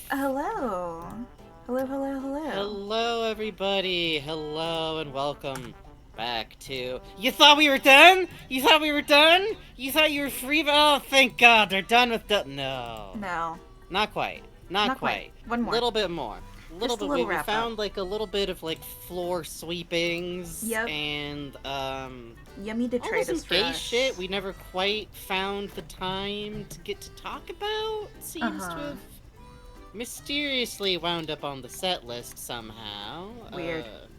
Hello. Hello. Hello, everybody. Hello, and welcome back to... You thought we were done? You thought we were done? You thought you were free? Oh, thank God, they're done with the... No. No. Not quite. Not quite. One more. Little bit more. Just a bit. little We wrap found, up. like, a little bit of, like, floor sweepings. Yep. And, Yummy to all trade some us for gay us. shit we never quite found the time to get to talk about. Seems to have mysteriously wound up on the set list somehow.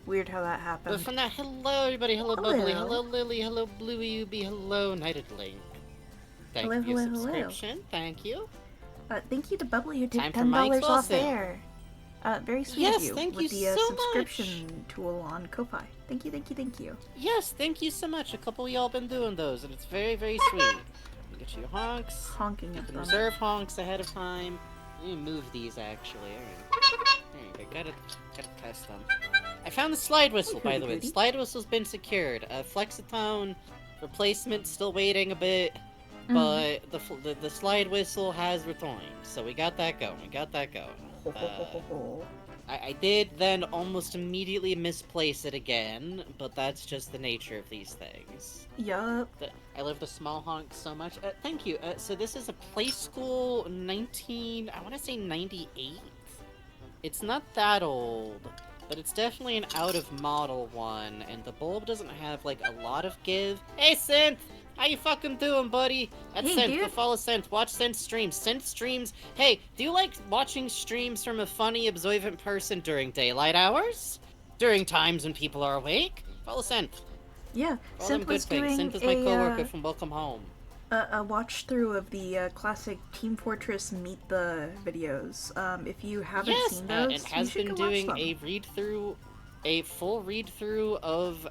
Weird how that happened. But from that, hello everybody, hello Bubbly, hello Lily, hello Bluey Ubi, hello Nighted Link. Thank you for your subscription, thank you. Thank you to Bubbly who took Time for $10 Mike's off also. there. Very sweet of you. Thank with you the so subscription tool on Ko-Fi. Thank you. Yes, thank you so much. A couple of y'all been doing those, and it's very, very sweet. Get you honks. Honking You at can them. reserve honks ahead of time. Let me move these, actually. There you go. Gotta test them. I found the slide whistle, by the way. The slide whistle's been secured. Flexitone replacement still waiting a bit, but the slide whistle has returned. So we got that going. I did then almost immediately misplace it again, but that's just the nature of these things. Yup. I love the small honk so much. Thank you. So this is a Play School I want to say 98? It's not that old, but it's definitely an out-of-model one, and the bulb doesn't have, like, a lot of give. Hey, Synth! How you fucking doing, buddy? That's Hey, Synth. dude. Go follow Synth. Watch Synth streams. Synth streams... Hey, do you like watching streams from a funny, observant person during daylight hours? During times when people are awake? Follow Synth. Yeah, All them Synth good was things. doing Synth is my coworker from Welcome Home. a watch through of the classic Team Fortress Meet the videos. If you haven't seen those, and has you should been go watch doing them. a full read-through of,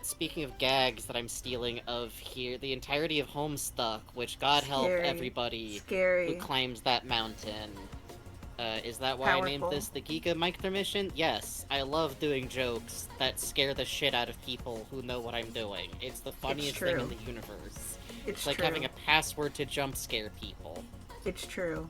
speaking of gags that I'm stealing of here, the entirety of Homestuck, which God help everybody who climbs that mountain. Is that why I named this the Giga Miketermission? Yes, I love doing jokes that scare the shit out of people who know what I'm doing. It's the funniest thing in the universe. It's like having a password to jump scare people. It's true.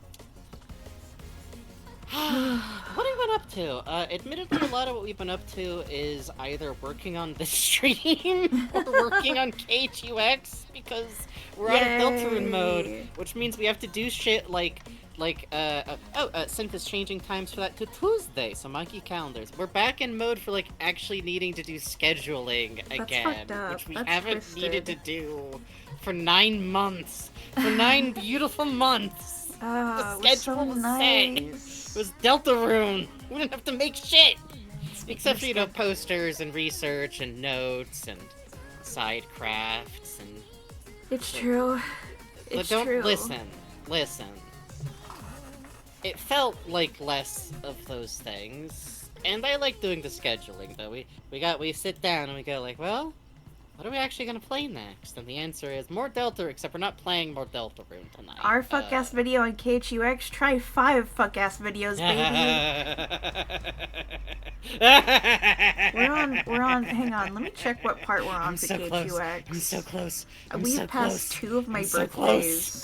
What have we been up to? Admittedly, a lot of what we've been up to is either working on the stream or working on KHUX, because we're out of Deltarune mode, which means we have to do shit like Synth is changing times for that to Tuesday, so mark your calendars. We're back in mode for, like, actually needing to do scheduling again, which we haven't needed to do for 9 months. For 9 beautiful months! The schedule was set! It was Deltarune! We didn't have to make shit! Except for, you know, posters and research and notes and side crafts and... It's true. But don't listen. It felt like less of those things, and I like doing the scheduling, though. We sit down and we go like, well, what are we actually gonna play next? And the answer is more Delta, except we're not playing more Deltarune tonight. Our fuck-ass video on KHUX, try 5 fuck-ass videos, baby! We're on, hang on, let me check what part we're on for KHUX. I'm so close. We've passed 2 of my birthdays,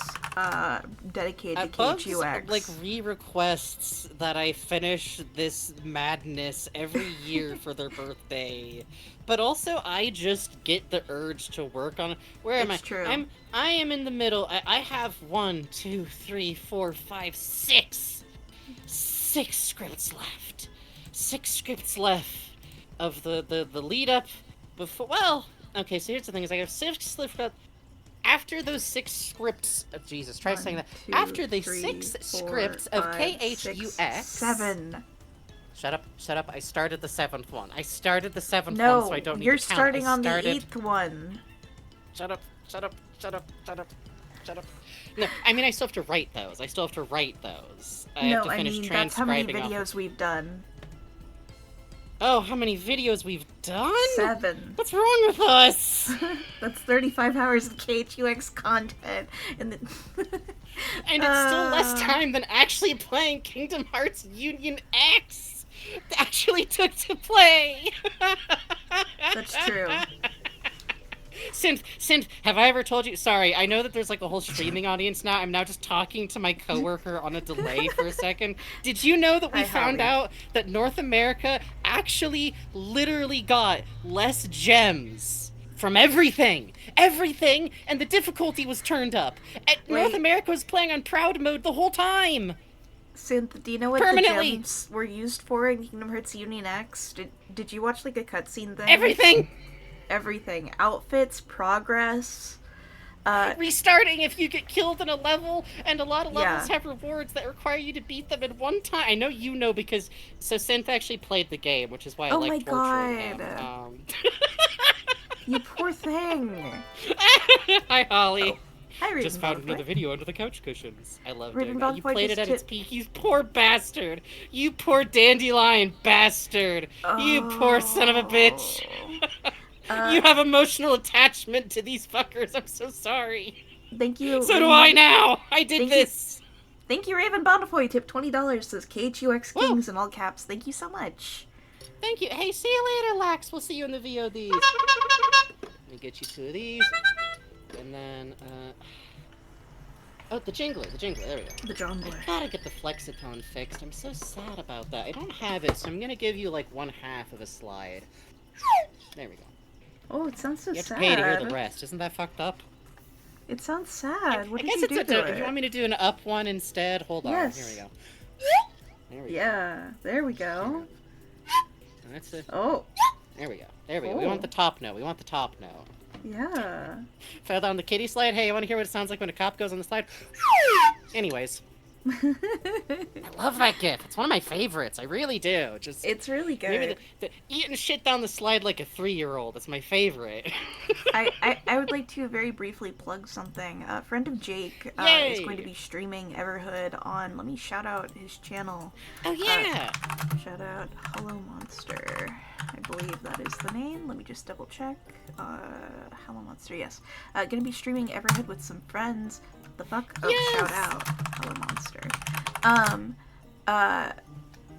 dedicated to KHUX. Like, re-requests that I finish this madness every year for their birthday. But also, I just get the urge to work on it. Where am I? It's true. I am in the middle. I have 1, 2, 3, 4, 5, 6 scripts left. 6 scripts left of the lead up before. Well, okay. So here's the thing: is I have 6 scripts. After those 6 scripts, Jesus, try saying that. After the 6 scripts of KHUX. 7. Shut up, I started the 7th one. I started the 7th one, so I don't need to count. You're starting on the 8th one. Shut up. No, I mean, I still have to write those. I have to finish that's how many transcribing videos we've done. Oh, how many videos we've done? 7. What's wrong with us? That's 35 hours of KHUX content. And And it's still less time than actually playing Kingdom Hearts Union X. Actually took to play. That's true. Synth, have I ever told you? Sorry, I know that there's like a whole streaming audience now. I'm now just talking to my coworker on a delay for a second. Did you know that we found out that North America actually literally got less gems from everything? Everything, and the difficulty was turned up. And North America was playing on proud mode the whole time. Synth, do you know what the gems were used for in Kingdom Hearts Union X? Did you watch like a cutscene thing? Everything! Everything. Outfits, progress, restarting if you get killed in a level, and a lot of levels have rewards that require you to beat them in one time. I know you know because Synth actually played the game, which is why I like torturing him. You poor thing. Hi, Holly. Oh. Hi, Raven just found Bonfoy. another video under the couch cushions. I love Raven doing that. You Bonfoy played it at its peak. You poor bastard. You poor dandelion bastard. You poor son of a bitch. You have emotional attachment to these fuckers. I'm so sorry. Thank you. So do I now. I did this. Thank you, Raven Bonfoy. Tip $20. Says KHUX Kings in all caps. Thank you so much. Thank you. Hey, see you later, Lax. We'll see you in the VODs. Let me get you 2 of these. And then, oh, the jingler, there we go. The jongler. I gotta get the flexitone fixed. I'm so sad about that. I don't have it, so I'm gonna give you, like, 1/2 of a slide. There we go. Oh, it sounds so sad. You have to pay to hear the rest. Isn't that fucked up? It sounds sad. What did you do to it? If you want me to do an up one instead, hold on. Yes. Here we go. There we go. There we go. That's it. Oh. There we go. There we go. We want the top note. Yeah. Fell down the kitty slide. Hey, I want to hear what it sounds like when a cop goes on the slide. Anyways. I love that gif. It's one of my favorites. I really do. It's really good. Maybe the eating shit down the slide like a 3-year-old. It's my favorite. I would like to very briefly plug something. A friend of Jake is going to be streaming Everhood on. Let me shout out his channel. Oh yeah. Shout out Hello Monster. I believe that is the name. Let me just double check. Hello Monster. Yes. Gonna be streaming Everhood with some friends. The fuck? Oh, yes! Shout out. Hello Monster.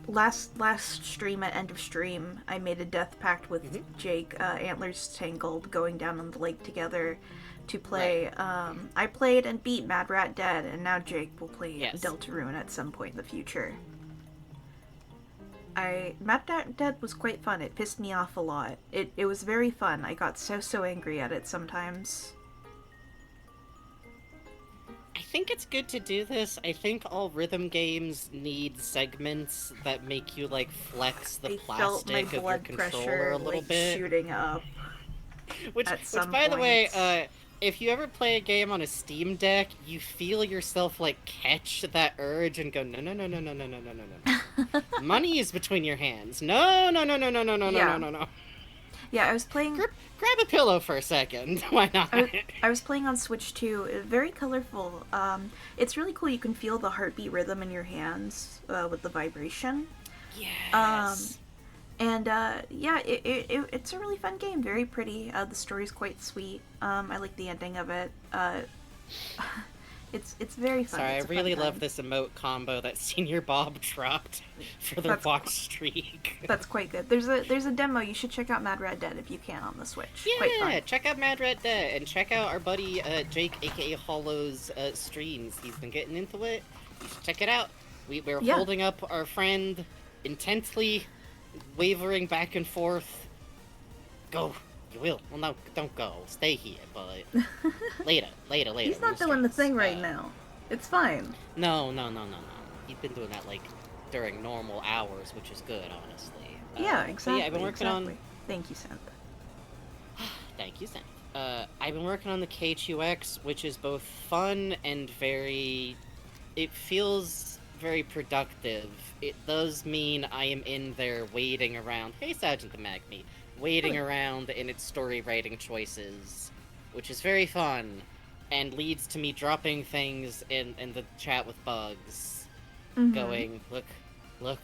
Last stream at end of stream, I made a death pact with Jake, Antlers Tangled, going down on the lake together to play. I played and beat Mad Rat Dead, and now Jake will play Deltarune at some point in the future. Mad Rat Dead was quite fun. It pissed me off a lot. It was very fun. I got so angry at it sometimes. I think it's good to do this. I think all rhythm games need segments that make you, like, flex the plastic of your controller a little bit. Shooting up. Which by the way, if you ever play a game on a Steam Deck, you feel yourself, like, catch that urge and go, no. Money is between your hands. No. Yeah, I was playing... Grab a pillow for a second. Why not? I was playing on Switch 2. Very colorful. It's really cool. You can feel the heartbeat rhythm in your hands with the vibration. Yes. It's a really fun game. Very pretty. The story's quite sweet. I like the ending of it. It's very fun. Sorry, I really love this emote combo that Senior Bob dropped for the walk streak. That's quite good. There's a demo. You should check out Mad Rat Dead if you can on the Switch. Yeah, check out Mad Rat Dead and check out our buddy Jake, aka Hollow's streams. He's been getting into it. You should check it out. We're holding up our friend, intensely wavering back and forth. Go. You will. Well, no, don't go. Stay here, but later. He's not doing the thing right now. It's fine. No. He's been doing that, like, during normal hours, which is good, honestly. Yeah, exactly. Yeah, I've been working on... Thank you, Synth. Thank you, Synth. I've been working on the KHUX, which is both fun and very... It feels very productive. It does mean I am in there waiting around. Hey, Sergeant the Magme. Waiting around in its story writing choices, which is very fun, and leads to me dropping things in the chat with bugs, going, look,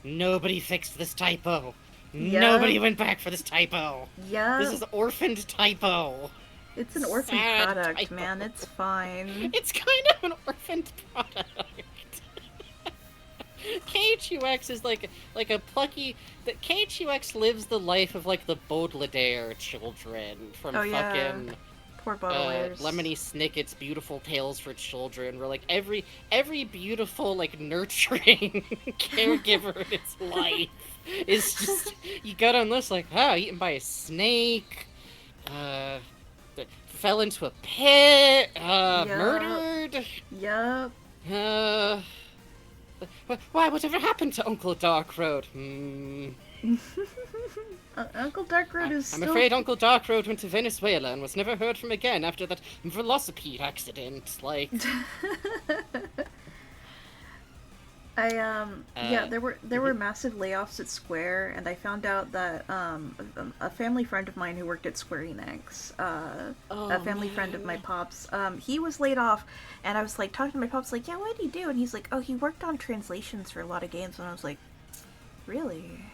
nobody fixed this typo. Nobody went back for this typo. Yeah. This is orphaned typo. It's an orphaned product, typo. Man. It's fine. It's kind of an orphaned product. KHUX is like a plucky. The KHUX lives the life of like the Baudelaire children from Oh yeah, fucking poor Baudelaires. Lemony Snicket's Beautiful Tales for Children, where like every beautiful like nurturing caregiver in its life is just you go down this like eaten by a snake, uh fell into a pit, Yup. murdered. Yup. Uh, why? Whatever happened to Uncle Darkroad? Uncle Darkroad is I'm still. afraid Uncle Darkroad went to Venezuela and was never heard from again after that velocipede accident. Like, Yeah, there were massive layoffs at Square, and I found out that a family friend of mine who worked at Square Enix, a family friend of my pop's, he was laid off, and I was like talking to my pops like, yeah, what did he do? And he's like, oh, he worked on translations for a lot of games, and I was like, really?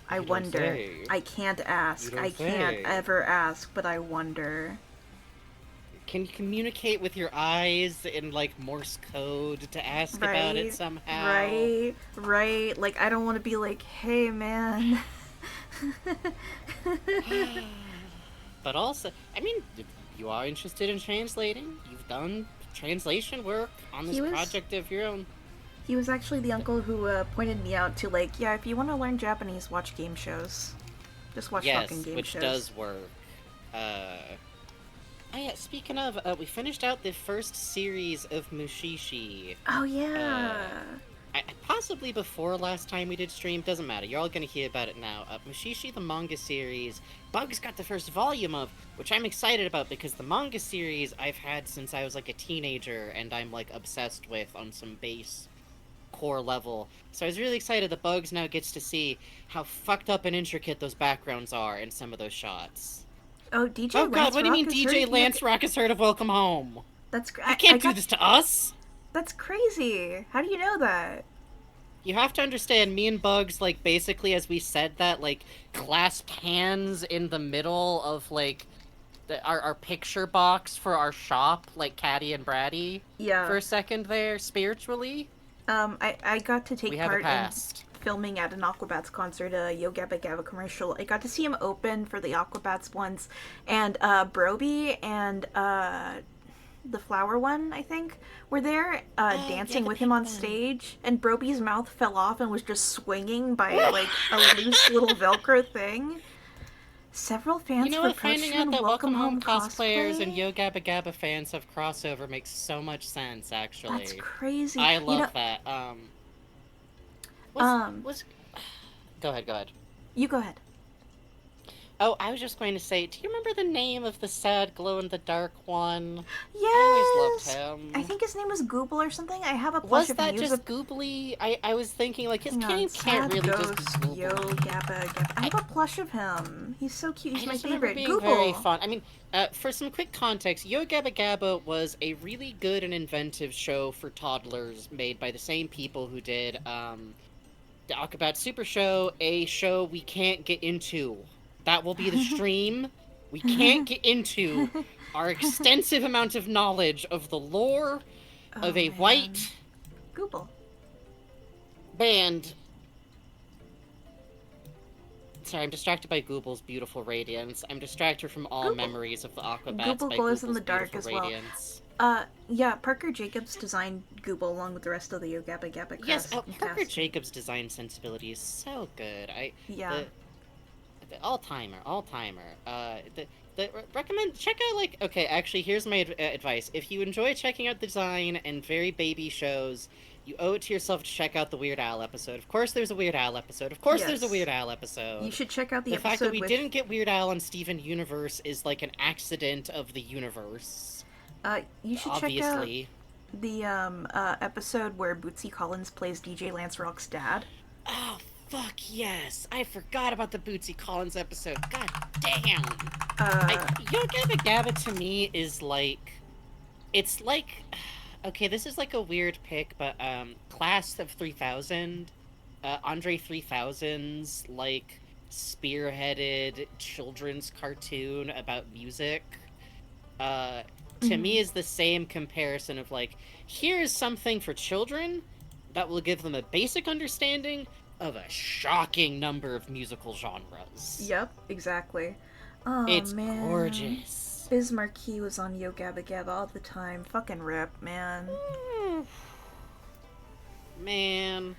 I wonder. Say. I can't ask. I can't say. ever ask, but I wonder. Can you communicate with your eyes in like Morse code to ask about it somehow? Right. Like, I don't want to be like, hey, man. But also, I mean, if you are interested in translating, you've done translation work on this project of your own. He was actually the uncle who pointed me out to, like, yeah, if you want to learn Japanese, watch game shows. Just watch fucking game shows. Yes, which does work. Oh yeah, speaking of, we finished out the first series of Mushishi. Oh yeah. Possibly before last time we did stream, doesn't matter. You're all gonna hear about it now. Mushishi, the manga series, Bugs got the first volume of, which I'm excited about because the manga series I've had since I was like a teenager and I'm like obsessed with on some base core level. So I was really excited that Bugs now gets to see how fucked up and intricate those backgrounds are in some of those shots. Oh, DJ Oh Lance god, what do you mean Rock DJ Lance Rock has heard of Welcome Home? That's You can't do this to us! That's crazy. How do you know that? You have to understand, me and Bugs, like, basically, as we said that, like, clasped hands in the middle of, like, our picture box for our shop, like Caddy and Bratty. Yeah. For a second there, spiritually. I got to take part in filming at an Aquabats concert, a Yo Gabba Gabba commercial. I got to see him open for the Aquabats once, and Broby and the flower one, I think, were there dancing with him on stage, and Broby's mouth fell off and was just swinging by like a loose little Velcro thing. Several fans for finding out that Welcome Home cosplayers and Yo Gabba Gabba fans have crossover makes so much sense, actually. That's crazy. I love that. Go ahead. You go ahead. Oh, I was just going to say, do you remember the name of the sad glow-in-the-dark one? Yes! I always loved him. I think his name was Gooble or something. I have a plush of Was that just Goobly? I was thinking, like, his name can't really just be Gooble. Yo Gabba Gabba. I have a plush of him. He's so cute. He's my favorite. Being very fun. I mean, for some quick context, Yo Gabba Gabba was a really good and inventive show for toddlers made by the same people who did, the Aquabat Super Show, a show we can't get into. That will be the stream. We can't get into our extensive amount of knowledge of the lore of a white Google band. Sorry, I'm distracted by Google's beautiful radiance. I'm distracted from all memories of the Aquabats Google by glows Google's in the dark as radiance. well. Yeah, Parker Jacobs designed Google along with the rest of the Yo Gabba Gabba cast. Yes, Parker Jacobs' design sensibility is so good. All-timer. Recommend, check out, like, okay, actually, here's my advice. If you enjoy checking out the design and very baby shows, you owe it to yourself to check out the Weird Al episode. Of course there's a Weird Al episode. You should check out the episode. The fact that we didn't get Weird Al on Steven Universe is, like, an accident of the universe. You should check out the, episode where Bootsy Collins plays DJ Lance Rock's dad. Oh, fuck yes! I forgot about the Bootsy Collins episode. God damn! Yo Gabba Gabba to me is like... It's like... Okay, this is like a weird pick, but, Class of 3000, Andre 3000's, like, spearheaded children's cartoon about music, to me is the same comparison of, like, here is something for children that will give them a basic understanding of a shocking number of musical genres. Yep, exactly. Oh, It's man. gorgeous. Biz Marquis was on Yo Gabba Gabba all the time. Fucking rip, man. Man.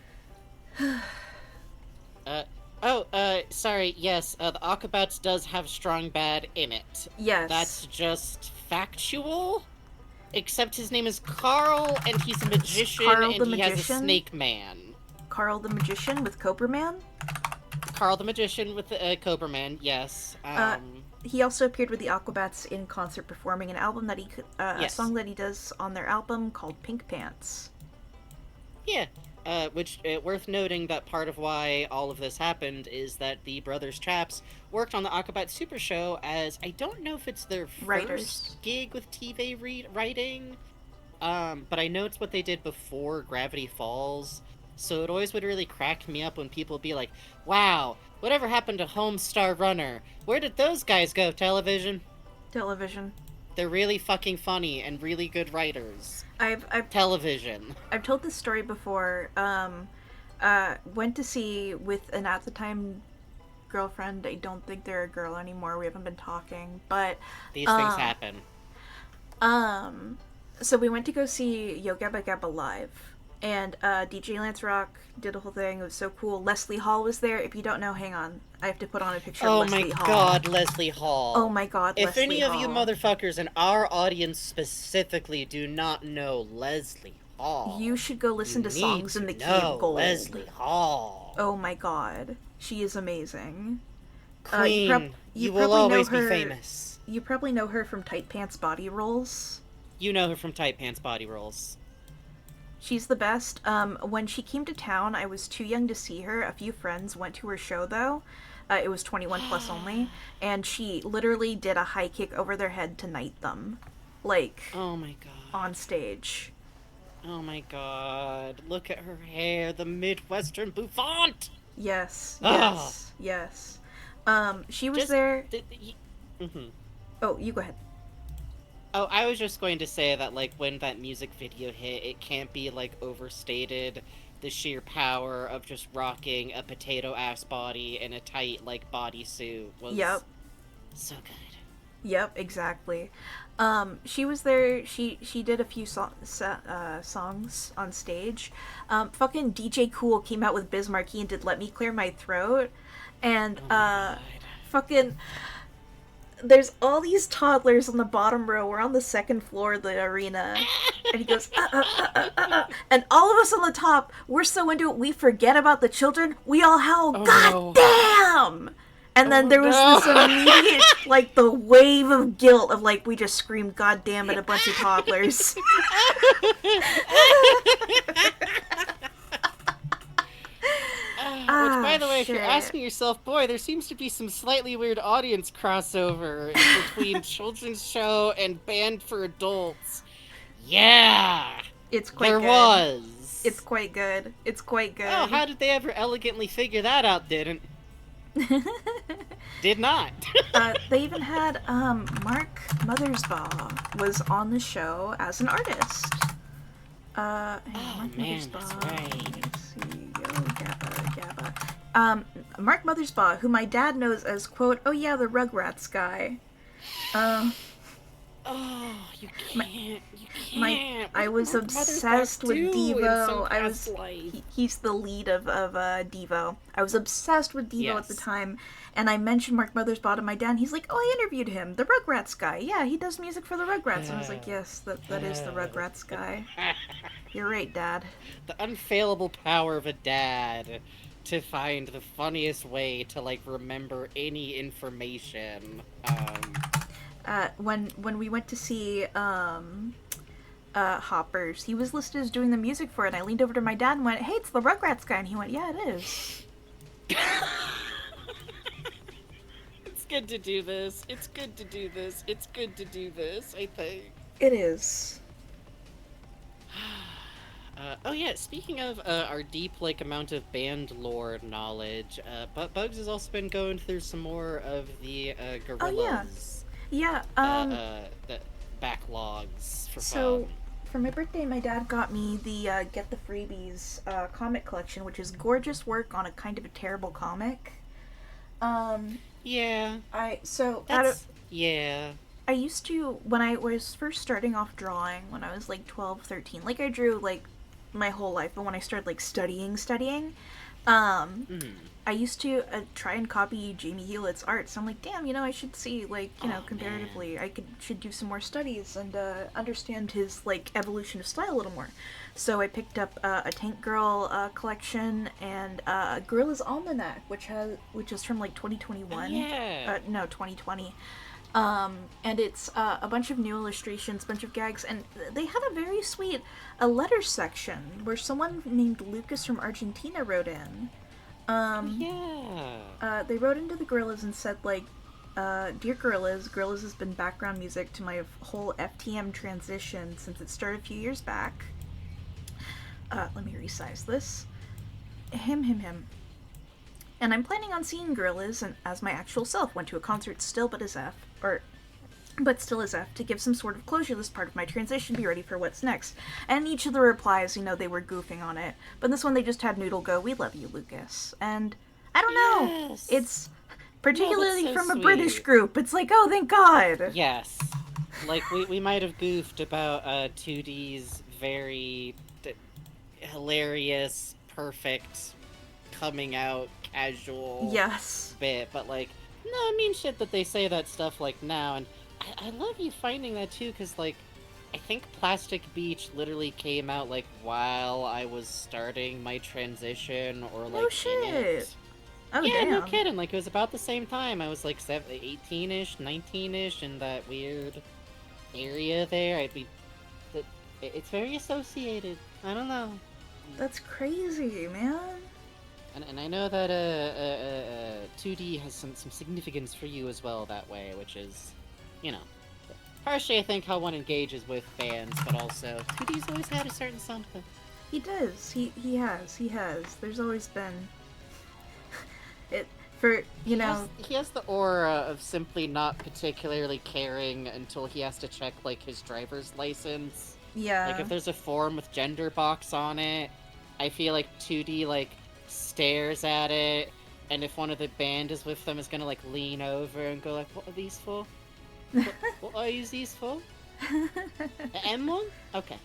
Sorry, yes, the Akabats does have Strong Bad in it. Yes. That's just factual. Except his name is Carl, and he's a magician, Carl and the he has a Magician? snake man. Carl the Magician with Cobra Man? Carl the Magician with the Cobra Man, yes. He also appeared with the Aquabats in concert performing an album that Yes. a song that he does on their album called Pink Pants. Yeah. Which, worth noting that part of why all of this happened is that the Brothers Traps worked on the Akabat Super Show as, I don't know if it's their Writers. first gig with TV writing, but I know it's what they did before Gravity Falls, so it always would really crack me up when people would be like, wow, whatever happened to Homestar Runner? Where did those guys go, television? Television. They're really fucking funny and really good writers. I've Television. I've told this story before. Went to see with an at the time girlfriend. I don't think they're a girl anymore. We haven't been talking, but These things happen. So we went to go see Yo Gabba Gabba live, and DJ Lance Rock did a whole thing. It was so cool. Leslie Hall was there. If you don't know, hang on. I have to put on a picture of Leslie Hall. Oh my god, Leslie Hall. Oh my god, if Leslie any of you Hall. motherfuckers in our audience specifically do not know Leslie Hall, You should go listen to Songs in the Key know of Gold. Leslie Hall. Oh my god. She is amazing. Queen, you will probably always know be her- famous. You probably know her from Tight Pants Body Rolls. You know her from Tight Pants Body Rolls. She's the best. When she came to town, I was too young to see her. A few friends went to her show, though. It was 21 plus only. And she literally did a high kick over their head to knight them. Like, Oh my god. on stage. Oh my god. Look at her hair, the Midwestern bouffant! Yes, Ah. yes. She was Just- there... Mm-hmm. Oh, you go ahead. Oh, I was just going to say that, like, when that music video hit, it can't be, like, overstated. The sheer power of just rocking a potato-ass body in a tight, like, bodysuit was so good. Yep, exactly. She was there. She did a few songs on stage. Fucking DJ Cool came out with Biz Marquis and did "Let Me Clear My Throat," and fucking. There's all these toddlers on the bottom row. We're on the second floor of the arena, and he goes, and all of us on the top, we're so into it, we forget about the children. We all howl, "God damn!" And then there was this immediate, like, the wave of guilt of, like, we just screamed "God damn" at a bunch of toddlers. Which, by the way, if you're shit. asking yourself, boy, there seems to be some slightly weird audience crossover between children's show and band for adults. Yeah! It's quite There good. was! It's quite good. It's quite good. Oh, how did they ever elegantly figure that out? Did not. They even had Mark Mothersbaugh was on the show as an artist. Mark man, that's right. Let's see, Yo Gabba Gabba. Mark Mothersbaugh, who my dad knows as, quote, "Oh yeah, the Rugrats guy." Oh, you can't. You can't. I was What did Mark obsessed Mothersbaugh with do in Devo. some I was past life? he's the lead of Devo. I was obsessed with Devo at the Yes. time, and I mentioned Mark Mothersbaugh to my dad. And he's like, "Oh, I interviewed him, the Rugrats guy. Yeah, he does music for the Rugrats." And I was like, "Yes, that is the Rugrats guy. You're right, Dad." The unfailable power of a dad to find the funniest way to, like, remember any information. When we went to see Hoppers, he was listed as doing the music for it. And I leaned over to my dad and went, "Hey, it's the Rugrats guy," and he went, "Yeah, it is." It's good to do this. It's good to do this. It's good to do this, I think. It is. Oh yeah, speaking of our deep, like, amount of band lore knowledge, but Bugs has also been going through some more of the Gorillaz Yeah. the backlogs for So, fun. for my birthday, my dad got me the Get the Freebies comic collection, which is gorgeous work on a kind of a terrible comic. Yeah. I used to, when I was first starting off drawing, when I was like 12, 13, like I drew like my whole life, but when I started like studying, I used to try and copy Jamie Hewlett's art. So I'm like, damn, I should see, like, comparatively, man. should do some more studies and understand his like evolution of style a little more. So I picked up a Tank Girl collection and Gorilla's Almanac, which is from like 2021. Yeah. No, 2020. And it's a bunch of new illustrations, bunch of gags, and they have a very sweet letter section where someone named Lucas from Argentina wrote in. They wrote into the Gorillas and said, like, Dear Gorillas has been background music to my whole FTM transition since it started a few years back. Let me resize this. Him. And I'm planning on seeing Gorillas and as my actual self. Went to a concert still but still as F, to give some sort of closure to this part of my transition, be ready for what's next. And each of the replies, they were goofing on it. But this one they just had Noodle go, "We love you, Lucas." And I don't know. It's particularly from a British group. It's like, oh, thank God. Yes. Like, we might have goofed about 2D's very hilarious, perfect, coming out, casual bit. But, like, no, I mean shit that they say that stuff, like, now. And I love you finding that, too, because, like, I think Plastic Beach literally came out, like, while I was starting my transition, or, like, no shit. in it. Oh, yeah, damn. no kidding. Like, it was about the same time. I was, like, 18-ish, 19-ish, in that weird area there. It's very associated. I don't know. That's crazy, man. And I know that 2D has some significance for you as well that way, which is, partially I think how one engages with bands, but also 2D's always had a certain something. He does. He has. There's always been it for He has the aura of simply not particularly caring until he has to check, like, his driver's license. Yeah. Like, if there's a form with gender box on it, I feel like 2D, like, stares at it, and if one of the band is with them, is gonna, like, lean over and go, like, "What are these for? What are you these for? The M1? Okay."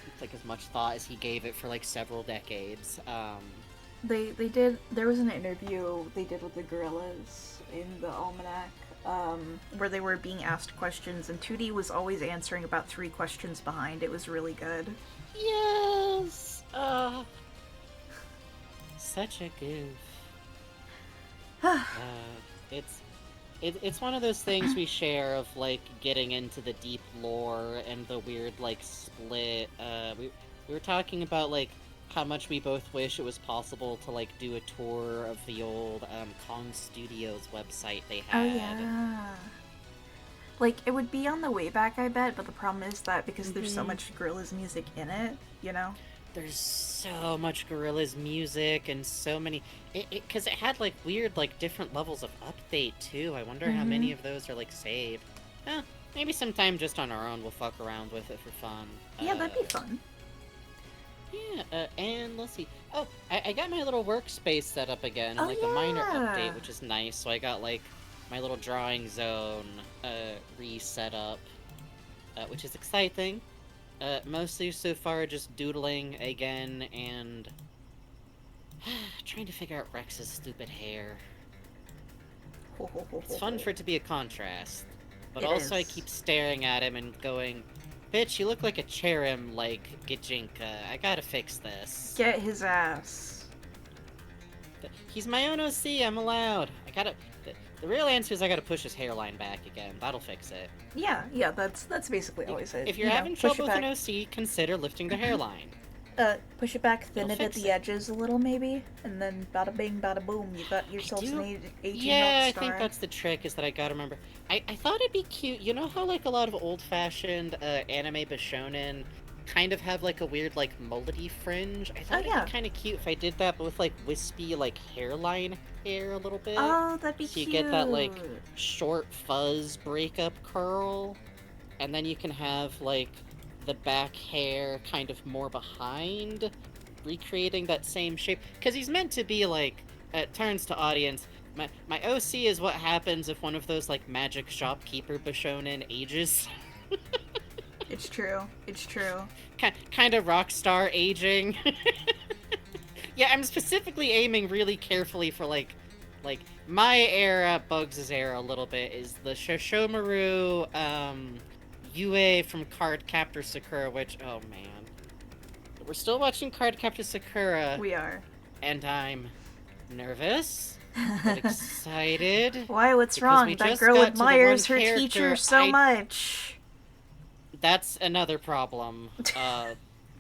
It's like as much thought as he gave it for, like, several decades. They did. There was an interview they did with the Gorillas in the Almanac, where they were being asked questions, and 2D was always answering about 3 questions behind. It was really good. Yes! Such a goof. It's one of those things we share of, like, getting into the deep lore and the weird, like, split. We were talking about, like, how much we both wish it was possible to, like, do a tour of the old Kong Studios website they had. Oh, yeah. Like, it would be on the way back, I bet, but the problem is that because there's so much Gorillaz music in it, There's so much Gorillaz music and so many... Because it had, like, weird, like, different levels of update, too. I wonder how many of those are, like, saved. Maybe sometime just on our own we'll fuck around with it for fun. Yeah, that'd be fun. Yeah, and let's see. Oh, I got my little workspace set up again, and, like, a minor update, which is nice. So I got, like, my little drawing zone reset up, which is exciting. Mostly so far just doodling again and trying to figure out Rex's stupid hair. It's fun for it to be a contrast, but also I keep staring at him and going, "Bitch, you look like a cherrim, like Gijinka. I gotta fix this." Get his ass. He's my own OC, I'm allowed. The real answer is I gotta push his hairline back again. That'll fix it. Yeah, that's basically always it. If you're having trouble with an OC, consider lifting the hairline. Push it back, thin it at the edges a little, maybe, and then bada bing, bada boom, you got yourself an 18 Yeah, I star. think that's the trick, is that I gotta remember. I thought it'd be cute. You know how, like, a lot of old-fashioned anime bishonen kind of have, like, a weird, like, mullety fringe? I thought it'd be kind of cute if I did that, but with, like, wispy, like, hairline hair a little bit. Oh, that'd be so cute. You get that, like, short fuzz breakup curl. and then you can have, like, the back hair kind of more behind, recreating that same shape. Because he's meant to be, like, it turns to audience, my OC is what happens if one of those, like, magic shopkeeper Bishonen ages. It's true. It's true. Kind of rock star aging. Yeah, I'm specifically aiming really carefully for, like, my era, Bugs' era a little bit, is the Shoshomaru, Yue from Cardcaptor Sakura, which, oh man. We're still watching Cardcaptor Sakura. We are. And I'm nervous, but excited. Why, what's wrong? That girl admires her teacher so much. That's another problem.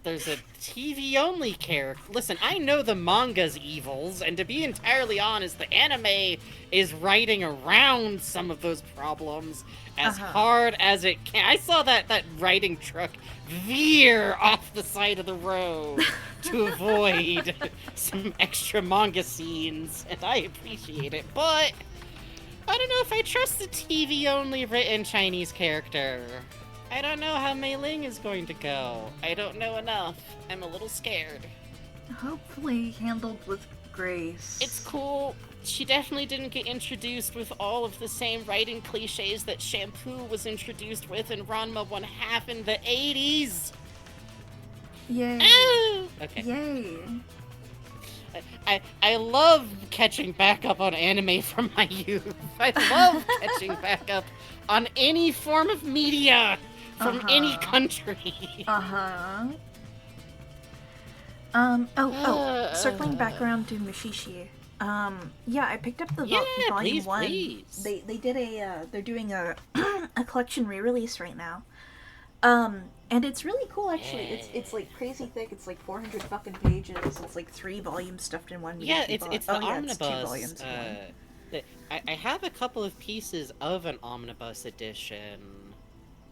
There's a TV-only character. Listen, I know the manga's evils, and to be entirely honest, the anime is writing around some of those problems as hard as it can. I saw that writing truck veer off the side of the road to avoid some extra manga scenes, and I appreciate it, but I don't know if I trust the TV-only written Chinese character. I don't know how Mei Ling is going to go. I don't know enough. I'm a little scared. Hopefully handled with grace. It's cool. She definitely didn't get introduced with all of the same writing cliches that Shampoo was introduced with in Ranma 1/2 in the 80s. Yay. Oh! Okay. Yay. I love catching back up on anime from my youth. I love catching back up on any form of media from any country. Circling back around to Mushishi. Yeah, I picked up the volume 1. Please. They did they're doing a a collection re-release right now. And it's really cool, actually. Yeah. It's like crazy thick. It's like 400 fucking pages. It's like 3 volumes stuffed in one. Yeah, it's the omnibus. It's 2 volumes. I have a couple of pieces of an omnibus edition.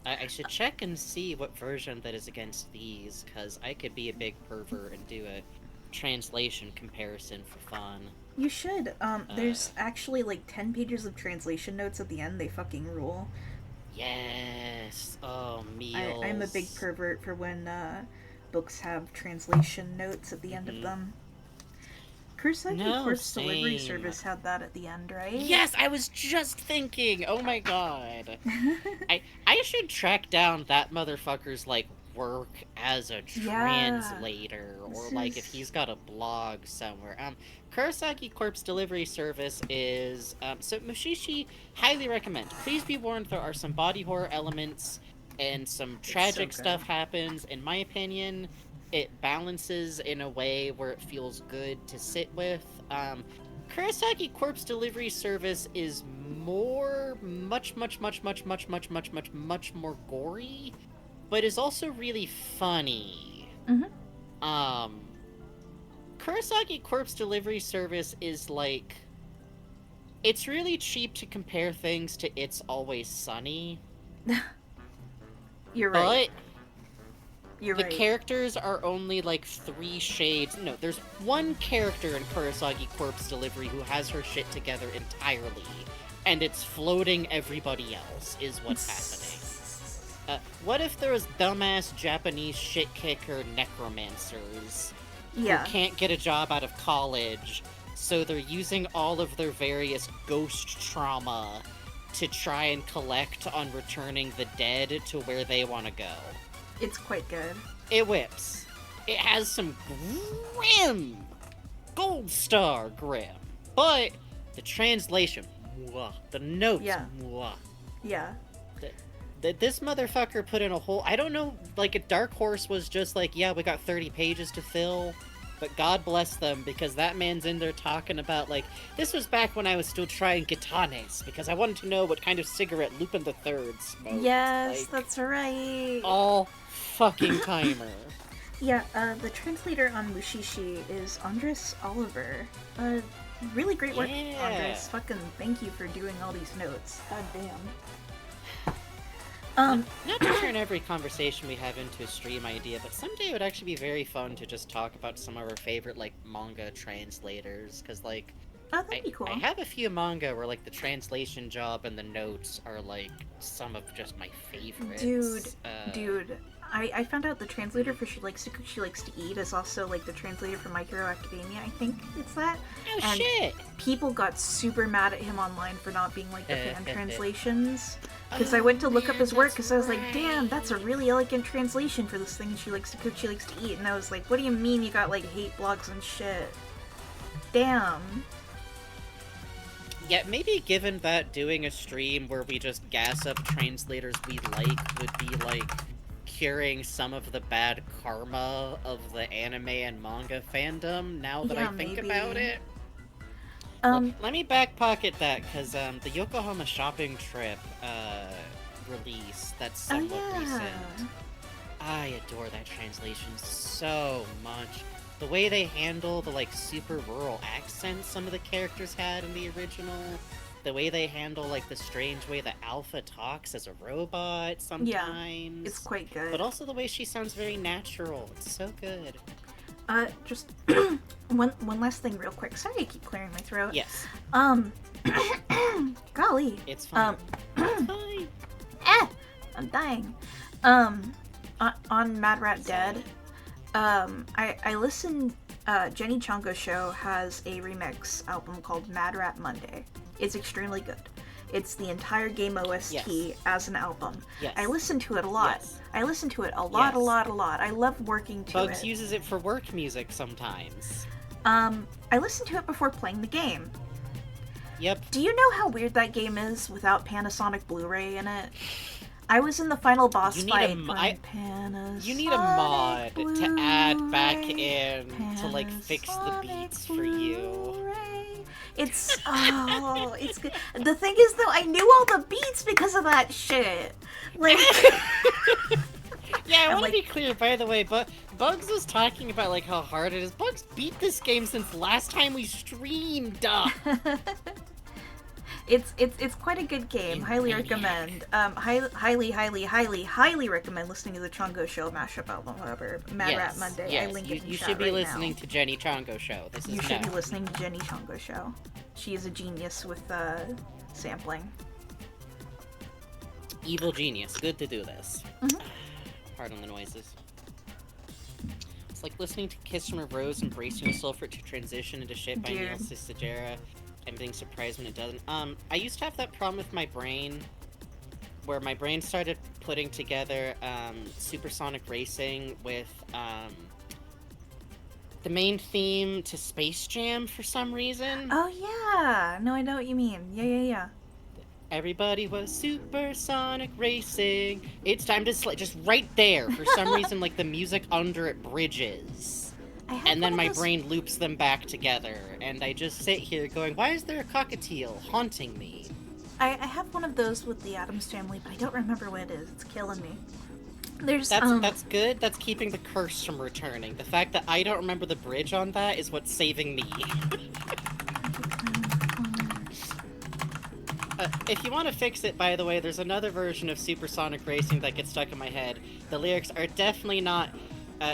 I should check and see what version that is against these, because I could be a big pervert and do a translation comparison for fun. You should. There's actually like 10 pages of translation notes at the end. They fucking rule. Yes. Oh, meals. I'm a big pervert for when books have translation notes at the end of them. Kurosaki Corpse Delivery Service had that at the end, right? Yes, I was just thinking. Oh my god. I should track down that motherfucker's like work as a translator, or like if he's got a blog somewhere. Kurosaki Corpse Delivery Service is so Mushishi, highly recommend. Please be warned, there are some body horror elements and some tragic stuff happens. In my opinion, it balances in a way where it feels good to sit with. Kurosaki Corpse Delivery Service is much more gory, but is also really funny. Kurosaki Corpse Delivery Service is like, it's really cheap to compare things to It's Always Sunny. You're right. But the characters are only like 3 shades. No, there's one character in Kurosaki Corpse Delivery who has her shit together entirely, and it's floating everybody else, is what's happening. What if there was dumbass Japanese shit kicker necromancers who can't get a job out of college, so they're using all of their various ghost trauma to try and collect on returning the dead to where they want to go? It's quite good. It whips. It has some grim, gold star grim, but the translation, mwah, the notes, mwah. Yeah. This motherfucker put in a whole, I don't know, like a Dark Horse was just like, yeah, we got 30 pages to fill, but God bless them, because that man's in there talking about, like, this was back when I was still trying gitanes, because I wanted to know what kind of cigarette Lupin III smoked. Yes, like, that's right. All fucking timer. Yeah, the translator on Mushishi is Andres Oliver. Really great work, Andres. Fucking thank you for doing all these notes. God damn. Not to turn every conversation we have into a stream idea, but someday it would actually be very fun to just talk about some of our favorite, like, manga translators, because, like, Oh, that'd be cool. I have a few manga where like the translation job and the notes are like some of just my favorites. Dude, I found out the translator for She Likes to Eat is also like the translator for My Hero Academia. I think it's that. Oh and shit! People got super mad at him online for not being like the fan translations. Because I went to look up his work because I was like, damn, that's a really elegant translation for this thing. She likes to cook, she likes to eat. And I was like, what do you mean you got like hate blogs and shit? Damn. Yeah, maybe given that doing a stream where we just gas up translators we like would be like curing some of the bad karma of the anime and manga fandom, now that I think about it. Let me back pocket that, because the Yokohama shopping trip release that's somewhat recent. I adore that translation so much. The way they handle the like super rural accents some of the characters had in the original, the way they handle like the strange way that Alpha talks as a robot sometimes. Yeah, it's quite good. But also the way she sounds very natural. It's so good. Just one last thing real quick. Sorry I keep clearing my throat. Yes. Golly. It's fine. It's fine. I'm dying. On Mad Rat Dead, I listened, Jenny Chongo Show has a remix album called Mad Rat Monday. It's extremely good. It's the entire game OST as an album. Yes. I listen to it a lot. Yes. I listen to it a lot. I love working to it. Bugs uses it for work music sometimes. I listen to it before playing the game. Yep. Do you know how weird that game is without Panasonic Blu-ray in it? I was in the final boss fight. You need a mod to add back in to like fix the beats for you. It's it's good. The thing is though, I knew all the beats because of that shit. Like, yeah, I want to be clear. By the way, but Bugs was talking about like how hard it is. Bugs beat this game since last time we streamed. It's quite a good game. Highly recommend. Highly recommend listening to the Chongo Show mashup album. However, Mad Rat Monday. Yes. I link it in you chat should be right listening now. to Jenny Chongo Show. You should be listening to Jenny Chongo Show. She is a genius with sampling. Evil genius. Good to do this. Mm-hmm. Pardon the noises. It's like listening to Kiss from a Rose and bracing yourself for it to transition into shit by Neil Cicigera. I'm being surprised when it doesn't. I used to have that problem with my brain, where my brain started putting together Supersonic Racing with the main theme to Space Jam for some reason. Oh yeah, no, I know what you mean. Yeah. Everybody was supersonic racing. It's time to just right there. For some reason, like the music under it bridges. And then my brain loops them back together, and I just sit here going, why is there a cockatiel haunting me? I have one of those with the Addams Family, but I don't remember what it is. It's killing me. That's good. That's keeping the curse from returning. The fact that I don't remember the bridge on that is what's saving me. If you want to fix it, by the way, there's another version of Supersonic Racing that gets stuck in my head. The lyrics are definitely not...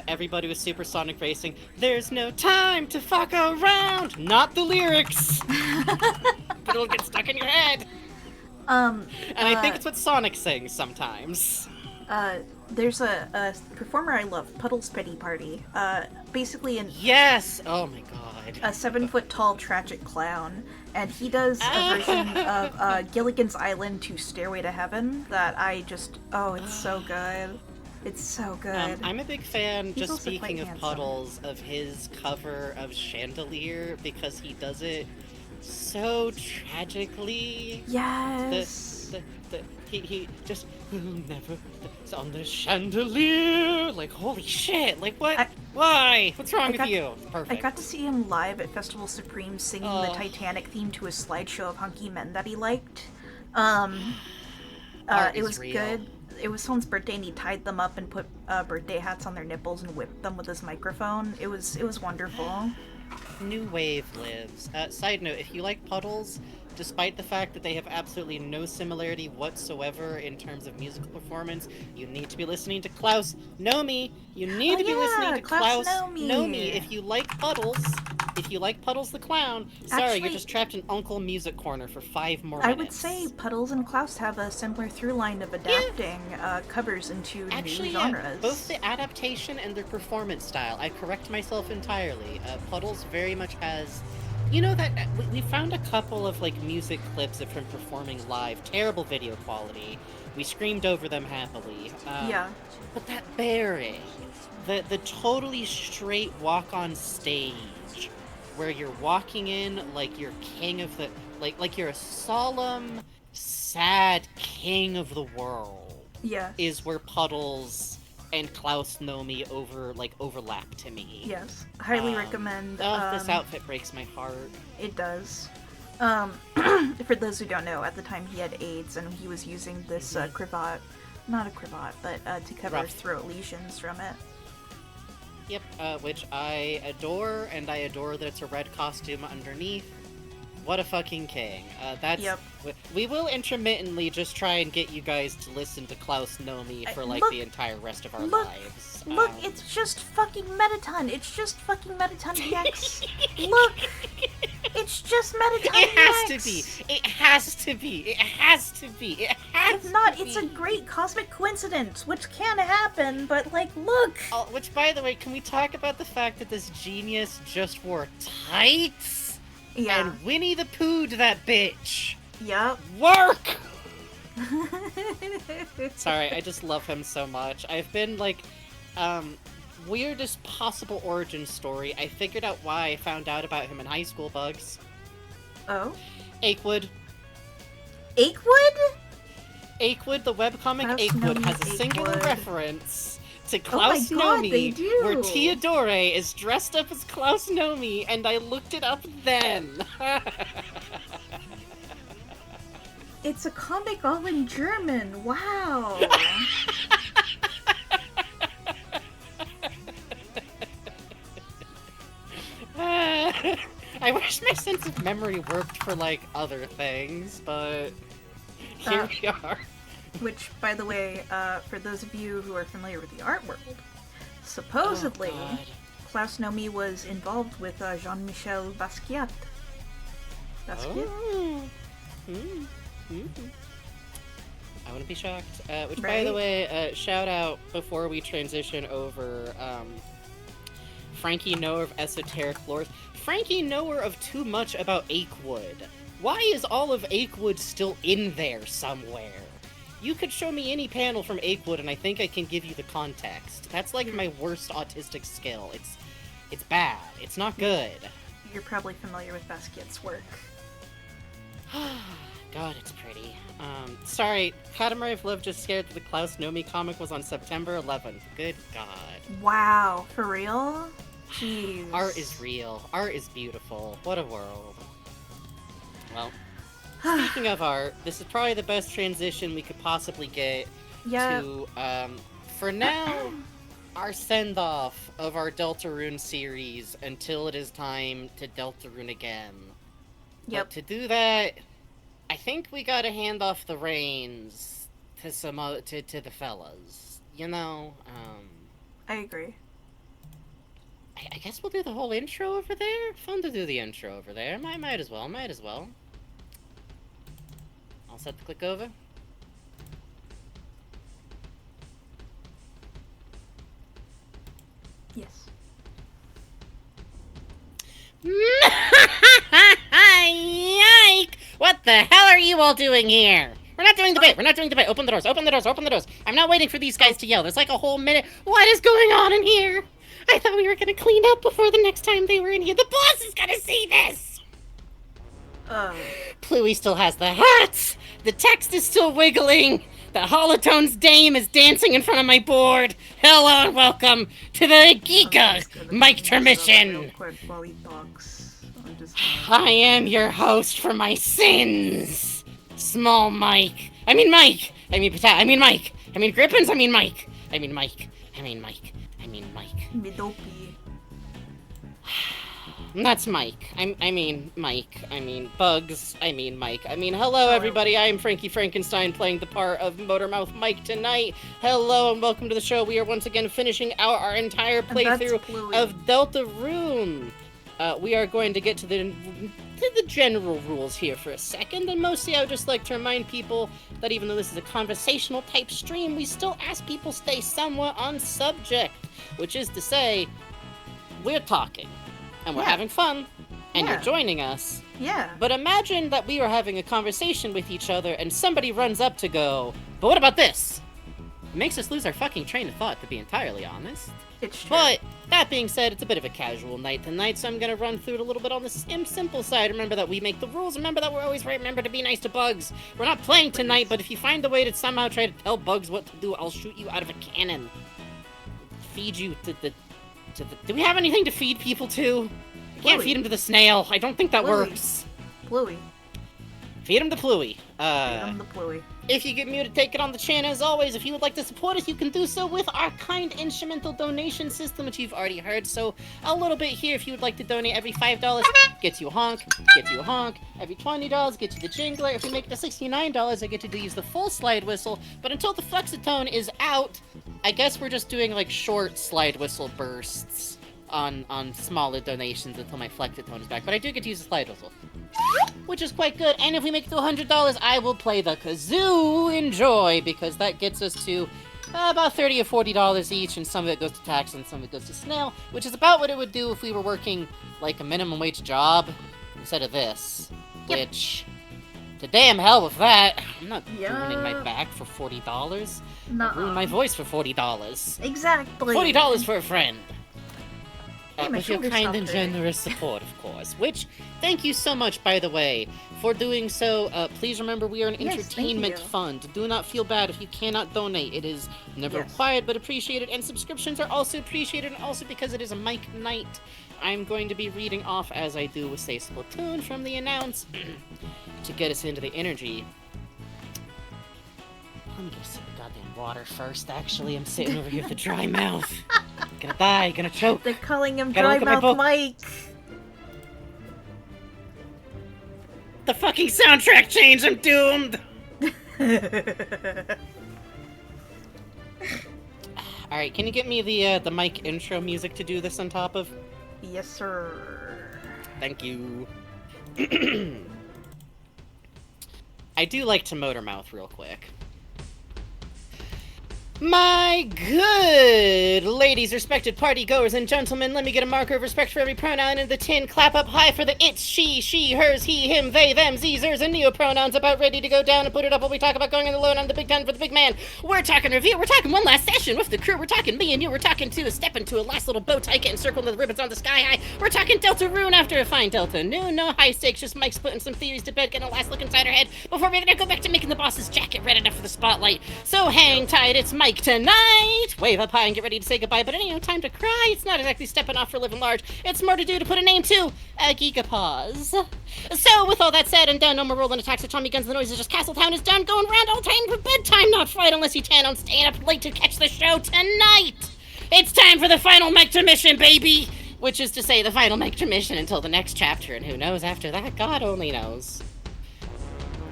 everybody was supersonic racing. There's no time to fuck around. Not the lyrics. But it'll get stuck in your head. And I think it's what Sonic sings sometimes. There's a performer I love, Puddle's Pity Party. Basically yes. Oh my god. A 7-foot-tall tragic clown, and he does a version of Gilligan's Island to Stairway to Heaven that I just it's so good. It's so good. I'm a big fan, He's just speaking of handsome. Puddles, of his cover of Chandelier, because he does it so tragically. Yes. He just never it's on the chandelier. Like, holy shit! Like, what? Why? What's wrong with you? Perfect. I got to see him live at Festival Supreme singing the Titanic theme to a slideshow of hunky men that he liked. It was good. It was someone's birthday, and he tied them up and put birthday hats on their nipples and whipped them with his microphone. It was wonderful. New wave lives. Side note: if you like Puddles, despite the fact that they have absolutely no similarity whatsoever in terms of musical performance, you need to be listening to Klaus Nomi. You need to be listening to Klaus Nomi if you like Puddles. if you like Puddles the Clown, sorry, Actually, you're just trapped in Uncle Music Corner for 5 more minutes. I would say Puddles and Klaus have a similar through line of adapting covers into new genres. Yeah, both the adaptation and their performance style. I correct myself entirely. Puddles very much has... You know that we found a couple of like music clips of him performing live. Terrible video quality. We screamed over them happily. Yeah. But that bearing, the totally straight walk on stage, where you're walking in like you're king of the like you're a solemn, sad king of the world. Yeah. Is where Puddles and Klaus Nomi overlap to me. Yes, highly recommend. This outfit breaks my heart. It does. For those who don't know, at the time he had AIDS and he was using this cravat, not a cravat, but to cover throat lesions from it. Yep, which I adore, and I adore that it's a red costume underneath. What a fucking king. Yep. We will intermittently just try and get you guys to listen to Klaus Nomi for, the entire rest of our lives. Look, it's just fucking Mettaton. It's just fucking Mettaton EX. Look! It's just Mettaton EX. It has to be. It has to be. It has to be. It has to be. If not, it's a great cosmic coincidence, which can happen, but, look! Oh, which, by the way, can we talk about the fact that this genius just wore tights? Yeah. And Winnie the Pooh'd that bitch. Yep. Work! Sorry, I just love him so much. I've been, weirdest possible origin story. I figured out why I found out about him in high school, Bugs. Oh? Achewood. Achewood? Achewood, the webcomic Achewood, has a singular reference to Klaus Nomi, where Teodore is dressed up as Klaus Nomi, and I looked it up then. It's a comic all in German. Wow. I wish my sense of memory worked for, other things, but here we are. Which, by the way, for those of you who are familiar with the art world, supposedly, Klaus Nomi was involved with Jean-Michel Basquiat. Basquiat? Oh. I wouldn't be shocked. Which, by the way, shout out before we transition over, Frankie Knower of Esoteric Lores. Frankie Knower of Too Much About Achewood. Why is all of Achewood still in there somewhere? You could show me any panel from Achewood and I think I can give you the context. That's my worst autistic skill. It's bad. It's not good. You're probably familiar with Basquiat's work. God, it's pretty. Sorry, Katamari of Love just scared that the Klaus Nomi comic was on September 11th. Good God. Wow, for real? Jeez. Art is real. Art is beautiful. What a world. Well, speaking of art, this is probably the best transition we could possibly get to, for now, our send-off of our Deltarune series until it is time to Deltarune again. Yep. But to do that, I think we gotta hand off the reins to to the fellas. You know, I agree. I guess we'll do the whole intro over there? Fun to do the intro over there. Might as well. I'll set the click over. Yes. Yike! What the hell are you all doing here? We're not doing debate. Open the doors. I'm not waiting for these guys to yell. There's a whole minute. What is going on in here? I thought we were gonna clean up before the next time they were in here. The boss is gonna see this! Pluie still has the hats! The text is still wiggling! The Holotone's dame is dancing in front of my board! Hello and welcome to the Giga Miketermission! I am your host for my sins! Small Mike. I mean Mike! I mean Mike! I mean Grippins! I mean Mike! Midopi. That's Mike. I mean Mike. I mean Bugs. I mean Mike. I mean hello everybody. I am Frankie Frankenstein playing the part of Motormouth Mike tonight. Hello and welcome to the show. We are once again finishing out our entire playthrough of Deltarune. we are going to get to the general rules here for a second, and mostly I would just like to remind people that even though this is a conversational type stream, we still ask people stay somewhat on subject, which is to say, we're talking, and we're having fun, and you're joining us. Yeah. But imagine that we are having a conversation with each other, and somebody runs up to go, but what about this? It makes us lose our fucking train of thought, to be entirely honest. It's true. But, that being said, it's a bit of a casual night tonight, so I'm gonna run through it a little bit on the simple side. Remember that we make the rules, remember that we're always right, remember to be nice to bugs. We're not playing tonight, but if you find a way to somehow try to tell bugs what to do, I'll shoot you out of a cannon. Feed you to the... Do we have anything to feed people to? I can't feed them to the snail. I don't think that works. Bluey. Feed him to Pluey. Feed him the Bluey. If you get muted, take it on the channel. As always, if you would like to support us, you can do so with our kind instrumental donation system, which you've already heard. So, a little bit here, if you would like to donate, every $5 gets you a honk, gets you a honk. Every $20 gets you the jingler. If we make it to $69, I get to use the full slide whistle. But until the flexitone is out, I guess we're just doing, like, short slide whistle bursts on smaller donations until my flexitone is back. But I do get to use the slide whistle, which is quite good. And if we make it to $100, I will play the kazoo. Enjoy, because that gets us to about $30 or $40 each, and some of it goes to tax and some of it goes to snail, which is about what it would do if we were working like a minimum wage job instead of this. Which, to damn hell with that. I'm not ruining my back for $40. I'll ruin my voice for $40. Exactly. $40 for a friend. Hey, with your kind and generous support, of course. Which, thank you so much, by the way, for doing so. Please remember, we are an entertainment fund. Do not feel bad if you cannot donate. It is never required, but appreciated. And subscriptions are also appreciated. And also, because it is a mic night, I'm going to be reading off, as I do with, say, Splatoon, from the announce to get us into the energy. Let me get a sip of goddamn water first, actually. I'm sitting over here with a dry mouth. Gonna die, gonna choke. They're calling him Dry Mouth Mike. The fucking soundtrack changed, I'm doomed! Alright, can you get me the mic intro music to do this on top of? Yes, sir. Thank you. I do like to motor mouth real quick. My good ladies, respected party-goers, and gentlemen, let me get a marker of respect for every pronoun in the tin. Clap up high for the it, she, hers, he, him, they, them, zers, and neo-pronouns about ready to go down and put it up while we talk about going on the load on the big time for the big man. We're talking review, we're talking one last session with the crew, we're talking me and you, we're talking to a step into a last little bow tie getting circled with the ribbons on the sky high. We're talking Delta Rune after a fine Delta Noon, no high stakes, just Mike's putting some theories to bed, getting a last look inside her head before we're gonna go back to making the boss's jacket red enough for the spotlight. So hang tight, it's Mike tonight! Wave up high and get ready to say goodbye, but it ain't no time to cry. It's not exactly stepping off for living large. It's more to do to put a name to a Giga pause. So, with all that said and done, no more rolling attacks or Tommy guns, the noise is just Castletown is done. Going round all time for bedtime, not fight unless you plan on staying up late to catch the show tonight. It's time for the final Miketermission, baby! Which is to say, the final Miketermission until the next chapter, and who knows after that? God only knows.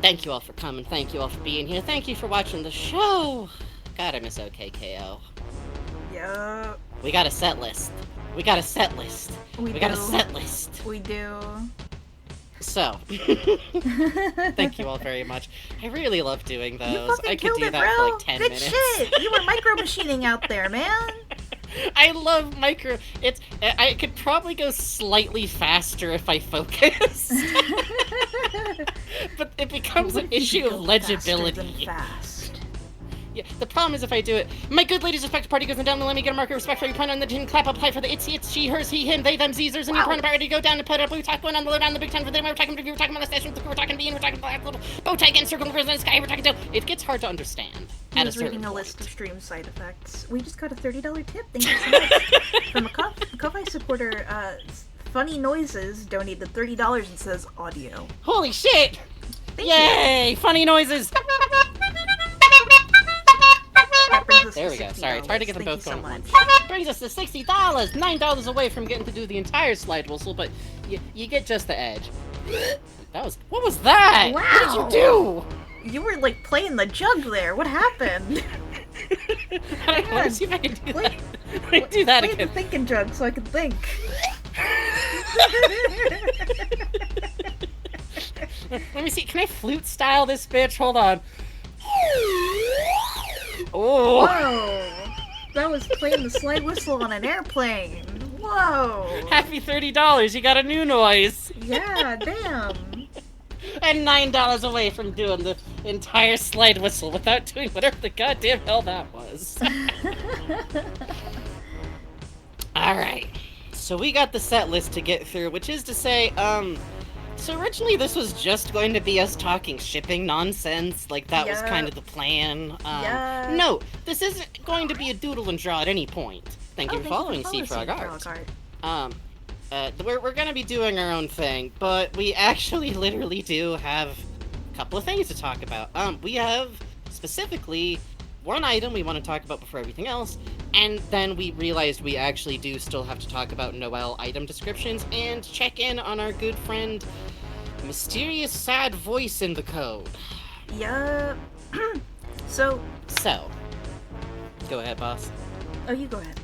Thank you all for coming. Thank you all for being here. Thank you for watching the show. God, I miss OKKO. Yeah. We got a set list. We got a set list. We got a set list. We do. So, thank you all very much. I really love doing those. I could do it, that bro. for like 10 Good minutes. Shit. You were micro machining out there, man. I love micro. I could probably go slightly faster if I focused. But it becomes an issue of legibility. Fast. Yeah, the problem is if I do it. My good ladies, respect party goes down, let me get a marker of respect for your pronoun, the tin clap up high for the it's, she, hers, he, him, they, them, zers, and your pronoun about ready to go down and put up. We talk going on the low down the big time for them. We're talking we're talking about the station with the crew, we're talking being, we're talking black little bow tie getting circled in the sky, we're talking to. It gets hard to understand. I was reading a list of stream side effects. We just got a $30 tip. Thank you so much. From a Ko-Fi supporter, Funny Noises donated $30 and says audio. Holy shit! Yay! You. Funny noises! There we go. Sorry, it's hard to get them both going at once. Brings us to $60, $9 away from getting to do the entire slide whistle, but you get just the edge. What was that? Wow. What did you do? You were like playing the jug there. What happened? Let me see if I can do that. Let me do that again. Play the thinking jug so I can think. Let me see. Can I flute style this bitch? Hold on. Oh. Whoa! That was playing the slide whistle on an airplane. Whoa! Happy $30. You got a new noise. Yeah, damn. And $9 away from doing the entire slide whistle without doing whatever the goddamn hell that was. Alright. So we got the set list to get through, which is to say, so originally this was just going to be us talking shipping nonsense, like that was kind of the plan. No, this isn't going to be a doodle and draw at any point. Thank you for following Sea Frog Art. We're gonna be doing our own thing, but we actually literally do have a couple of things to talk about. We have, specifically, one item we want to talk about before everything else, and then we realized we actually do still have to talk about Noelle item descriptions and check in on our good friend, Mysterious Sad Voice in the Code. Yup. So, go ahead, boss. Oh, you go ahead.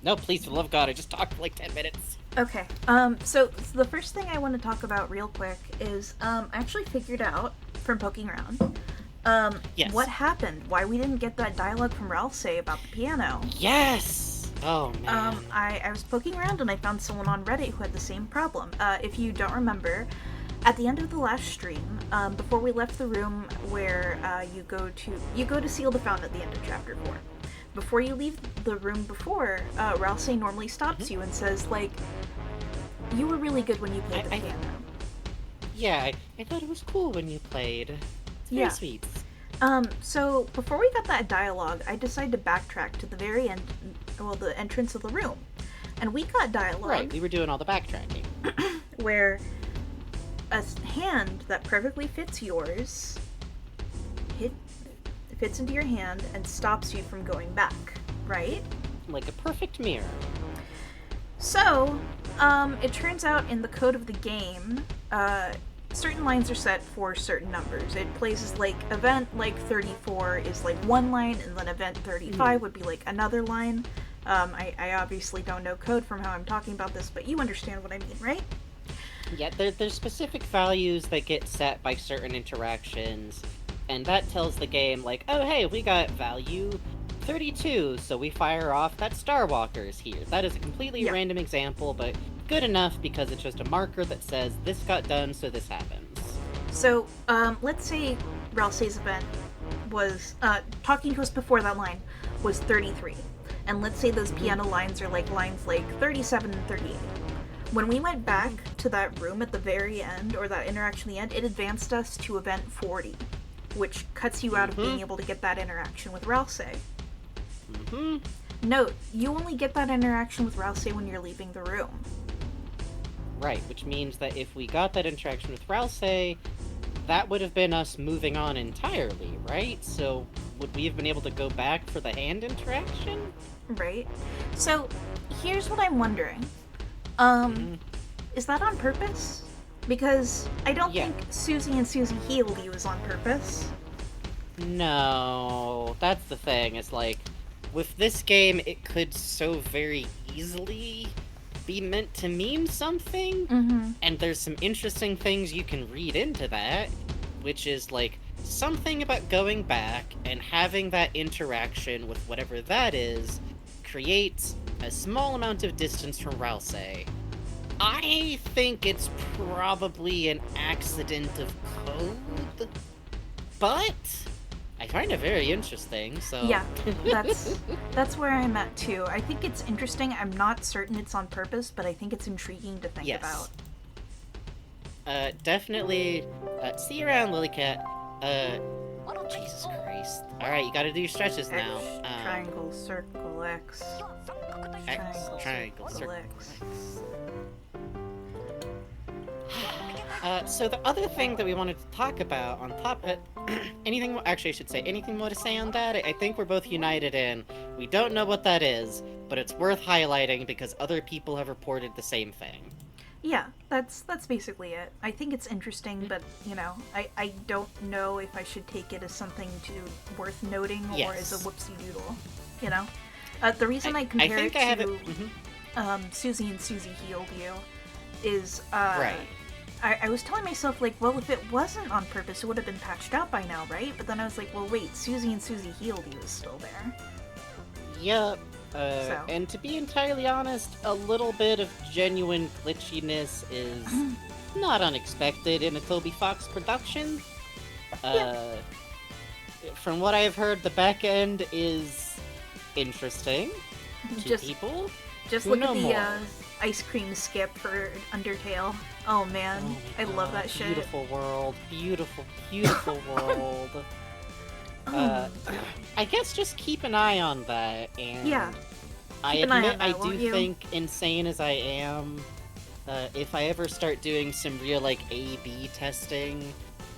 No, please, for the love of God, I just talked for like 10 minutes. Okay, so the first thing I want to talk about real quick is, I actually figured out, from poking around, yes. what happened, why we didn't get that dialogue from Ralsei about the piano. Yes! Oh, man. I was poking around and I found someone on Reddit who had the same problem. If you don't remember, at the end of the last stream, before we left the room where, you go to seal the fountain at the end of chapter 4. Before you leave the room before, Ralsei normally stops you and says, like, you were really good when you played the piano. Yeah, I thought it was cool when you played. It's very sweet. So before we got that dialogue, I decided to backtrack to the very end, well, the entrance of the room. And we got dialogue. Right, we were doing all the backtracking. Where a hand that perfectly fits yours fits into your hand and stops you from going back, right? Like a perfect mirror. So, it turns out in the code of the game, certain lines are set for certain numbers. It plays as, like, event, like, 34 is, like, one line, and then event 35 would be, like, another line. I obviously don't know code from how I'm talking about this, but you understand what I mean, right? Yeah, there's specific values that get set by certain interactions, and that tells the game, like, oh hey, we got value 32, so we fire off that Starwalker's here. That is a completely random example, but good enough because it's just a marker that says this got done, so this happens. So, let's say Ralsei's event was, talking to us before that line was 33. And let's say those piano lines are like lines like 37 and 38. When we went back to that room at the very end, or that interaction at the end, it advanced us to event 40, which cuts you out of being able to get that interaction with Ralsei. Note, you only get that interaction with Ralsei when you're leaving the room. Right, which means that if we got that interaction with Ralsei, that would have been us moving on entirely, right? So, would we have been able to go back for the hand interaction? Right. So, here's what I'm wondering. Is that on purpose? Because I don't think Susie and Susie healed you is on purpose. No, that's the thing. It's like, with this game, it could so very easily be meant to mean something, and there's some interesting things you can read into that, which is like something about going back and having that interaction with whatever that is creates a small amount of distance from Ralsei. I think it's probably an accident of code, but I find it very interesting, so... Yeah, that's where I'm at, too. I think it's interesting. I'm not certain it's on purpose, but I think it's intriguing to think about. Definitely, see you around, Lilycat. Jesus Christ. Alright, you gotta do your stretches now. Triangle, circle, X. Triangle, circle, X. So the other thing that we wanted to talk about on top of anything more to say on that? I think we're both united in, we don't know what that is, but it's worth highlighting because other people have reported the same thing. Yeah, that's basically it. I think it's interesting, but, you know, I don't know if I should take it as something worth noting or as a whoopsie doodle, you know? The reason I compare it to Susie and Susie healed you is Right. I was telling myself, like, well, if it wasn't on purpose, it would have been patched out by now, right? But then I was like, well, wait, Susie and Susie healed you is still there. Yep. So. And to be entirely honest, a little bit of genuine glitchiness is not unexpected in a Toby Fox production. From what I've heard, the back end is interesting to people. Just who look know at the more. ice cream skip for Undertale. Oh man, Oh my I love God, that shit. Beautiful world. Beautiful, beautiful world. I guess just keep an eye on that, and Yeah. I Keep an eye admit on that, I won't do you? think, insane as I am, if I ever start doing some real, like, A/B testing,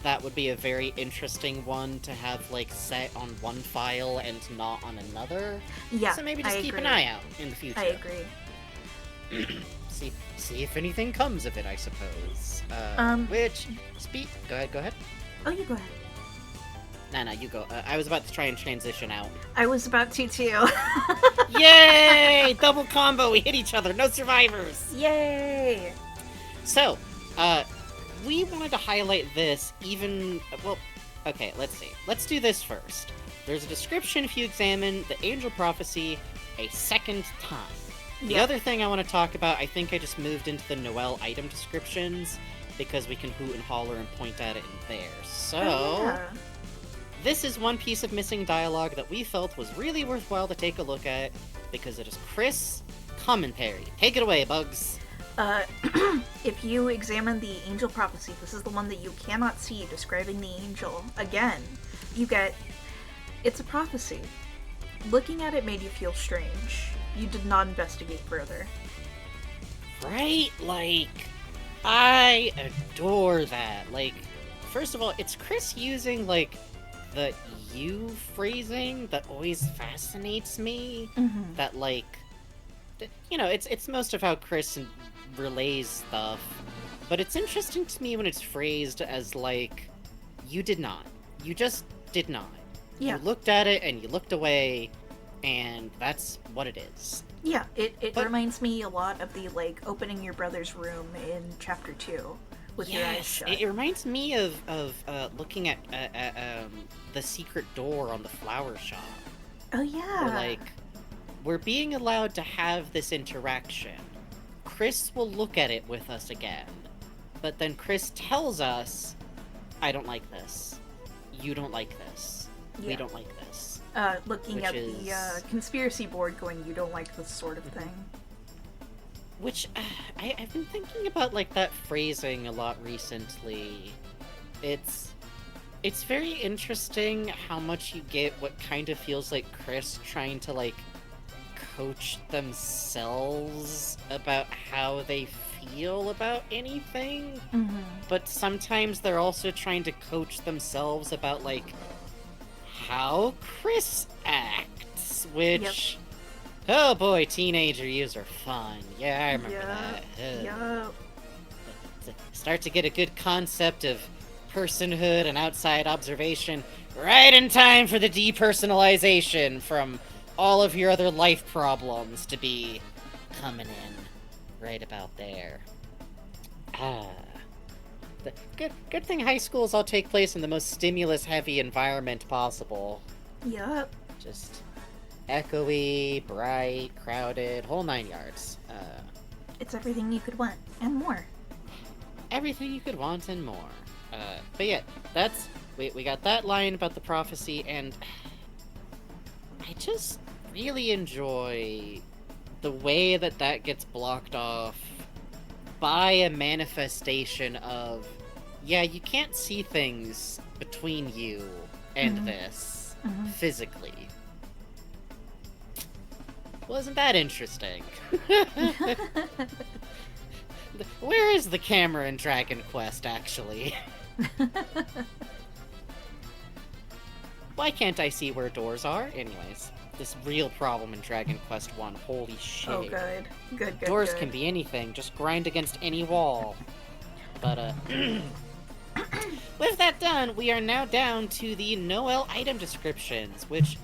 that would be a very interesting one to have, like, set on one file and not on another. Yeah, So maybe just I keep an agree. eye out in the future. I agree. See if anything comes of it, I suppose. Go ahead. Oh, you go ahead. No, you go. I was about to try and transition out. I was about to too. Yay! Double combo, we hit each other, no survivors! Yay! So, we wanted to highlight this okay, let's see. Let's do this first. There's a description if you examine the Angel Prophecy a second time. The Yeah. other thing I want to talk about, I think I just moved into the Noelle item descriptions, because we can hoot and holler and point at it in there. So, Oh, yeah. this is one piece of missing dialogue that we felt was really worthwhile to take a look at, because it is Chris commentary. Take it away, Bugs. If you examine the Angel Prophecy, this is the one that you cannot see describing the angel. Again, you get... It's a prophecy. Looking at it made you feel strange. You did not investigate further. Right? Like, I adore that. Like, first of all, it's Chris using, like, the you phrasing that always fascinates me. Mm-hmm. That, like, you know, it's most of how Chris relays stuff. But it's interesting to me when it's phrased as, like, you did not. You just did not. Yeah. You looked at it and you looked away, and that's what it is. Yeah, it But- reminds me a lot of the, like, opening your brother's room in Chapter 2 with your eyes shut. It reminds me of looking at the secret door on the flower shop. Oh, yeah. Where, like, we're being allowed to have this interaction. Chris will look at it with us again, but then Chris tells us, I don't like this. You don't like this. We Yeah. don't like this. Looking Which at is- the conspiracy board going, you don't like this sort of thing. Which, I've been thinking about, like, that phrasing a lot recently. It's very interesting how much you get what kind of feels like Chris trying to, like, coach themselves about how they feel about anything, Mm-hmm. but sometimes they're also trying to coach themselves about, like, how Chris acts, which... Oh boy, teenager yous are fun. Yeah, I remember that. Ugh. Yup. Start to get a good concept of personhood and outside observation right in time for the depersonalization from all of your other life problems to be coming in right about there. The good thing high schools all take place in the most stimulus-heavy environment possible. Yup. Just echoey, bright, crowded, whole 9 yards. It's everything you could want, and more. Everything you could want and more. But yeah, that's... We got that line about the prophecy, and... I just really enjoy the way that gets blocked off by a manifestation of, yeah, you can't see things between you and this physically. Wasn't that interesting? Where is the camera in Dragon Quest, actually? Why can't I see where doors are? Anyways, this real problem in Dragon Quest 1. Holy shit. Oh, good. Good. Doors good. can be anything, just grind against any wall. But, with that done, we are now down to the Noelle item descriptions, which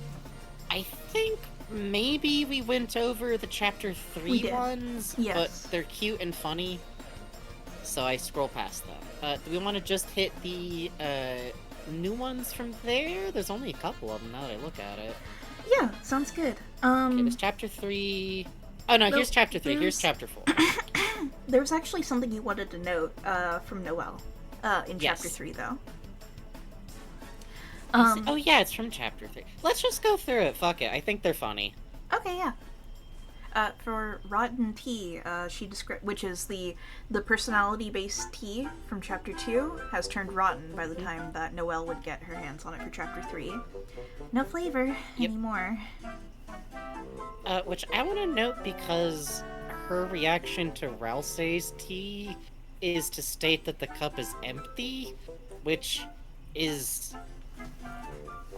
I think maybe we went over the Chapter 3 We did. ones, Yes. but they're cute and funny. so I scroll past them. Do we want to just hit the new ones from there? There's only a couple of them now that I look at it. Yeah, sounds good. Okay, there's chapter 3. Oh no, here's chapter 3. Here's chapter 4. There was actually something you wanted to note from Noelle in Yes. chapter 3, though. Oh yeah, it's from chapter 3. Let's just go through it. Fuck it. I think they're funny. Okay, yeah. For Rotten Tea, she described, which is the personality-based tea from chapter 2, has turned rotten by the time that Noelle would get her hands on it for chapter 3. No flavor anymore. Which I want to note because her reaction to Ralsei's tea is to state that the cup is empty, which is...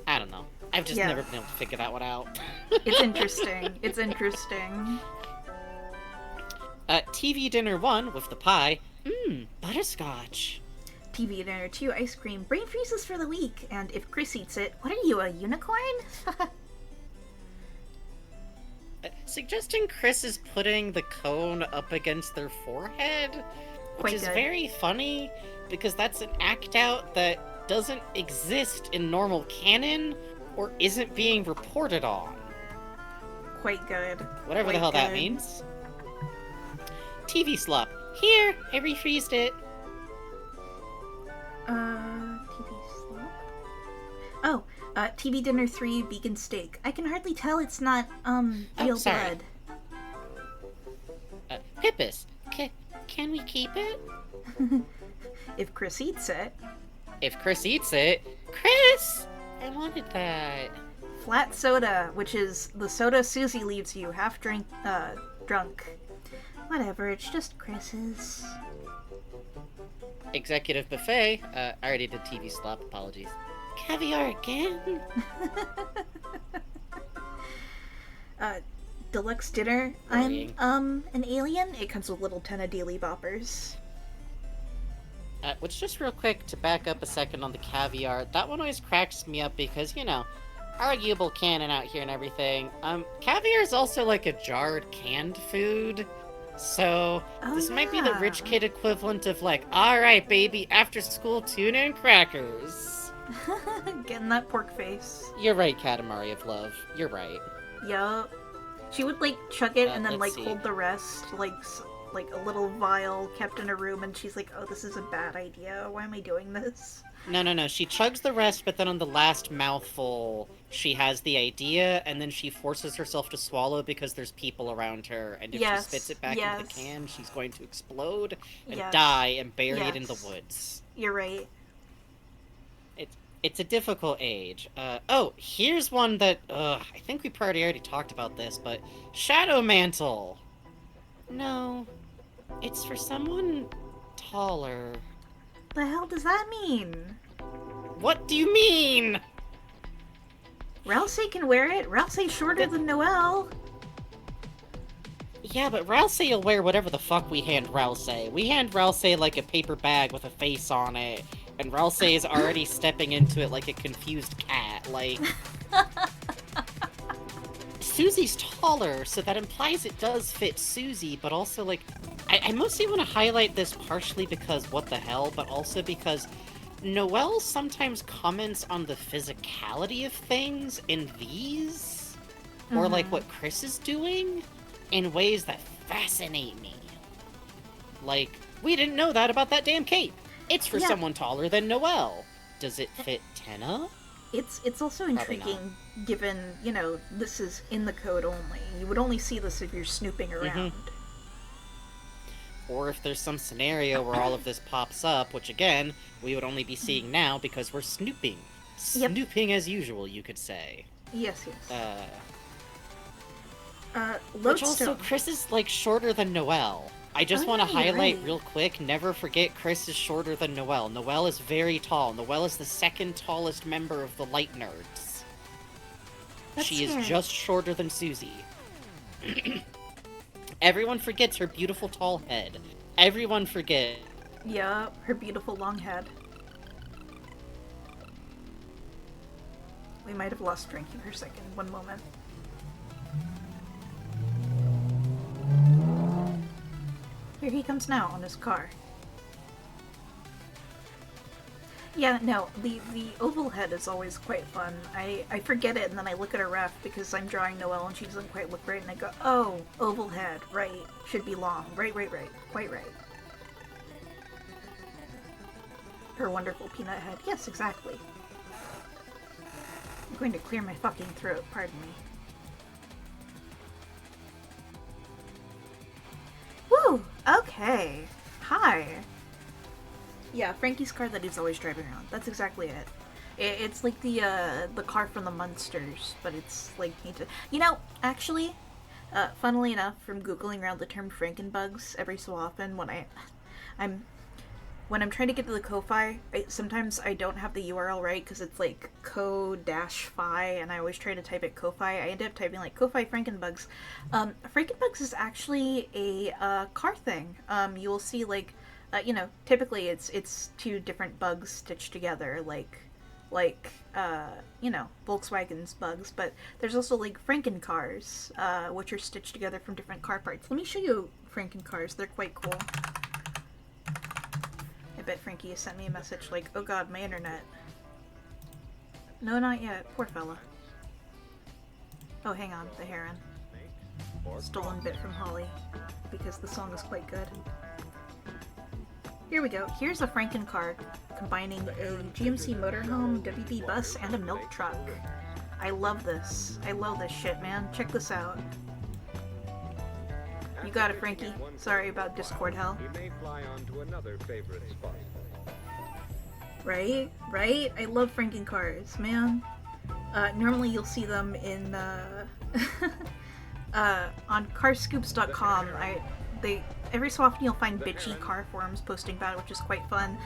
I don't know. I've just never been able to figure that one out. It's interesting. It's interesting. TV dinner 1 with the pie. Butterscotch. TV dinner 2, ice cream. Brain freezes for the week. And if Chris eats it, what are you, a unicorn? Suggesting Chris is putting the cone up against their forehead, which Quite is good. very funny, because that's an act out that doesn't exist in normal canon, or isn't being reported on. Quite good. Whatever Quite the hell that good. means. TV slop. Here, I refreezed it. TV slop? Oh, TV dinner 3, vegan steak. I can hardly tell it's not, real sorry. blood. Pippus, can we keep it? If Chris eats it. If Chris eats it, Chris! I wanted that. Flat soda, which is the soda Susie leaves you half drunk. Whatever, it's just Chris's. Executive buffet. I already did TV slop, apologies. Caviar again? Deluxe dinner. Worrying. I'm, an alien. It comes with little 10 daily boppers. Which, just real quick, to back up a second on the caviar, that one always cracks me up because, you know, arguable canon out here and everything. Caviar is also like a jarred canned food. So, this might be the rich kid equivalent of like, alright baby, after school tuna and crackers. Getting that pork face. You're right, Katamari of Love. You're right. Yup. She would, like, chuck it and then, like, let's see. hold the rest, like a little vial kept in her room, and she's like, oh, this is a bad idea. Why am I doing this? No. She chugs the rest, but then on the last mouthful, she has the idea, and then she forces herself to swallow because there's people around her, and if she spits it back into the can, she's going to explode and die and bury it in the woods. You're right. It's a difficult age. Oh, here's one that, I think we probably already talked about this, but Shadow Mantle! No, it's for someone taller. The hell does that mean? What do you mean? Ralsei can wear it. Ralsei's shorter than Noelle. Yeah, but Ralsei will wear whatever the fuck we hand Ralsei. We hand Ralsei like a paper bag with a face on it, and Ralsei is already stepping into it like a confused cat. Like, Susie's taller, so that implies it does fit Susie, but also, like, I mostly want to highlight this partially because what the hell, but also because Noelle sometimes comments on the physicality of things in these, or like what Chris is doing, in ways that fascinate me. Like, we didn't know that about that damn cape. It's for someone taller than Noelle. Does it fit Tenna? It's also intriguing, given, you know, this is in the code only. You would only see this if you're snooping around. Or if there's some scenario where all of this pops up, which again, we would only be seeing now because we're snooping. Snooping as usual, you could say. Yes. Which also, Chris is, like, shorter than Noelle. I just want to highlight real quick, never forget Chris is shorter than Noelle. Noelle is very tall. Noelle is the second tallest member of the Light Nerds. She is just shorter than Susie. Everyone forgets her beautiful tall head. Everyone forget. Yeah, her beautiful long head. We might have lost Drinky for a second. One moment. Here he comes now on his car. Yeah, no, the oval head is always quite fun. I forget it and then I look at a ref because I'm drawing Noelle and she doesn't quite look right and I go, oh, oval head, right, should be long, right, quite right. Her wonderful peanut head, yes, exactly. I'm going to clear my fucking throat, pardon me. Woo, okay, hi. Yeah, Frankie's car that he's always driving around. That's exactly it. It's like the car from the Munsters, but it's like you know, actually, funnily enough, from googling around the term Frankenbugs every so often I'm when I'm trying to get to the Ko-Fi, sometimes I don't have the URL right because it's like ko-fi, and I always try to type it Ko-Fi. I end up typing like Ko-Fi Frankenbugs. Frankenbugs is actually a car thing. You will see like. You know, typically it's two different bugs stitched together, like you know, Volkswagen's bugs, but there's also like Franken-cars, which are stitched together from different car parts. Let me show you Franken-cars. They're quite cool. I bet Frankie has sent me a message like, oh god, my internet. No, not yet. Poor fella. Oh, hang on. The heron. Stolen bit from Holly, because the song is quite good. Here we go. Here's a Franken-car combining a GMC motorhome, WB bus, and a milk truck. I love this. I love this shit, man. Check this out. You got it, Frankie. Sorry about Discord hell. Right? Right? I love Franken-cars, man. Normally you'll see them in, on carscoops.com. Every so often you'll find bitchy car forums posting about it, which is quite fun.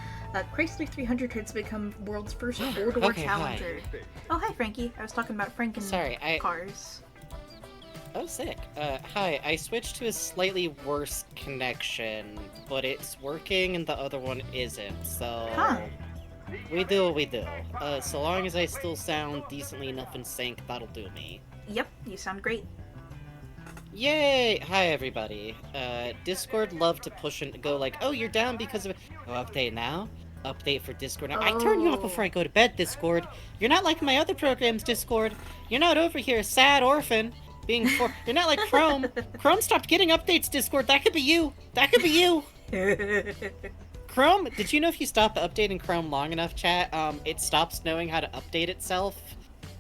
Chrysler 300 has become world's first four-door Challenger. Hi. Oh, hi, Frankie. I was talking about cars. Oh, sick. Hi. I switched to a slightly worse connection, but it's working and the other one isn't, so... Huh. We do what we do. So long as I still sound decently enough in sync, that'll do me. Yep, you sound great. Yay! Hi, everybody. Discord love to push and go like, oh, you're down because of... Oh, update now? Update for Discord now. I turn you off before I go to bed, Discord. You're not like my other programs, Discord. You're not over here, sad orphan, being You're not like Chrome. Chrome stopped getting updates, Discord. That could be you. That could be you. Chrome, did you know if you stop updating Chrome long enough, chat, it stops knowing how to update itself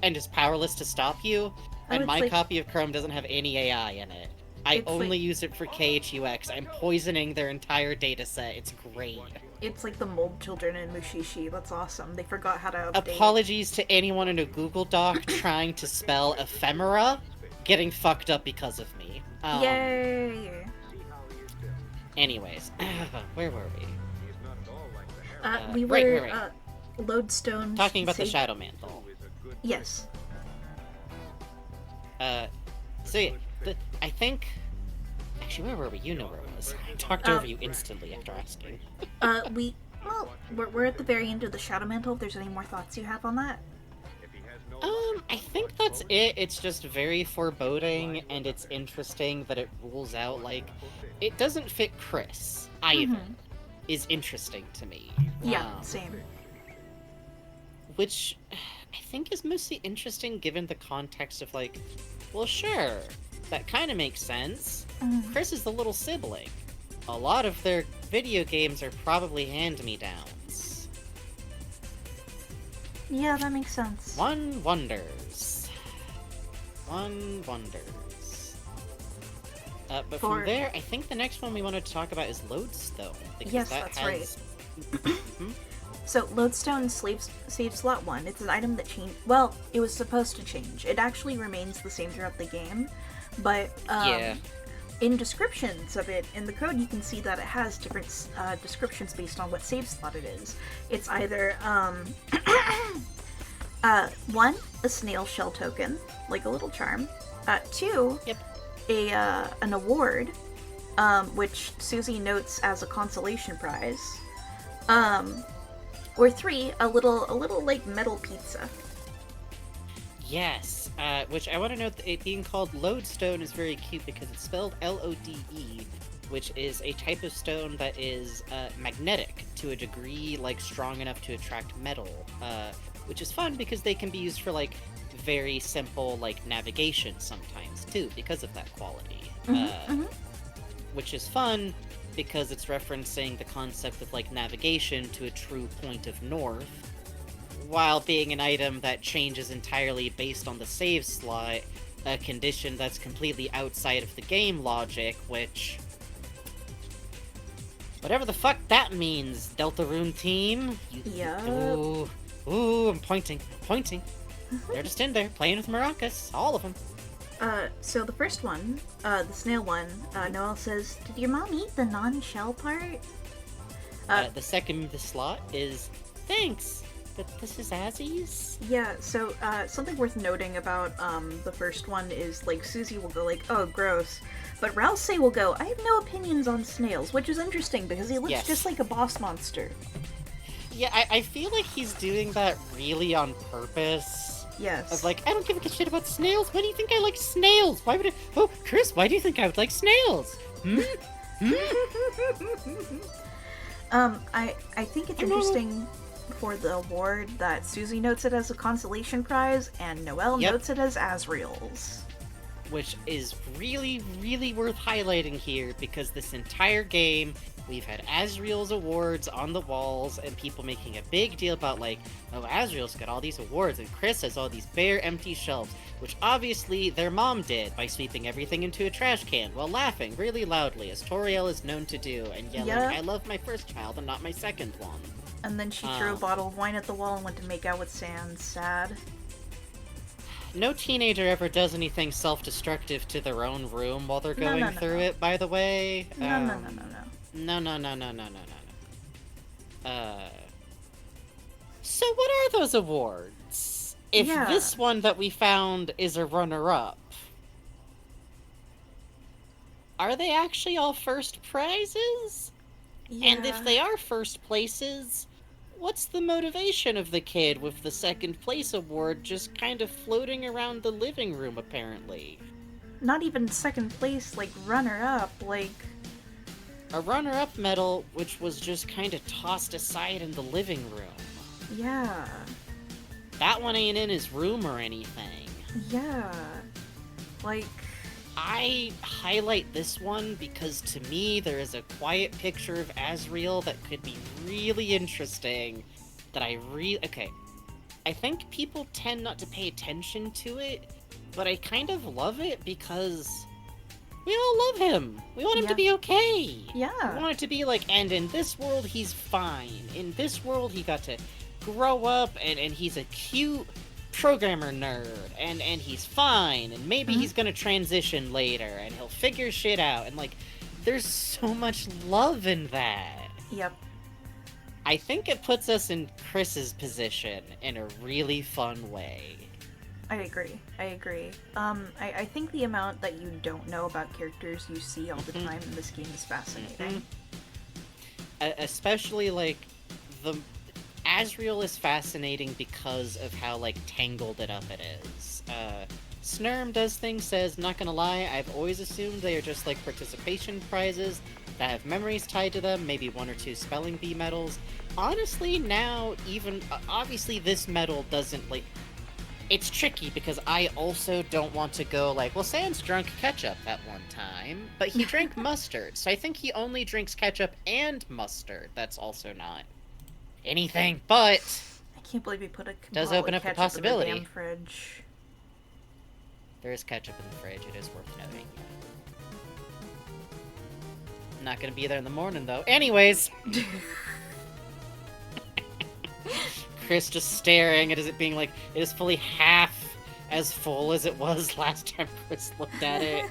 and is powerless to stop you? And my copy of Chrome doesn't have any AI in it. I only use it for KHUX. I'm poisoning their entire data set. It's great. It's like the mold children in Mushishi. That's awesome. They forgot how to update. Apologies to anyone in a Google Doc trying to spell ephemera, getting fucked up because of me. Yay! Anyways, where were we? We were, Lodestone... Talking about the Shadow Mantle. Yes. So yeah, I think... Actually, where were we? You know where it was. I talked over you instantly after asking. We're at the very end of the Shadow Mantle. If there's any more thoughts you have on that? I think that's it. It's just very foreboding, and it's interesting that it rules out, like... It doesn't fit Chris, either. Is interesting to me. Yeah, same. Which I think is mostly interesting given the context of like, well sure, that kind of makes sense. Chris is the little sibling. A lot of their video games are probably hand-me-downs. Yeah, that makes sense. One wonders. One wonders. But from there, I think the next one we wanted to talk about is Lodestone. Yes, that's right. So, Lodestone save slot 1. It's an item that changed. Well, it was supposed to change. It actually remains the same throughout the game, but in descriptions of it, in the code, you can see that it has different descriptions based on what save slot it is. It's either 1, a snail shell token, like a little charm. 2, an award, which Susie notes as a consolation prize. Or 3, a little like metal pizza. Yes, which I want to note that it being called Lodestone is very cute because it's spelled Lode, which is a type of stone that is magnetic to a degree, like strong enough to attract metal, which is fun because they can be used for like very simple like navigation sometimes too, because of that quality. Which is fun because it's referencing the concept of like navigation to a true point of north, while being an item that changes entirely based on the save slot, a condition that's completely outside of the game logic, which... whatever the fuck that means, Deltarune team. Yeah. Ooh, I'm pointing. They're just in there, playing with maracas, all of them. So the first one, the snail one, Noelle says, "Did your mom eat the non-shell part?" The second slot is, "Thanks, but this is Azzy's?" Yeah, so, something worth noting about, the first one is, like, Susie will go like, "Oh, gross." But Rouse will go, "I have no opinions on snails," which is interesting because he looks just like a boss monster. Yeah, I feel like he's doing that really on purpose. Yes. Of like, I don't give a shit about snails. Why do you think I like snails? Why would I... Oh, Chris, why do you think I would like snails? I think it's interesting for the award that Susie notes it as a consolation prize and Noelle notes it as Asriel's. Which is really, really worth highlighting here, because this entire game, we've had Asriel's awards on the walls, and people making a big deal about, like, oh, Asriel's got all these awards, and Chris has all these bare, empty shelves, which obviously their mom did by sweeping everything into a trash can while laughing really loudly, as Toriel is known to do, and yelling, I love my first child and not my second one. And then she threw a bottle of wine at the wall and went to make out with Sans. Sad. No teenager ever does anything self-destructive to their own room while they're going through it, by the way. No. So what are those awards? If this one that we found is a runner-up, are they actually all first prizes? Yeah. And if they are first places, what's the motivation of the kid with the second place award just kind of floating around the living room, apparently? Not even second place, like runner-up, like... a runner-up medal, which was just kind of tossed aside in the living room. Yeah. That one ain't in his room or anything. Yeah. Like... I highlight this one because to me there is a quiet picture of Asriel that could be really interesting, that okay, I think people tend not to pay attention to it, but I kind of love it because we all love him. We want him to be okay. Yeah. We want it to be like, and in this world he's fine. In this world he got to grow up and he's a cute programmer nerd, and he's fine, and maybe he's gonna transition later, and he'll figure shit out, and like, there's so much love in that. Yep. I think it puts us in Chris's position in a really fun way. I agree. I think the amount that you don't know about characters you see all the time in this game is fascinating. Especially, like, Asriel is fascinating because of how, like, tangled it up it is. Snurm does things, says, not gonna lie, I've always assumed they are just, like, participation prizes that have memories tied to them, maybe 1 or 2 spelling bee medals. Honestly, now, even, obviously this medal doesn't, like, it's tricky because I also don't want to go, like, well, Sans drunk ketchup at one time, but he drank mustard, so I think he only drinks ketchup and mustard. That's also not anything, but I can't believe you put a does open up the possibility. In the damn fridge. There is ketchup in the fridge, it is worth noting. I'm not gonna be there in the morning, though. Anyways! Chris just staring at it being like, it is fully half as full as it was last time Chris looked at it.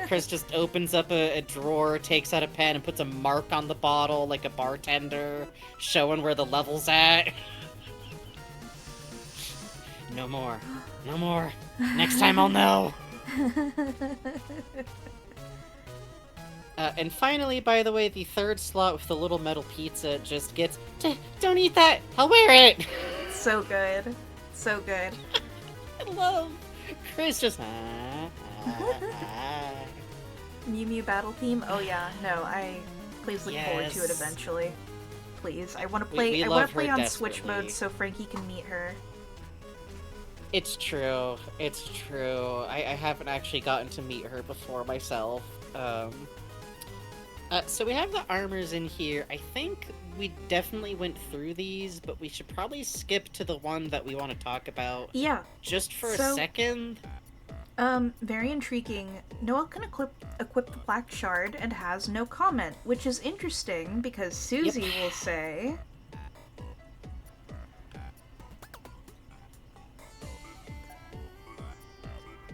Chris just opens up a drawer, takes out a pen, and puts a mark on the bottle like a bartender, showing where the level's at. No more. No more. Next time I'll know. And finally, by the way, the third slot with the little metal pizza just gets... Don't eat that! I'll wear it! So good. So good. I love Chris just... Mew Mew battle theme? Oh yeah, no, please look forward to it Yes. eventually. Please. I wanna We play love her on Switch mode desperately. so Frankie can meet her. It's true. It's true. I haven't actually gotten to meet her before myself. So we have the armors in here. I think we definitely went through these, but we should probably skip to the one that we want to talk about. Yeah. Just for a So, second. Very intriguing. Noelle can equip the Black Shard and has no comment, which is interesting because Susie will say...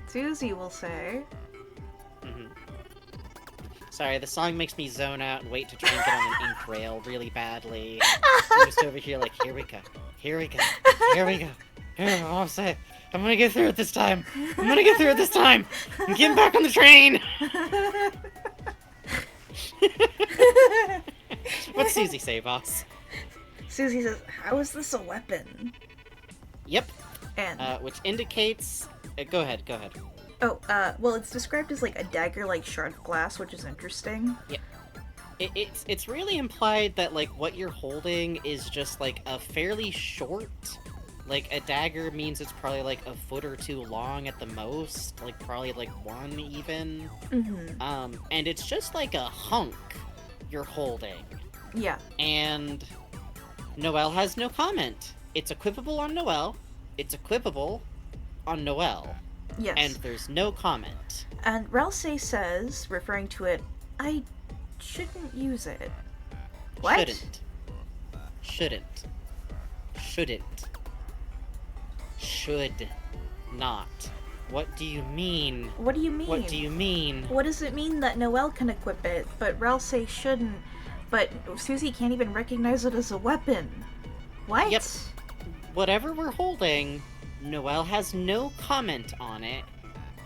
Susie will say... Mm-hmm. Sorry, the song makes me zone out and wait to try and get on an ink rail really badly. I'm just over here like, here we go, here we go, here we go. Here, I'll say, I'm gonna get through it this time. I'm gonna get through it this time. I'm getting back on the train. What's Susie say, boss? Susie says, "How is this a weapon?" Yep. And which indicates. Go ahead. Go ahead. oh, well, it's described as like a dagger-like shard of glass, which is interesting. Yeah. It's really implied that like what you're holding is just like a fairly short. Like, a dagger means it's probably, like, a foot or two long at the most. Like, probably, like, one, even. Mm-hmm. And it's just, like, a hunk you're holding. Yeah. And Noelle has no comment. It's equipable on Noelle. It's equipable on Noelle. Yes. And there's no comment. And Ralsei says, referring to it, I shouldn't use it. What? Shouldn't. Shouldn't. Shouldn't. Should not. What do you mean? What do you mean? What do you mean? What does it mean that Noelle can equip it, but Ralsei shouldn't? But Susie can't even recognize it as a weapon. What? Yep. Whatever we're holding, Noelle has no comment on it,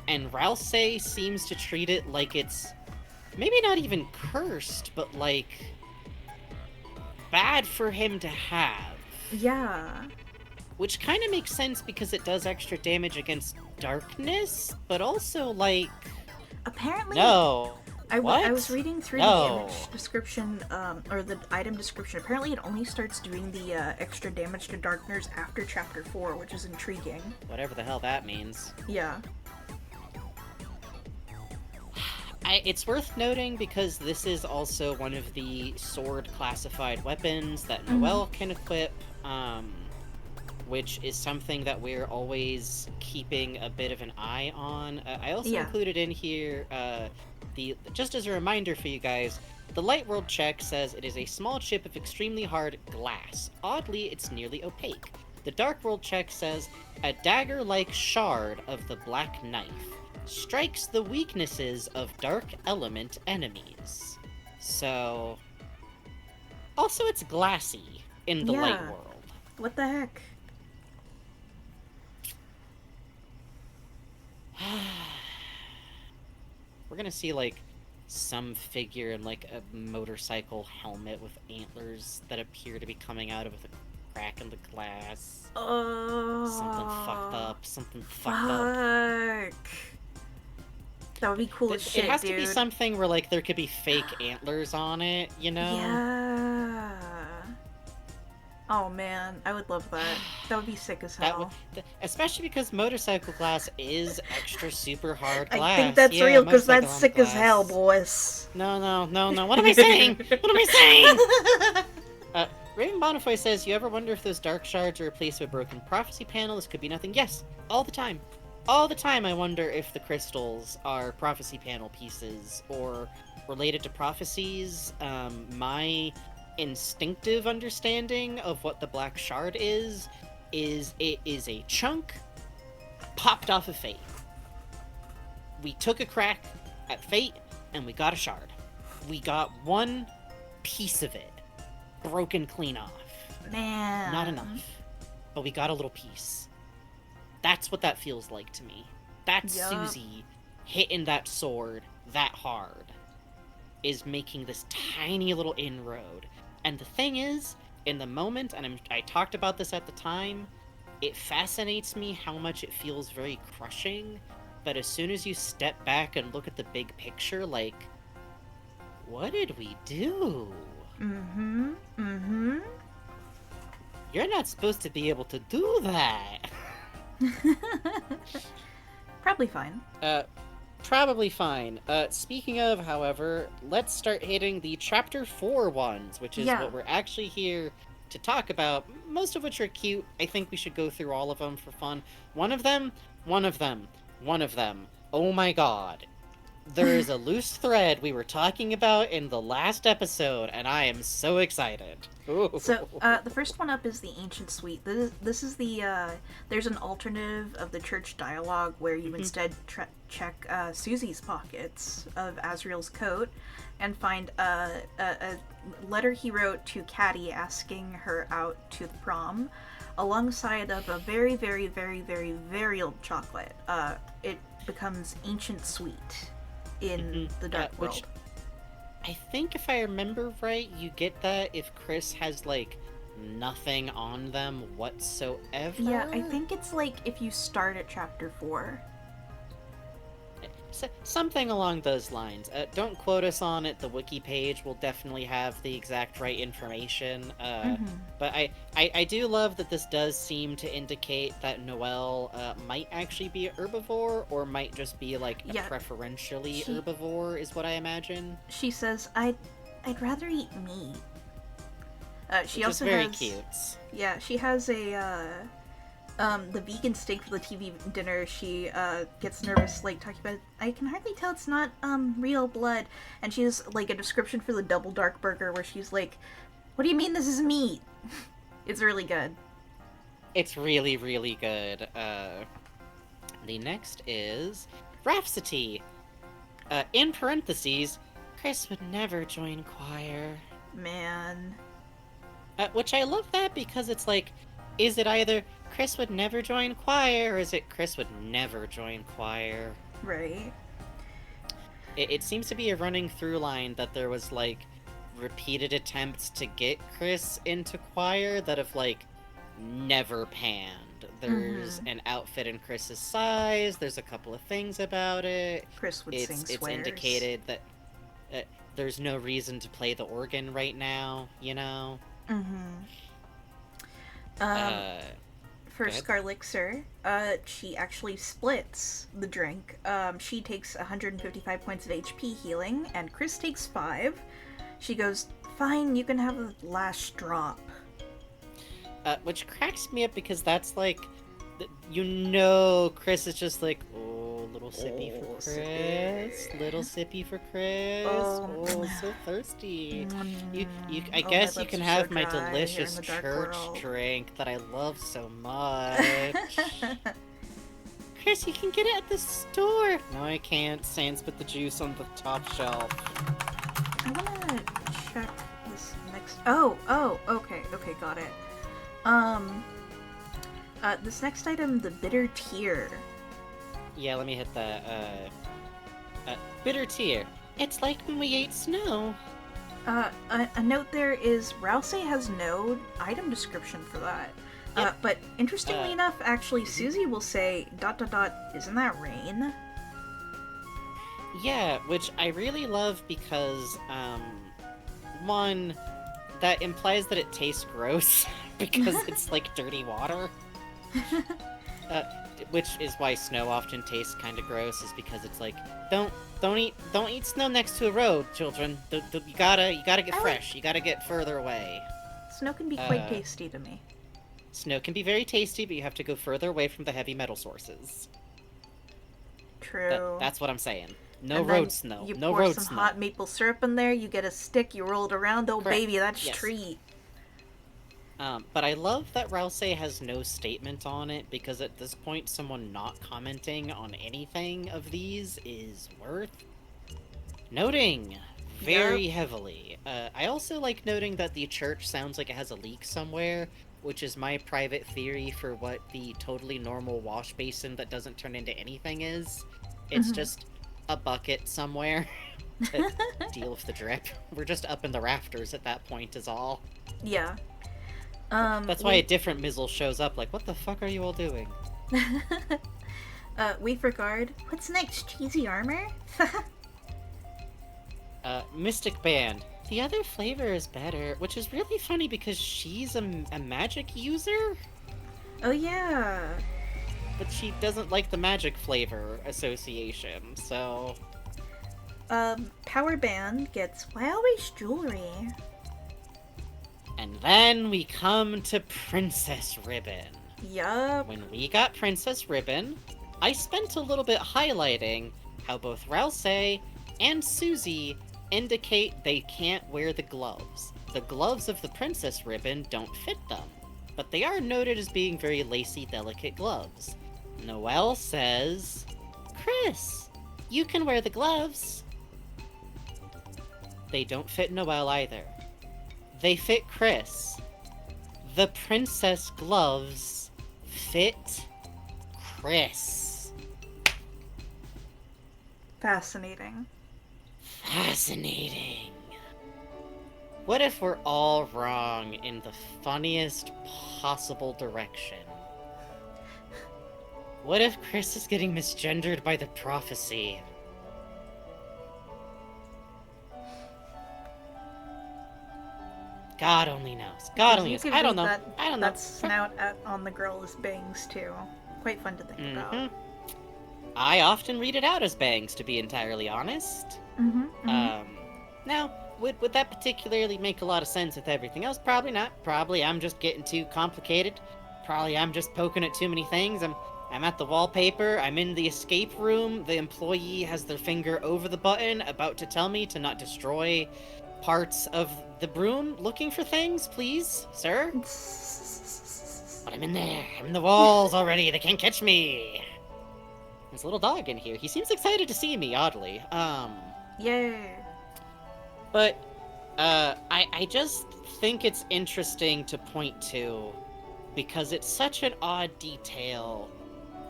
and Ralsei seems to treat it like it's maybe not even cursed, but like bad for him to have. Yeah. Which kind of makes sense because it does extra damage against darkness, but also like... Apparently... No. I was reading through the image description, or the item description. Apparently it only starts doing the extra damage to darkness after Chapter 4, which is intriguing. Whatever the hell that means. Yeah. It's worth noting because this is also one of the sword classified weapons that Noelle can equip, which is something that we're always keeping a bit of an eye on. I also included in here, just as a reminder for you guys, the Light World check says it is a small chip of extremely hard glass. Oddly, it's nearly opaque. The Dark World check says a dagger-like shard of the Black Knife. Strikes the weaknesses of dark element enemies. So... Also, it's glassy in the Light World. What the heck? We're gonna see, like, some figure in, like, a motorcycle helmet with antlers that appear to be coming out of the crack in the glass. Oh. Something fucked up. That would be cool as shit, It has dude. to be something where, like, there could be fake antlers on it, you know? Yeah. Oh man, I would love that. That would be sick as hell. Especially because motorcycle glass is extra super hard glass. I think that's real, because that's sick as hell, boys. No. What am I saying? What am I saying? Raven Bonifoy says, you ever wonder if those dark shards are a place of a broken prophecy panel? This could be nothing. Yes, all the time. All the time I wonder if the crystals are prophecy panel pieces or related to prophecies. My instinctive understanding of what the Black Shard is it is a chunk popped off of Fate. We took a crack at Fate and we got a shard. We got one piece of it broken clean off. Man. Not enough. But we got a little piece. That's what that feels like to me. That's Susie hitting that sword that hard is making this tiny little inroad. And the thing is, in the moment, and I talked about this at the time, it fascinates me how much it feels very crushing, but as soon as you step back and look at the big picture, like, what did we do? You're not supposed to be able to do that. Probably fine. Probably fine. Speaking of, however, let's start hitting the Chapter 4 ones, which is what we're actually here to talk about, most of which are cute. I think we should go through all of them for fun. One of them. Oh my god. There is a loose thread we were talking about in the last episode, and I am so excited. Ooh. So, the first one up is the Ancient Suite. This is the, there's an alternative of the church dialogue where you instead check Susie's pockets of Azriel's coat and find a letter he wrote to Caddy asking her out to the prom, alongside of a very, very, very, very, very old chocolate. It becomes Ancient Sweet in the Dark World. Which I think, if I remember right, you get that if Chris has, like, nothing on them whatsoever. Yeah, I think it's like if you start at chapter 4. Something along those lines. Don't quote us on it. The wiki page will definitely have the exact right information. But I do love that this does seem to indicate that Noelle might actually be an herbivore, or might just be like a preferentially herbivore, is what I imagine. She says, I'd rather eat meat. She Which also is very has, cute. Yeah, she has a the vegan steak for the TV dinner. She gets nervous, like, talking about, I can hardly tell it's not real blood. And she has like a description for the double dark burger where she's like, what do you mean this is meat? It's really good. It's really, really good. The next is Rhapsody. In parentheses, Chris would never join choir. Man. Which I love that, because it's like, is it either Chris would never join choir, or is it Chris would never join choir? Right. It seems to be a running through line that there was, like, repeated attempts to get Chris into choir that have, like, never panned. There's an outfit in Chris's size, there's a couple of things about it. Chris would sing swears. It's indicated that there's no reason to play the organ right now, you know? For Scarlixer, she actually splits the drink. She takes 155 points of HP healing, and Chris takes 5. She goes, fine, you can have the last drop. Which cracks me up, because that's like, you know, Chris is just like, oh, little sippy for Chris, little sippy for Chris. Oh, so thirsty. I guess you can have my delicious church drink that I love so much. Chris, you can get it at the store. No, I can't. Sans put the juice on the top shelf. I wanna check this next. Oh, okay, got it. This next item, the Bitter Tear. Yeah, let me hit that. Bitter Tear. It's like when we ate snow. A note there is Rouse has no item description for that. Yep. But interestingly enough, actually, Susie will say, ... isn't that rain? Yeah, which I really love, because, one, that implies that it tastes gross, because it's like dirty water. Which is why snow often tastes kind of gross, is because it's like, don't eat snow next to a road, children. You gotta get fresh. You gotta get further away. Snow can be quite tasty to me. Snow can be very tasty, but you have to go further away from the heavy metal sources. True. That's what I'm saying. No road snow. No road snow. You pour some hot maple syrup in there, you get a stick, you roll it around. Oh, correct. Baby, that's yes. treat. But I love that Rouse has no statement on it, because at this point, someone not commenting on anything of these is worth noting very heavily. I also like noting that the church sounds like it has a leak somewhere, which is my private theory for what the totally normal wash basin that doesn't turn into anything is. It's just a bucket somewhere to deal with the drip. We're just up in the rafters at that point is all. Yeah. That's why a different Mizzle shows up like, what the fuck are you all doing? Wafer Guard. What's next? Cheesy armor? Mystic Band. The other flavor is better, which is really funny because she's a magic user, Oh yeah. but she doesn't like the magic flavor association, so... Power Band gets Why Always Jewelry. And then we come to Princess Ribbon. Yup. When we got Princess Ribbon, I spent a little bit highlighting how both Rouse and Susie indicate they can't wear the gloves. The gloves of the Princess Ribbon don't fit them, but they are noted as being very lacy, delicate gloves. Noelle says, Chris, you can wear the gloves. They don't fit Noelle either. They fit Chris. The princess gloves fit Chris. Fascinating. Fascinating. What if we're all wrong in the funniest possible direction? What if Chris is getting misgendered by the prophecy? God only knows. God only knows. I don't know. I don't know. That snout on the girl's bangs too. Quite fun to think about. I often read it out as bangs, to be entirely honest. Now, would that particularly make a lot of sense with everything else? Probably not. Probably I'm just getting too complicated. Probably I'm just poking at too many things. I'm at the wallpaper. I'm in the escape room. The employee has their finger over the button, about to tell me to not destroy parts of the room. Looking for things, please, sir? But I'm in there. I'm in the walls already. They can't catch me. There's a little dog in here. He seems excited to see me, oddly. Yay. But, I just think it's interesting to point to, because it's such an odd detail,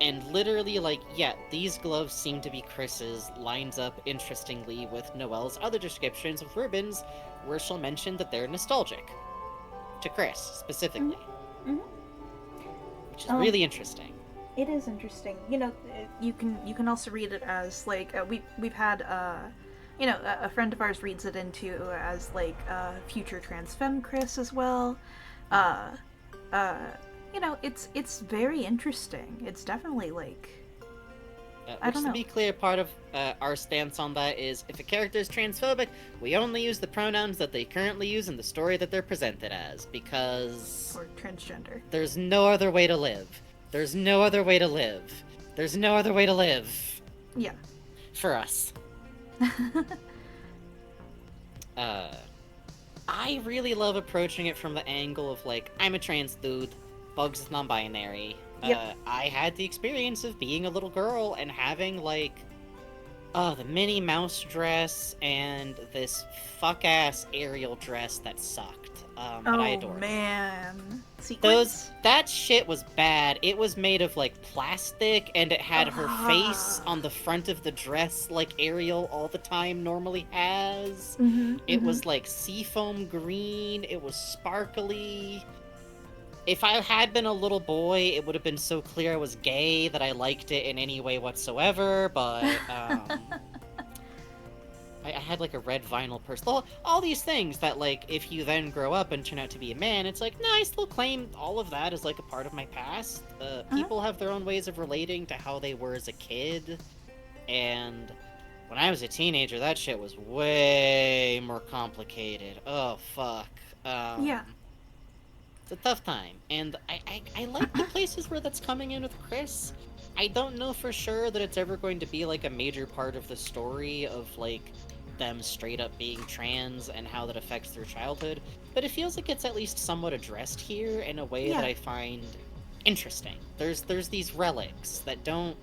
and literally, like, yeah, these gloves seem to be Chris's, lines up interestingly with Noelle's other descriptions of ribbons, where she'll mention that they're nostalgic. To Chris, specifically. Which is really interesting. It is interesting. You know, you can also read it as, like, we've had, you know, a friend of ours reads it into as, like, future trans femme Chris as well. You know, it's very interesting. It's definitely, like, I don't know. To be clear, part of our stance on that is, if a character is transphobic, we only use the pronouns that they currently use in the story that they're presented as, because... Or transgender. There's no other way to live. There's no other way to live. There's no other way to live. Yeah. For us. I really love approaching it from the angle of, like, I'm a trans dude, Bugs is non-binary. Yep. I had the experience of being a little girl and having, like, the Minnie Mouse dress and this fuck-ass Ariel dress that sucked. But I adored. Oh, man. Sequence? That shit was bad. It was made of, like, plastic, and it had her face on the front of the dress like Ariel all the time normally has. It was, like, seafoam green. It was sparkly. If I had been a little boy, it would have been so clear I was gay that I liked it in any way whatsoever, but, I had, like, a red vinyl purse. All these things that, like, if you then grow up and turn out to be a man, it's like, no, I still claim all of that as, like, a part of my past. People have their own ways of relating to how they were as a kid, and when I was a teenager, that shit was way more complicated. Oh, fuck. Yeah. It's a tough time, and I like the places where that's coming in with Chris. I don't know for sure that it's ever going to be, like, a major part of the story of, like, them straight up being trans and how that affects their childhood, but it feels like it's at least somewhat addressed here in a way that I find interesting. There's these relics that don't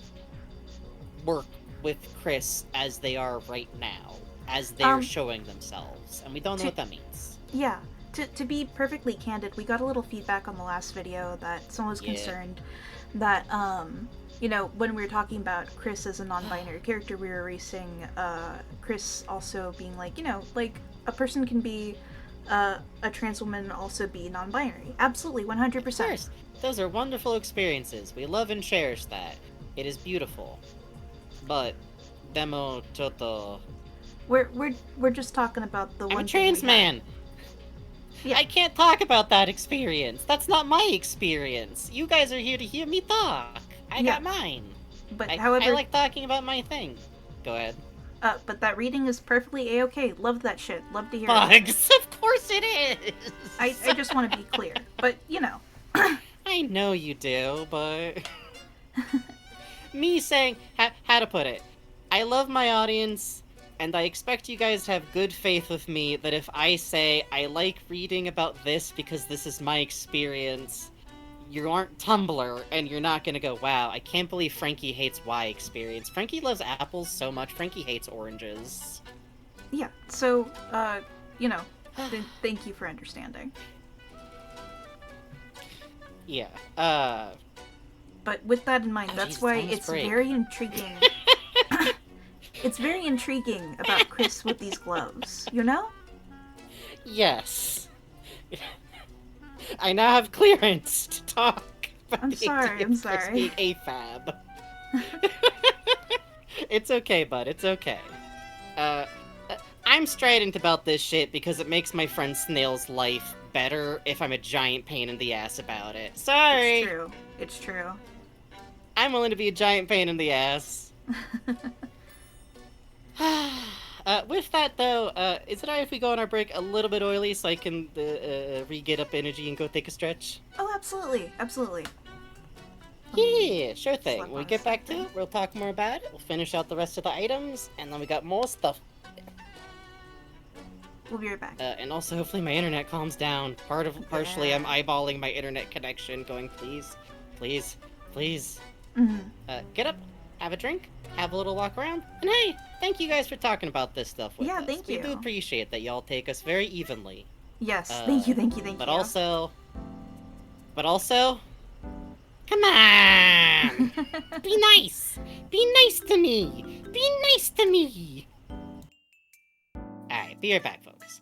work with Chris as they are right now, as they're showing themselves, and we don't know what that means. Yeah. To be perfectly candid, we got a little feedback on the last video that someone was concerned that, you know, when we were talking about Chris as a non-binary character, we were erasing Chris also being, like, you know, like, a person can be a trans woman and also be non-binary. Absolutely, 100%. Of course. Those are wonderful experiences. We love and cherish that. It is beautiful. But demo choto. We're just talking about the I'm a one thing trans we had. man. Yeah. I can't talk about that experience. That's not my experience. You guys are here to hear me talk. I Yeah. got mine. But I however, like talking about my thing. Go ahead. but that reading is perfectly a-okay. Love that shit. Love to hear it. Bugs, of course it is. I just want to be clear. But, you know. I know you do, but me saying how to put it. I love my audience, and I expect you guys to have good faith with me that if I say I like reading about this because this is my experience, you aren't Tumblr, and you're not gonna go, wow, I can't believe Frankie hates Y experience. Frankie loves apples so much, Frankie hates oranges. Yeah. So, you know, thank you for understanding. Yeah, But with that in mind, oh, that's geez, why almost it's break. very intriguing. It's very intriguing about Chris with these gloves, you know? Yes. I now have clearance to talk about I'm the sorry, idea I'm of Chris sorry. being AFAB. It's okay, bud, it's okay. Uh, I'm strident about this shit because it makes my friend Snail's life better if I'm a giant pain in the ass about it. Sorry! It's true. It's true. I'm willing to be a giant pain in the ass. With that, though, is it alright if we go on our break a little bit early so I can re-get up energy and go take a stretch? Oh, absolutely. Absolutely. Yeah, sure thing. Slap When we on get back to something. it, we'll talk more about it. We'll finish out the rest of the items, and then we got more stuff. We'll be right back. And also, hopefully, my internet calms down. Partially, I'm eyeballing my internet connection, going, please, please, please. Get up, have a drink, have a little walk around, and hey, thank you guys for talking about this stuff with Yeah, us. thank We do you. appreciate that y'all take us very evenly. Yes, thank you, thank you, thank But you. also, come on! Be nice! Be nice to me! Be nice to me! Alright, be right back, folks.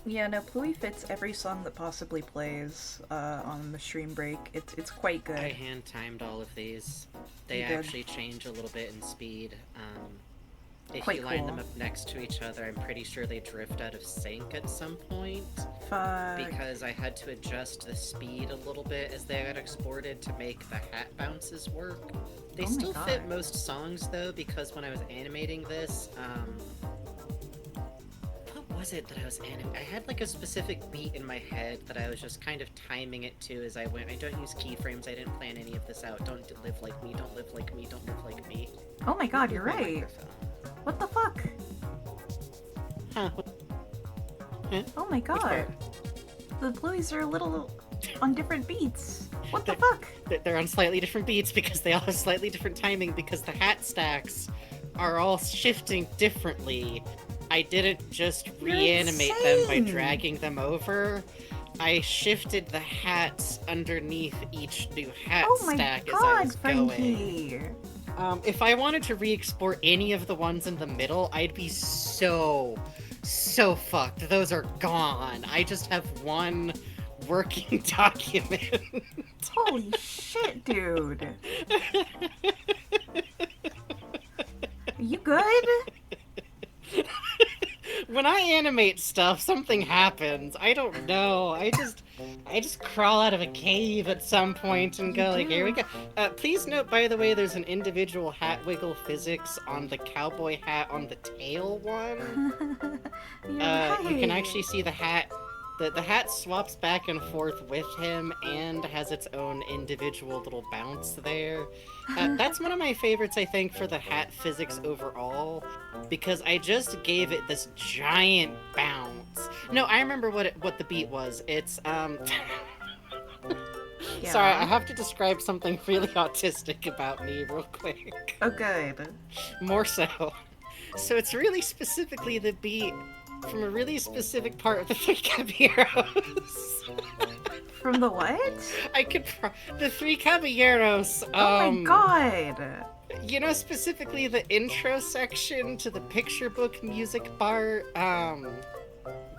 Yeah, no, Pluie fits every song that possibly plays on the stream break. It's quite good. I hand timed all of these. They You did. actually change a little bit in speed. If Quite you line cool. them up next to each other, I'm pretty sure they drift out of sync at some point. Fuck. Because I had to adjust the speed a little bit as they got exported to make the hat bounces work. They Oh my still fit God. most songs though, because when I was animating this, what was it that I was animating? I had like a specific beat in my head that I was just kind of timing it to as I went. I don't use keyframes, I didn't plan any of this out. Don't live like me, don't live like me, don't live like me. Oh my God, you're My right. microphone. What the fuck? Huh. Oh my Which God. part? The Pluies are a little on different beats. What the fuck? They're on slightly different beats because they all have slightly different timing because the hat stacks are all shifting differently. I didn't just You're reanimate them by insane. dragging them over. I shifted the hats underneath each new hat Oh my stack as I God, was going. Frankie. If I wanted to re-export any of the ones in the middle, I'd be so fucked. Those are gone. I just have one working document. Holy shit, dude. Are you good? When I animate stuff, something happens. I don't know. I just crawl out of a cave at some point and go like, here we go. Please note, by the way, there's an individual hat wiggle physics on the cowboy hat on the tail one. You can actually see the hat. The hat swaps back and forth with him and has its own individual little bounce there. That's one of my favorites, I think, for the hat physics overall, because I just gave it this giant bounce. No, I remember what the beat was. It's Yeah. Sorry, I have to describe something really autistic about me real quick. Oh, good. More so. So it's really specifically the beat from a really specific part of the Three Caballeros. From the what? The Three Caballeros. Oh my God. You know, specifically the intro section to the picture book music part,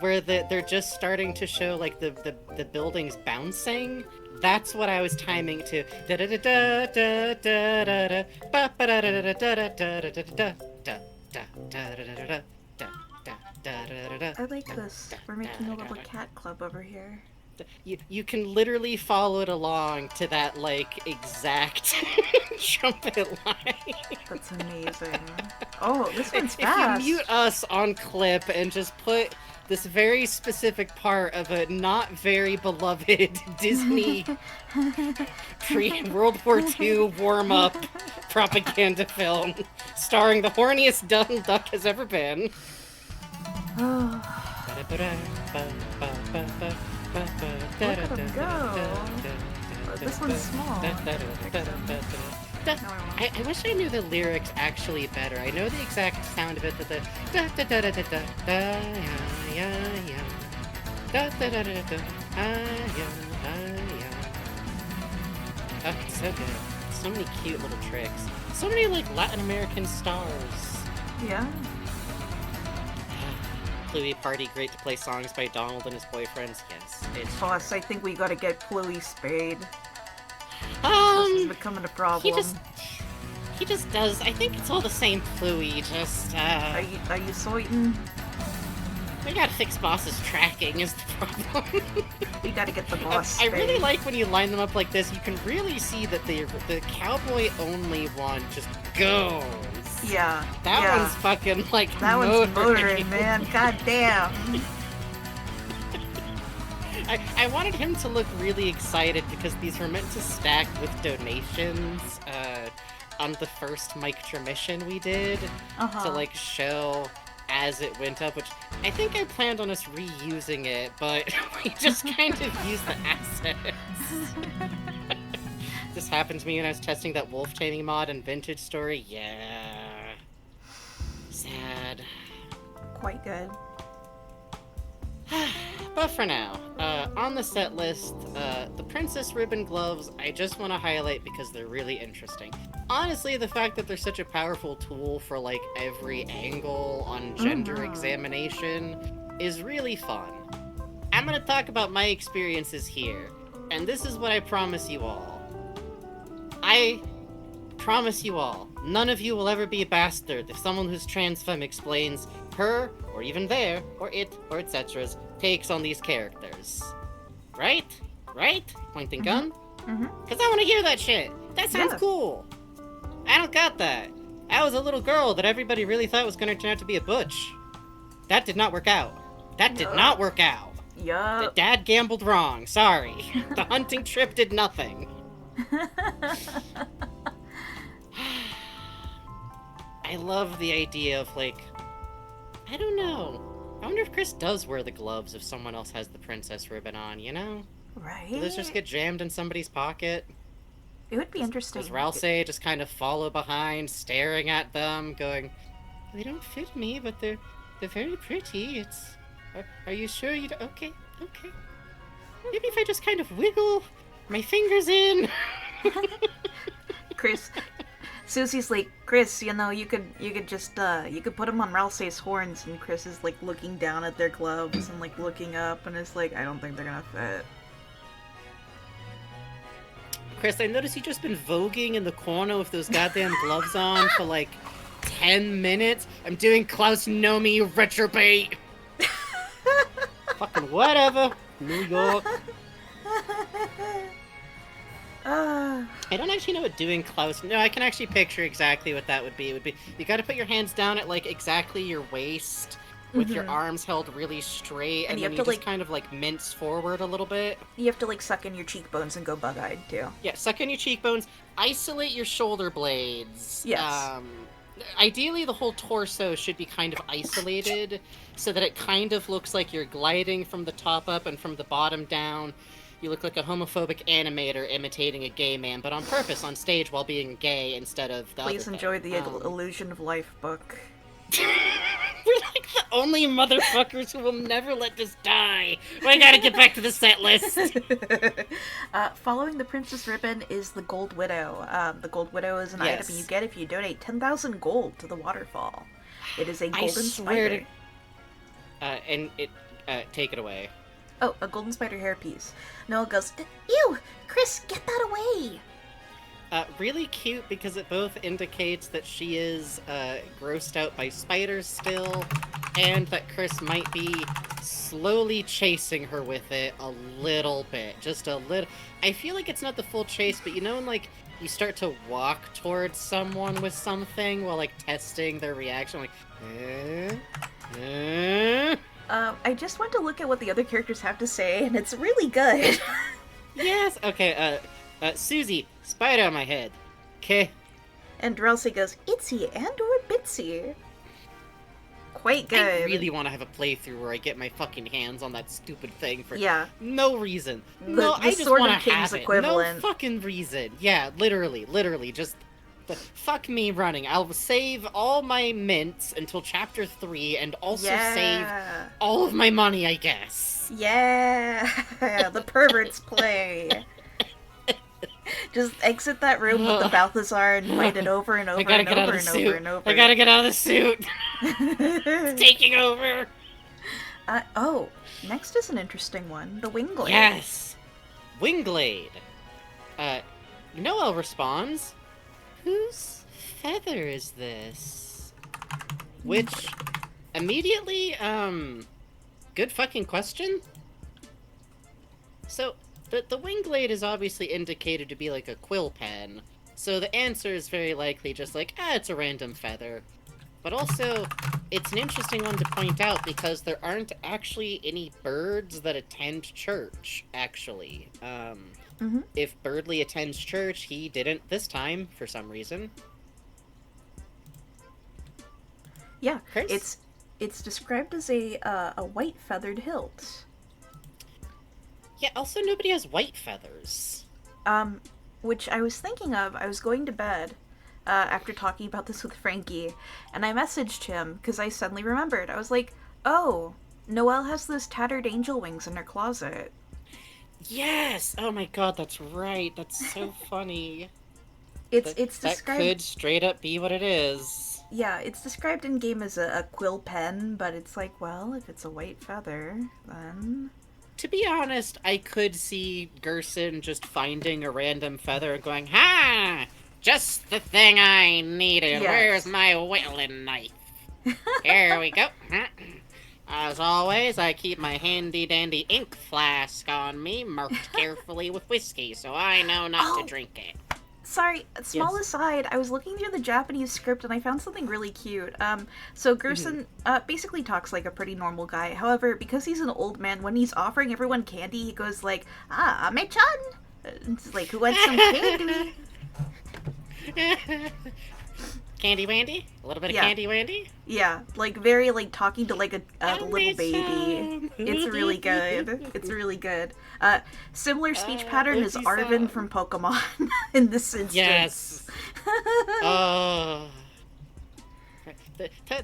where they're just starting to show like the buildings bouncing. That's what I was timing to. Da da da da da da da da da da da da da da da da. I like this. We're making a little cat club over here. You can literally follow it along to that, like, exact trumpet line. That's amazing. Oh, this one's If fast. you mute us on clip and just put this very specific part of a not very beloved Disney pre-World War II warm-up propaganda film starring the horniest dumb duck has ever been. Oh. Look at him go. Oh, this one's small. I wish I knew the lyrics actually better. I know the exact sound of it, but the da da da da da da da ya ya da da da da da ya ya. Oh, it's so good. So many cute little tricks. So many like Latin American stars. Yeah. Pluie Party, great to play songs by Donald and his boyfriends. Yes, it's. Boss, I think we gotta get Pluie spayed. This is becoming a problem. He just does. I think it's all the same Pluie. Just Are you sorting? we gotta fix Boss's tracking is the problem. We gotta get the boss. I really spayed. like when you line them up like this. You can really see that the cowboy only one just goes. Yeah. That yeah. one's fucking like That one's motoring, man. God damn. I wanted him to look really excited because these were meant to stack with donations on the first Miketermission we did to like show as it went up, which I think I planned on us reusing it, but we just kind of used the assets. This happened to me when I was testing that wolf taming mod in Vintage Story. Yeah. Sad. Quite good. But for now, on the set list, the Princess Ribbon gloves, I just want to highlight because they're really interesting. Honestly, the fact that they're such a powerful tool for, like, every angle on gender examination is really fun. I'm gonna talk about my experiences here, and this is what I promise you all. I promise you all, none of you will ever be a bastard if someone who's trans femme explains her, or even their, or it, or etc's takes on these characters. Right? Right? Pointing gun? Because I want to hear that shit. That sounds cool. I don't got that. I was a little girl that everybody really thought was going to turn out to be a butch. That did not work out. That did not work out. Yup. Dad gambled wrong. Sorry. The hunting trip did nothing. I love the idea of, like, I don't know. I wonder if Chris does wear the gloves if someone else has the princess ribbon on, you know? Right? Do those just get jammed in somebody's pocket? It would be interesting. Does Ralsei just kind of follow behind, staring at them, going, they don't fit me, but they're very pretty. It's... Are you sure you don't... Okay. Maybe if I just kind of wiggle my fingers in. Chris... Susie's like, Chris, you know, you could just, you could put them on Ralsei's horns, and Chris is, like, looking down at their gloves and, like, looking up, and it's like, I don't think they're gonna fit. Chris, I noticed you've just been voguing in the corner with those goddamn gloves on for, like, 10 minutes. I'm doing Klaus Nomi retrobate. Fucking whatever. New York. I don't actually know what doing Klaus... No, I can actually picture exactly what that would be. It would be, you gotta put your hands down at, like, exactly your waist, with your arms held really straight, and then you just like, kind of, like, mince forward a little bit. You have to, like, suck in your cheekbones and go bug-eyed, too. Yeah, suck in your cheekbones, isolate your shoulder blades. Yes. Ideally, the whole torso should be kind of isolated, so that it kind of looks like you're gliding from the top up and from the bottom down. You look like a homophobic animator imitating a gay man, but on purpose on stage while being gay instead of the Please other enjoy thing. the Illusion of Life book. We're like the only motherfuckers who will never let this die. We gotta get back to the set list. Following the Princess Ribbon is the Gold Widow. The Gold Widow is an item you get if you donate 10,000 gold to the waterfall. It is a golden spider. And it, take it away. Oh, a golden spider hairpiece. Noah goes, ew! Chris, get that away! Really cute because it both indicates that she is grossed out by spiders still, and that Chris might be slowly chasing her with it a little bit. Just a little. I feel like it's not the full chase, but you know when, like, you start to walk towards someone with something while, like, testing their reaction, like, I just went to look at what the other characters have to say, and it's really good. Yes! Okay, Susie, spider on my head. Okay. And Drelsey goes, itsy and or bitsy. Quite good. I really want to have a playthrough where I get my fucking hands on that stupid thing for no reason. I just want to have it. Equivalent. No fucking reason. Yeah, literally, just... fuck me running. I'll save all my mints until chapter 3 and also save all of my money, I guess. Yeah! The perverts play. Just exit that room with the Balthazar and fight it over and over and over and over and over. I gotta get out of the suit. It's taking over. Next is an interesting one. The Wingblade. Yes! Wingblade. Noel responds, whose feather is this? Which, immediately, good fucking question. So, the Wingblade is obviously indicated to be like a quill pen, so the answer is very likely just like, it's a random feather. But also, it's an interesting one to point out because there aren't actually any birds that attend church, actually. If Birdley attends church, he didn't this time, for some reason. Yeah, Chris? it's described as a white feathered hilt. Yeah, also nobody has white feathers. Which I was thinking of. I was going to bed after talking about this with Frankie, and I messaged him because I suddenly remembered. I was like, oh, Noelle has those tattered angel wings in her closet. Yes! Oh my god, that's right. That's so funny. It's described... That could straight up be what it is. Yeah, it's described in-game as a quill pen, but it's like, well, if it's a white feather, then... To be honest, I could see Gerson just finding a random feather and going, ha! Just the thing I needed. Yes. Where's my whittling knife? Here we go. As always, I keep my handy-dandy ink flask on me, marked carefully with whiskey, so I know not to drink it. Sorry, small aside, I was looking through the Japanese script and I found something really cute. So Gerson basically talks like a pretty normal guy. However, because he's an old man, when he's offering everyone candy, he goes like, Ame-chan! It's like, who wants some candy? Candy Wandy? A little bit of Candy Wandy? Yeah, like very like talking to like a little baby. It's really good. It's really good. Similar speech pattern is Arven from Pokemon in this instance. Yes.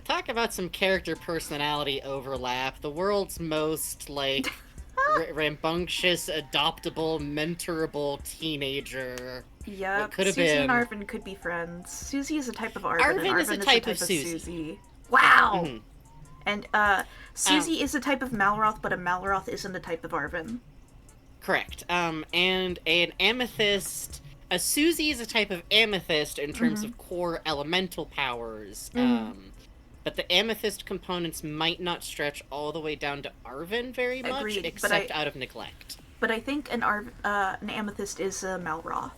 Talk about some character personality overlap. The world's most like rambunctious, adoptable, mentorable teenager. Yep, could have Susie been. and Arven could be friends. Susie is a type of Arven, and Arven Arven is a type of Susie. Wow! And Susie is a type of Malroth, but a Malroth isn't a type of Arven. Correct. And an amethyst... A Susie is a type of amethyst in terms of core elemental powers. But the amethyst components might not stretch all the way down to Arven very much, Agreed, except out of neglect. But I think an amethyst is a Malroth.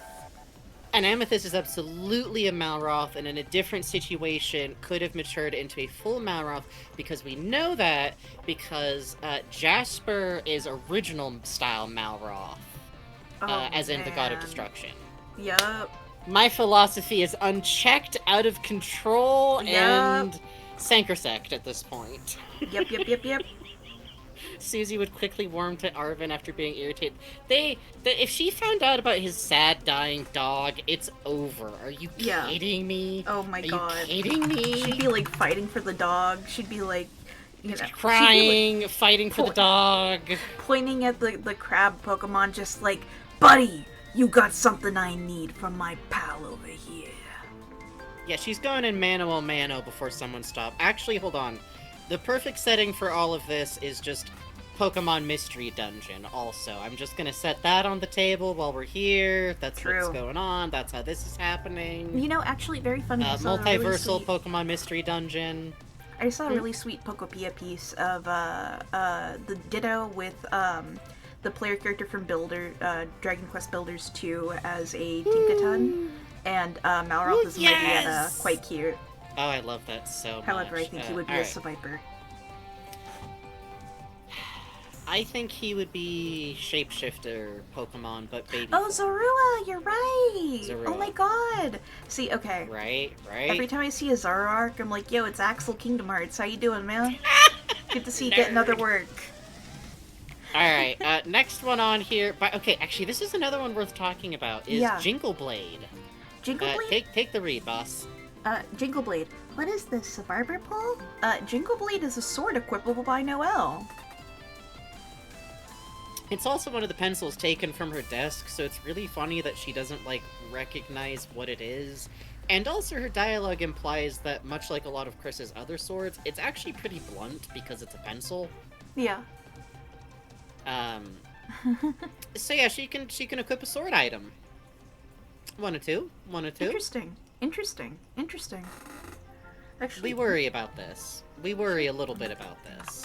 An amethyst is absolutely a Malroth, and in a different situation could have matured into a full Malroth, because we know that because Jasper is original style Malroth, as in the God of Destruction. Yup. My philosophy is unchecked, out of control, and sacrosanct at this point. Yep. Susie would quickly warm to Arven after being irritated. If she found out about his sad, dying dog, it's over. Are you kidding me? Oh my god. Are you kidding me? She'd be like fighting for the dog. She'd be like, you know, crying, like, fighting for the dog. Pointing at the crab Pokemon, just like, buddy, you got something I need from my pal over here. Yeah, she's going in mano before someone stops. Actually, hold on. The perfect setting for all of this is just Pokemon Mystery Dungeon, also. I'm just gonna set that on the table while we're here. That's what's going on. That's how this is happening. You know, actually, very funny. Multiversal Pokemon Mystery Dungeon. I saw a really sweet Pokopia piece of the Ditto with the player character from Dragon Quest Builders 2 as a Tinkaton, and Malroth as Mediana. Quite cute. Oh, I love that so much. However, I think he would be a Seviper. I think he would be Shapeshifter Pokemon, but baby. Oh, Zorua! You're right! Zorua. Oh my god! See, okay. Right? Every time I see a Zoroark, I'm like, yo, it's Axel Kingdom Hearts. How you doing, man? Good to see you getting other work. Alright, next one on here. Okay, actually, this is another one worth talking about, is Jingle Blade. Jingle Blade? Take the read, boss. Jingle Blade. What is this, a barber pole? Jingle Blade is a sword equipable by Noelle. It's also one of the pencils taken from her desk, so it's really funny that she doesn't, like, recognize what it is. And also her dialogue implies that, much like a lot of Chris's other swords, it's actually pretty blunt because it's a pencil. Yeah. So yeah, she can equip a sword item. One or two. Interesting. Actually, we worry about this. We worry a little bit about this.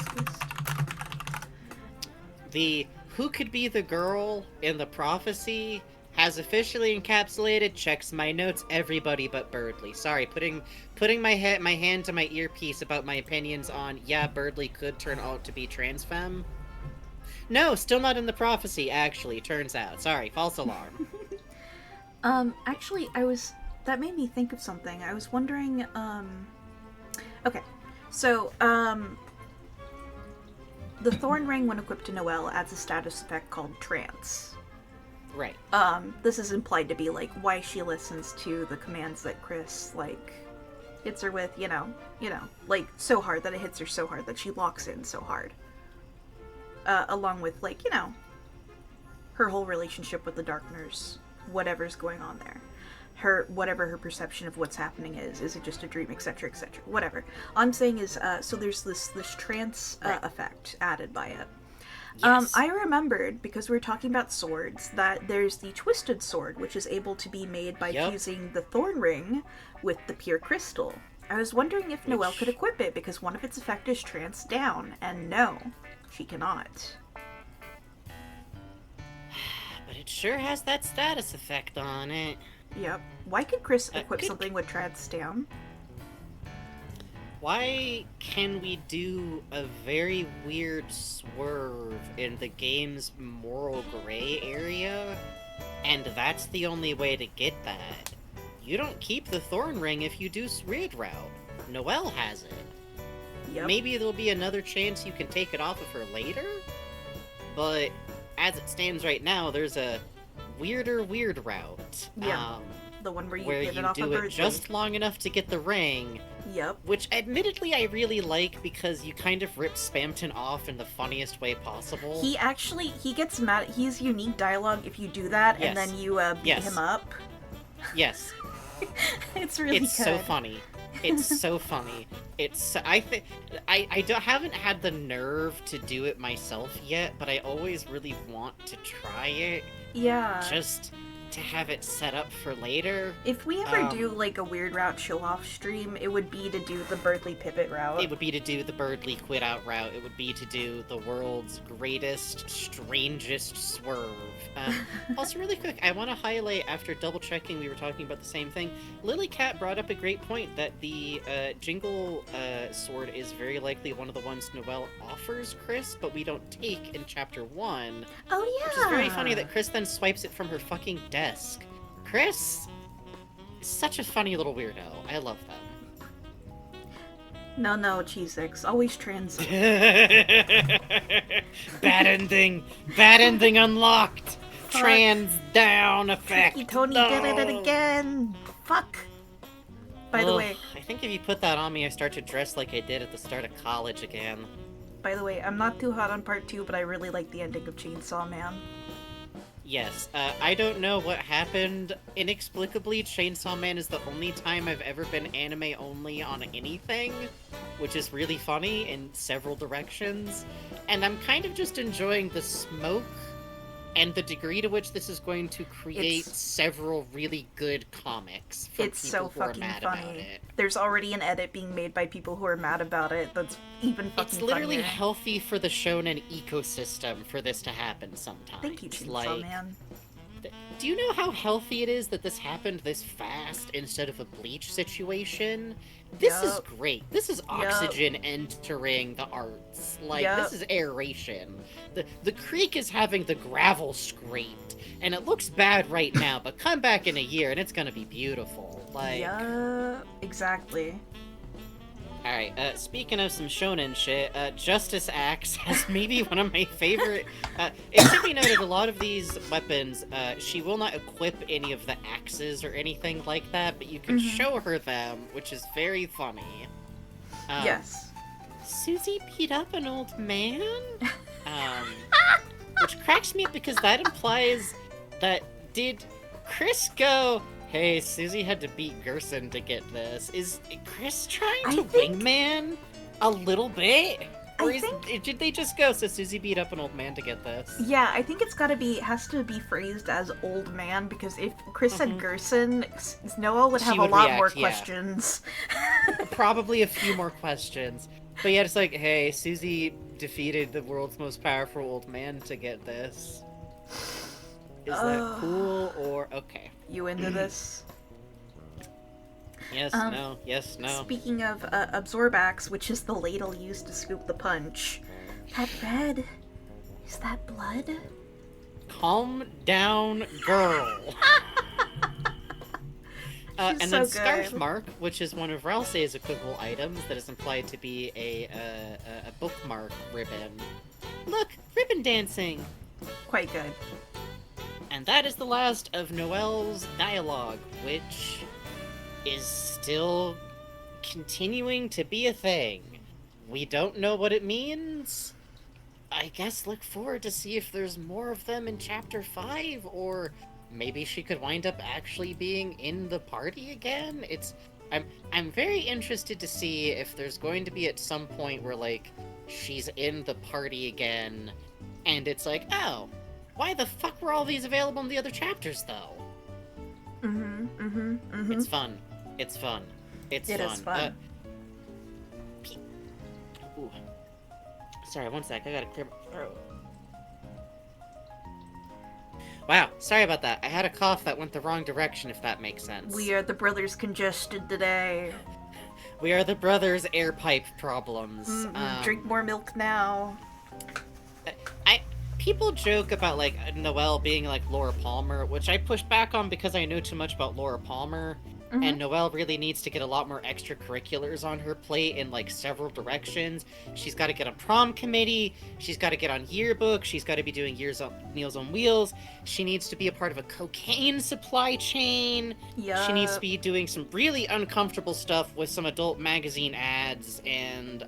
The who could be the girl in the prophecy has officially encapsulated checks my notes everybody but Birdly. Sorry, putting my hand to my earpiece about my opinions on Birdly could turn out to be trans femme. No, still not in the prophecy, actually, turns out. Sorry, false alarm. Actually, that made me think of something. I was wondering, okay. So, the Thorn Ring, when equipped to Noelle, adds a status effect called Trance. Right. This is implied to be, like, why she listens to the commands that Chris, like, hits her with, you know, like, so hard that it hits her so hard that she locks in so hard. Along with, like, you know, her whole relationship with the Darkness, whatever's going on there. Whatever her perception of what's happening is it just a dream, etc., etc., whatever. All I'm saying is, so there's this trance effect added by it. Yes. I remembered, because we were talking about swords, that there's the Twisted Sword, which is able to be made by fusing the Thorn Ring with the Pure Crystal. I was wondering if Noelle could equip it, because one of its effect is Trance Down, and no, she cannot. But it sure has that status effect on it. Yep. Why could Chris equip something with Trance Down? Why can we do a very weird swerve in the game's moral gray area? And that's the only way to get that. You don't keep the Thorn Ring if you do Reed Route. Noelle has it. Yep. Maybe there'll be another chance you can take it off of her later? But as it stands right now, there's a weirder weird route. Yeah. The one where you get you it off do a it just long enough to get the ring. Yep. Which, admittedly, I really like because you kind of rip Spamton off in the funniest way possible. He gets mad. He has unique dialogue if you do that, and then you beat him up. Yes. It's really good. It's so funny. It's so funny. I haven't had the nerve to do it myself yet, but I always really want to try it. Yeah. Just to have it set up for later. If we ever do, like, a Weird Route show-off stream, it would be to do the Birdly Pipit route. It would be to do the Birdly Quit Out route. It would be to do the world's greatest, strangest swerve. Also, really quick, I want to highlight, after double-checking we were talking about the same thing, Lily Cat brought up a great point that the Jingle sword is very likely one of the ones Noelle offers Chris, but we don't take in Chapter 1. Oh, yeah! Which is very funny that Chris then swipes it from her fucking desk. Chris is such a funny little weirdo. I love them. No, Cheesix. Always trans. Bad ending unlocked. Fuck. Trans down effect. Tricky Tony did it again. Fuck. By the way, I think if you put that on me, I start to dress like I did at the start of college again. By the way, I'm not too hot on part 2, but I really like the ending of Chainsaw Man. Yes, I don't know what happened. Inexplicably, Chainsaw Man is the only time I've ever been anime only on anything, which is really funny in several directions. And I'm kind of just enjoying the smoke and the degree to which this is going to create several really good comics from It's people so who are fucking mad funny. about it. There's already an edit being made by people who are mad about it that's even fucking It's literally funnier. healthy for the shonen ecosystem for this to happen sometimes. Thank you, Chainsaw Man. Do you know how healthy it is that this happened this fast instead of a Bleach situation? This is great. This is oxygen entering the arts. Like, this is aeration. The creek is having the gravel scraped, and it looks bad right now, but come back in a year and it's gonna be beautiful. Like, yeah, exactly. Alright, speaking of some shonen shit, Justice Axe has maybe one of my favorite... it should be noted, a lot of these weapons, she will not equip any of the axes or anything like that, but you can show her them, which is very funny. Yes. Susie beat up an old man? Which cracks me up because that implies that did Chris go... Hey, Susie had to beat Gerson to get this. Is Chris trying to wingman a little bit? Or did they just go, so Susie beat up an old man to get this? Yeah, I think has to be phrased as old man, because if Chris said Gerson, Noah would have a lot more questions. Probably a few more questions. But yeah, it's like, hey, Susie defeated the world's most powerful old man to get this. Is that cool, or okay? You into this? Yes, no, yes, no. Speaking of Absorbax, which is the ladle used to scoop the punch, that red, is that blood? Calm down, girl. And then Scarf Mark, which is one of Ralsei's equivalent items that is implied to be a bookmark ribbon. Look, ribbon dancing! Quite good. And that is the last of Noelle's dialogue, which is still continuing to be a thing. We don't know what it means. I guess look forward to see if there's more of them in Chapter 5, or maybe she could wind up actually being in the party again. I'm very interested to see if there's going to be at some point where, like, she's in the party again, and it's like, oh, why the fuck were all these available in the other chapters, though? It's fun. It's fun. It is fun. Ooh. Sorry, one sec. I gotta clear my throat. Wow, sorry about that. I had a cough that went the wrong direction, if that makes sense. We are the brothers congested today. We are the brothers air pipe problems. Drink more milk now. People joke about, like, Noelle being like Laura Palmer, which I pushed back on because I know too much about Laura Palmer. And Noelle really needs to get a lot more extracurriculars on her plate in, like, several directions. She's got to get on prom committee. She's got to get on yearbook. She's got to be doing Meals on Wheels. She needs to be a part of a cocaine supply chain. Yeah. She needs to be doing some really uncomfortable stuff with some adult magazine ads. And,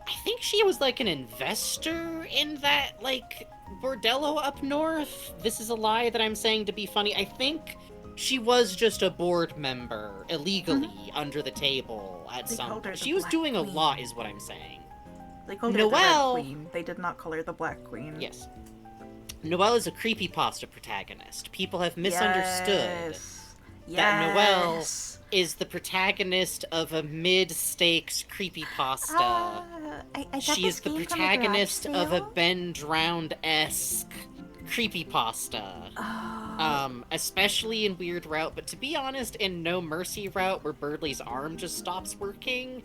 I think she was, like, an investor in that, like, bordello up north. This is a lie that I'm saying to be funny. I think she was just a board member, illegally, under the table at some point. She was doing a lot, is what I'm saying. They called her the Red Queen. They did not call her the Black Queen. Yes. Noelle is a creepypasta protagonist. People have misunderstood that Noelle is the protagonist of a mid-stakes creepypasta. She is the protagonist of a Ben Drowned-esque creepypasta. Especially in Weird Route, but to be honest, in No Mercy Route, where Birdley's arm just stops working,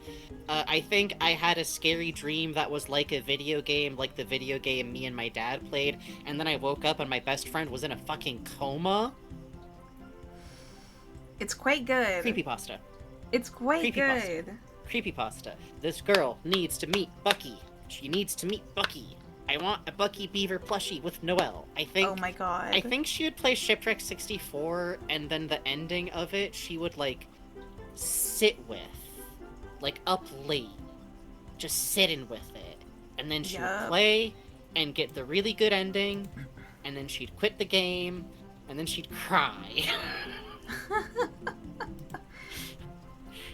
I think I had a scary dream that was like a video game, like the video game me and my dad played, and then I woke up and my best friend was in a fucking coma. It's quite good. Creepypasta. It's quite good. Creepypasta. This girl needs to meet Bucky. She needs to meet Bucky. I want a Bucky Beaver plushie with Noelle. I think. Oh my god. I think she would play Shipwreck 64, and then the ending of it, she would, like, sit with. Like, up late. Just sitting with it. And then she would play, and get the really good ending, and then she'd quit the game, and then she'd cry.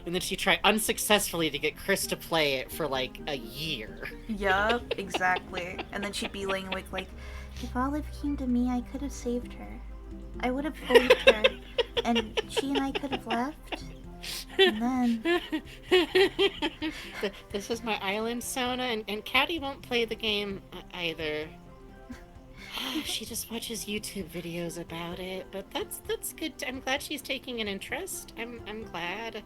And then she'd try unsuccessfully to get Chris to play it for like a year. Yup, exactly. And then she'd be laying awake like, if Olive came to me, I could have saved her. I would have saved her, and she and I could have left. And then... This is my island, Sona, and Caddy won't play the game either. She just watches YouTube videos about it, but that's good. I'm glad she's taking an interest. I'm glad.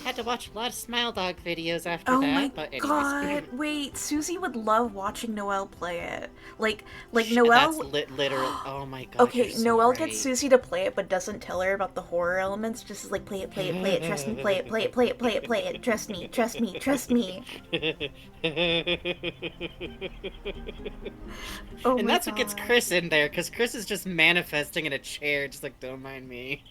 Had to watch a lot of Smile Dog videos after Oh that. my But anyways. god! Wait, Susie would love watching Noelle play it. Like That's Noelle. literally. Oh my god. Okay, you're so Noelle right. gets Susie to play it, but doesn't tell her about the horror elements. Just is like, play it, trust me, play it, trust me, trust me, trust me. Oh And my that's what gets God. Chris in there, because Chris is just manifesting in a chair, just like, don't mind me.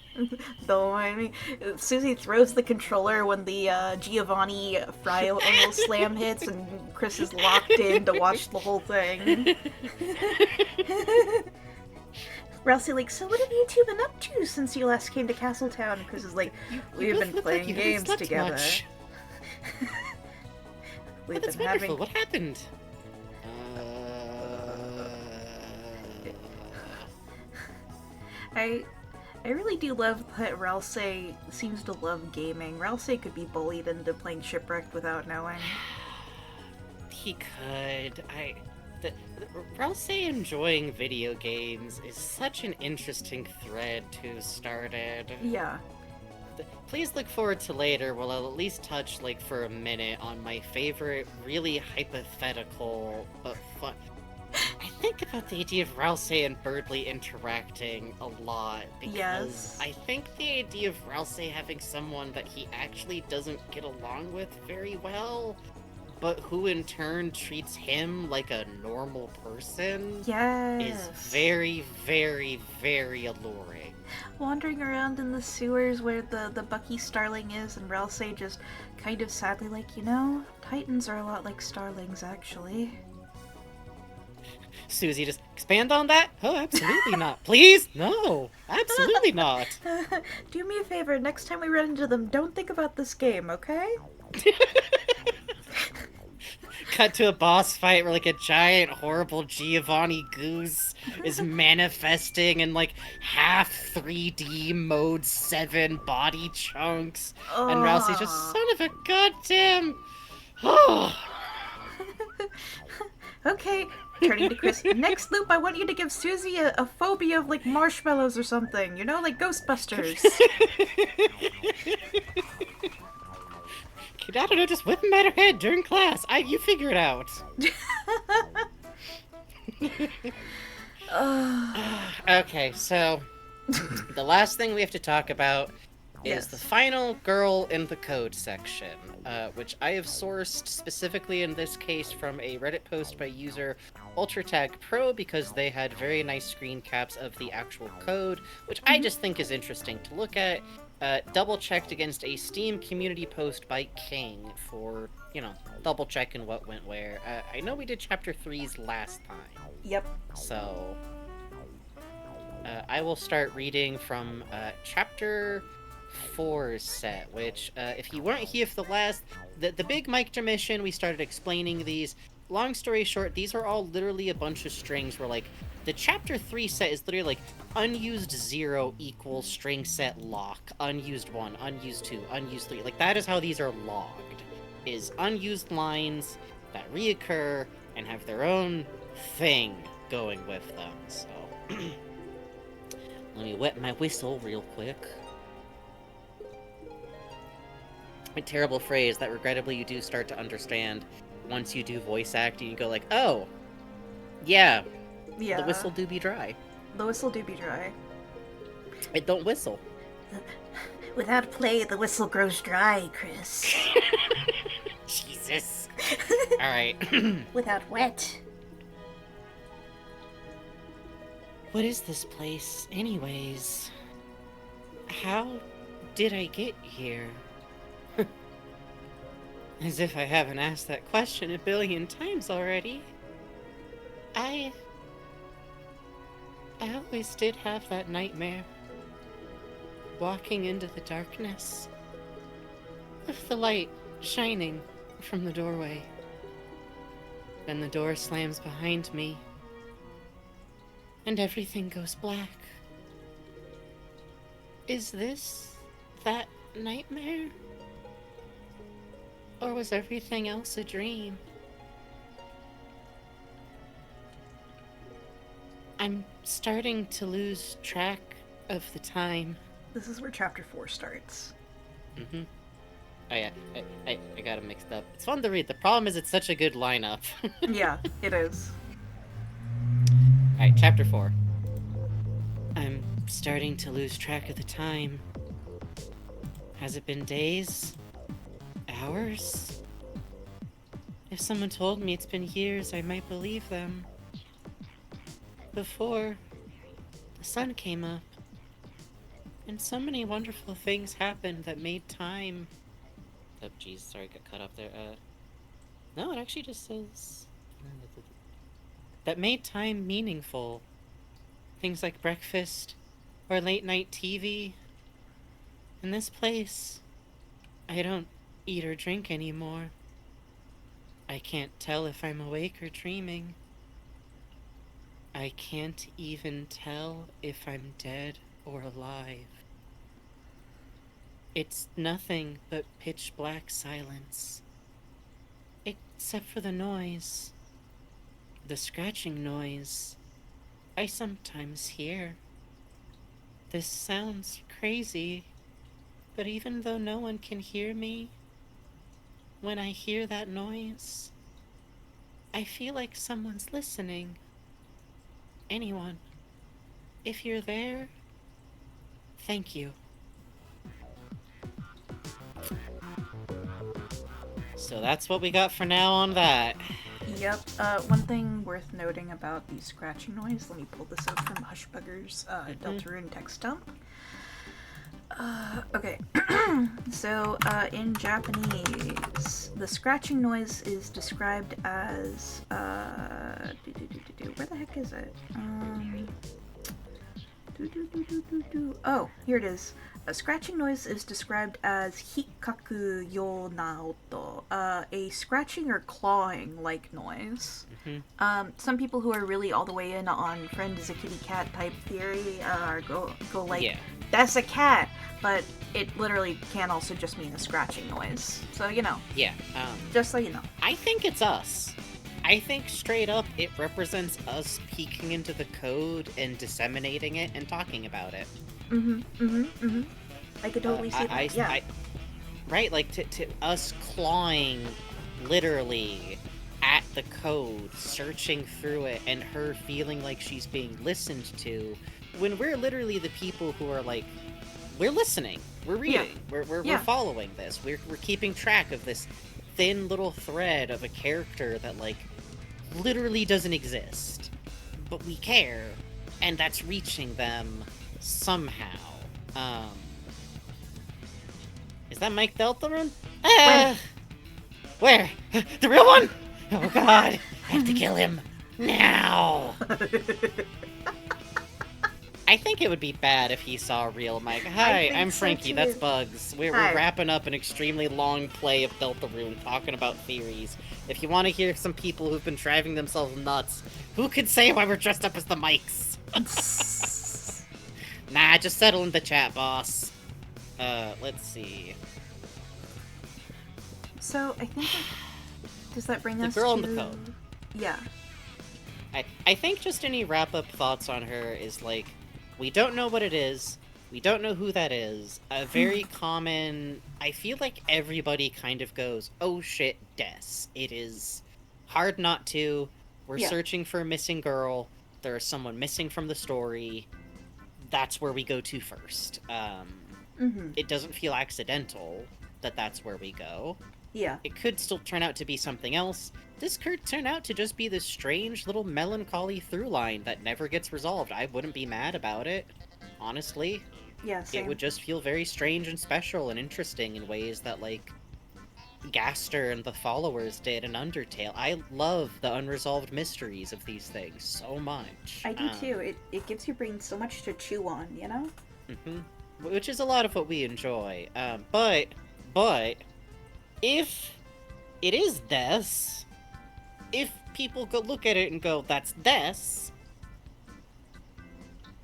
Don't mind me. Susie throws the controller when the Giovanni Frio slam hits, and Chris is locked in to watch the whole thing. Ralphie like, so what have you two been up to since you last came to Castletown? And Chris is like, we've been playing games together. We've That's been wonderful. having. What happened? I really do love that Ralsei seems to love gaming. Ralsei could be bullied into playing Shipwrecked without knowing. He could. Ralsei enjoying video games is such an interesting thread to started. Yeah. Please look forward to later, where I'll at least touch, like, for a minute on my favorite, really hypothetical, but fun. I think about the idea of Ralsei and Birdley interacting a lot, because Yes. I think the idea of Ralsei having someone that he actually doesn't get along with very well, but who in turn treats him like a normal person, Yes. is very, very, very alluring. Wandering around in the sewers where the Bucky Starling is, and Ralsei just kind of sadly like, Titans are a lot like Starlings, actually. Susie, just expand on that? Oh, absolutely not. Please? No, absolutely not. Do me a favor, next time we run into them, don't think about this game, okay? Cut to a boss fight where, like, a giant, horrible Giovanni goose is manifesting in, like, half 3D mode 7 body chunks. And Rousey's just, son of a goddamn... Oh. Okay, turning to Chris. Next loop, I want you to give Susie a phobia of, like, marshmallows or something. Like Ghostbusters. I don't know, just whip him at her head during class. You figure it out. Okay, so the last thing we have to talk about is the final girl in the code section, which I have sourced specifically in this case from a Reddit post by user UltraTag Pro, because they had very nice screen caps of the actual code, which I just think is interesting to look at. Double checked against a Steam community post by King for, double checking what went where. I know we did Chapter 3's last time. Yep. So, I will start reading from Chapter 4's set, which, if you weren't here for the big Miketermission, we started explaining these. Long story short, these are all literally a bunch of strings where, like, the Chapter 3 set is literally, like, unused 0 equals string set lock, unused 1, unused 2, unused 3. Like, that is how these are logged, is unused lines that reoccur and have their own thing going with them, so... Let me wet my whistle real quick. A terrible phrase that regrettably you do start to understand once you do voice acting. You go like, oh, yeah, Yeah. the whistle do be dry. The whistle do be dry. It don't whistle. Without play, the whistle grows dry, Chris. Jesus. Alright. Without wet. What is this place, anyways? How did I get here? As if I haven't asked that question a billion times already. I always did have that nightmare. Walking into the darkness, with the light shining from the doorway. Then the door slams behind me, and everything goes black. Is this that nightmare? Or was everything else a dream? I'm starting to lose track of the time. This is where chapter 4 starts. Mm-hmm. Oh yeah, I got it mixed up. It's fun to read. The problem is it's such a good lineup. Yeah, it is. Alright, chapter 4. I'm starting to lose track of the time. Has it been days? Hours? If someone told me it's been years, I might believe them. Before, the sun came up, and so many wonderful things happened that made time... Oh, jeez, sorry, got cut off there. No, it actually just says... That made time meaningful. Things like breakfast, or late-night TV. In this place, I don't eat or drink anymore. I can't tell if I'm awake or dreaming. I can't even tell if I'm dead or alive. It's nothing but pitch black silence. Except for the noise. The scratching noise I sometimes hear. This sounds crazy, but even though no one can hear me, when I hear that noise, I feel like someone's listening. Anyone, if you're there, thank you. So that's what we got for now on that. Yep. One thing worth noting about the scratching noise, let me pull this up from Hushbugger's Deltarune text dump. Okay. So, in Japanese, the scratching noise is described as, where the heck is it? Oh, here it is. A scratching noise is described as hikaku yo na oto, a scratching or clawing like noise. Mm-hmm. Some people who are really all the way in on friend is a kitty cat type theory go like, Yeah. That's a cat, but it literally can also just mean a scratching noise. So, you know. Yeah. Just so you know. I think it's us. I think straight up it represents us peeking into the code and disseminating it and talking about it. I could totally see that. Yeah. Right, like to us clawing literally at the code, searching through it, and her feeling like she's being listened to, when we're literally the people who are like, we're listening, we're reading, we're following this, we're keeping track of this thin little thread of a character that like literally doesn't exist, but we care, and that's reaching them somehow. Is that Mike Deltarune? Where? The real one? Oh god, I have to kill him now. I think it would be bad if he saw real Mike. Hi, I'm Frankie, so that's Bugs. We're wrapping up an extremely long play of Deltarune, talking about theories. If you want to hear some people who've been driving themselves nuts, who could say why we're dressed up as the Mikes? Nah, just settle in the chat, boss. Let's see. So, I think does that bring us the girl to... in the code. Yeah. I think just any wrap-up thoughts on her is, like, we don't know what it is, we don't know who that is, a very common... I feel like everybody kind of goes, oh shit, Des. It is hard not to, we're searching for a missing girl, there's someone missing from the story, that's where we go to first. It doesn't feel accidental that that's where we go. Yeah. It could still turn out to be something else. This could turn out to just be this strange little melancholy through line that never gets resolved. I wouldn't be mad about it, honestly. Yeah, same. It would just feel very strange and special and interesting in ways that, like, Gaster and the followers did in Undertale. I love the unresolved mysteries of these things so much. I do too. It gives your brain so much to chew on, you know? Which is a lot of what we enjoy. But if it is Des, if people go look at it and go, that's Des,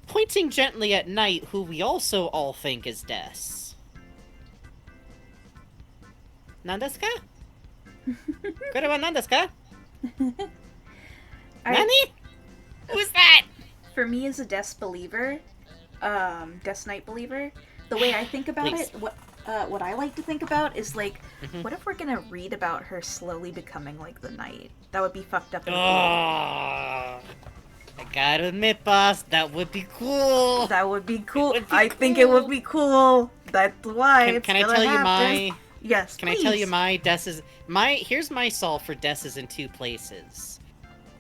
pointing gently at Knight, who we also all think is Des. Nandesu ka? これは何ですか? Nani? Who's that? For me as a Des believer, Des Knight believer, the way I think about Please. it, what I like to think about is like, what if we're gonna read about her slowly becoming like the Knight? That would be fucked up. Oh, I gotta admit, boss, that would be cool. That would be cool. Would be I think it would be cool. That's why. Can I tell you my? Yes. Can please. I tell you my Des's? Here's my solve for Des's in two places.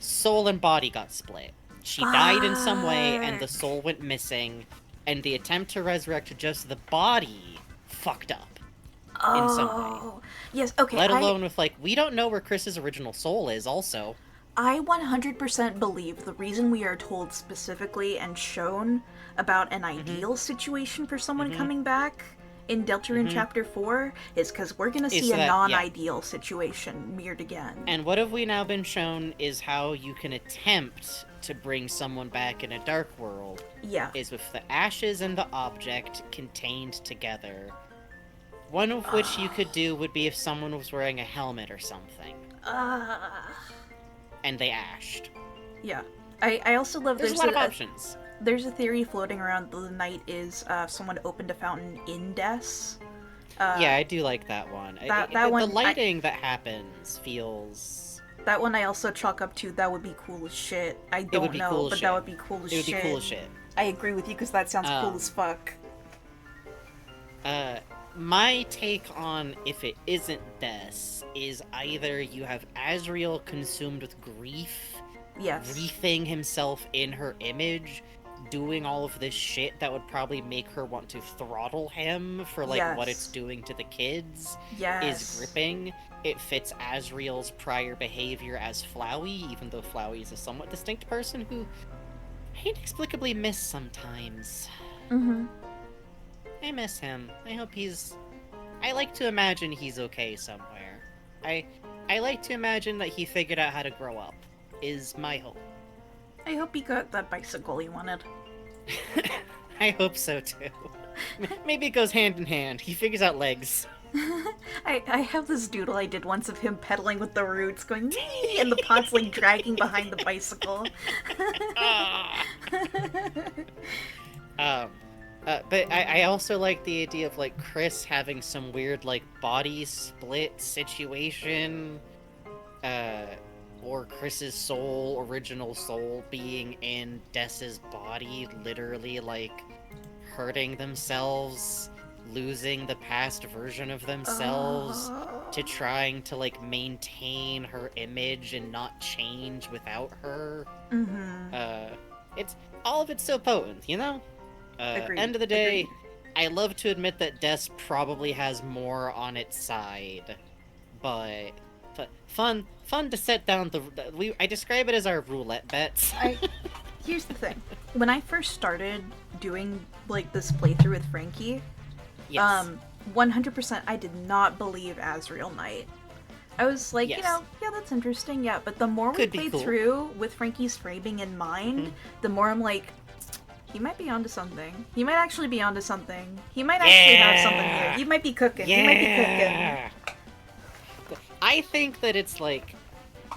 Soul and body got split. She died in some way, and the soul went missing, and the attempt to resurrect just the body fucked up in some way. Yes. Okay. Let alone with like, we don't know where Chris's original soul is. Also, I 100% believe the reason we are told specifically and shown about an ideal situation for someone coming back in Deltarune Chapter 4 is because we're going to see a non-ideal situation mirrored again. And what have we now been shown is how you can attempt to bring someone back in a dark world. Yeah. Is with the ashes and the object contained together. One of which you could do would be if someone was wearing a helmet or something. And they ashed. Yeah. I also love there's a lot of options. There's a theory floating around the Knight is someone opened a fountain in Des. Yeah, I do like that one. The lighting that happens feels... That one I also chalk up to that would be cool as shit. I don't know, cool but shit. that would be cool as shit. It would be cool as shit. I agree with you because that sounds cool as fuck. My take on if it isn't Des is either you have Azriel consumed with grief, wreathing himself in her image, doing all of this shit that would probably make her want to throttle him for like what it's doing to the kids is gripping. It fits Azriel's prior behavior as Flowey, even though Flowey is a somewhat distinct person who I inexplicably miss sometimes. I miss him. I hope I like to imagine he's okay somewhere. I like to imagine that he figured out how to grow up, is my hope. I hope he got that bicycle he wanted. I hope so too. Maybe it goes hand in hand. He figures out legs. I have this doodle I did once of him pedaling with the roots, going nee, and the pot's like dragging behind the bicycle. But I also like the idea of like Chris having some weird like body split situation, or Chris's original soul being in Des's body, literally like hurting themselves, losing the past version of themselves to trying to like maintain her image and not change without her. It's all of it's so potent, you know? End of the day, I love to admit that Des probably has more on its side, but fun to set down I describe it as our roulette bets. Here's the thing. When I first started doing like this playthrough with Frankie, 100% I did not believe Azriel Knight. I was like, you know, yeah, that's interesting, yeah, but the more we played through with Frankie's framing in mind, the more I'm like, he might be onto something. He might actually be onto something. He might actually have something here. He might be cooking. He might be cooking. I think that it's like,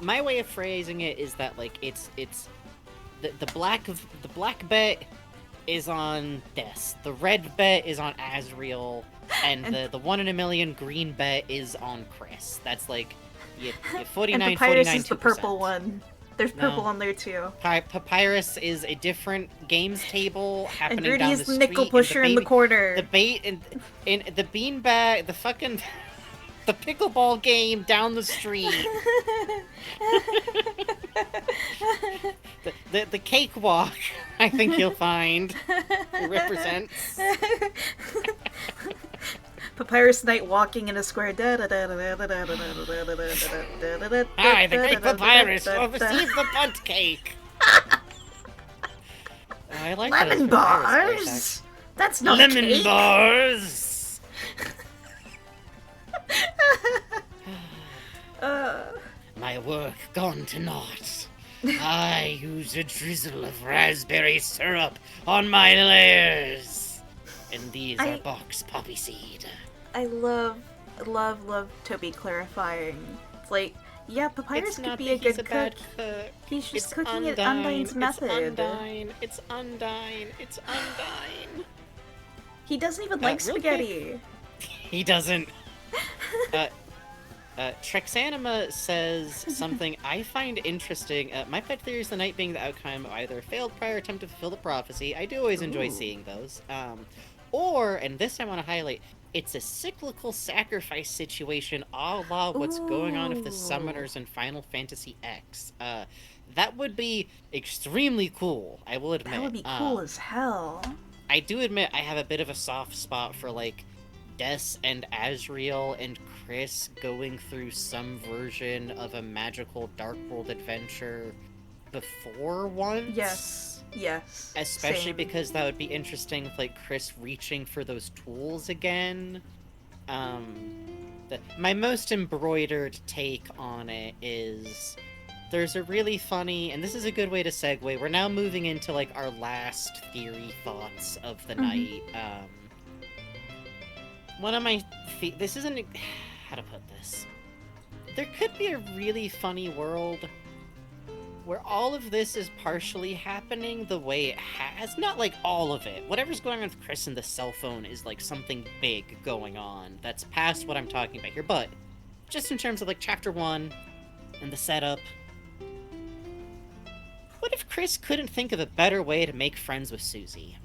my way of phrasing it is that like it's the black bet is on Des. The red bet is on Azriel, and the 1 in a million green bet is on Chris. That's like you 49, and Papyrus 49, is the purple one. There's purple on there too. Papyrus is a different games table happening and down is the the street. nickel pusher in the corner. The bait in the beanbag, the fucking the pickleball game down the street. the cakewalk, I think you'll find, it represents. Papyrus Knight walking in a square. I, the great Papyrus, will receive the bunt cake. I like Lemon bars. That's not lemon cake. bars. My work gone to naught. I use a drizzle of raspberry syrup on my layers. And these are box poppy seed. I love Toby clarifying. It's like, yeah, Papyrus could be a good cook. Bad cook. He's just cooking it Undyne's method. It's Undyne. He doesn't even like spaghetti. He doesn't. Trexanima says something I find interesting. My pet theory is the night being the outcome of either a failed prior attempt to fulfill the prophecy. I do always enjoy seeing those. Or, and this I want to highlight, it's a cyclical sacrifice situation a la what's going on with the summoners in Final Fantasy X. That would be extremely cool, I will admit. That would be cool as hell. I do admit I have a bit of a soft spot for, like, Des and Azriel and Chris going through some version of a magical Dark World adventure before once. Yes. Especially same. because that would be interesting with, like, Chris reaching for those tools again. My most embroidered take on it is there's a really funny, and this is a good way to segue, we're now moving into, like, our last theory thoughts of the night. One of my this isn't how to put this. There could be a really funny world where all of this is partially happening the way it has. Not like all of it. Whatever's going on with Chris and the cell phone is like something big going on. That's past what I'm talking about here. But just in terms of like chapter 1 and the setup, what if Chris couldn't think of a better way to make friends with Susie?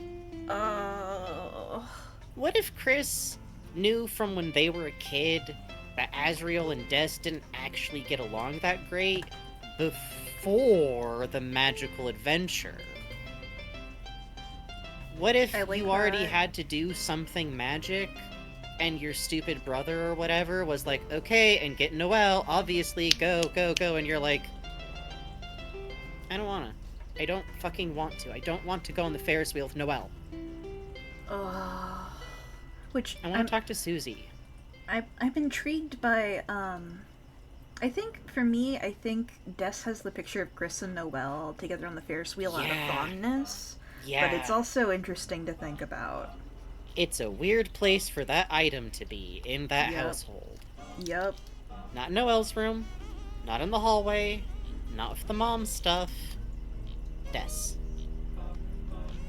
What if Chris knew from when they were a kid that Azriel and Des didn't actually get along that great before the magical adventure? What if you already had to do something magic and your stupid brother or whatever was like, okay, and get Noelle, obviously, go, and you're like, I don't wanna. I don't fucking want to. I don't want to go on the Ferris wheel with Noelle. Which I want to talk to Susie. I'm intrigued by, I think, for me, I think Des has the picture of Chris and Noelle together on the Ferris wheel out of fondness. Yeah. But it's also interesting to think about. It's a weird place for that item to be in that household. Yep. Not in Noelle's room, not in the hallway, not with the mom stuff. Des.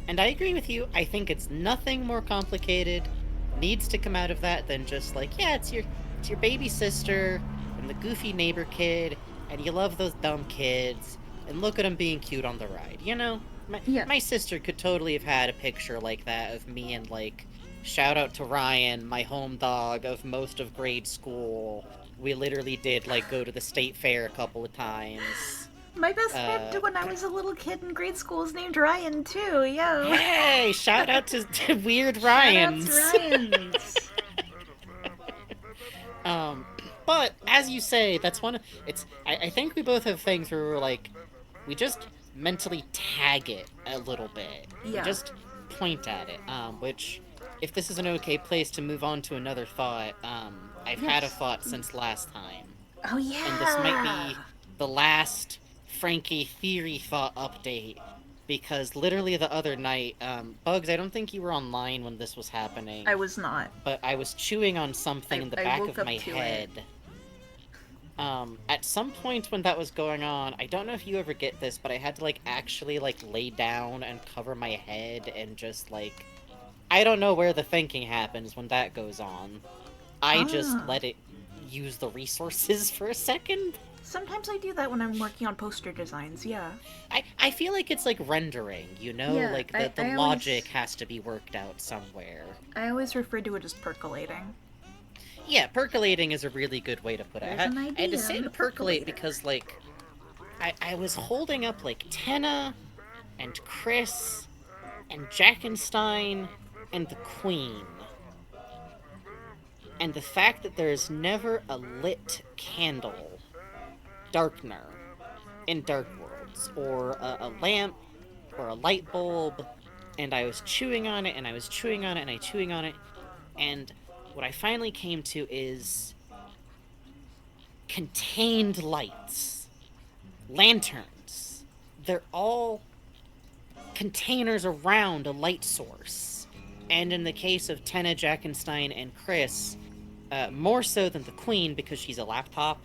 And I agree with you, I think it's nothing more complicated, needs to come out of that than just like, yeah, it's your baby sister and the goofy neighbor kid, and you love those dumb kids, and look at them being cute on the ride, you know? My sister could totally have had a picture like that of me and, like, shout out to Ryan, my home dog of most of grade school. We literally did, like, go to the state fair a couple of times. My best friend when I was a little kid in grade school was named Ryan, too, yo. Hey, shout out to Weird Ryans. Shout out to Ryans. But, as you say, that's one of... I think we both have things where we're like, we just mentally tag it a little bit. Yeah. We just point at it, which, if this is an okay place to move on to another thought, I've had a thought since last time. Oh, yeah. And this might be the last Frankie theory thought update, because literally the other night, Bugs, I don't think you were online when this was happening. I was not. But I was chewing on something in the back of my head. At some point when that was going on, I don't know if you ever get this, but I had to, like, actually, like, lay down and cover my head and just, like... I don't know where the thinking happens when that goes on. I just let it use the resources for a second. Sometimes I do that when I'm working on poster designs, yeah. I feel like it's like rendering, you know? Yeah, like, the logic has to be worked out somewhere. I always refer to it as percolating. Yeah, percolating is a really good way to put it. There's an I had to idea, say to percolate because, like, I was holding up, like, Tenna, and Chris, and Jackenstein, and the Queen. And the fact that there's never a lit candle darkener in Dark Worlds, or a lamp, or a light bulb, and I was chewing on it, and I was chewing on it, and I chewing on it, and what I finally came to is contained lights. Lanterns. They're all containers around a light source. And in the case of Tenna, Jackenstein, and Chris, more so than the Queen because she's a laptop,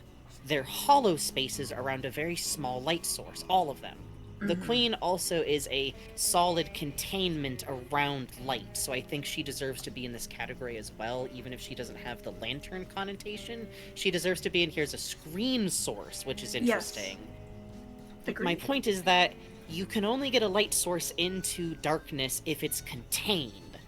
they're hollow spaces around a very small light source, all of them. The Queen also is a solid containment around light, so I think she deserves to be in this category as well, even if she doesn't have the lantern connotation. She deserves to be in here as a screen source, which is interesting. Yes. My point is that you can only get a light source into darkness if it's contained,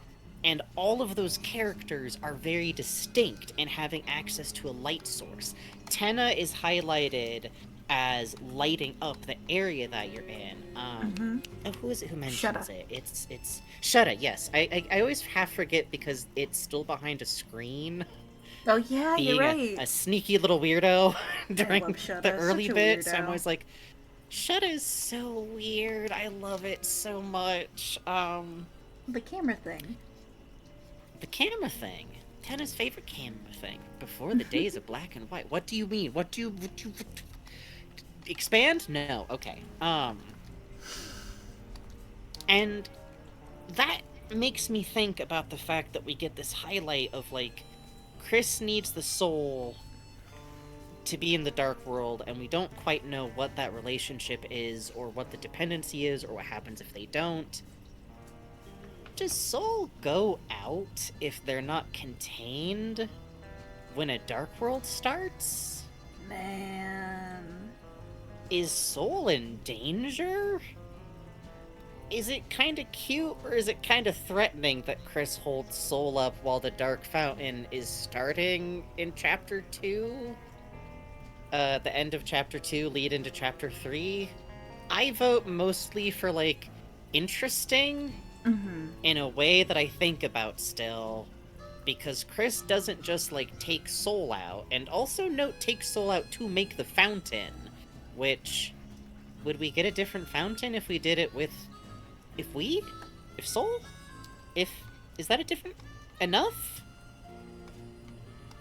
and all of those characters are very distinct in having access to a light source. Tenna is highlighted as lighting up the area that you're in. Who is it who mentions it? It's Shutta, yes. I always half forget because it's still behind a screen. Oh yeah, you're right. A sneaky little weirdo during the early bit. So I'm always like, Shutta is so weird. I love it so much. The camera thing. The camera thing. Tenna's favorite camera thing. Before the days of black and white. What do you mean? What do you expand? No. Okay. And that makes me think about the fact that we get this highlight of, like, Chris needs the soul to be in the dark world, and we don't quite know what that relationship is, or what the dependency is, or what happens if they don't. Does soul go out if they're not contained when a dark world starts? Man. Is soul in danger? Is it kind of cute, or is it kind of threatening that Chris holds soul up while the Dark Fountain is starting in Chapter 2? The end of Chapter 2, lead into Chapter 3? I vote mostly for, like, interesting in a way that I think about still. Because Chris doesn't just, like, take soul out, and also note take soul out to make the fountain. Which, would we get a different fountain if we did it with... If soul? Is that a different... enough?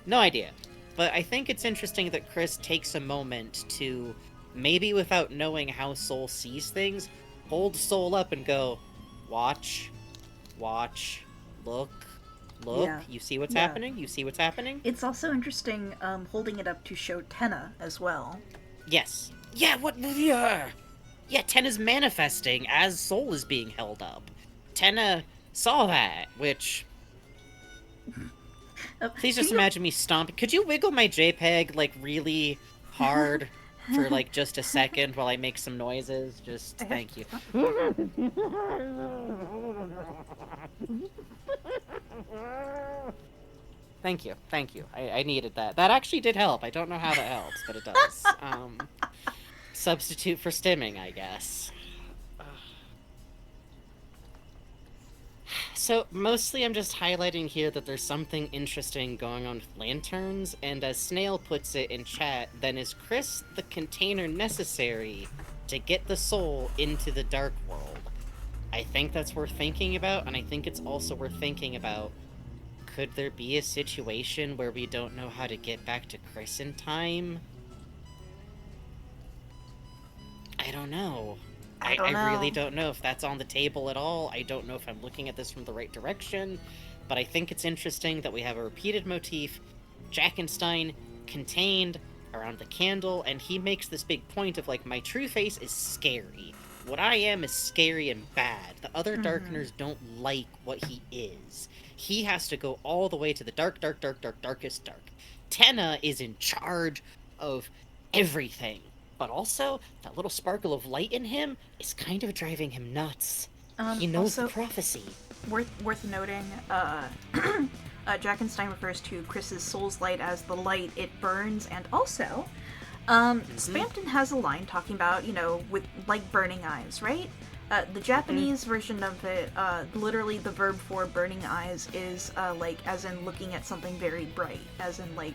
No idea. But I think it's interesting that Chris takes a moment to, maybe without knowing how soul sees things, hold soul up and go, watch, look, yeah. You see what's happening? You see what's happening? It's also interesting holding it up to show Tenna as well. Yes. Yeah, Yeah, Tenna's manifesting as soul is being held up. Tenna saw that, which... Please just imagine me stomping. Could you wiggle my JPEG, like, really hard for, like, just a second while I make some noises? Just, thank you. Thank you. I needed that. That actually did help. I don't know how that helps, but it does. Substitute for stimming, I guess. So, mostly I'm just highlighting here that there's something interesting going on with lanterns, and as Snail puts it in chat, then is Chris the container necessary to get the soul into the dark world? I think that's worth thinking about, and I think it's also worth thinking about, could there be a situation where we don't know how to get back to Chris in time? I don't know. I really don't know if that's on the table at all. I don't know if I'm looking at this from the right direction, but I think it's interesting that we have a repeated motif, Jackenstein contained around the candle, and he makes this big point of, like, my true face is scary. What I am is scary and bad. The other Darkeners don't like what he is. He has to go all the way to the darkest dark. Tenna is in charge of everything. But also, that little sparkle of light in him is kind of driving him nuts. He knows the prophecy. Worth noting, Jackenstein refers to Chris's soul's light as the light it burns, and also, Spamton has a line talking about, with, like, burning eyes, right? The Japanese version of it, literally the verb for burning eyes is like as in looking at something very bright, as in like.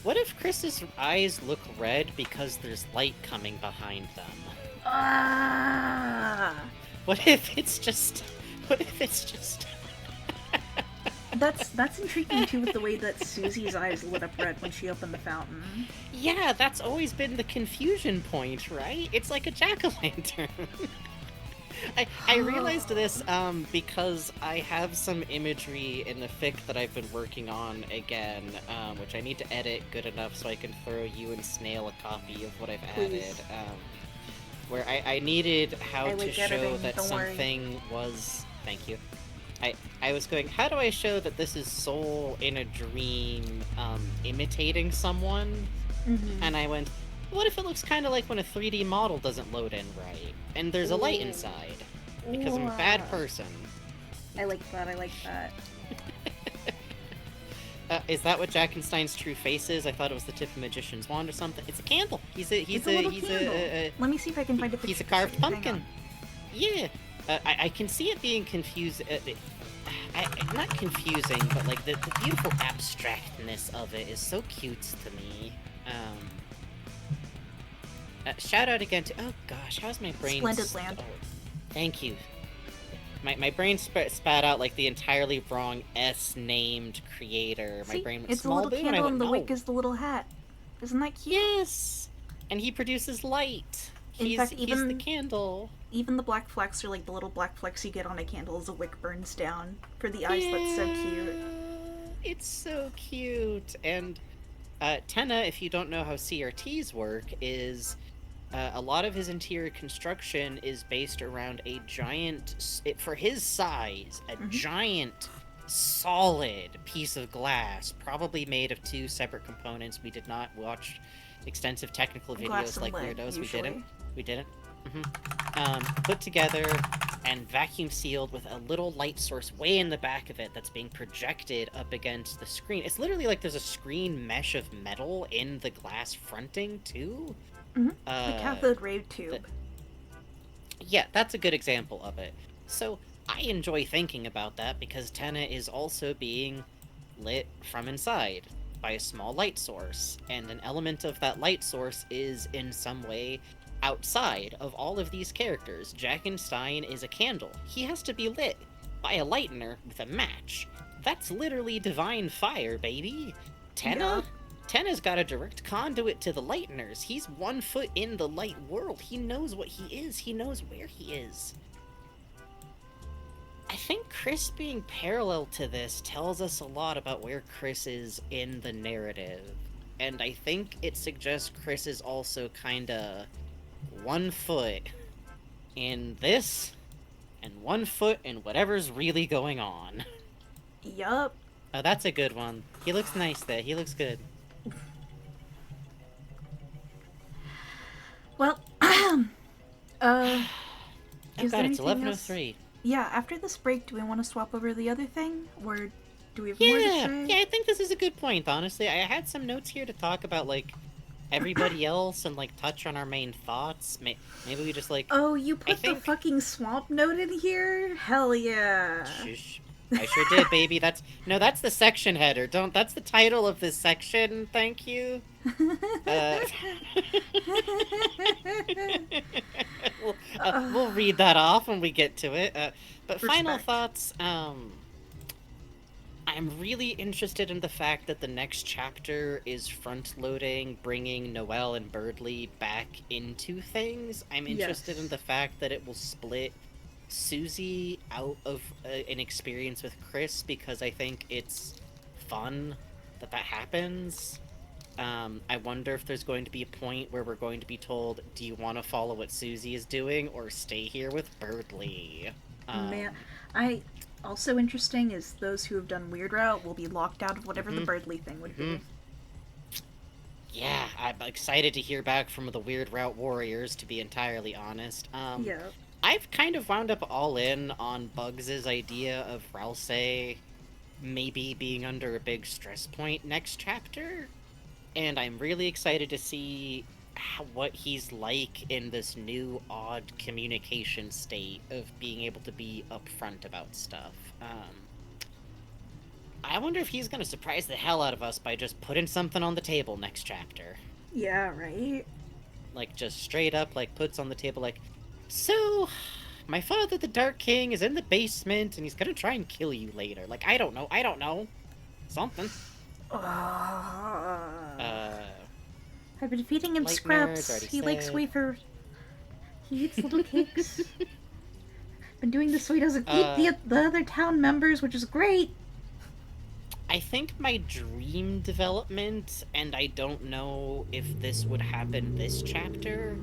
What if Chris's eyes look red because there's light coming behind them? Ah. What if it's just? What if it's just? That's intriguing too, with the way that Susie's eyes lit up red when she opened the fountain. Yeah, that's always been the confusion point, right? It's like a jack-o'-lantern. I realized this because I have some imagery in the fic that I've been working on again, which I need to edit good enough so I can throw you and Snail a copy of what I've added. Where I needed how to show that something was... Thank you. I was going, how do I show that this is Soul in a dream imitating someone? Mm-hmm. And I went, what if it looks kind of like when a 3D model doesn't load in right? And there's a light inside. Because I'm a bad person. I like that, Is that what Jackenstein's true face is? I thought it was the tip of a magician's wand or something. It's a candle. He's a Let me see if I can find a picture. He's a carved pumpkin. Yeah. I can see it being confusing. Not confusing, but like the beautiful abstractness of it is so cute to me. Shout out again to... Oh gosh, how's my brain... Splendid Land. Oh, thank you. My brain spat out like the entirely wrong S-named creator. See? My brain went it's small a little candle and the wick is the little hat. Isn't that cute? Yes! And he produces light. He's the candle. Even the black flecks are like the little black flecks you get on a candle as a wick burns down. For the eyes, that's so cute. It's so cute. And Tenna, if you don't know how CRTs work, is... a lot of his interior construction is based around a giant, for his size, a giant, solid piece of glass, probably made of 2 separate components. We did not watch extensive technical videos like weirdos. Usually. We didn't. Put together and vacuum sealed with a little light source way in the back of it that's being projected up against the screen. It's literally like there's a screen mesh of metal in the glass fronting too. Mm-hmm. The cathode ray tube. Yeah, that's a good example of it. So I enjoy thinking about that because Tenna is also being lit from inside by a small light source, and an element of that light source is in some way outside of all of these characters. Jackenstein is a candle. He has to be lit by a lightener with a match. That's literally divine fire, baby. Tenna? Tenna's got a direct conduit to the lighteners. He's 1 foot in the light world. He knows what he is. He knows where he is. I think Chris being parallel to this tells us a lot about where Chris is in the narrative. And I think it suggests Chris is also kinda 1 foot in this, and 1 foot in whatever's really going on. Yup. Oh, that's a good one. He looks nice there. He looks good. Well, oh god, it's 11:03. Yeah, after this break, do we want to swap over the other thing? Or do we have more to say? Yeah, I think this is a good point, honestly. I had some notes here to talk about, like, everybody else and, like, touch on our main thoughts. Maybe we just, like... Oh, you put the fucking swamp note in here? Hell yeah. Shush. I sure did, baby. That's the section header. That's the title of this section. Thank you. We'll read that off when we get to it. But Respect. Final thoughts. I'm really interested in the fact that the next chapter is front-loading, bringing Noelle and Birdley back into things. I'm interested in the fact that it will split Susie out of an experience with Chris, because I think it's fun that happens. I wonder if there's going to be a point where we're going to be told, do you want to follow what Susie is doing or stay here with Birdley? Also interesting is those who have done Weird Route will be locked out of whatever the Birdley thing would be. Yeah, I'm excited to hear back from the Weird Route warriors, to be entirely honest. I've kind of wound up all in on Bugs' idea of Rousey maybe being under a big stress point next chapter, and I'm really excited to see what he's like in this new odd communication state of being able to be upfront about stuff. I wonder if he's gonna surprise the hell out of us by just putting something on the table next chapter. Yeah, right? Like, just straight up, like, puts on the table, like, so, my father, the Dark King, is in the basement, and he's gonna try and kill you later. Like, I don't know. Something. I've been feeding him Light scraps. nerds, already He likes said. wafer. He eats little cakes. Been doing this so he doesn't eat the other town members, which is great. I think my dream development, and I don't know if this would happen this chapter,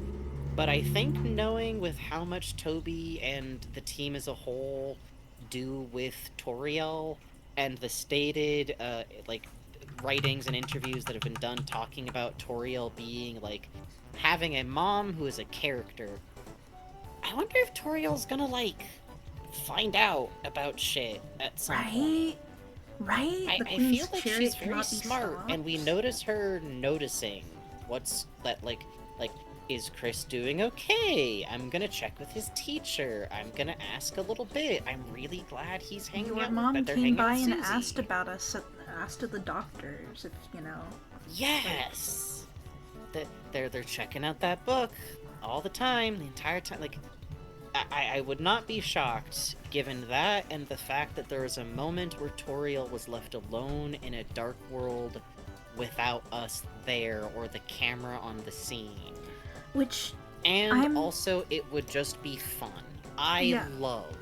but I think knowing with how much Toby and the team as a whole do with Toriel, and the stated, like, writings and interviews that have been done talking about Toriel being, like, having a mom who is a character, I wonder if Toriel's gonna, like, find out about shit at some point. Right? I feel like she's very smart, and we notice her noticing what's that, like, is Chris doing okay? I'm gonna check with his teacher. I'm gonna ask a little bit. I'm really glad he's hanging out. Your mom they're came hanging by with and Susie. asked about us, asked at the doctors, if, you know. Yes! They're checking out that book all the time, the entire time. Like, I would not be shocked, given that and the fact that there was a moment where Toriel was left alone in a dark world without us there or the camera on the scene. Which, and also, it would just be fun. I love,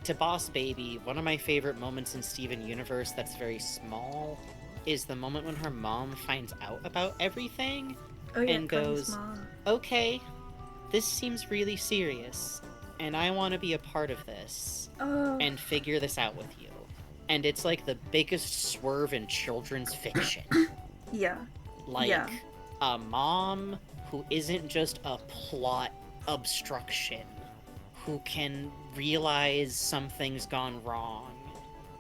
to Boss Baby, one of my favorite moments in Steven Universe that's very small is the moment when her mom finds out about everything and goes, okay, this seems really serious, and I want to be a part of this, and figure this out with you. And it's like the biggest swerve in children's fiction. Like, a mom who isn't just a plot obstruction, who can realize something's gone wrong,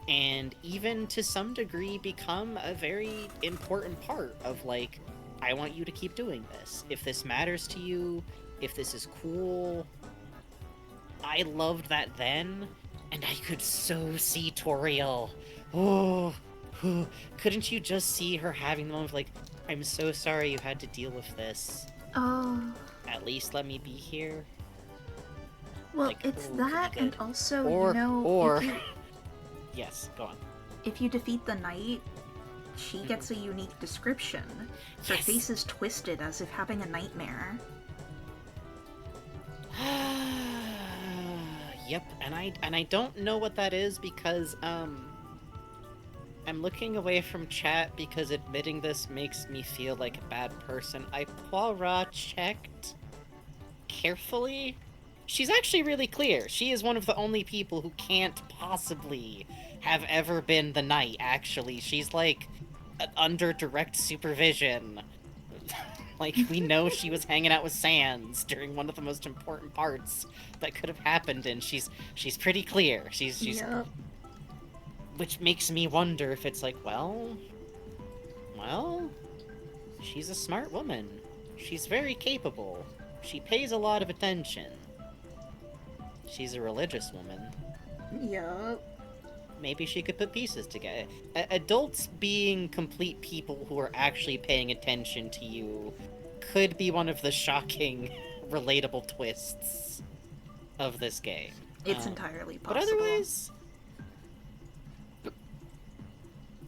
and even to some degree become a very important part of, like, I want you to keep doing this. If this matters to you, if this is cool. I loved that then, and I could so see Toriel. Oh, couldn't you just see her having the moment of, like, I'm so sorry you had to deal with this. At least let me be here. Well, like, it's that, and also, or, you know... Or... Yes, go on. If you defeat the knight, she gets a unique description. Her face is twisted as if having a nightmare. Yep, and I don't know what that is because, I'm looking away from chat because admitting this makes me feel like a bad person. I Poirot checked carefully. She's actually really clear. She is one of the only people who can't possibly have ever been the knight, actually. She's, like, under direct supervision. Like, we know she was hanging out with Sans during one of the most important parts that could have happened, and she's pretty clear. She's Yep. Which makes me wonder if it's like, well, she's a smart woman. She's very capable. She pays a lot of attention. She's a religious woman. Yep. Maybe she could put pieces together. Adults being complete people who are actually paying attention to you could be one of the shocking, relatable twists of this game. It's entirely possible. But otherwise,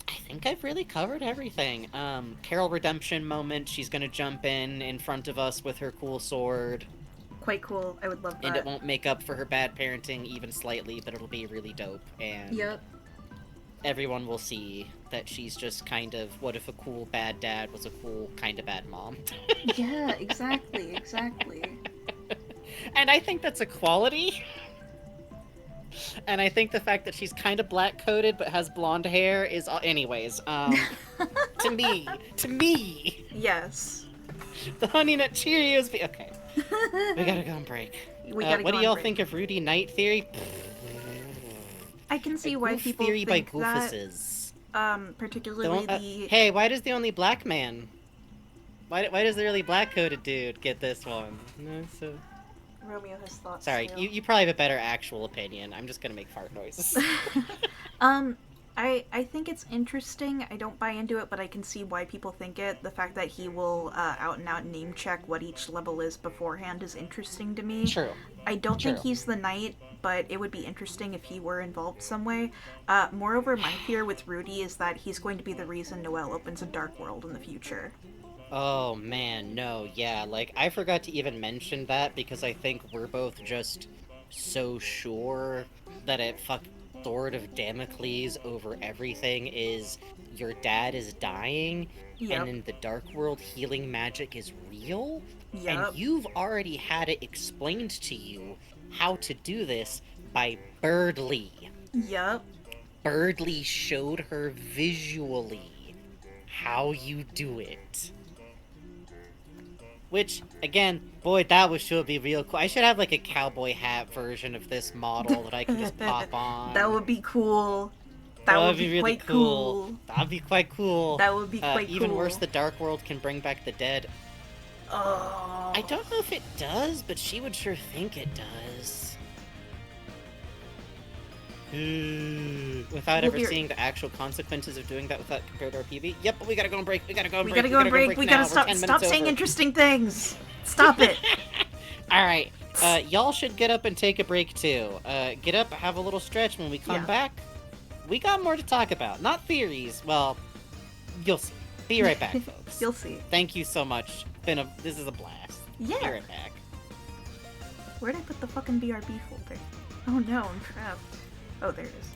I think I've really covered everything. Carol redemption moment, she's gonna jump in front of us with her cool sword. Quite cool. I would love that. And it won't make up for her bad parenting even slightly, but it'll be really dope. And everyone will see that she's just kind of, what if a cool bad dad was a cool kind of bad mom? Yeah, exactly. And I think that's a quality. And I think the fact that she's kind of black-coated but has blonde hair is... Anyways, to me... Yes. The Honey Nut Cheerios... Okay. We gotta go on break. What do y'all think of Rudy Knight theory? I can see why people theory think by goofuses. Particularly the Hey, why does the only black man? Why does the really black coated dude get this one? No, so. Romeo has thoughts Sorry, too. you probably have a better actual opinion. I'm just gonna make fart noises. um, I think it's interesting. I don't buy into it, but I can see why people think it. The fact that he will out and out name check what each level is beforehand is interesting to me. True. I don't think True. he's the knight, but it would be interesting if he were involved some way. Moreover, my fear with Rudy is that he's going to be the reason Noelle opens a dark world in the future. Oh man, no, yeah, like I forgot to even mention that because I think we're both just so sure that it Sword of Damocles over everything is your dad is dying and Yep. in the dark world healing magic is real and Yep. you've already had it explained to you how to do this by Birdley. Yep. Birdley showed her visually how you do it. Which, again, boy, that should be real cool. I should have, like, a cowboy hat version of this model that I can just pop on. That would be cool. That would be really cool. That'd be quite cool. That would be quite even cool. worse, the Dark World can bring back the dead. Oh. I don't know if it does, but she would sure think it does. Without ever seeing the actual consequences of doing that without compared to our PV. Yep, we gotta go on break. We gotta go on break. We gotta stop saying interesting things. Stop it. Alright. Y'all should get up and take a break too. Get up, have a little stretch. When we come back, we got more to talk about. Not theories. Well, you'll see. Be right back, folks. You'll see. Thank you so much. This is a blast. Yeah. Be right back. Where'd I put the fucking BRB folder? Oh no, I'm trapped. Oh, there it is.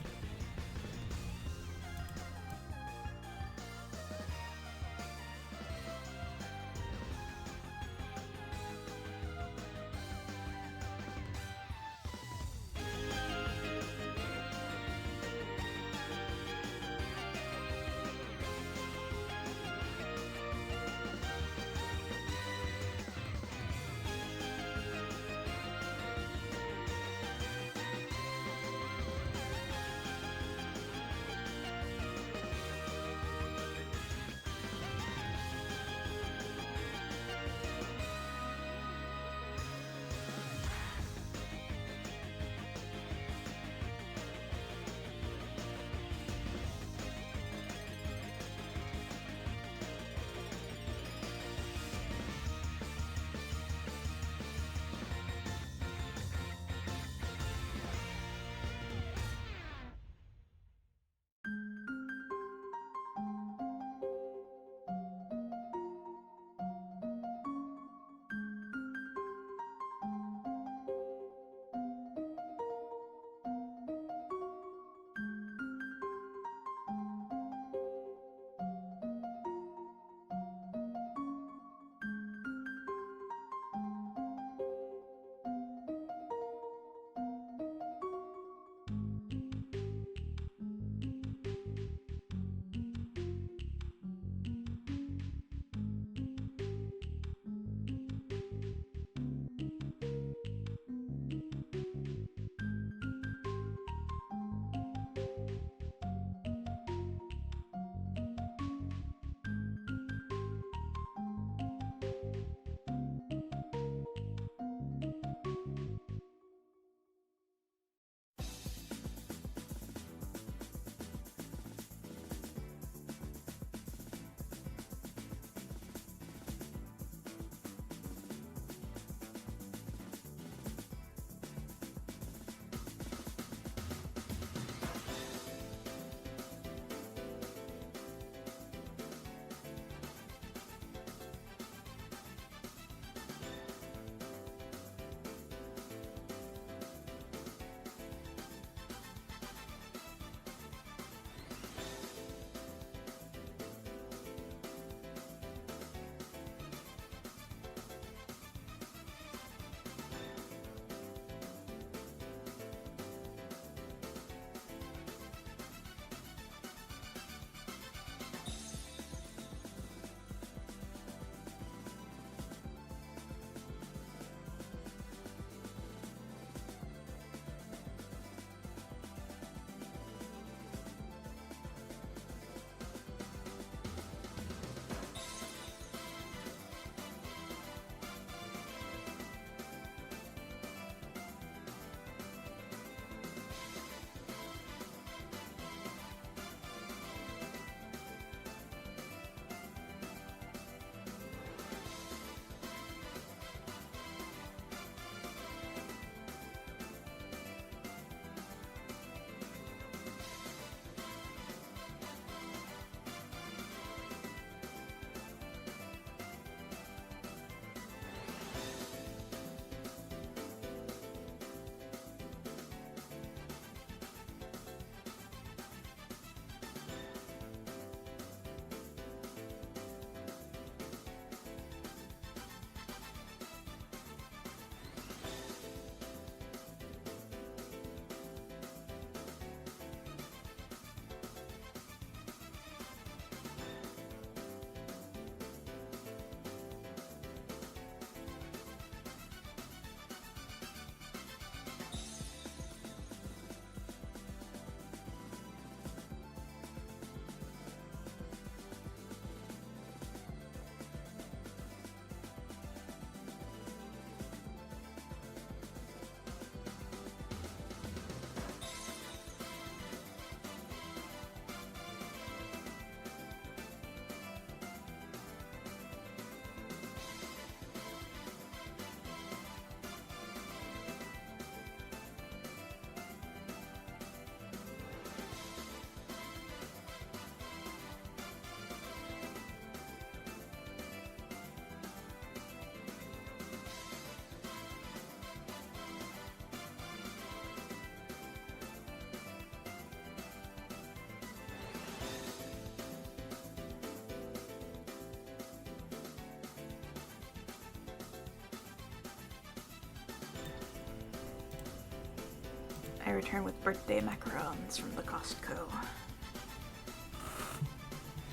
I return with birthday macarons from the Costco.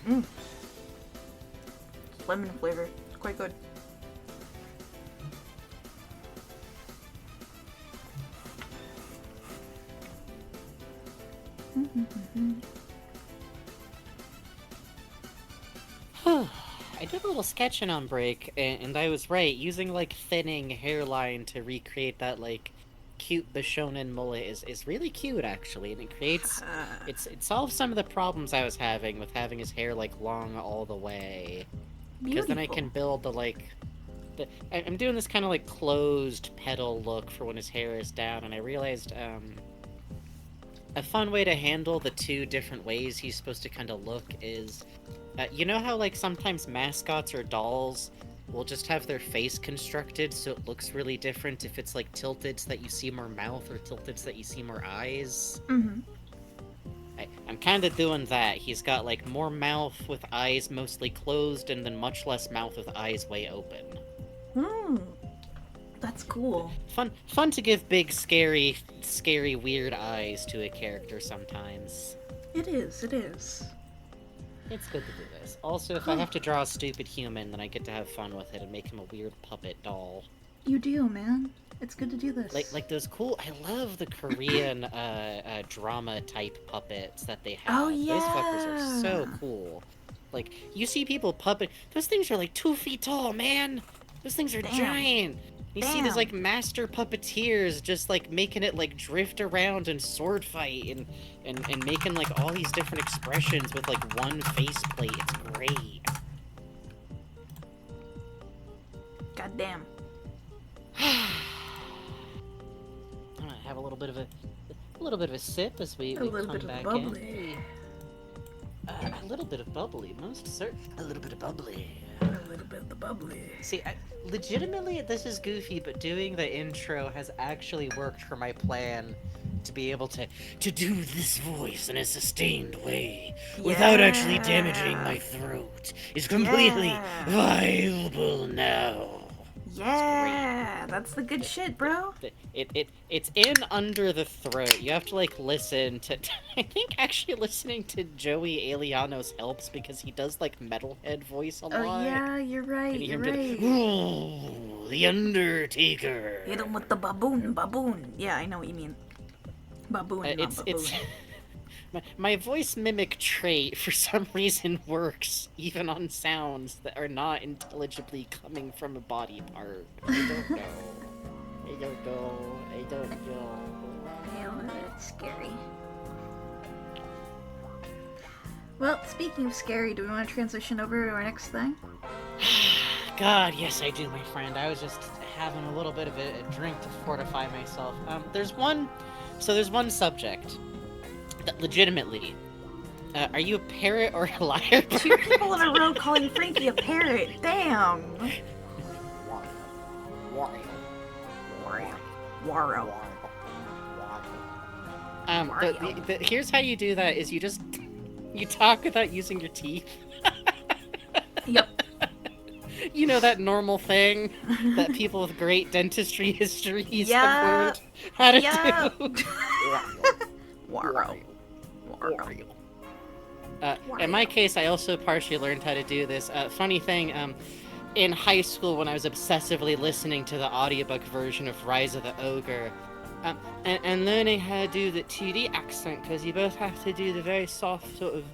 Mmm. Lemon flavor. It's quite good. I did a little sketching on break, and I was right. Using, like, thinning hairline to recreate that, like, cute Bishonen mullet is really cute, actually. And it creates... it solves some of the problems I was having with having his hair, like, long all the way. Because then I can build the, like... I'm doing this kind of, like, closed petal look for when his hair is down, and I realized, a fun way to handle the two different ways he's supposed to kind of look is... you know how, like, sometimes mascots or dolls will just have their face constructed so it looks really different if it's, like, tilted so that you see more mouth or tilted so that you see more eyes? Mm-hmm. I'm kind of doing that. He's got, like, more mouth with eyes mostly closed and then much less mouth with eyes way open. That's cool. Fun to give big, scary, weird eyes to a character sometimes. It is, it is. It's good to do this. Also, if I have to draw a stupid human, then I get to have fun with it and make him a weird puppet doll. You do, man. It's good to do this. Like those cool... I love the Korean drama-type puppets that they have. Oh, yeah! Those fuckers are so cool. Like, you see people puppet... Those things are like 2 feet tall, man! Those things are giant! You see these, like, master puppeteers just, like, making it, like, drift around and sword fight and making, like, all these different expressions with, like, one faceplate. It's great. Goddamn. I'm gonna have a little bit of a sip as we come back in. A little bit of bubbly, most certain. A little bit of bubbly. A little bit of the bubbly. See, legitimately, this is goofy, but doing the intro has actually worked for my plan to be able to do this voice in a sustained way without actually damaging my throat is completely viable now. Yeah, that's the good shit, bro. It's in under the throat. You have to, like, listen to... I think actually listening to Joey Alianos helps because he does, like, metalhead voice a lot. Oh, yeah, you're right, you're right. Ooh, the Undertaker. Hit him with the baboon. Yeah, I know what you mean. Baboon, not baboon. My voice mimic trait, for some reason, works even on sounds that are not intelligibly coming from a body part. I don't know. Yeah, that's scary. Well, speaking of scary, do we want to transition over to our next thing? God, yes I do, my friend. I was just having a little bit of a drink to fortify myself. There's one subject that legitimately, are you a parrot or a liar? 2 people in a row calling Frankie a parrot. Damn. Wario. Here's how you do that: is you talk without using your teeth. Yep. You know that normal thing that people with great dentistry histories have learned how to do. Wario. In my case, I also partially learned how to do this. Funny thing, in high school when I was obsessively listening to the audiobook version of Rise of the Ogre, and learning how to do the 2D accent, because you both have to do the very soft sort of,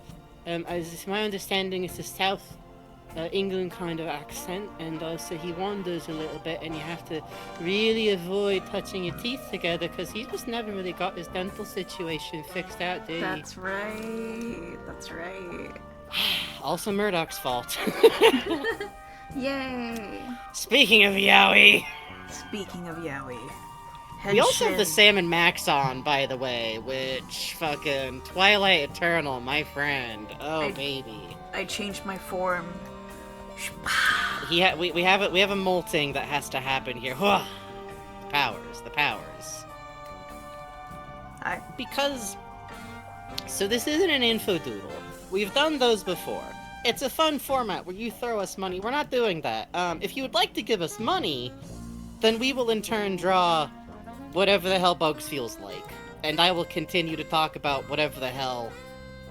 as my understanding, it's a South England kind of accent, and also he wanders a little bit, and you have to really avoid touching your teeth together because he just never really got his dental situation fixed out, did he? That's right. Also Murdoch's fault. Yay! Speaking of Yowie, we also have the Sam and Max on, by the way, which fucking Twilight Eternal, my friend. Oh, baby. I changed my form. We have a molting that has to happen here. The powers. Because, so this isn't an info doodle. We've done those before. It's a fun format where you throw us money. We're not doing that. If you would like to give us money, then we will in turn draw whatever the hell Bugs feels like. and I will continue to talk about whatever the hell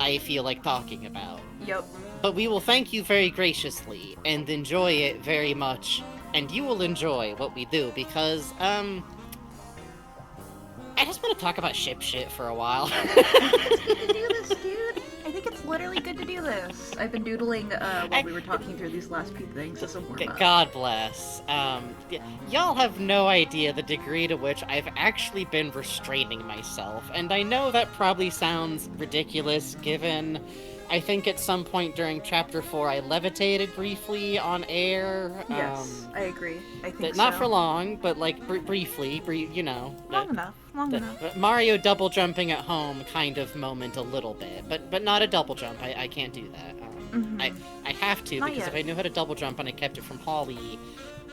I feel like talking about. Yep. But we will thank you very graciously and enjoy it very much, and you will enjoy what we do because, I just want to talk about shit for a while. It's good to do this, dude. I think it's literally good to do this. I've been doodling while we were talking through these last few things as a warm-up. God bless. Y'all have no idea the degree to which I've actually been restraining myself, and I know that probably sounds ridiculous given I think at some point during Chapter 4 I levitated briefly on air. Yes, I agree. I think Not so. for long, but like briefly, you know. Long enough. Mario double jumping at home kind of moment a little bit, but not a double jump. I can't do that. I have to, Not because yet. if I knew how to double jump and I kept it from Holly,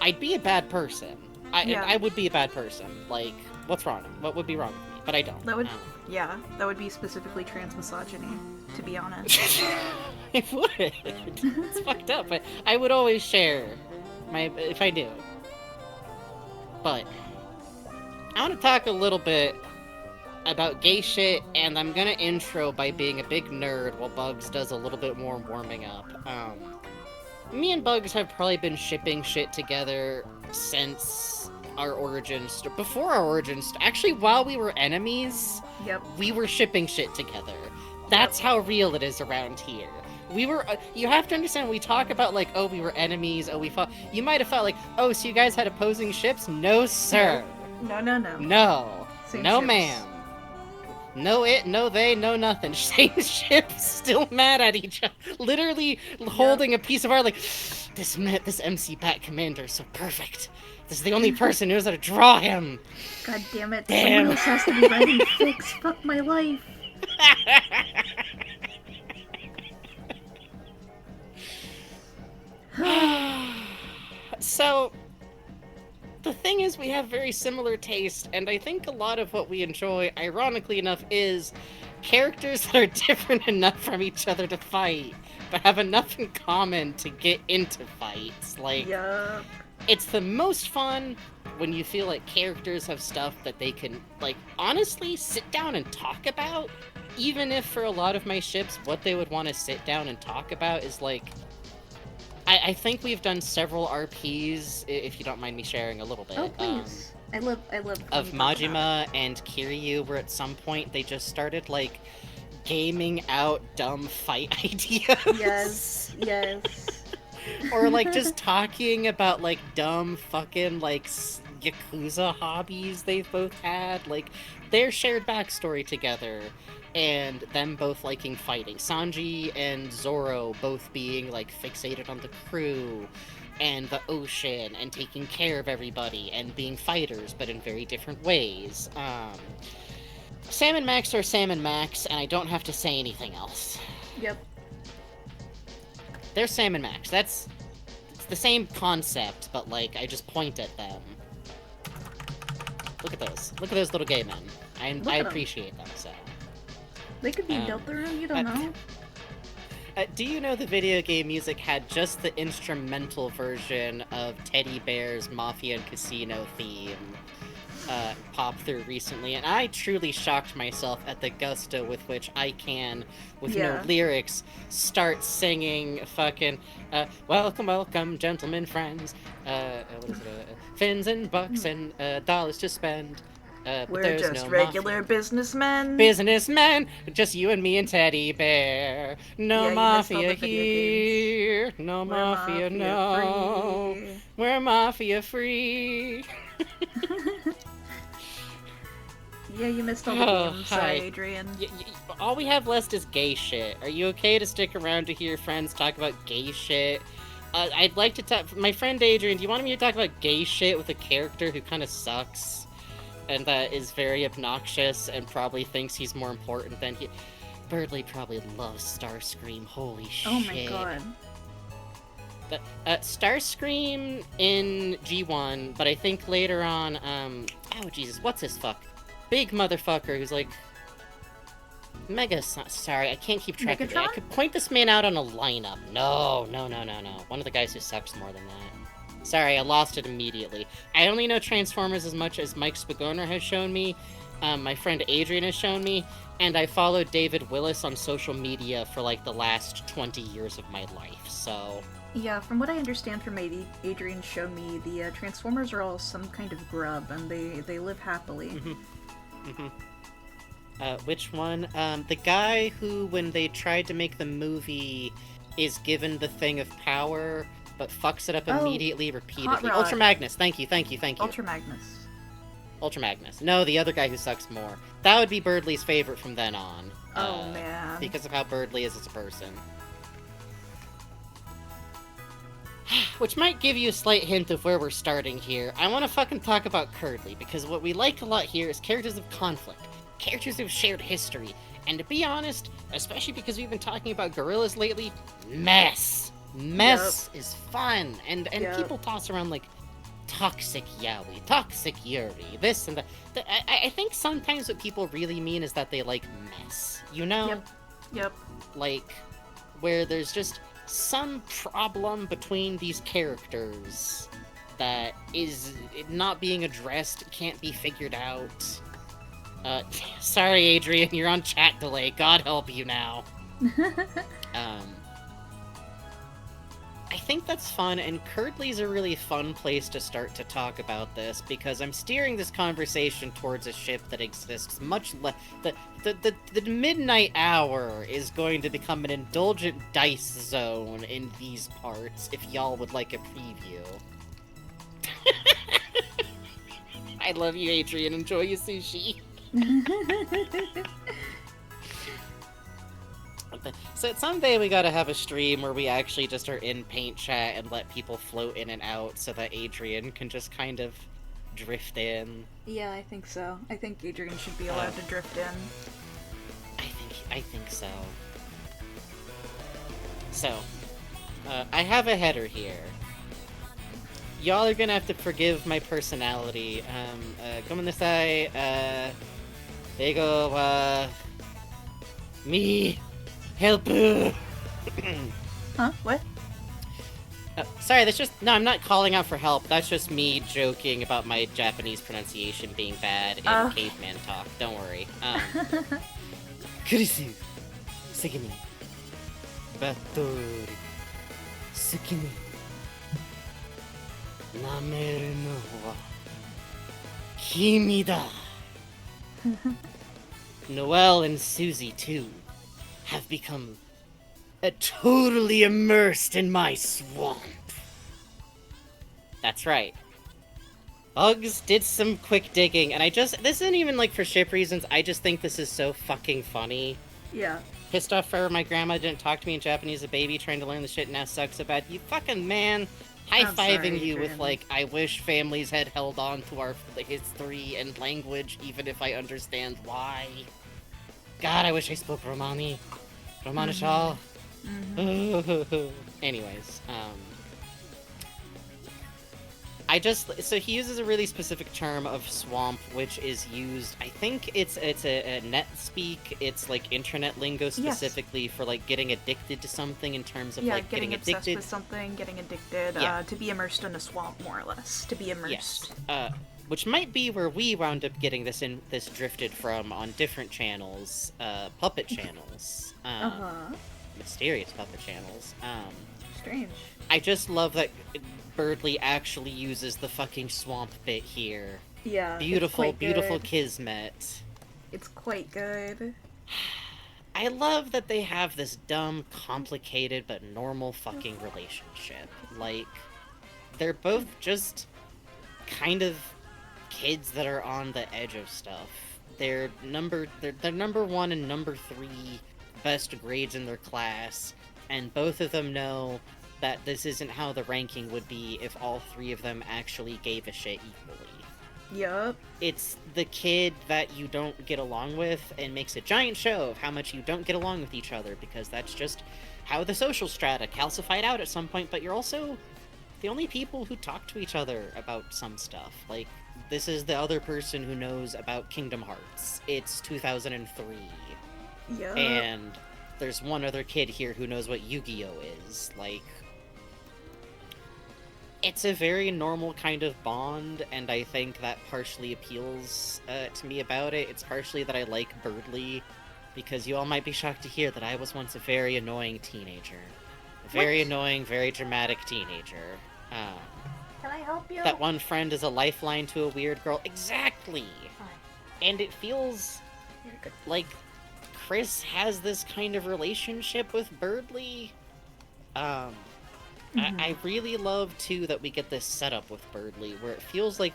I'd be a bad person. I would be a bad person. Like, what's wrong? What would be wrong with me? But I don't. That would, yeah, that would be specifically trans misogyny, to be honest. It would. It's fucked up. But I would always share if I knew. But I want to talk a little bit about gay shit, and I'm gonna intro by being a big nerd while Bugs does a little bit more warming up. Me and Bugs have probably been shipping shit together since our origins, before our origins, actually while we were enemies, Yep. we were shipping shit together. That's how real it is around here. We were, you have to understand, we talk about like, oh, we were enemies, oh, we fought, you might have felt like, oh, so you guys had opposing ships? No, sir. No. No. Same No, ships. ma'am. No it, no they, no nothing. Same ship, still mad at each other. Literally holding a piece of art like, this MC Bat Commander is so perfect. This is the only person who knows how to draw him. God damn it. Damn. Someone else has to be writing fics. Fuck my life. So, the thing is, we have very similar taste, and I think a lot of what we enjoy, ironically enough, is characters that are different enough from each other to fight, but have enough in common to get into fights. Like, Yup. it's the most fun when you feel like characters have stuff that they can, like, honestly sit down and talk about, even if for a lot of my ships, what they would want to sit down and talk about is, like, I think we've done several RPs, if you don't mind me sharing a little bit. Oh, please. I love Of Majima and Kiryu, where at some point they just started, like, gaming out dumb fight ideas. Yes. Or, like, just talking about, like, dumb fucking, like, Yakuza hobbies they've both had. Like, their shared backstory together. And them both liking fighting. Sanji and Zoro both being, like, fixated on the crew and the ocean and taking care of everybody and being fighters, but in very different ways. Sam and Max are Sam and Max, and I don't have to say anything else. Yep. They're Sam and Max. It's the same concept, but, like, I just point at them. Look at those. Look at those little gay men. I appreciate them, so. They could be Deltarune, you don't know. Do you know the video game music had just the instrumental version of Teddy Bear's Mafia and Casino theme pop through recently? And I truly shocked myself at the gusto with which I can, with no lyrics, start singing fucking welcome, welcome, gentlemen, friends. What is it? Fins and bucks and dollars to spend. We're just regular businessmen. Businessmen, just you and me and Teddy Bear. No mafia here, no mafia, no. Free. We're mafia free. Yeah, you missed all the games. Sorry, Adrian. All we have left is gay shit. Are you okay to stick around to hear friends talk about gay shit? I'd like to talk. My friend Adrian, do you want me to talk about gay shit with a character who kind of sucks? And that is very obnoxious and probably thinks he's more important than he... Birdley probably loves Starscream, holy shit. Oh my god. Starscream in G1, but I think later on, oh Jesus, what's his fuck? Big motherfucker who's like... Sorry, I can't keep track of it. I could point this man out on a lineup. No. One of the guys who sucks more than that. Sorry, I lost it immediately. I only know Transformers as much as Mike Spagona has shown me, my friend Adrian has shown me, and I followed David Willis on social media for like the last 20 years of my life, so... Yeah, from what I understand from Adrian showed me, the Transformers are all some kind of grub, and they live happily. Which one? The guy who, when they tried to make the movie, is given the thing of power, but fucks it up immediately, repeatedly. Ultra Magnus, thank you. Ultra Magnus. Ultra Magnus. No, the other guy who sucks more. That would be Birdley's favorite from then on. Oh, man. Because of how Birdley is as a person. Which might give you a slight hint of where we're starting here. I want to fucking talk about Curdly, because what we like a lot here is characters of conflict. Characters who've shared history. And to be honest, especially because we've been talking about gorillas lately, mess is fun. And people toss around like toxic yaoi, toxic yuri, this and that. I think sometimes what people really mean is that they like mess, you know? Yep. Like, where there's just some problem between these characters that is not being addressed, can't be figured out. Sorry, Adrian, you're on chat delay. God help you now. I think that's fun, and Curdly's a really fun place to start to talk about this, because I'm steering this conversation towards a ship that exists much less... The midnight hour is going to become an indulgent dice zone in these parts, if y'all would like a preview. I love you, Adrian. Enjoy your sushi. So someday we gotta have a stream where we actually just are in paint chat and let people float in and out so that Adrian can just kind of drift in. Yeah, I think so. I think Adrian should be allowed to drift in. I think so. So, I have a header here. Y'all are gonna have to forgive my personality. Gomenasai, Eigo, me, help. Huh? What? Sorry, that's just... No, I'm not calling out for help. That's just me joking about my Japanese pronunciation being bad in caveman talk. Don't worry. Kurisu, Sugini, Battori, Tsukini, Nameru no wa Kimi da. Noelle and Susie, too, have become totally immersed in my swamp. That's right. Bugs did some quick digging, and this isn't even like for ship reasons, I just think this is so fucking funny. Yeah. Pissed off for my grandma didn't talk to me in Japanese as a baby, trying to learn the shit now sucks so bad. You fucking man. High-fiving you with, like, I wish families had held on to our history and language, even if I understand why. God, I wish I spoke Romani. Romanishal. Anyways, so he uses a really specific term of swamp, which is used, I think it's a net speak, it's like internet lingo specifically for like getting addicted to something in terms of like getting obsessed addicted. with something, getting addicted, to be immersed in a swamp, more or less, to be immersed. Yes, which might be where we wound up getting this drifted from on different channels, puppet channels, mysterious puppet channels. Strange. I just love that Birdley actually uses the fucking swamp bit here. Yeah. Beautiful, beautiful kismet. It's quite good. I love that they have this dumb, complicated, but normal fucking relationship. Like, they're both just kind of kids that are on the edge of stuff. They're number 1 and number 3 best grades in their class, and both of them know that this isn't how the ranking would be if all 3 of them actually gave a shit equally. Yup. It's the kid that you don't get along with and makes a giant show of how much you don't get along with each other, because that's just how the social strata calcified out at some point, but you're also the only people who talk to each other about some stuff. Like, this is the other person who knows about Kingdom Hearts. It's 2003. Yup. And there's one other kid here who knows what Yu-Gi-Oh is. Like, it's a very normal kind of bond, and I think that partially appeals to me about it. It's partially that I like Birdly, because you all might be shocked to hear that I was once a very annoying teenager. A very annoying, very dramatic teenager. Can I help you? That one friend is a lifeline to a weird girl. Exactly! Fine. And it feels like Chris has this kind of relationship with Birdly. I really love, too, that we get this setup with Birdly, where it feels like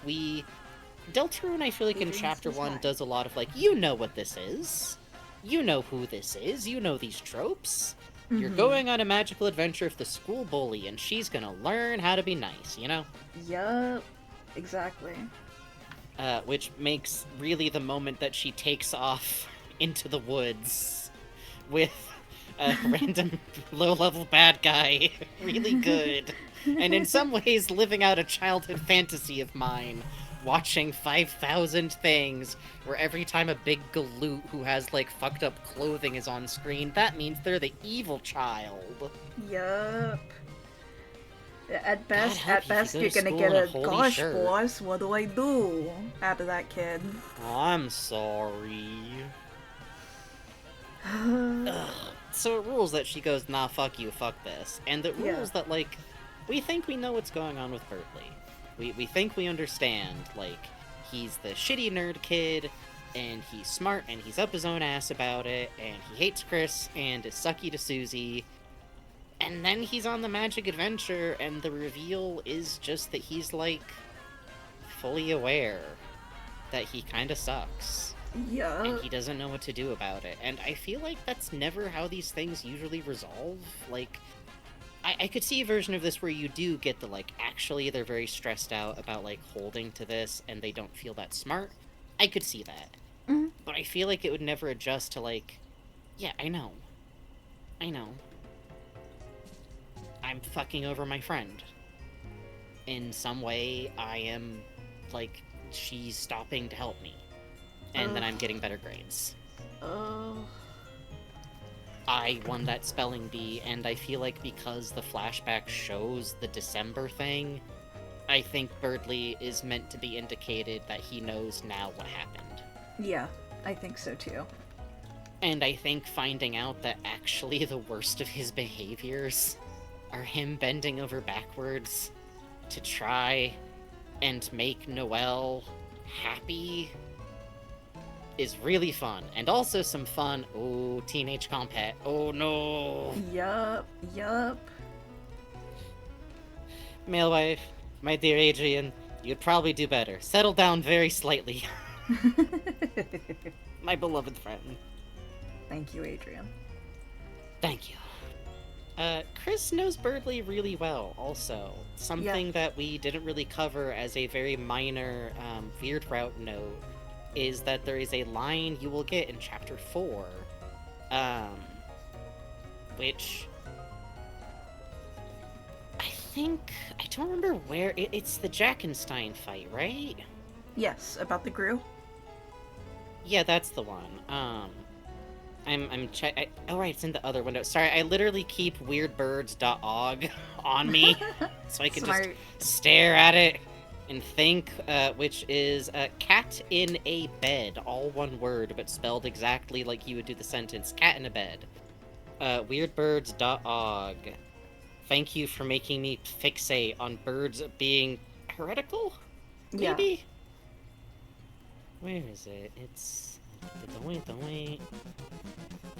Deltarune, I feel like in Chapter 1, does a lot of, like, you know what this is. You know who this is. You know these tropes. You're going on a magical adventure with the school bully, and she's gonna learn how to be nice, you know? Yup. Exactly. Which makes really the moment that she takes off into the woods with a random low-level bad guy really good. And in some ways living out a childhood fantasy of mine, watching 5,000 things, where every time a big galoot who has, like, fucked up clothing is on screen, that means they're the evil child. Yup. At best, you you're to gonna school get in a a holy gosh, shirt." boss, what do I do? Out of that kid. Oh, I'm sorry. Ugh. So it rules that she goes, nah, fuck you, fuck this. And it rules that, like, we think we know what's going on with Birdly. We think we understand, like, he's the shitty nerd kid, and he's smart, and he's up his own ass about it, and he hates Chris, and is sucky to Susie. And then he's on the magic adventure, and the reveal is just that he's, like, fully aware that he kinda sucks. Yeah. And he doesn't know what to do about it. And I feel like that's never how these things usually resolve. Like, I could see a version of this where you do get the, like, actually they're very stressed out about, like, holding to this and they don't feel that smart. I could see that. But I feel like it would never adjust to, like, yeah, I know. I'm fucking over my friend. In some way, I am, like, she's stopping to help me. And then I'm getting better grades. I won that spelling bee, and I feel like because the flashback shows the December thing, I think Birdly is meant to be indicated that he knows now what happened. Yeah, I think so too. And I think finding out that actually the worst of his behaviors are him bending over backwards to try and make Noelle happy is really fun. And also some fun, oh, teenage compet, oh no! Yup. Male wife, my dear Adrian, you'd probably do better. Settle down very slightly. My beloved friend. Thank you, Adrian. Thank you. Chris knows Birdly really well, also. Something that we didn't really cover as a very minor Weird Route note is that there is a line you will get in Chapter 4, which I don't remember where, it's the Jackenstein fight, right? Yes, about the Gru? Yeah, that's the one. Oh right, it's in the other window. Sorry, I literally keep weirdbirds.og on me, so I can just stare at it and think, which is cat in a bed, all one word, but spelled exactly like you would do the sentence, cat in a bed. Weirdbirds.og. Thank you for making me fixate on birds being heretical? Maybe? Yeah. Where is it? It's...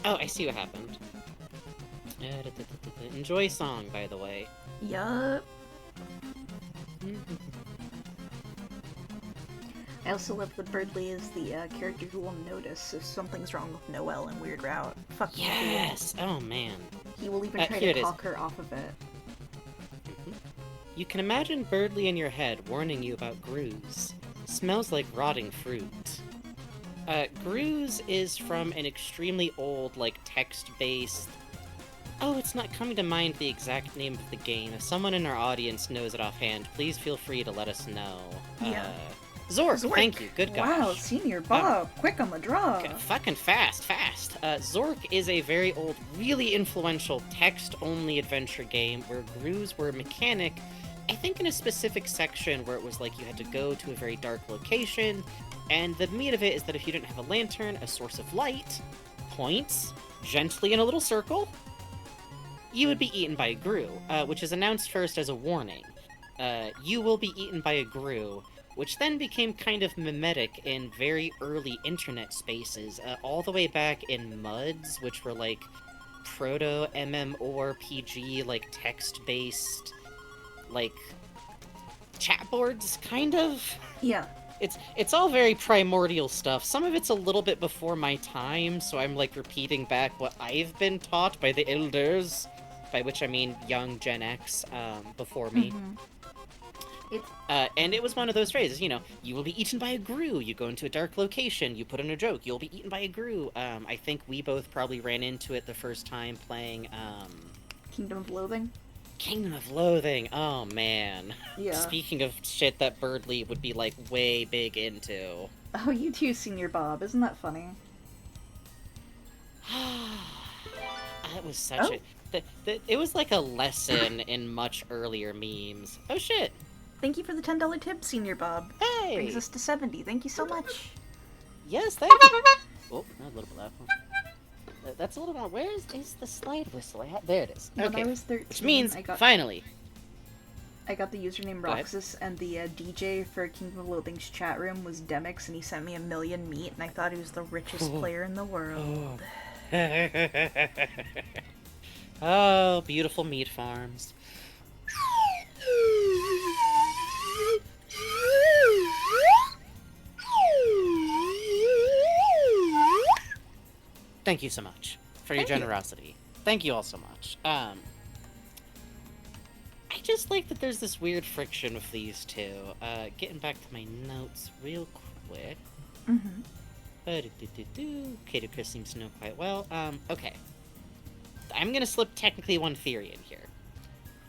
Oh, I see what happened. Enjoy song, by the way. Yup. I also love that Birdly is the character who will notice if something's wrong with Noelle in Weird Route. Fuck yes! Oh, man. He will even try to talk her off of it. You can imagine Birdly in your head warning you about Grooze. Smells like rotting fruit. Grooze is from an extremely old, like, text-based... Oh, it's not coming to mind the exact name of the game. If someone in our audience knows it offhand, please feel free to let us know. Zork, thank you, good gosh. Wow, Senior Bob, quick on the draw. Fucking fast. Zork is a very old, really influential text-only adventure game where Grooze were a mechanic, I think in a specific section where it was like you had to go to a very dark location, and the meat of it is that if you didn't have a lantern, a source of light, points, gently in a little circle, you would be eaten by a grue, which is announced first as a warning. You will be eaten by a grue, which then became kind of mimetic in very early internet spaces, all the way back in MUDs, which were like proto-MMORPG, like text-based, like chat boards, kind of. Yeah. It's all very primordial stuff. Some of it's a little bit before my time, so I'm like repeating back what I've been taught by the elders, by which I mean young Gen X before me. And it was one of those phrases, you will be eaten by a grue. You go into a dark location, you put in a joke, you'll be eaten by a grue. I think we both probably ran into it the first time playing Kingdom of Loathing. Kingdom of Loathing, oh man. Yeah. Speaking of shit that Birdly would be like way big into. Oh, you too, Senior Bob. Isn't that funny? That was such it was like a lesson in much earlier memes. Oh shit. Thank you for the $10 tip, Senior Bob. Hey! Brings us to 70. Thank you so much. Yes, thank you. Oh, a little bit left. That's a little more. Where is the slide whistle? There it is. Okay. When I was 13, which means, finally. I got the username Roxas, and the DJ for Kingdom of Loathing's chat room was Demix, and he sent me 1,000,000 meat, and I thought he was the richest player in the world. Oh, beautiful meat farms. Thank you so much for your generosity. Thank you all so much. I just like that there's this weird friction with these two. Getting back to my notes real quick. Kato Chris seems to know quite well. Okay. I'm gonna slip technically one theory in here.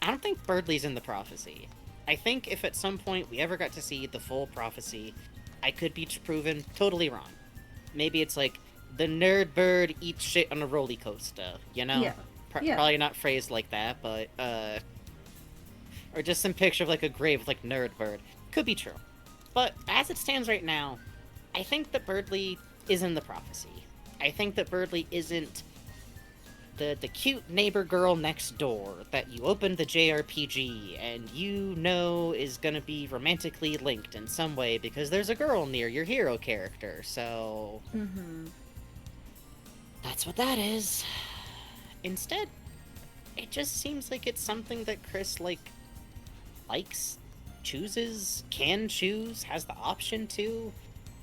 I don't think Birdly's in the prophecy. I think if at some point we ever got to see the full prophecy, I could be proven totally wrong. Maybe it's like, the nerd bird eats shit on a roller coaster, Yeah. Probably not phrased like that, but, or just some picture of, like, a grave with, like, nerd bird. Could be true. But, as it stands right now, I think that Birdly isn't the prophecy. I think that Birdly isn't the cute neighbor girl next door that you open the JRPG and is gonna be romantically linked in some way because there's a girl near your hero character, so... That's what that is. Instead, it just seems like it's something that Chris, likes, chooses, can choose, has the option to,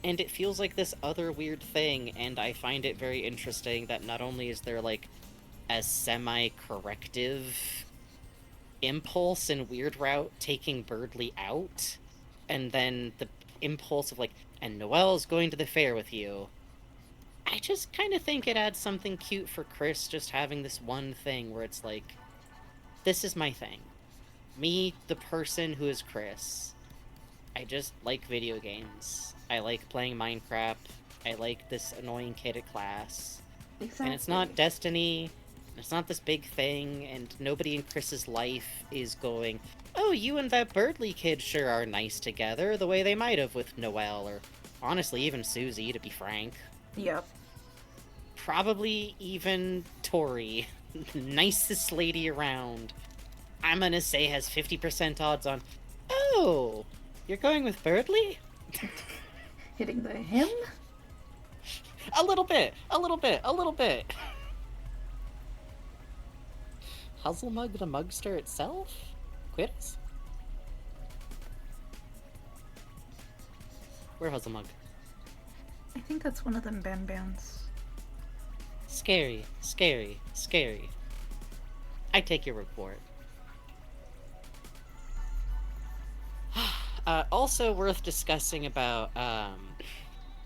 and it feels like this other weird thing, and I find it very interesting that not only is there, a semi-corrective impulse and weird route taking Birdly out, and then the impulse of, and Noelle's going to the fair with you. I just kind of think it adds something cute for Chris just having this one thing where it's like, this is my thing. Me, the person who is Chris. I just like video games. I like playing Minecraft. I like this annoying kid at class. Exactly. And it's not Destiny. It's not this big thing, and nobody in Chris's life is going, oh, you and that Birdly kid sure are nice together, the way they might have with Noelle, or honestly, even Susie, to be frank. Yep. Probably even Tori, nicest lady around, I'm gonna say has 50% odds on, oh, you're going with Birdly? Hitting the him? A little bit. Huzzlemug the Mugster itself? Quiz? Where Huzzlemug? I think that's one of them bands. Scary. I take your word for it. Also worth discussing about,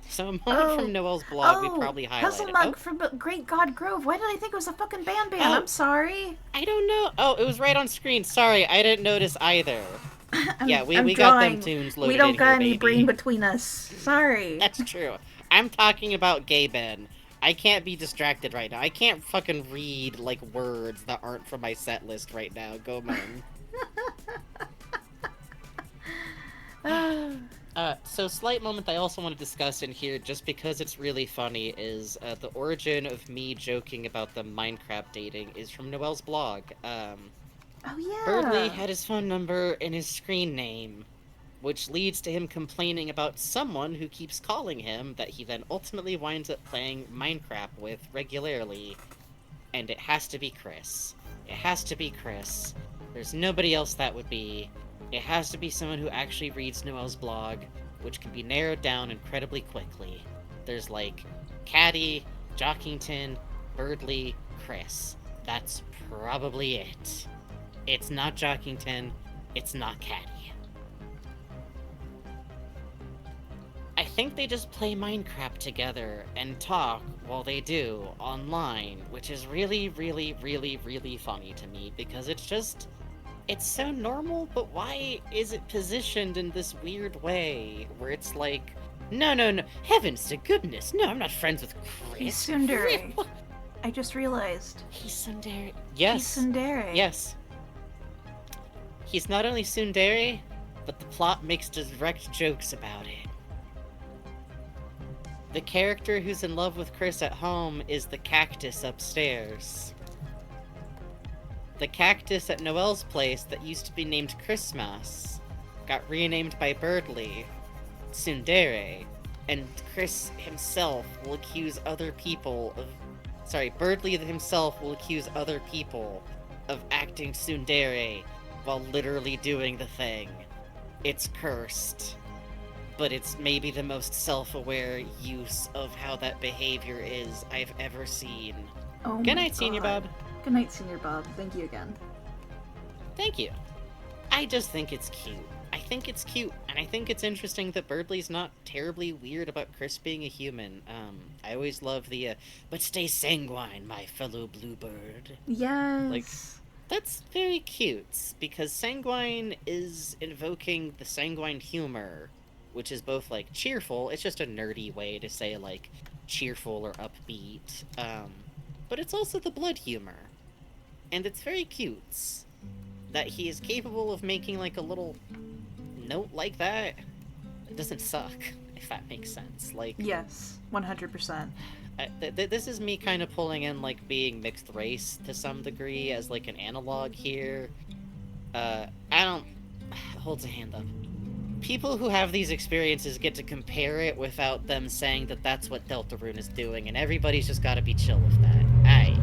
so a moment from Noelle's blog we probably highlighted. Huzzlemug from Great God Grove. Why did I think it was a fucking band? I'm sorry. I don't know. Oh, it was right on screen. Sorry, I didn't notice either. Yeah, we got them tunes loaded. We don't in got here, any baby. brain between us. Sorry. That's true. I'm talking about Gay Ben. I can't be distracted right now. I can't fucking read, words that aren't from my set list right now. Go, man. So, slight moment I also want to discuss in here, just because it's really funny, is the origin of me joking about the Minecraft dating is from Noel's blog. Oh yeah. Birdley had his phone number in his screen name, which leads to him complaining about someone who keeps calling him that he then ultimately winds up playing Minecraft with regularly. And it has to be Chris. It has to be Chris. There's nobody else that would be. It has to be someone who actually reads Noel's blog, which can be narrowed down incredibly quickly. There's like Caddy, Jockington, Birdley, Chris. That's probably it. It's not Jockington. It's not Caddy. I think they just play Minecraft together and talk while they do online, which is really, really, really, really funny to me because it's so normal, but why is it positioned in this weird way where it's like, no, heavens to goodness, no, I'm not friends with Chris. He's tsundere. I just realized. He's tsundere. Yes. He's tsundere. Yes. He's not only tsundere, but the plot makes direct jokes about it. The character who's in love with Chris at home is the cactus upstairs. The cactus at Noel's place that used to be named Christmas got renamed by Birdley, tsundere, and Chris himself will accuse other people of... Sorry, Birdley himself will accuse other people of acting tsundere while literally doing the thing. It's cursed. But it's maybe the most self-aware use of how that behavior is I've ever seen. Oh Good my night, Senior God. Bob. Good night, Senior Bob. Thank you again. Thank you. I just think it's cute. I think it's cute, and I think it's interesting that Birdley's not terribly weird about Chris being a human. I always love the, but stay sanguine, my fellow bluebird. Yes. Like, that's very cute, because sanguine is invoking the sanguine humor, which is both, like, cheerful. It's just a nerdy way to say, like, cheerful or upbeat. But it's also the blood humor. And it's very cute that he is capable of making, like, a little note like that. It doesn't suck, if that makes sense. Like, Yes, 100%. this is me kind of pulling in, like, being mixed race to some degree as, like, an analog here. I don't... Holds a hand up. People who have these experiences get to compare it without them saying that that's what Deltarune is doing, and everybody's just gotta be chill with that. Aye.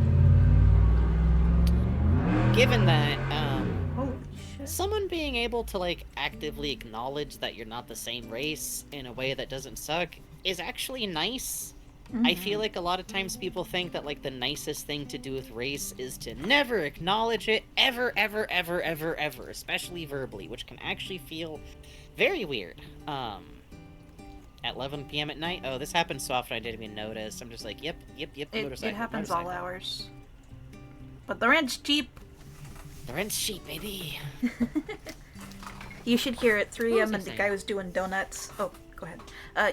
Given that, Holy shit. someone being able to, like, actively acknowledge that you're not the same race in a way that doesn't suck is actually nice. I feel like a lot of times people think that, like, the nicest thing to do with race is to never acknowledge it, ever, especially verbally, which can actually feel very weird. At 11 p.m. at night? Oh, this happens so often I didn't even notice. I'm just like, yep, It happens all hours. But the rent's cheap. The rent's cheap, baby. You should hear it, 3 What a.m. was I and the saying? guy was doing donuts. Oh, go ahead.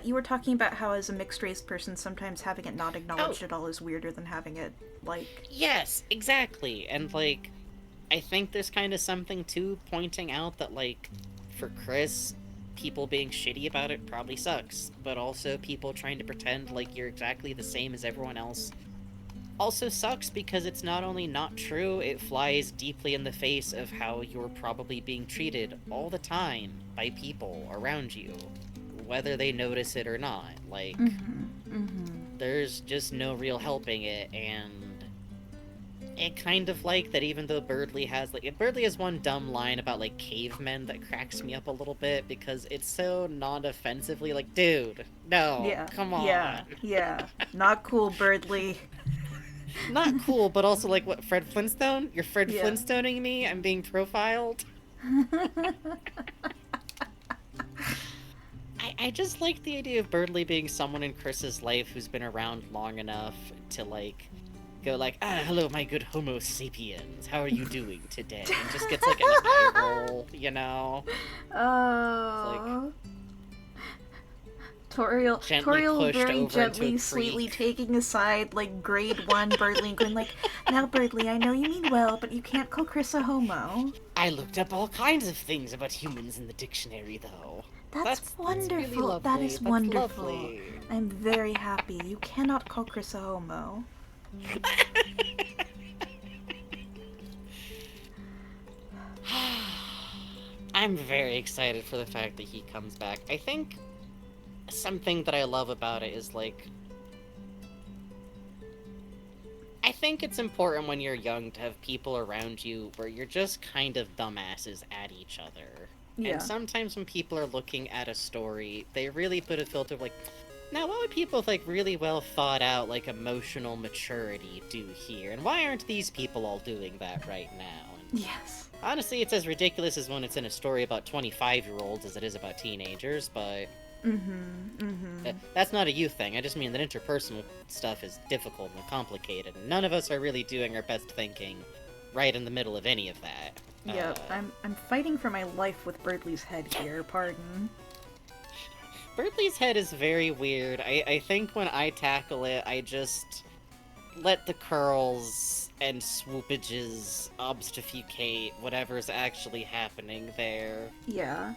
You were talking about how as a mixed-race person, sometimes having it not acknowledged at all is weirder than having it, like... Yes, exactly. And, like, I think there's kind of something, too, pointing out that, like, for Chris, people being shitty about it probably sucks. But also people trying to pretend like you're exactly the same as everyone else also sucks, because it's not only not true, it flies deeply in the face of how you're probably being treated all the time by people around you, whether they notice it or not. Like, there's just no real helping it, and it kind of like that even though Birdley has, like, Birdley has one dumb line about, like, cavemen that cracks me up a little bit, because it's so non-offensively like, dude, no, Yeah. come on. Yeah. Not cool, Birdley. Not cool, but also, like, what, Fred Flintstone? You're Fred Yeah. Flintstoning me? I'm being profiled? I just like the idea of Birdley being someone in Chris's life who's been around long enough to, like, go like, hello, my good Homo sapiens, how are you doing today? And just gets, like, an eye roll, you know? Oh. Toriel pushed very over gently, into a sweetly creek. taking aside, like, grade 1 Birdley and going like, now Birdley, I know you mean well, but you can't call Chris a homo. I looked up all kinds of things about humans in the dictionary, though. That's wonderful. Really lovely. That is That's wonderful. lovely. I'm very happy. You cannot call Chris a homo. I'm very excited for the fact that he comes back. I think something that I love about it is, like, I think it's important when you're young to have people around you where you're just kind of dumbasses at each other. Yeah. And sometimes when people are looking at a story, they really put a filter of, like, now what would people with, like, really well thought out, like, emotional maturity do here? And why aren't these people all doing that right now? And Yes. honestly, it's as ridiculous as when it's in a story about 25-year-olds as it is about teenagers, but that's not a youth thing. I just mean that interpersonal stuff is difficult and complicated, and none of us are really doing our best thinking right in the middle of any of that. Yep, I'm fighting for my life with Birdley's head here, pardon. Birdley's head is very weird. I think when I tackle it, I just let the curls and swoopages obfuscate whatever's actually happening there. Yeah.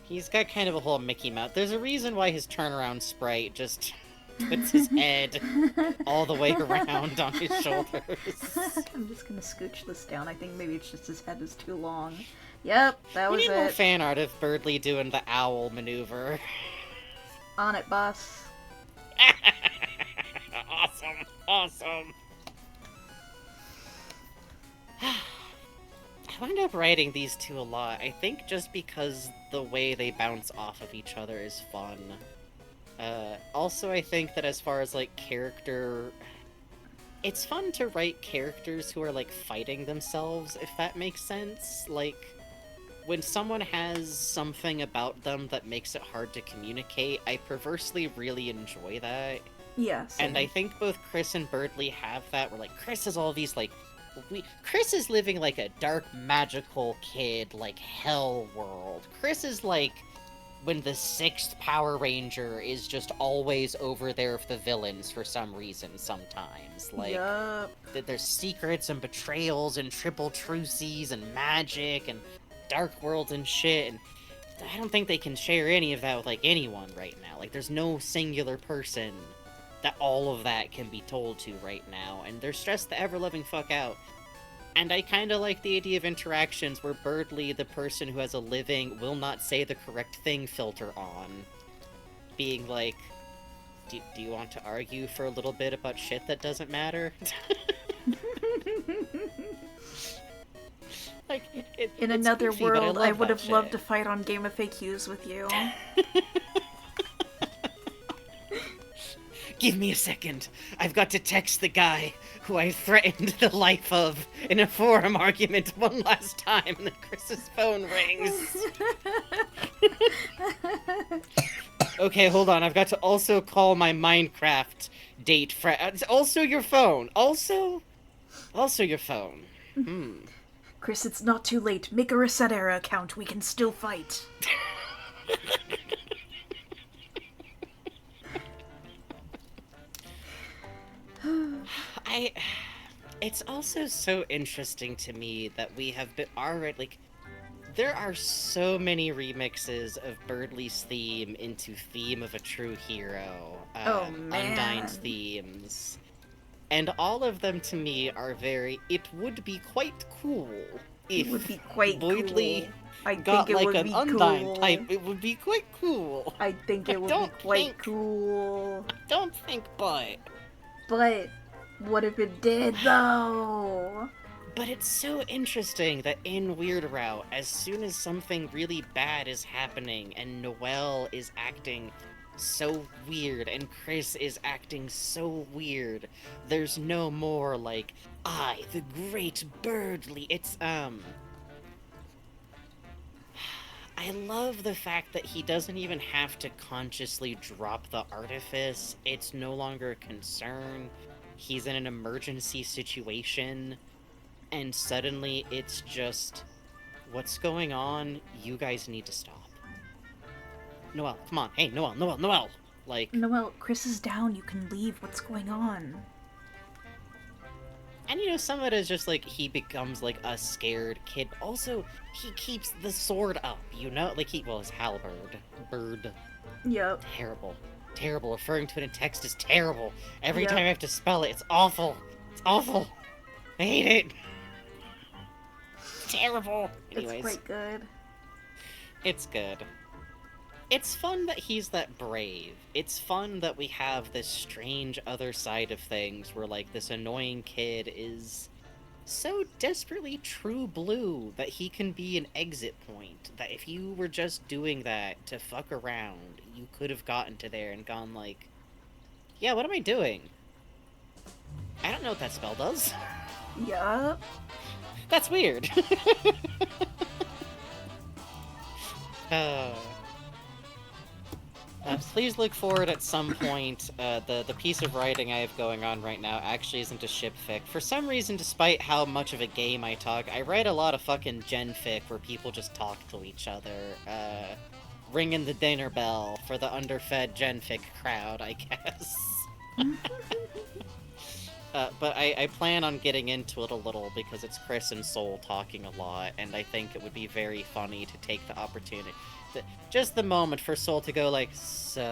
He's got kind of a whole Mickey Mouse. There's a reason why his turnaround sprite just puts his head all the way around on his shoulders. I'm just gonna scooch this down. I think maybe it's just his head is too long. Yep, that was We need more it. fan art of Birdley doing the owl maneuver. On it, boss. Awesome. I wound up writing these two a lot. I think just because the way they bounce off of each other is fun. Also, I think that as far as, like, character... It's fun to write characters who are, like, fighting themselves, if that makes sense. Like, when someone has something about them that makes it hard to communicate, I perversely really enjoy that. Yes. And I think both Chris and Birdley have that, where, like, Chris has all these, like... Chris is living, like, a dark, magical kid, like, hell world. Chris is, like, when the 6th Power Ranger is just always over there with the villains for some reason sometimes. Like, Yup. there's secrets and betrayals and triple truces and magic and dark worlds and shit, and I don't think they can share any of that with, like, anyone right now. Like, there's no singular person that all of that can be told to right now, and they're stressed the ever-loving fuck out. And I kind of like the idea of interactions where Birdley, the person who has a living, will not say the correct thing filter on. Being like, do you want to argue for a little bit about shit that doesn't matter? Like, In it's another goofy, but world, I I would have shit. loved to fight on Game of FAQs with you. Give me a second. I've got to text the guy who I threatened the life of in a forum argument one last time, and then Chris's phone rings. Okay, hold on. I've got to also call my Minecraft date friend. Also your phone. Also your phone. Chris, it's not too late. Make a Reset Era account. We can still fight. It's also so interesting to me that we have been already, like, there are so many remixes of Birdley's theme into Theme of a True Hero, Oh, man. Undyne's themes, and all of them to me are very, it would be quite cool if It would be quite Boydley cool. I got, think it like, would an be Undyne cool. type, it would be quite cool. I think it would be don't quite think- cool. Don't think but... But what if it did, though? But it's so interesting that in Weird Route, as soon as something really bad is happening and Noelle is acting so weird and Chris is acting so weird, there's no more like, I, the great Birdley. It's, I love the fact that he doesn't even have to consciously drop the artifice. It's no longer a concern. He's in an emergency situation. And suddenly it's just, what's going on? You guys need to stop. Noelle, come on. Hey, Noelle. Like, Noelle, Chris is down. You can leave. What's going on? And some of it is just like he becomes like a scared kid. Also, he keeps the sword up, like his halberd. Bird. Yep. Terrible. Terrible. Referring to it in text is terrible. Every Yep. time I have to spell it, it's awful. It's awful. I hate it. It's terrible. Anyways. It's quite good. It's good. It's fun that he's that brave. It's fun that we have this strange other side of things where, like, this annoying kid is so desperately true blue that he can be an exit point. That if you were just doing that to fuck around, you could have gotten to there and gone like, yeah, what am I doing? I don't know what that spell does. Yup. That's weird. Please look forward at some point. The piece of writing I have going on right now actually isn't a ship fic. For some reason, despite how much of a game I talk, I write a lot of fucking gen fic where people just talk to each other. Ringing the dinner bell for the underfed gen fic crowd, I guess. But I plan on getting into it a little because it's Chris and Soul talking a lot, and I think it would be very funny to take the opportunity. Just the moment for Soul to go like, so...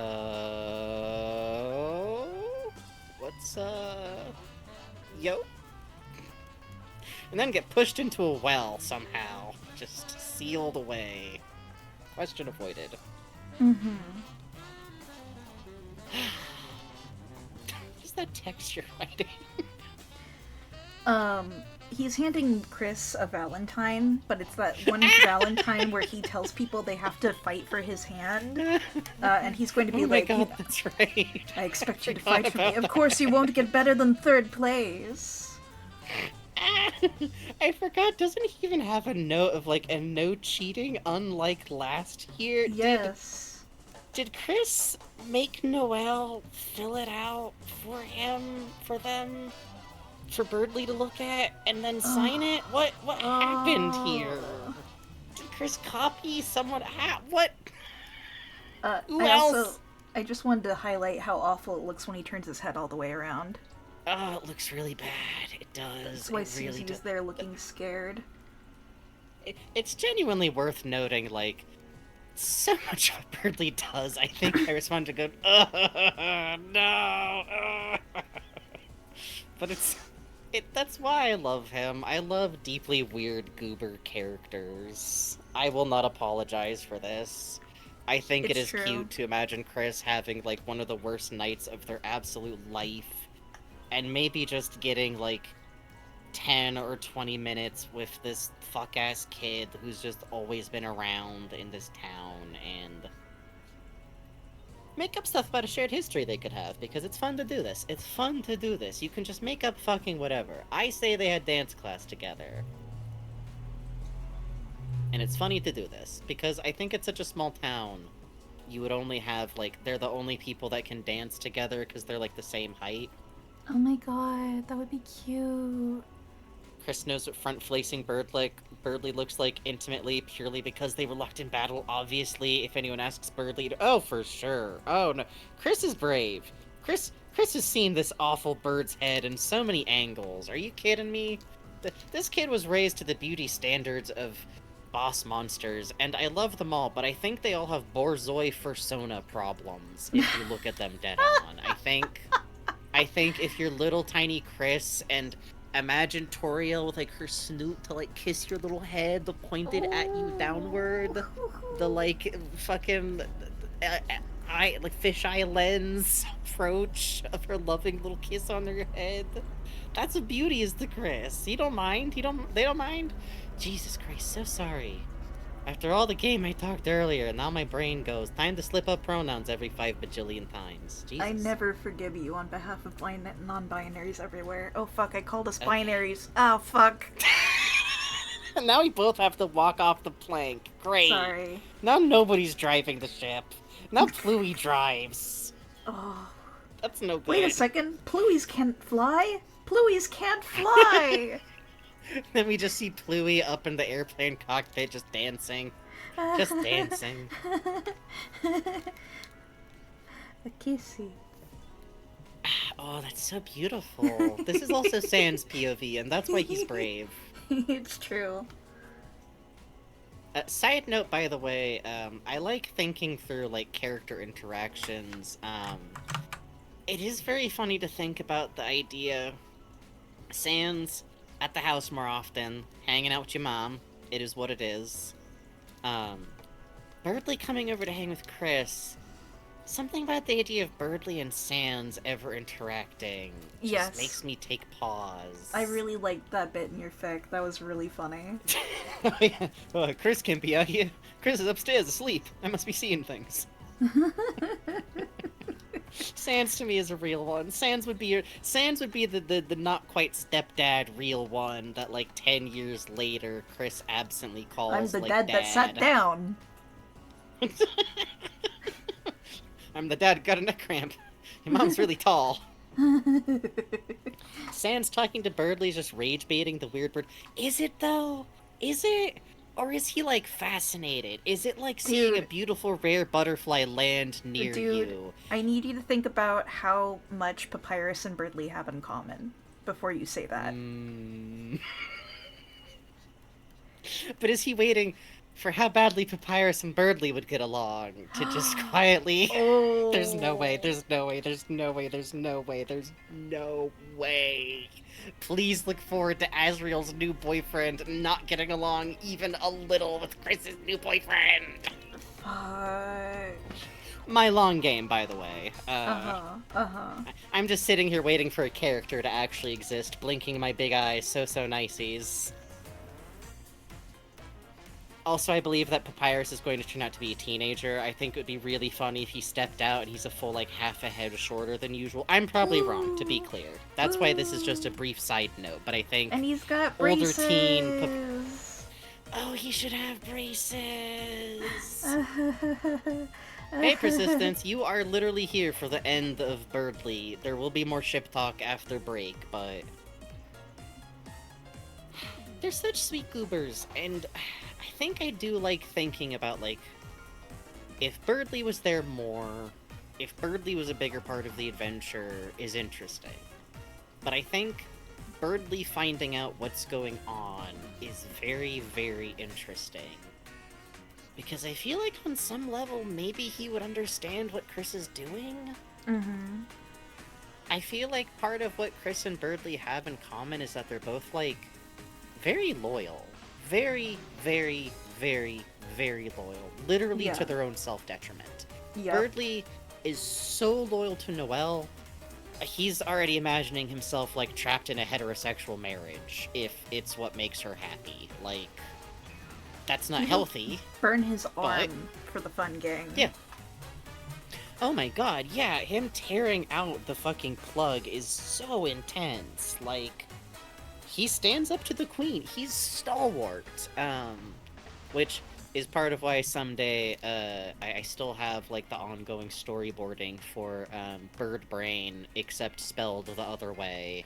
What's, yo? And then get pushed into a well somehow. Just sealed away. Question avoided. Mm-hmm. What's that text you're writing? He's handing Chris a Valentine, but it's that one Valentine where he tells people they have to fight for his hand. And he's going to be oh my like, God, that's right. I expect you to fight for me. Of course you won't get better than 3rd place. I forgot, doesn't he even have a note of, like, a no cheating, unlike last year? Yes. Did Chris make Noelle fill it out for him, for them, for Birdly to look at, and then sign it? What happened here? Did Chris copy someone? What? Who else? I just wanted to highlight how awful it looks when he turns his head all the way around. Oh, it looks really bad. It does. That's why Susie's there looking scared. It's genuinely worth noting, like, so much what Birdly does. I think I respond to go, no. But that's why I love him. I love deeply weird goober characters. I will not apologize for this. I think it is true. cute to imagine Chris having, like, one of the worst nights of their absolute life, and maybe just getting, like, 10 or 20 minutes with this fuck-ass kid who's just always been around in this town, and make up stuff about a shared history they could have, because it's fun to do this. It's fun to do this. You can just make up fucking whatever. I say they had dance class together. And it's funny to do this, because I think it's such a small town. You would only have, like, they're the only people that can dance together because they're, like, the same height. Oh my god, that would be cute. Chris knows what front-facing Birdly looks like intimately, purely because they were locked in battle, obviously. If anyone asks Birdly to... Oh, for sure. Oh, no. Chris is brave. Chris has seen this awful bird's head in so many angles. Are you kidding me? This kid was raised to the beauty standards of boss monsters, and I love them all, but I think they all have Borzoi fursona problems, if you look at them dead on. I think if you're little tiny Chris and imagine Toriel with, like, her snoot to, like, kiss your little head, pointed at you downward, the, like, fucking like fisheye lens approach of her loving little kiss on her head. That's what beauty is to Chris. You don't mind? They don't mind? Jesus Christ, so sorry. After all the game I talked earlier, now my brain goes, time to slip up pronouns every 5 bajillion times. Jesus. I never forgive you on behalf of non-binaries everywhere. Oh fuck, I called us binaries. Oh fuck. Now we both have to walk off the plank. Great. Sorry. Now nobody's driving the ship. Now Pluie drives. Oh. That's no good. Wait a second, Pluies can't fly? Pluies can't fly! Then we just see Pluie up in the airplane cockpit just dancing. Just dancing. A kissy. Oh, that's so beautiful. This is also Sans POV, and that's why he's brave. It's true. Side note, by the way, I like thinking through, like, character interactions. It is very funny to think about the idea. Sans at the house more often, hanging out with your mom. It is what it is. Birdley coming over to hang with Chris. Something about the idea of Birdley and Sans ever interacting just makes me take pause. I really liked that bit in your fic. That was really funny. Oh, yeah. Oh, Chris can't be out here. Chris is upstairs asleep. I must be seeing things. Sans to me is a real one. Sans would be the not quite stepdad real one that, like, 10 years later Chris absently calls, I'm the like, dad that sat down. I'm the dad who got a neck cramp. Your mom's really tall. Sans talking to Birdley's just rage baiting the weird bird. Is it though? Is it? Or is he, like, fascinated? Is it like seeing a beautiful rare butterfly land near you? I need you to think about how much Papyrus and Birdley have in common before you say that. But is he waiting for how badly Papyrus and Birdley would get along to just quietly... Oh. There's no way, there's no way, there's no way, there's no way, there's no way. Please look forward to Asriel's new boyfriend not getting along even a little with Chris's new boyfriend. Fuck. My long game, by the way. I'm just sitting here waiting for a character to actually exist, blinking my big eyes so niceies. Also, I believe that Papyrus is going to turn out to be a teenager. I think it would be really funny if he stepped out and he's a full, like, half a head shorter than usual. I'm probably wrong, to be clear. That's why this is just a brief side note, but I think... And he's got older braces! teen... Oh, he should have braces! Hey, Persistence, you are literally here for the end of Birdley. There will be more ship talk after break, but... They're such sweet goobers, and... I think I do like thinking about, like, if Birdley was there more, if Birdley was a bigger part of the adventure is interesting. But I think Birdley finding out what's going on is very interesting. Because I feel like on some level, maybe he would understand what Chris is doing? Mm-hmm. I feel like part of what Chris and Birdley have in common is that they're both, like, very loyal. Very loyal. Literally to their own self-detriment. Yep. Birdley is so loyal to Noelle, he's already imagining himself, like, trapped in a heterosexual marriage, if it's what makes her happy. Like, that's not healthy. Burn his arm for the fun gang. Yeah. Oh my god, yeah, him tearing out the fucking plug is so intense. Like... He stands up to the queen. He's stalwart. Which is part of why someday I still have, like, the ongoing storyboarding for Bird Brain, except spelled the other way.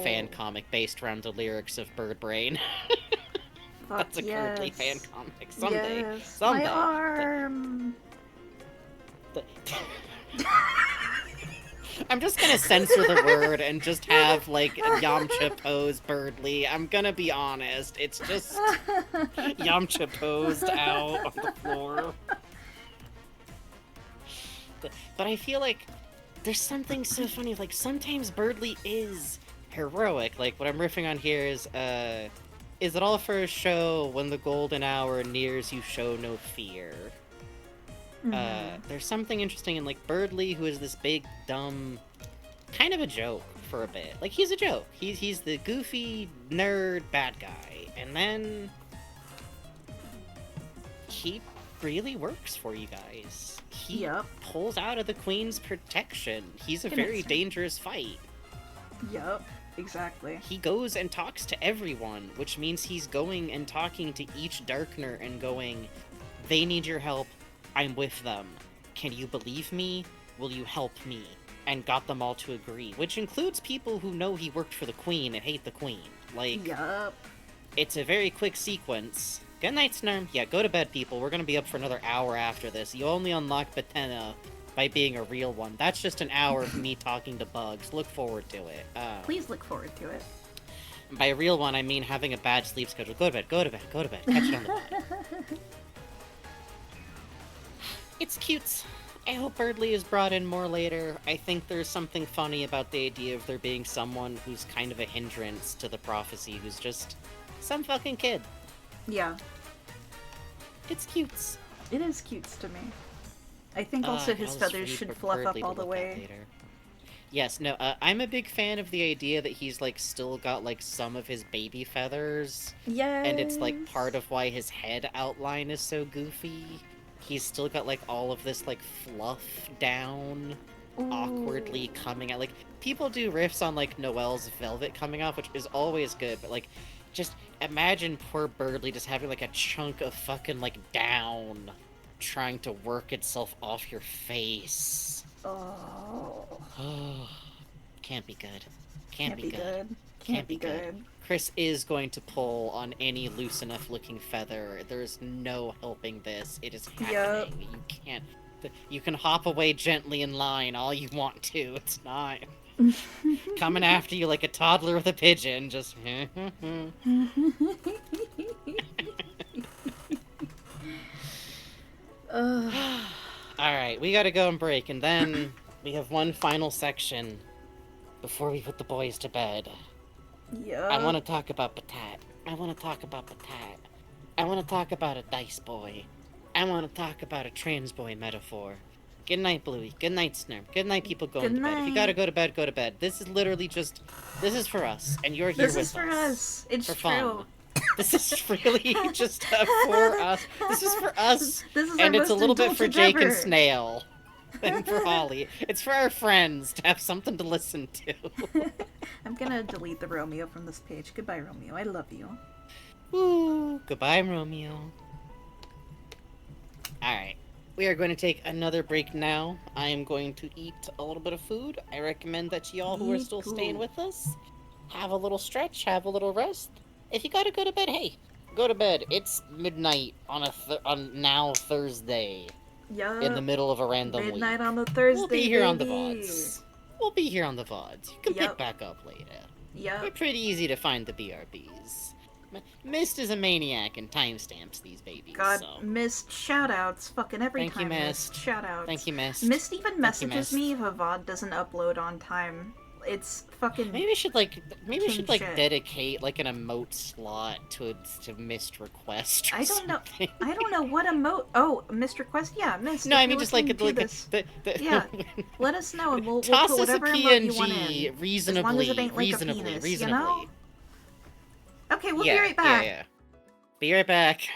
Fan comic based around the lyrics of Bird Brain. That's a currently fan comic. Someday. Yes. Someday. My arm. I'm just gonna censor the word and just have, like, Yamcha pose Birdley. I'm gonna be honest. It's just Yamcha posed out on the floor. But I feel like there's something so funny. Like, sometimes Birdley is heroic. Like, what I'm riffing on here is it all for a show? When the golden hour nears, you show no fear. There's something interesting in, like, Birdley, who is this big, dumb, kind of a joke for a bit. Like, he's a joke. He's the goofy, nerd, bad guy. And then... he really works for you guys. He pulls out of the Queen's protection. He's a very dangerous fight. Yep, exactly. He goes and talks to everyone, which means he's going and talking to each Darkner and going, they need your help. I'm with them. Can you believe me? Will you help me? And got them all to agree, which includes people who know he worked for the Queen and hate the Queen. Like, it's a very quick sequence. Good night, Snurm. Yeah, go to bed, people. We're gonna be up for another hour after this. You only unlock Batena by being a real one. That's just an hour of me talking to bugs. Look forward to it. Please look forward to it. By a real one, I mean having a bad sleep schedule. Go to bed, go to bed, go to bed. Catch it on the pod. It's cute. I hope Birdly is brought in more later. I think there's something funny about the idea of there being someone who's kind of a hindrance to the prophecy, who's just some fucking kid. Yeah. It's cute. It is cute to me. I think also his feathers should fluff up all the way. Yes, no, I'm a big fan of the idea that he's, like, still got, like, some of his baby feathers. Yes. And it's, like, part of why his head outline is so goofy. He's still got, like, all of this, like, fluff down, awkwardly coming out. Like, people do riffs on, like, Noelle's velvet coming off, which is always good, but, like, just imagine poor Birdly just having, like, a chunk of fucking, like, down trying to work itself off your face. Oh. Can't be good. Can't be good. Can't Can't be be good. Chris is going to pull on any loose enough looking feather. There's no helping this. It is happening. Yep. You can't. You can hop away gently in line all you want to. It's not coming after you like a toddler with a pigeon. Just. Alright, we gotta go and break, and then we have one final section before we put the boys to bed. Yeah. I want to talk about Patat. I want to talk about Patat. I want to talk about a dice boy. I want to talk about a trans boy metaphor. Good night, Bluey. Good night, Snurp. Good night, people going to bed. If you gotta go to bed, go to bed. This is literally just... This is for us, and you're here with us. This is for us. It's for true. Fun. This is really just for us. This is for us. This is and our it's a most little bit for indulgent Jake ever. and Snail. And for Holly. It's for our friends to have something to listen to. I'm gonna delete the Romeo from this page. Goodbye, Romeo. I love you. Ooh, goodbye, Romeo. Alright. We are going to take another break now. I am going to eat a little bit of food. I recommend that y'all who are still staying with us have a little stretch, have a little rest. If you gotta go to bed, hey, go to bed. It's midnight on on now Thursday. Yeah. In the middle of a random Midnight week. on the Thursday. We'll be here baby. on the VODs. We'll be here on the VODs. You can pick back up later. Yeah. We're pretty easy to find the BRBs. Mist is a maniac and timestamps these babies. God, so. Mist, shoutouts. Fucking every Thank time. You, Mist. Shoutouts. Thank you, Mist. Mist even messages Mist. me if a VOD doesn't upload on time. It's fucking. Maybe we should shit. dedicate like an emote slot to Mist request. Or I don't know. something. I don't know what emote. Oh, Mist request. Yeah, Mist. No, if I mean you're just like listening to this, yeah. Let us know and we'll Toss put us a whatever emote you want PNG in. reasonably, as long as it ain't like reasonably, a penis, reasonably. You know? Okay, we'll yeah, be right back. Yeah. Be right back.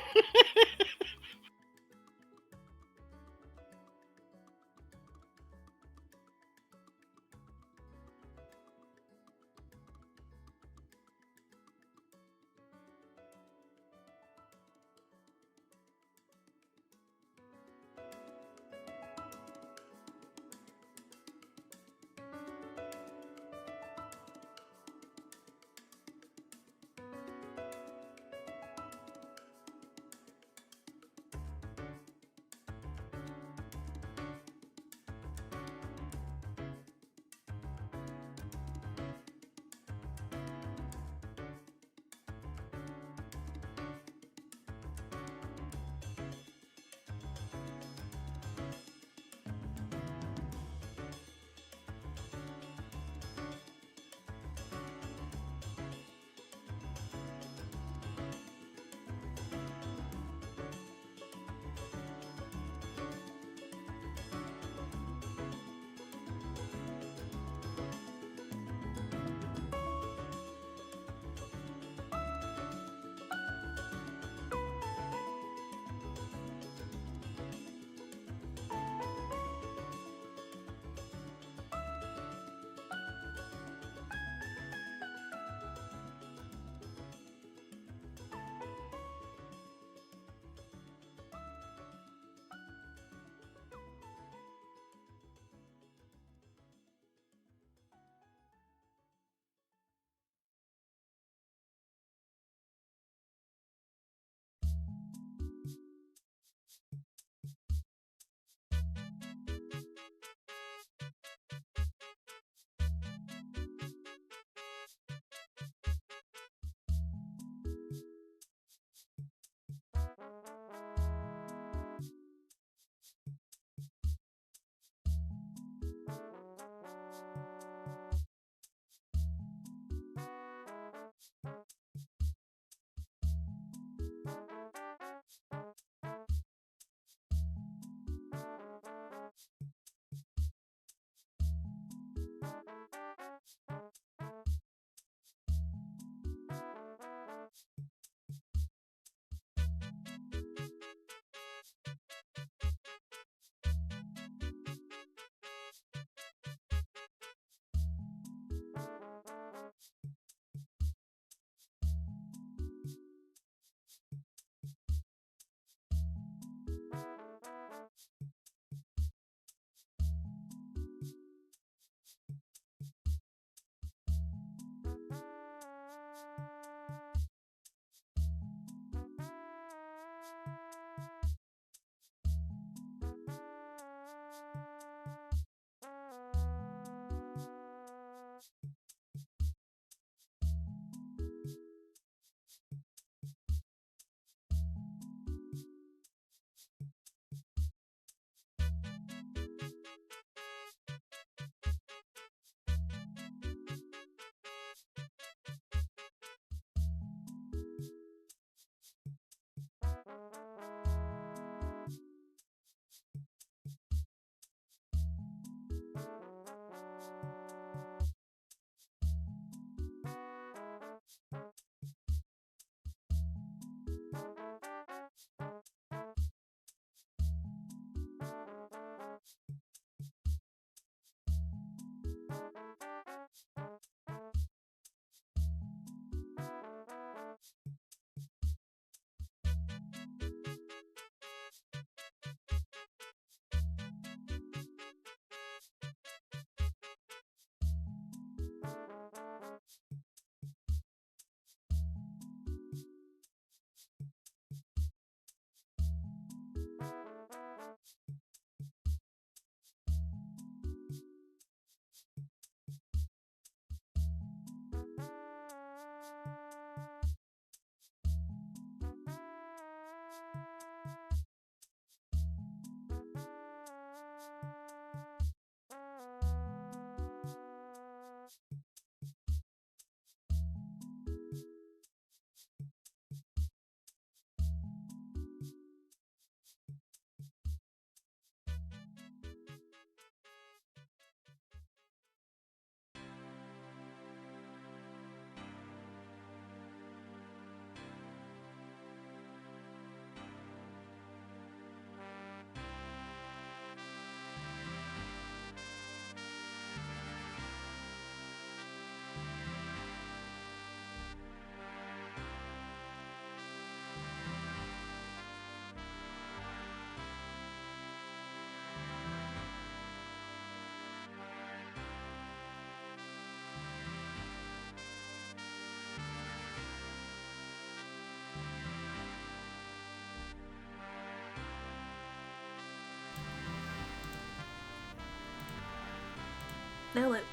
nail it.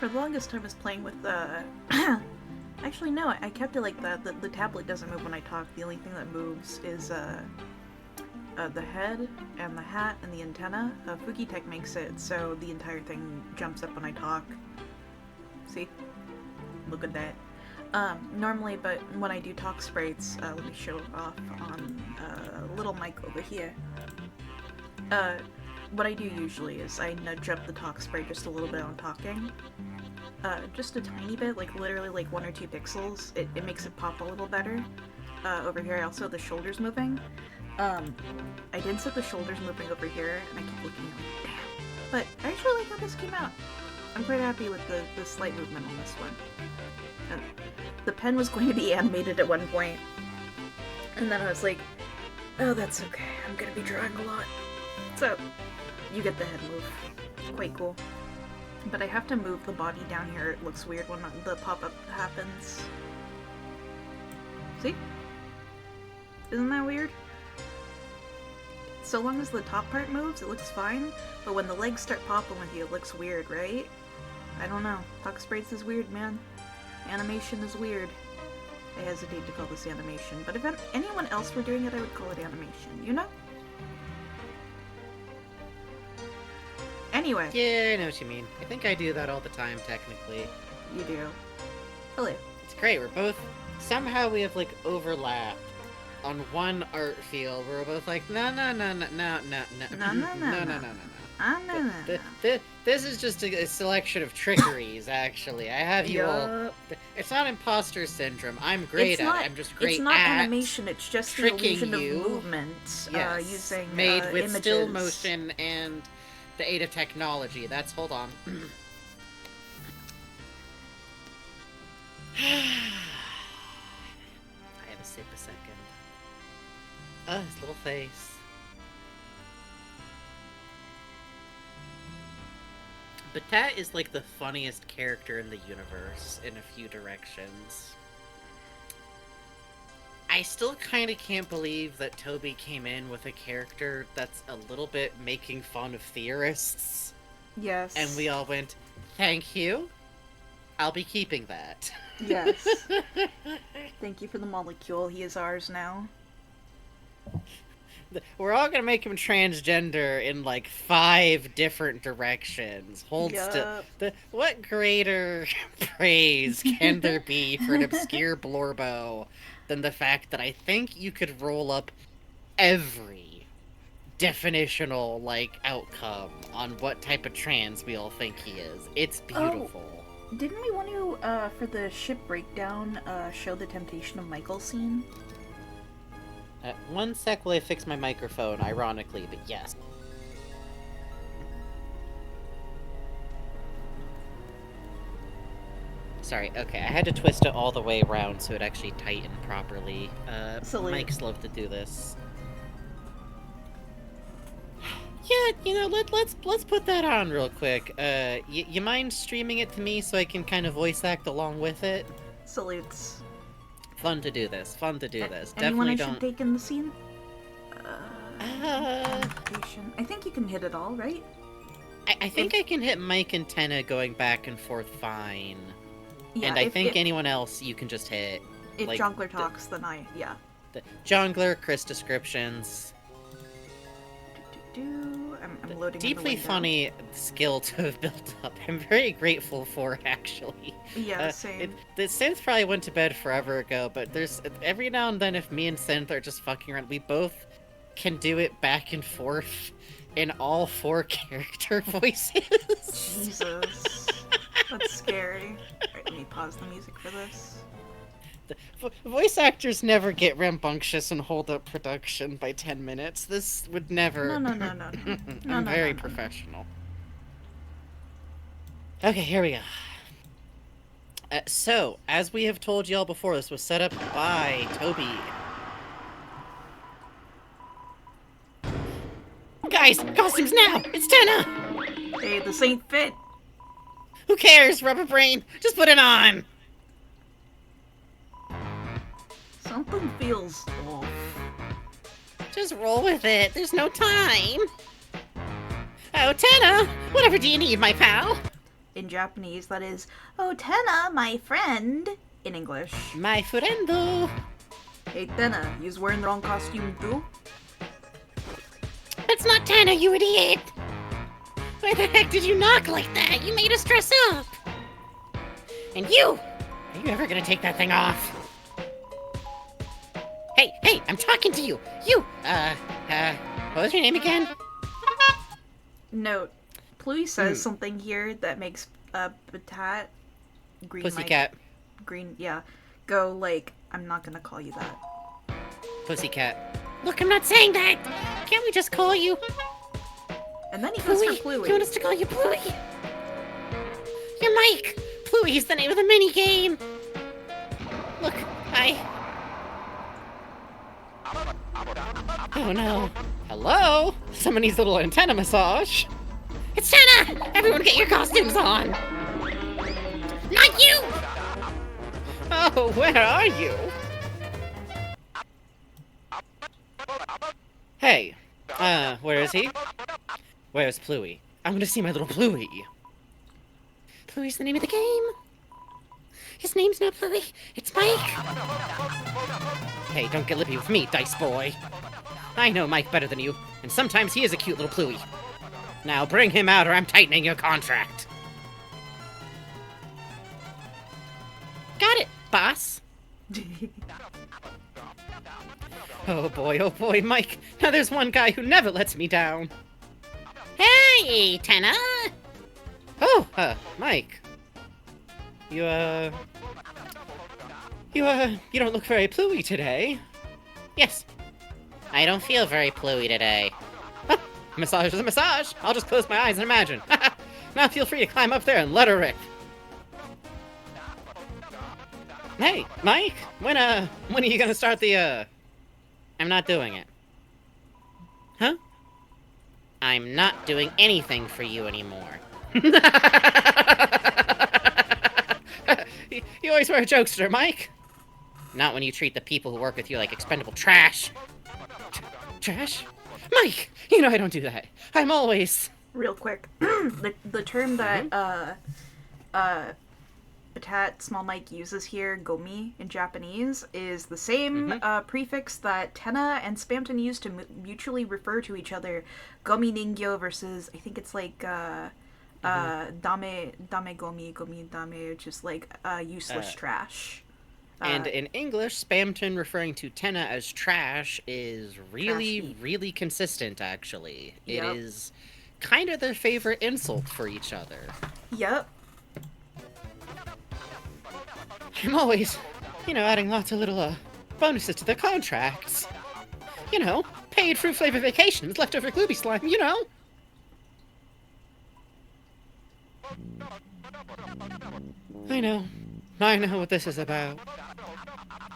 For the longest time I was playing with the... Actually, no, I kept it like that. The tablet doesn't move when I talk. The only thing that moves is the head and the hat and the antenna. Fugitech makes it so the entire thing jumps up when I talk. See? Look at that. Normally, but when I do talk sprites, let me show off on little mic over here. What I do usually is I nudge up the talk sprite just a little bit on talking. Just a tiny bit, like literally like 1 or 2 pixels. It makes it pop a little better. Over here I also have the shoulders moving. I did set the shoulders moving over here, and I keep looking like, damn. But I actually like how this came out. I'm quite happy with the slight movement on this one. The pen was going to be animated at one point, and then I was like, oh, that's okay. I'm gonna be drawing a lot. So, you get the head move. Quite cool. But I have to move the body down here. It looks weird when the pop-up happens. See? Isn't that weird? So long as the top part moves, it looks fine, but when the legs start popping with you, it looks weird, right? I don't know. Talk sprites is weird, man. Animation is weird. I hesitate to call this animation, but if anyone else were doing it, I would call it animation, you know? Anyway. Yeah, I know what you mean. I think I do that all the time, technically. You do. Hello. It's great, we're both... Somehow we have, like, overlap on one art field. We're both like, no. This is just a selection of trickeries, actually. I have you all... It's not imposter syndrome. I'm great at it. I'm just great at... It's not animation, it's just the illusion of movement. Yes, using made with images. still motion and the aid of technology. That's... Hold on. I have a sip a second. Oh, his little face. Batat is like the funniest character in the universe in a few directions. I still kind of can't believe that Toby came in with a character that's a little bit making fun of theorists. Yes. And we all went, thank you. I'll be keeping that. Yes. Thank you for the molecule. He is ours now. We're all gonna make him transgender in like 5 different directions. Hold still. What greater praise can there be for an obscure blorbo than the fact that I think you could roll up every definitional like outcome on what type of trans we all think he is. It's beautiful. Oh, didn't we want to for the ship breakdown show the Temptation of Michael scene? One sec while I fix my microphone, ironically, but yes. Sorry, okay, I had to twist it all the way around so it actually tightened properly. Mike's love to do this. Yeah, you know, let's put that on real quick. You mind streaming it to me so I can kind of voice act along with it? Salutes. Fun to do this. Fun to do this. Anyone Definitely I don't. should take in the scene? I think you can hit it all, right? I think I can hit Mike and Tenna going back and forth fine. Yeah, and I think anyone else you can just hit. If like, Jongler talks, then yeah. The Jongler, Chris descriptions. I'm loading. Deeply funny skill to have built up. I'm very grateful for, actually. Yeah, same. The Synth probably went to bed forever ago, but there's every now and then if me and Synth are just fucking around, we both can do it back and forth in all 4 character voices. Jesus. That's scary. Alright, let me pause the music for this. Voice actors never get rambunctious and hold up production by 10 minutes. This would never... No. I'm very professional. Okay, here we go. So, as we have told y'all before, this was set up by Toby. Guys, costumes now! It's Tenna! Hey, this ain't fit! Who cares, Rubber Brain? Just put it on! Something feels off. Just roll with it. There's no time. Oh, Tenna! Whatever do you need, my pal? In Japanese, that is, "Oh, Tenna, my friend." In English, My friendo. "Hey, Tenna, you's wearing the wrong costume too?" That's not Tenna, you idiot! Why the heck did you knock like that? You made us dress up! And you! Are you ever gonna take that thing off? Hey, I'm talking to you! You! What was your name again? Note, Pluie says something here that makes Batat green Pussycat. Green, yeah, go like, "I'm not gonna call you that." Pussycat. Look, I'm not saying that! Can't we just call you And then he goes for Pluie. You want us to call you Pluie? You're Mike! Pluie's the name of the minigame! Look, Oh no. Hello? Someone needs a little antenna massage. It's Tenna! Everyone get your costumes on! Not you! Oh, where are you? Hey, where is he? Where's Pluie? I want to see my little Pluie. Pluie's the name of the game. His name's not Pluie, it's Mike. Hey, don't get lippy with me, Dice Boy. I know Mike better than you, and sometimes he is a cute little Pluie. Now bring him out or I'm tightening your contract. Got it, boss. Oh boy, Mike. Now there's one guy who never lets me down. Hey, Tenna! Oh, Mike. You don't look very Pluie today. Yes. I don't feel very Pluie today. Massage is a massage. I'll just close my eyes and imagine. Now feel free to climb up there and let her rip. Hey, Mike, when are you gonna start the, I'm not doing it. Huh? I'm not doing anything for you anymore. You always were a jokester, Mike. Not when you treat the people who work with you like expendable trash. Trash? Mike, you know I don't do that. I'm always... Real quick, the term that, Batat Small Mike uses here, gomi, in Japanese, is the same prefix that Tenna and Spamton use to mutually refer to each other. Gomi ningyo versus, I think it's like, dame gomi dame, which is like, useless trash. And in English, Spamton referring to Tenna as trash is really, Trash-y. really consistent, actually. Yep. It is kind of their favorite insult for each other. Yep. I'm always, adding lots of little, bonuses to their contracts. Paid fruit-flavored vacations, leftover Glooby slime, I know what this is about.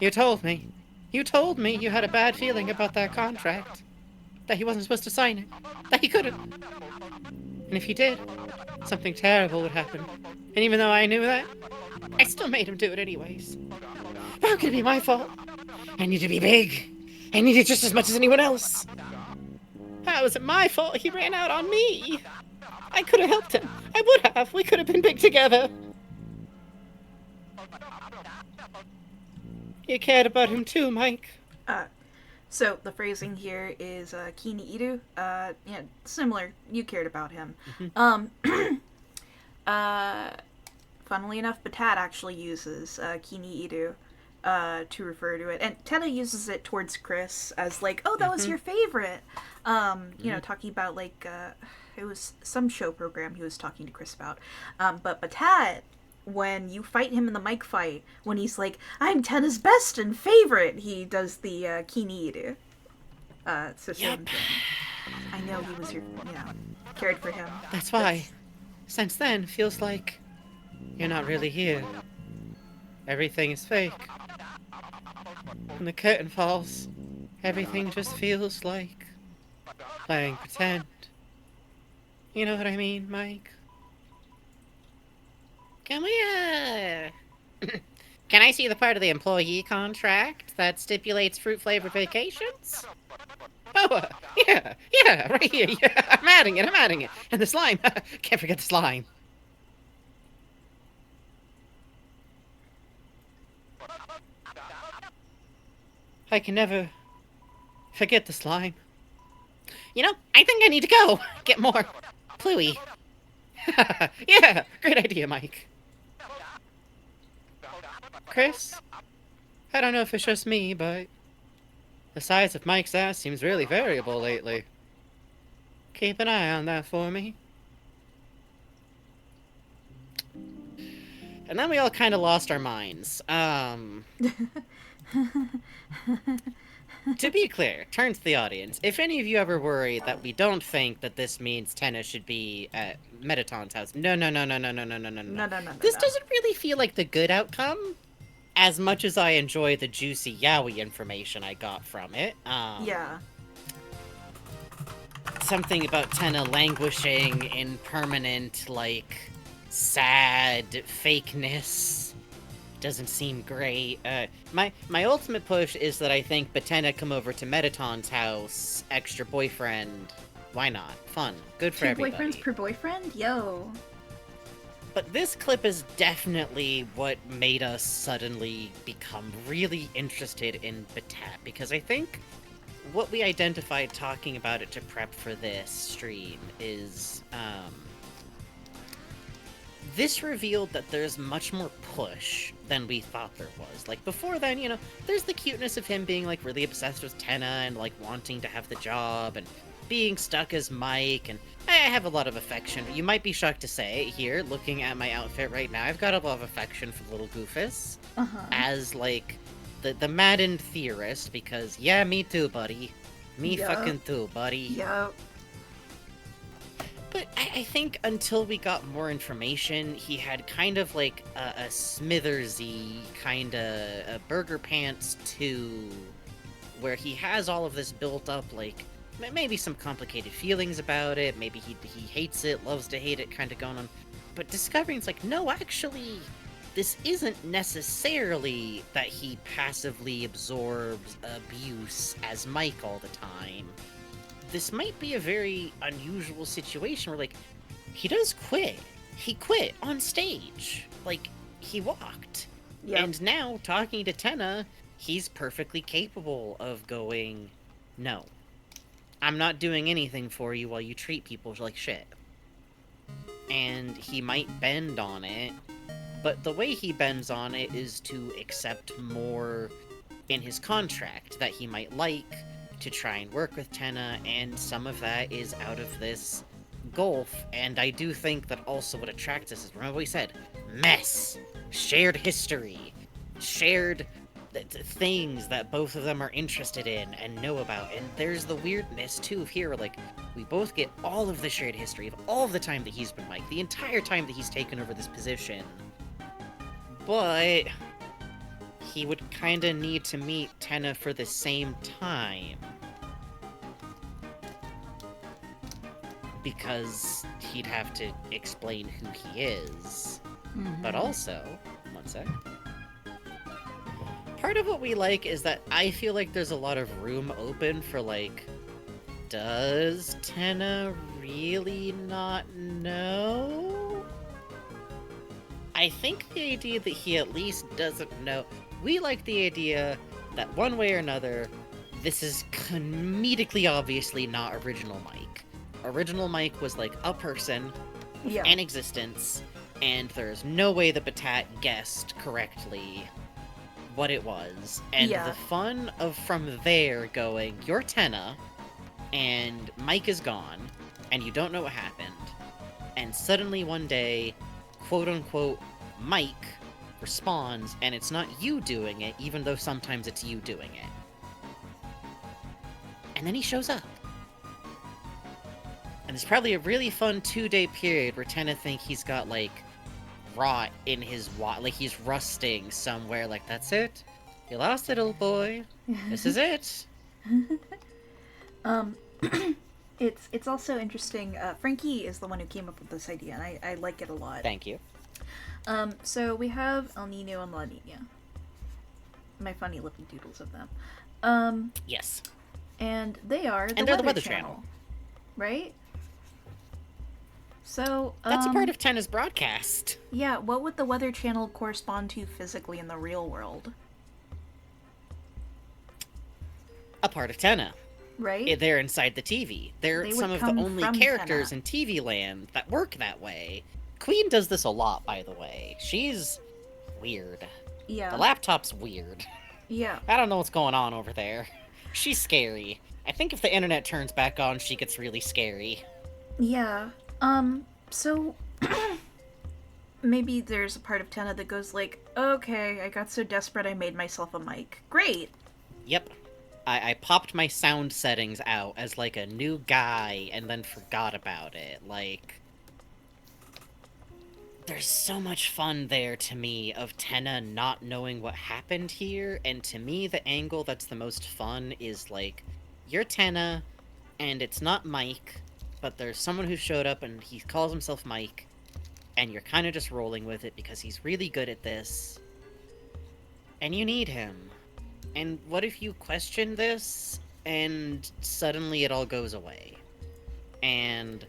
You told me you had a bad feeling about that contract. That he wasn't supposed to sign it. That he couldn't. And if he did, something terrible would happen. And even though I knew that, I still made him do it anyways. How could it be my fault? I need to be big. I need it just as much as anyone else. How is it my fault he ran out on me? I could have helped him. I would have. We could have been big together. You cared about him too, Mike. So the phrasing here is kini iru. Similar. You cared about him. Funnily enough, Batat actually uses kini iru to refer to it, and Tenna uses it towards Chris as like, "Oh, that was your favorite." Talking about like it was some show program he was talking to Chris about. But Batat, when you fight him in the mic fight, when he's like, "I'm Tenna's best and favorite," he does the kini iru. So same thing. I know he was your, cared for him. That's why, since then, feels like you're not really here. Everything is fake. When the curtain falls, everything just feels like playing pretend. You know what I mean, Mike? Can we, Can I see the part of the employee contract that stipulates fruit-flavored vacations? Oh, yeah, right here. Yeah, I'm adding it. And the slime. Can't forget the slime. I can never forget the slime. You know, I think I need to go. Get more Pluie. Yeah, great idea, Mike. Chris, I don't know if it's just me, but the size of Mike's ass seems really variable lately. Keep an eye on that for me. And then we all kind of lost our minds. To be clear, turn to the audience. If any of you ever worry that we don't think that this means Tenna should be at Metaton's house, no. No. This doesn't really feel like the good outcome, as much as I enjoy the juicy yaoi information I got from it. Yeah. Something about Tenna languishing in permanent, like, sad fakeness doesn't seem great. My ultimate push is that I think Batena come over to Metaton's house, extra boyfriend. Why not? Fun. Good for everybody. 2 boyfriends per boyfriend? Yo. But this clip is definitely what made us suddenly become really interested in Batat, because I think what we identified talking about it to prep for this stream is, this revealed that there's much more push than we thought there was. Like, before then, you know, there's the cuteness of him being, like, really obsessed with Tenna and, like, wanting to have the job and being stuck as Mike, and I have a lot of affection. You might be shocked to say, here, looking at my outfit right now, I've got a lot of affection for little Goofus. As, like, the maddened theorist, because, yeah, me too, buddy. Me fucking too, buddy. Yup. But I think until we got more information, he had kind of like a Smithersy kind of a Burger Pants 2, where he has all of this built up, like, maybe some complicated feelings about it, maybe he hates it, loves to hate it kind of going on. But discovering it's like, no, actually, this isn't necessarily that he passively absorbs abuse as Mike all the time. This might be a very unusual situation where, like, he does quit. He quit on stage. Like, he walked. Yep. And now, talking to Tenna, he's perfectly capable of going, no, I'm not doing anything for you while you treat people like shit. And he might bend on it, but the way he bends on it is to accept more in his contract that he might like, to try and work with Tenna, and some of that is out of this gulf, and I do think that also what attracts us is, remember what we said, mess, shared history, shared things that both of them are interested in and know about, and there's the weirdness too here, like, we both get all of the shared history of all of the time that he's been Mike, the entire time that he's taken over this position, but he would kinda need to meet Tenna for the same time. Because he'd have to explain who he is. Mm-hmm. But also, one sec. Part of what we like is that I feel like there's a lot of room open for, like, does Tenna really not know? I think the idea that he at least doesn't know, we like the idea that one way or another, this is comedically obviously not original Mike. Original Mike was like a person with an existence, and there's no way that Batat guessed correctly what it was. And the fun of from there going, you're Tenna, and Mike is gone, and you don't know what happened, and suddenly one day, quote-unquote, Mike responds, and it's not you doing it, even though sometimes it's you doing it. And then he shows up. And there's probably a really fun 2-day period where Tenna think he's got, like, rot in his like he's rusting somewhere, like, that's it? You lost it, old boy. This is it. It's also interesting, Frankie is the one who came up with this idea, and I like it a lot. Thank you. So we have El Nino and La Nina. My funny little doodles of them. Yes. And they are And they're the Weather Channel. Right? So, that's a part of Tenna's broadcast. Yeah, what would the Weather Channel correspond to physically in the real world? A part of Tenna. Right? They're inside the TV. They're some of the only characters in TV land that work that way. Queen does this a lot, by the way. She's weird. Yeah. The laptop's weird. Yeah. I don't know what's going on over there. She's scary. I think if the internet turns back on, she gets really scary. Yeah. So maybe there's a part of Tenna that goes like, okay, I got so desperate I made myself a mic. Great. Yep. I popped my sound settings out as, like, a new guy and then forgot about it. Like, there's so much fun there, to me, of Tenna not knowing what happened here, and to me, the angle that's the most fun is, like, you're Tenna, and it's not Mike, but there's someone who showed up and he calls himself Mike, and you're kind of just rolling with it because he's really good at this, and you need him. And what if you question this, and suddenly it all goes away? And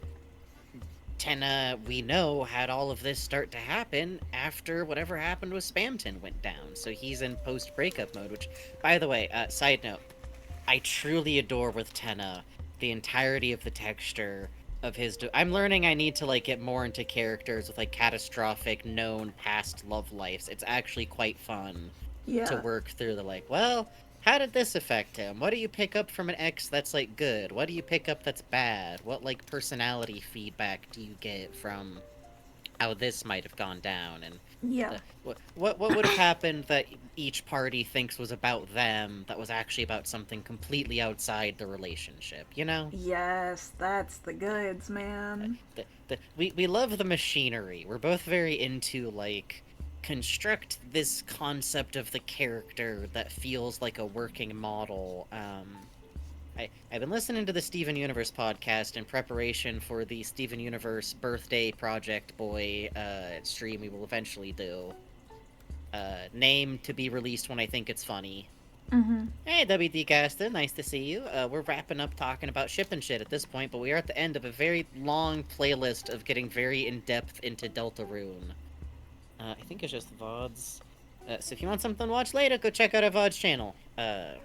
Tenna, we know, had all of this start to happen after whatever happened with Spamton went down. So he's in post-breakup mode, which, by the way, side note, I truly adore with Tenna the entirety of the texture of his... I'm learning I need to, like, get more into characters with, like, catastrophic, known past love lives. It's actually quite fun. Yeah. To work through the, like, well, how did this affect him? What do you pick up from an ex that's, like, good? What do you pick up that's bad? What, like, personality feedback do you get from how this might have gone down? And yeah, what would have happened that each party thinks was about them that was actually about something completely outside the relationship, you know? Yes, that's the goods, man. We love the machinery. We're both very into, like, construct this concept of the character that feels like a working model. I've been listening to the Steven Universe podcast in preparation for the Steven Universe birthday Project Boy stream we will eventually do. Name to be released when I think it's funny. Mm-hmm. Hey, WD Gaston, nice to see you. We're wrapping up talking about ship and shit at this point, but we are at the end of a very long playlist of getting very in-depth into Deltarune. I think it's just VODs. So if you want something to watch later, go check out our VODs channel. I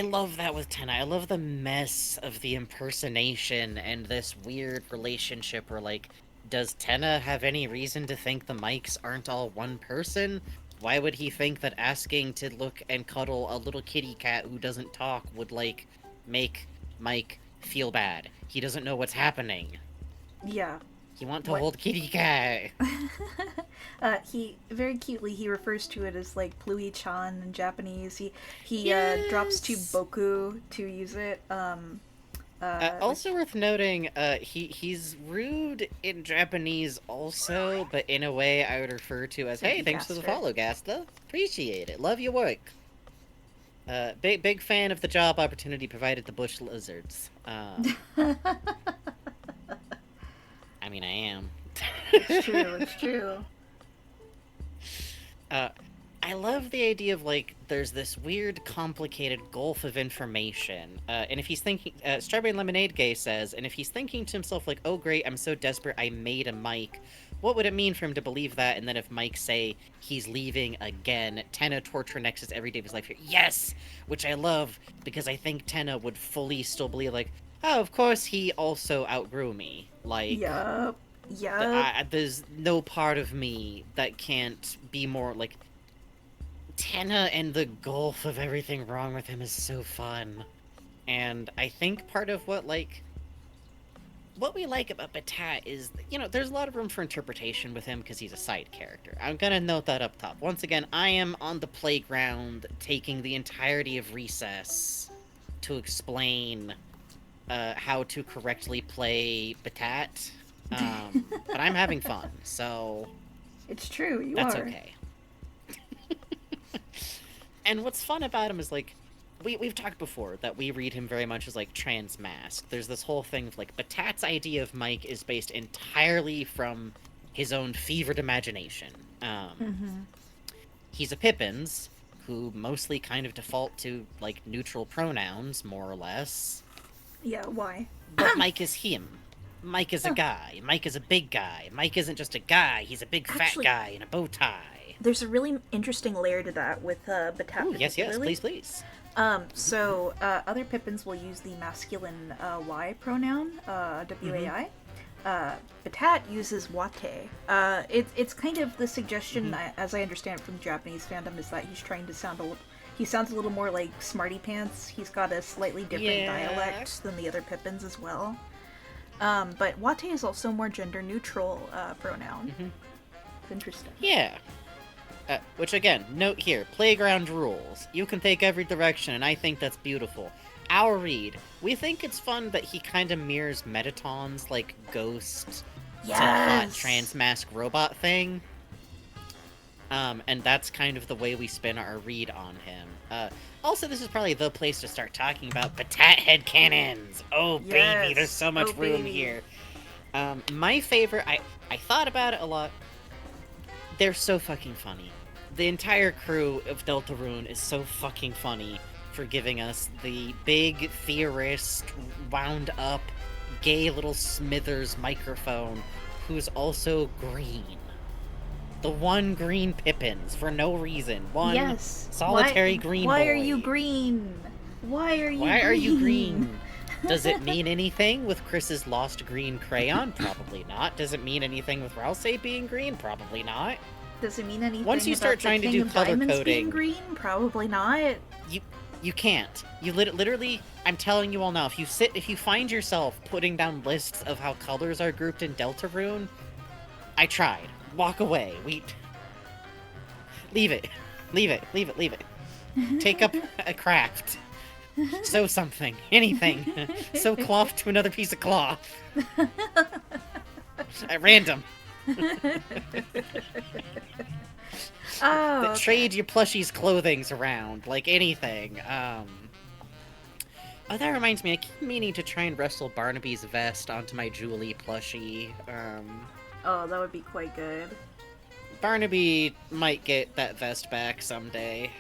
love that with Tenna. I love the mess of the impersonation and this weird relationship where, like, does Tenna have any reason to think the mics aren't all one person? Why would he think that asking to look and cuddle a little kitty cat who doesn't talk would, like, make Mike feel bad? He doesn't know what's happening. Yeah. You want to hold kitty cat. He very cutely he refers to it as like Plui-chan in Japanese. He Yes. Drops to boku to use it. Also worth noting, he's rude in Japanese also, but in a way I would refer to as, hey, thanks for the follow, Gasta. Appreciate it. Love your work. Big fan of the job opportunity provided the bush lizards. I mean, I am. It's true, it's true. I love the idea of, like, there's this weird, complicated gulf of information. And if he's thinking, Strawberry Lemonade Gay says, and if he's thinking to himself, like, oh great, I'm so desperate, I made a mic, what would it mean for him to believe that? And then if Mike say he's leaving again, Tenna torture Nexus every day of his life here. Yes! Which I love, because I think Tenna would fully still believe, like, oh, of course he also outgrew me. Like, Yup. There's no part of me that can't be more, like, Tenna and the gulf of everything wrong with him is so fun. And I think part of what we like about Batat is, you know, there's a lot of room for interpretation with him because he's a side character. I'm gonna note that up top. Once again, I am on the playground taking the entirety of Recess to explain how to correctly play Batat. But I'm having fun, so... It's true, you that's are. That's okay. And what's fun about him is, like, we've talked before that we read him very much as, like, trans-masked. There's this whole thing of, like, Batat's idea of Mike is based entirely from his own fevered imagination. He's a Pippins who mostly kind of default to, like, neutral pronouns, more or less. Yeah, why? But Mike is him. Mike is a guy. Mike is a big guy. Mike isn't just a guy, he's a big fat guy in a bow tie. There's a really interesting layer to that with Batat. Ooh, yes, please. So other Pippins will use the masculine Y pronoun, W-A-I. Batat uses wate. It's kind of the suggestion, as I understand it from Japanese fandom, is that he's trying to he sounds a little more like Smarty Pants. He's got a slightly different dialect than the other Pippins as well. But wate is also more gender neutral pronoun. It's interesting. Yeah. Which again, note here, playground rules. You can take every direction, and I think that's beautiful. Our read, we think it's fun that he kind of mirrors Metaton's, like, ghost to hot trans-mask robot thing. And that's kind of the way we spin our read on him. Also, this is probably the place to start talking about Batat headcanons. Oh, baby, there's so much room here. My favorite, I thought about it a lot. They're so fucking funny. The entire crew of Deltarune is so fucking funny for giving us the big theorist, wound up, gay little Smithers microphone, who's also green. The one green Pippins, for no reason. One solitary green boy. Why are you green? Why are you green? Does it mean anything with Chris's lost green crayon? Probably not. Does it mean anything with Rousey being green? Probably not. Does it mean anything once you start trying to do color coding being green? Probably not. You can't. You literally, I'm telling you all now, if you find yourself putting down lists of how colors are grouped in Deltarune, I tried. Walk away. Leave it. Take up a craft. Sew something. Anything. Sew cloth to another piece of cloth. At random. Trade your plushies clothings around, like anything. Oh, that reminds me, I keep meaning to try and wrestle Barnaby's vest onto my Julie plushie. Oh, that would be quite good. Barnaby might get that vest back someday.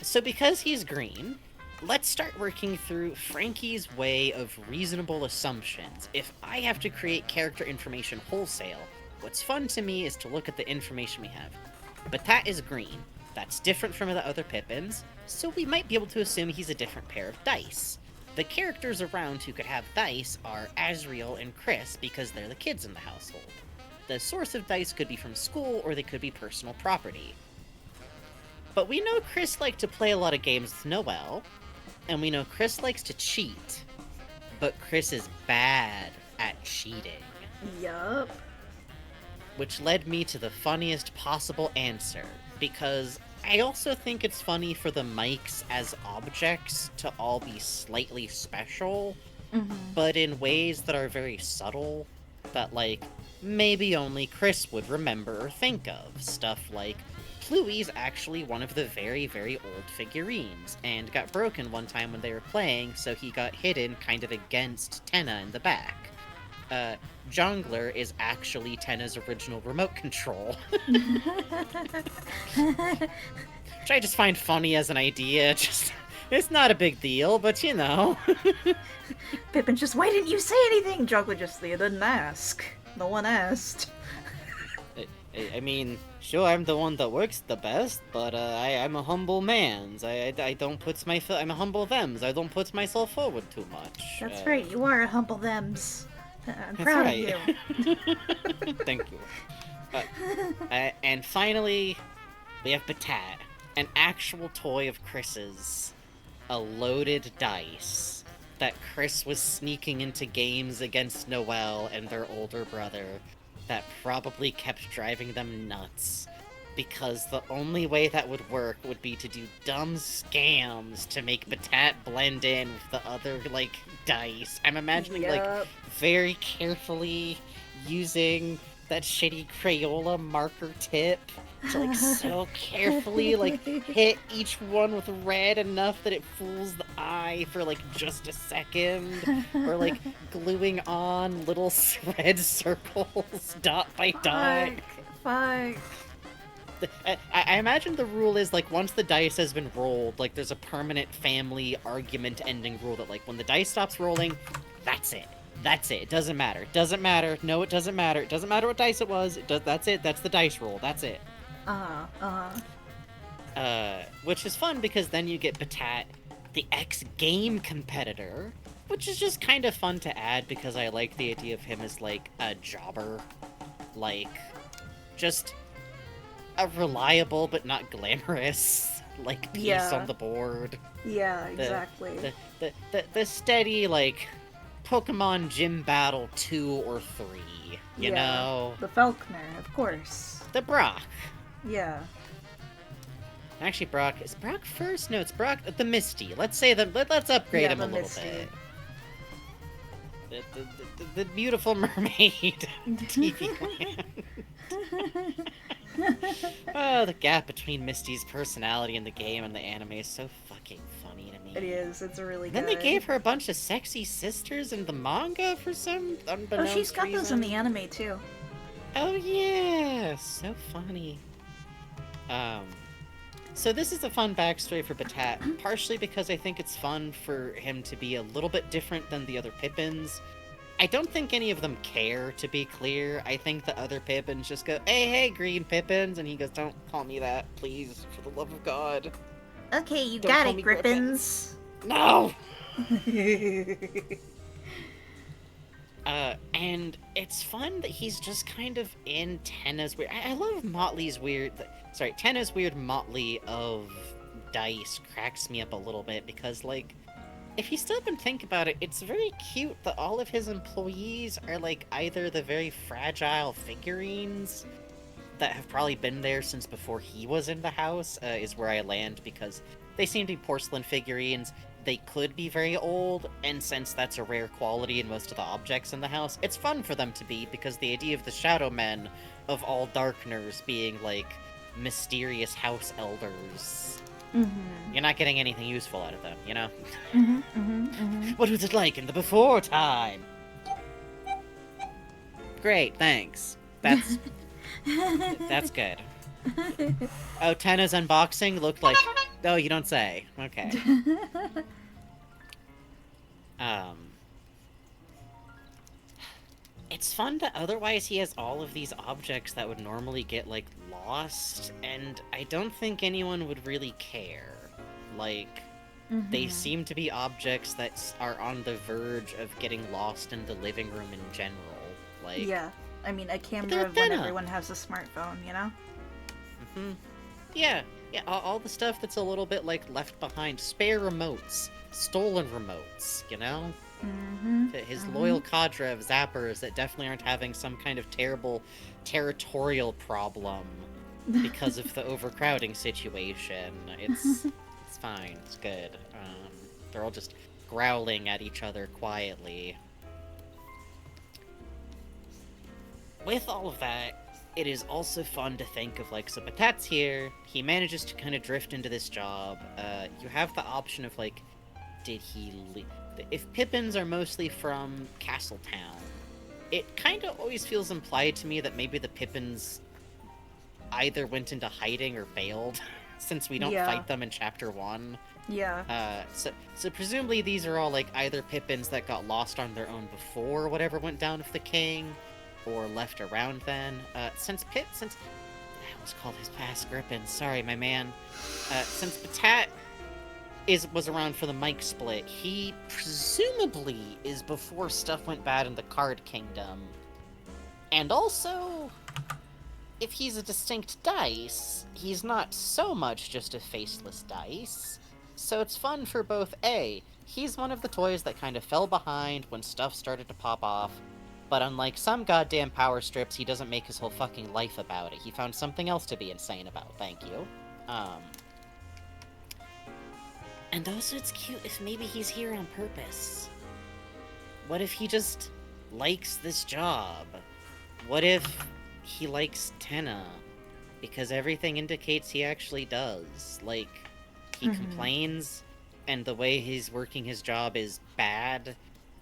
So because he's green, let's start working through Frankie's way of reasonable assumptions. If I have to create character information wholesale, what's fun to me is to look at the information we have. Batat is green. That's different from the other Pippins, so we might be able to assume he's a different pair of dice. The characters around who could have dice are Asriel and Chris, because they're the kids in the household. The source of dice could be from school, or they could be personal property. But we know Chris liked to play a lot of games with Noelle, and we know Chris likes to cheat, but Chris is bad at cheating. Yup. Which led me to the funniest possible answer, because I also think it's funny for the mics as objects to all be slightly special, but in ways that are very subtle, that, like, maybe only Chris would remember or think of. Stuff like, Pluey's actually one of the very, very old figurines, and got broken one time when they were playing, so he got hidden kind of against Tenna in the back. Jongler is actually Tenna's original remote control. Which I just find funny as an idea. It's not a big deal, but you know. Pippin just, why didn't you say anything? Jongler just, they didn't ask. No one asked. I mean, sure, I'm the one that works the best, but I'm a humble man. I don't put I'm a humble thems. I don't put myself forward too much. That's right, you are a humble thems. I'm proud of you. Thank you. And finally, we have Batat, an actual toy of Chris's. A loaded dice that Chris was sneaking into games against Noelle and their older brother that probably kept driving them nuts. Because the only way that would work would be to do dumb scams to make Batat blend in with the other, like, dice. I'm imagining, like, very carefully using that shitty Crayola marker tip to, like, so carefully, like, hit each one with red enough that it fools the eye for, like, just a second. Or, like, gluing on little red circles dot by dot. fuck? I imagine the rule is, like, once the dice has been rolled, like, there's a permanent family argument ending rule that, like, when the dice stops rolling, that's it. That's it. It doesn't matter. It doesn't matter. No, it doesn't matter. It doesn't matter what dice it was. That's it. That's the dice roll. That's it. Which is fun because then you get Batat, the ex-game competitor, which is just kind of fun to add because I like the idea of him as, like, a jobber. Like, just a reliable but not glamorous, like, piece on the board. Yeah, exactly. The steady, like, Pokemon Gym Battle 2 or 3, you know? The Falconer, of course. The Brock. Yeah. Actually, Brock... Is Brock first? No, it's Brock... The Misty. Let's say that... Let's upgrade him a little bit. The beautiful mermaid TV land. Oh, the gap between Misty's personality in the game and the anime is so fucking funny to me. It is. It's really good. Then they gave her a bunch of sexy sisters in the manga for some unbeknownst she's got reason. those in the anime too. Oh yeah, so funny. So this is a fun backstory for Batat, partially because I think it's fun for him to be a little bit different than the other Pippins. I don't think any of them care, to be clear. I think the other Pippins just go, hey, green Pippins, and he goes, don't call me that, please, for the love of God. Okay, you Don't got call it, me Griffins. No! And it's fun that he's just kind of in Tenna's weird... I love Motley's weird... Sorry, Tenna's weird motley of dice cracks me up a little bit, because, like, if you stop and think about it, it's very cute that all of his employees are, like, either the very fragile figurines that have probably been there since before he was in the house, is where I land, because they seem to be porcelain figurines. They could be very old, and since that's a rare quality in most of the objects in the house, it's fun for them to be, because the idea of the Shadow Men of all Darkners being, like, mysterious house elders... You're not getting anything useful out of them, you know? What was it like in the before time? Great, thanks. That's... that's good. Oh, Tenna's unboxing looked like... Oh, you don't say. Okay. It's fun that otherwise he has all of these objects that would normally get, like, lost, and I don't think anyone would really care. Like, they seem to be objects that are on the verge of getting lost in the living room in general. Like, yeah, I mean, a camera when everyone has a smartphone, you know? Yeah, all the stuff that's a little bit, like, left behind. Spare remotes. Stolen remotes, you know? His loyal cadre of zappers that definitely aren't having some kind of terrible territorial problem because of the overcrowding situation. It's fine. It's good. They're all just growling at each other quietly. With all of that, it is also fun to think of, like, so Batat's here, he manages to kind of drift into this job. You have the option of, like, did he leave? If Pippins are mostly from Castletown, it kind of always feels implied to me that maybe the Pippins either went into hiding or bailed, since we don't fight them in Chapter 1. Yeah. So presumably these are all, like, either Pippins that got lost on their own before whatever went down with the king, or left around then. Since I almost called his past Grippin. Sorry, my man. Since Batat was around for the Mike split, he presumably is before stuff went bad in the Card Kingdom. And also, if he's a distinct dice, he's not so much just a faceless dice. So it's fun for both A, he's one of the toys that kind of fell behind when stuff started to pop off, but unlike some goddamn power strips, he doesn't make his whole fucking life about it. He found something else to be insane about, thank you. And also it's cute if maybe he's here on purpose. What if he just likes this job? What if he likes Tenna? Because everything indicates he actually does. Like, he complains, and the way he's working his job is bad,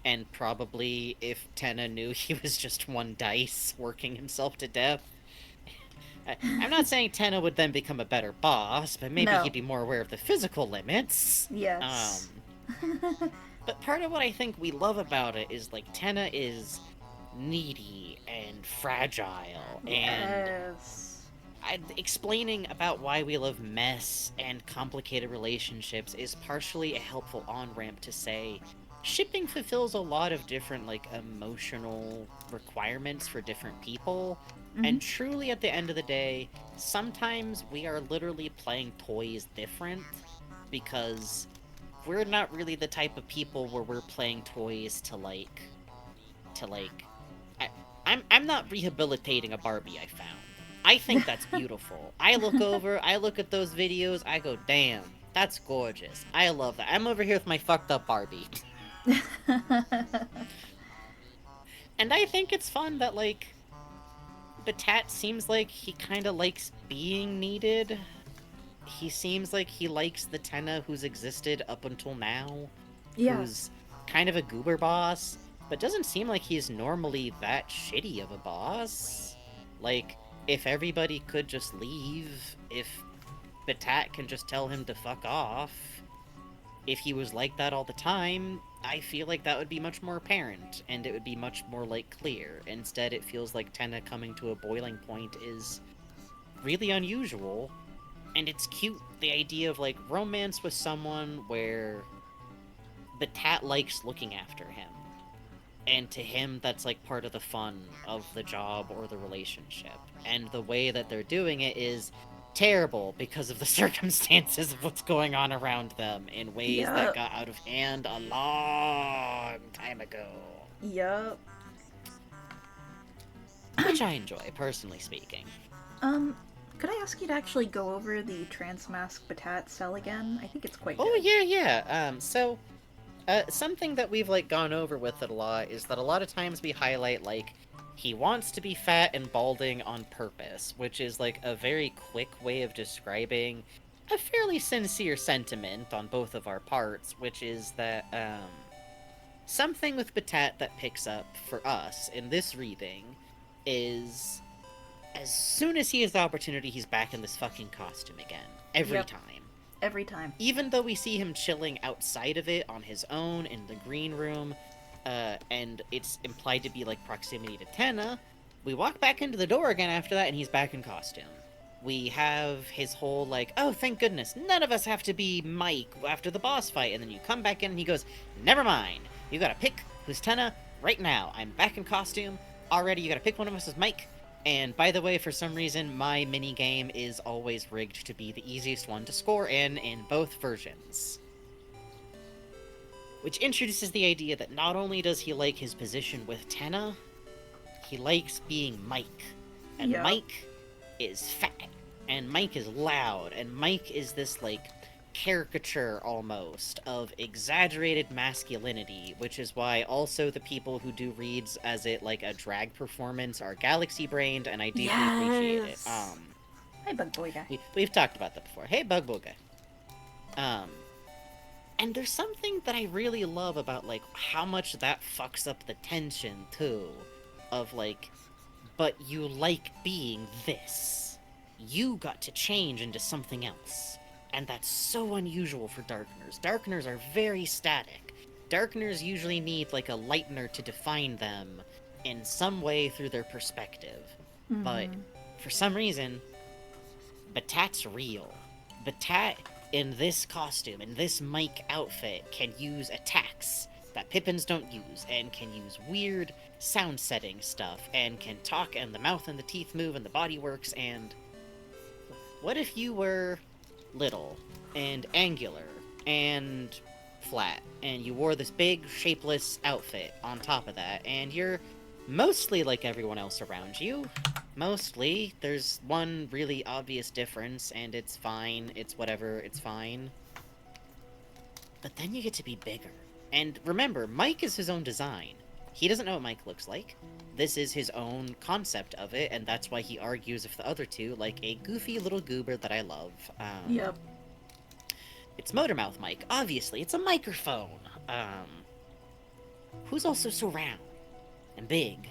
and probably if Tenna knew he was just one dice working himself to death, I'm not saying Tenna would then become a better boss, but maybe No. he'd be more aware of the physical limits. Yes. But part of what I think we love about it is like Tenna is needy and fragile, and Yes. explaining about why we love mess and complicated relationships is partially a helpful on-ramp to say shipping fulfills a lot of different like emotional requirements for different people. Mm-hmm. And truly at the end of the day, sometimes we are literally playing toys different because we're not really the type of people where we're playing toys to like I, I'm not rehabilitating a Barbie I found. I think that's beautiful. I look at those videos, I go, damn, that's gorgeous. I love that. I'm over here with my fucked up Barbie. And I think it's fun that, like, Batat seems like he kind of likes being needed. He seems like he likes the Tenna who's existed up until now, Yeah. who's kind of a goober boss, but doesn't seem like he's normally that shitty of a boss. Like, if everybody could just leave, if Batat can just tell him to fuck off, if he was like that all the time, I feel like that would be much more apparent, and it would be much more, like, clear. Instead, it feels like Tenna coming to a boiling point is really unusual, and it's cute, the idea of, like, romance with someone where Batat likes looking after him. And to him, that's, like, part of the fun of the job or the relationship. And the way that they're doing it is terrible because of the circumstances of what's going on around them in ways that Yup. got out of hand a long time ago. Yup. Which I enjoy, personally speaking. Could I ask you to actually go over the Transmask Batat cell again? I think it's quite Oh, good. yeah. Something that we've, like, gone over with it a lot is that a lot of times we highlight, like, he wants to be fat and balding on purpose, which is, like, a very quick way of describing a fairly sincere sentiment on both of our parts, which is that, something with Batat that picks up for us in this reading is as soon as he has the opportunity, he's back in this fucking costume again. Every Yep. time. Every time. Even though we see him chilling outside of it on his own in the green room, and it's implied to be like proximity to Tenna, we walk back into the door again after that and he's back in costume. We have his whole like, oh, thank goodness, none of us have to be Mike after the boss fight, and then you come back in and he goes, never mind, you gotta pick who's Tenna right now. I'm back in costume already, you gotta pick one of us as Mike. And by the way, for some reason, my minigame is always rigged to be the easiest one to score in both versions. Which introduces the idea that not only does he like his position with Tenna, he likes being Mike. And Yep. Mike is fat, and Mike is loud, and Mike is this, like, caricature almost of exaggerated masculinity, which is why also the people who do reads as it like a drag performance are galaxy brained, and I deeply appreciate it. Hi, Bug Boy guy. We've talked about that before. Hey, Bug Boy guy. And there's something that I really love about like how much that fucks up the tension too, of like, but you like being this. You got to change into something else. And that's so unusual for Darkeners. Darkeners are very static. Darkeners usually need, like, a lightener to define them in some way through their perspective. Mm-hmm. But, for some reason, Batat's real. Batat, in this costume, in this Mike outfit, can use attacks that Pippins don't use, and can use weird sound setting stuff, and can talk, and the mouth and the teeth move, and the body works, and... What if you were... little and angular and flat, and you wore this big shapeless outfit on top of that, and you're mostly like everyone else around you. Mostly. There's one really obvious difference, and it's fine, it's whatever, it's fine. But then you get to be bigger. And remember, Mike is his own design. He doesn't know what Mike looks like. This is his own concept of it, and that's why he argues with the other two like a goofy little goober that I love. Yep. It's Motormouth Mike, obviously. It's a microphone. Who's also so round and big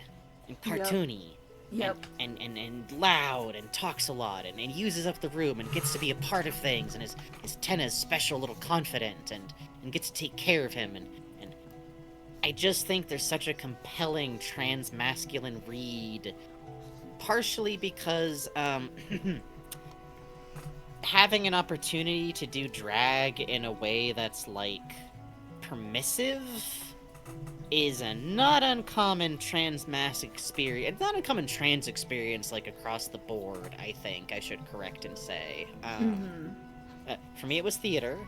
and cartoony Yep. And loud and talks a lot and uses up the room and gets to be a part of things and is Tenna's special little confidant and gets to take care of him and I just think there's such a compelling trans-masculine read, partially because having an opportunity to do drag in a way that's like permissive is a not uncommon trans experience. Not uncommon trans experience like across the board, I think I should correct and say. For me it was theater,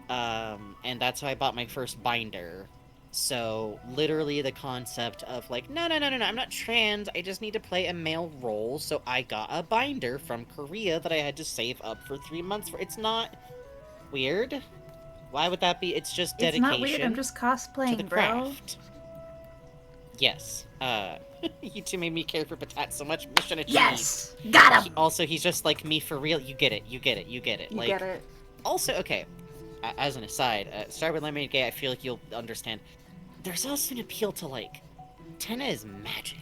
and that's how I bought my first binder. So literally the concept of like, no, I'm not trans, I just need to play a male role, so I got a binder from Korea that I had to save up for 3 months for. It's not weird. Why would that be? It's just dedication. It's not weird, I'm just cosplaying, to the craft. Bro. Yes. You two made me care for Patat so much. Mission achieved. Yes! Got him! Also, he's just like me for real. You get it. You get it. Also, okay, as an aside, Start with Lemonade Gay, I feel like you'll understand. There's also an appeal to, like, Tenna is magic.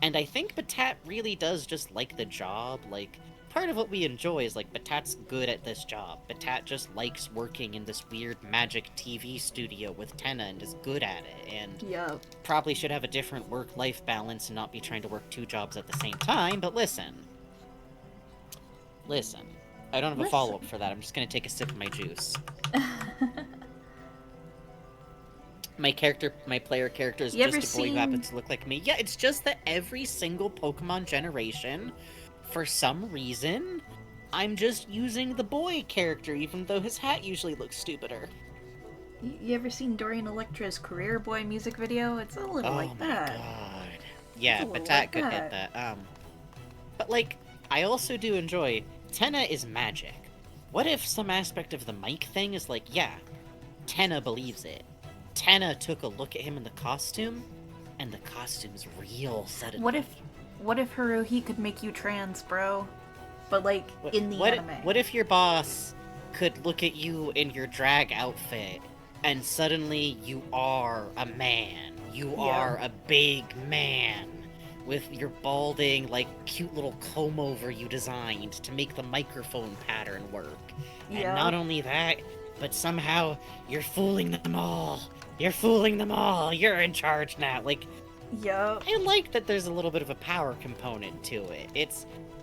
And I think Patat really does just like the job. Like, part of what we enjoy is, like, Patat's good at this job. Patat just likes working in this weird magic TV studio with Tenna and is good at it. And probably should have a different work-life balance and not be trying to work 2 jobs at the same time. But listen. I don't have a follow-up for that. I'm just gonna take a sip of my juice. My player character is just a boy who happens to look like me. Yeah, it's just that every single Pokemon generation, for some reason, I'm just using the boy character, even though his hat usually looks stupider. You ever seen Dorian Electra's Career Boy music video? It's a little like that. Oh my god. Yeah, Patat could hit that. But, like, I also do enjoy... Tenna is magic. What if some aspect of the Mike thing is like, yeah, Tenna believes it. Tenna took a look at him in the costume, and the costume's real suddenly. What if Haruhi could make you trans, bro? But like in the anime. What if your boss could look at you in your drag outfit, and suddenly you are a man? You are a big man with your balding, like, cute little comb-over you designed to make the microphone pattern work. And not only that, but somehow you're fooling them all. You're fooling them all. You're in charge now. Like, I like that there's a little bit of a power component to it.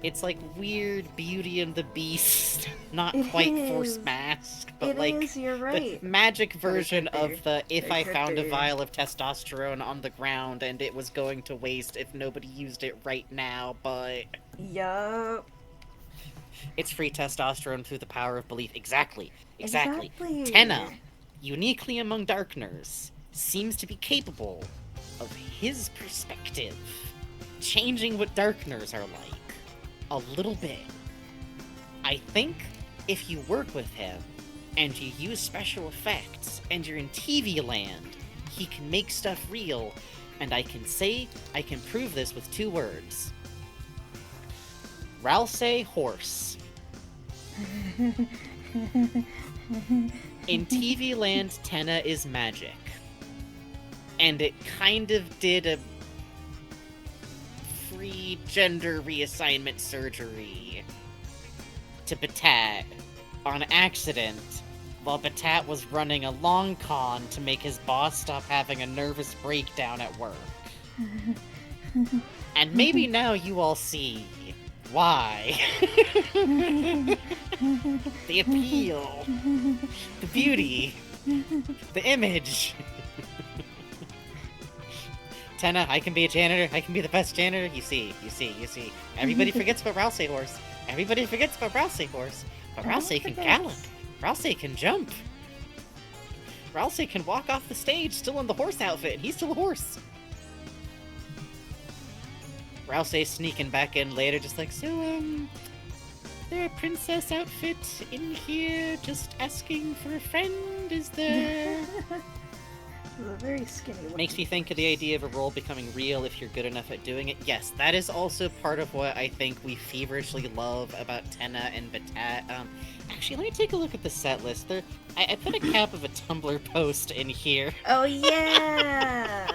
It's like weird Beauty and the Beast, not quite Force Mask, but you're right. The magic version of the if I found a vial of testosterone on the ground and it was going to waste if nobody used it right now, but... It's free testosterone through the power of belief. Exactly. Tenna, uniquely among Darkners, seems to be capable of his perspective, changing what Darkners are like. A little bit. I think if you work with him, and you use special effects, and you're in TV land, he can make stuff real, and I can prove this with 2 words. Ralsei horse. In TV land, Tenna is magic. And it kind of did a free gender reassignment surgery to Patat on accident while Patat was running a long con to make his boss stop having a nervous breakdown at work. And maybe now you all see why. The appeal, the beauty, the image. Tenna, I can be a janitor. I can be the best janitor. You see. Everybody forgets about Ralsei horse. But Ralsei can gallop. Ralsei can jump. Ralsei can walk off the stage still in the horse outfit, and he's still a horse. Ralsei sneaking back in later, just like, so, there a princess outfit in here? Just asking for a friend, is there? Very skinny looking. Makes me think of the idea of a role becoming real if you're good enough at doing it. Yes, that is also part of what I think we feverishly love about Tenna and Patat. Actually, let me take a look at the set list. I put a cap of a Tumblr post in here. Oh, yeah!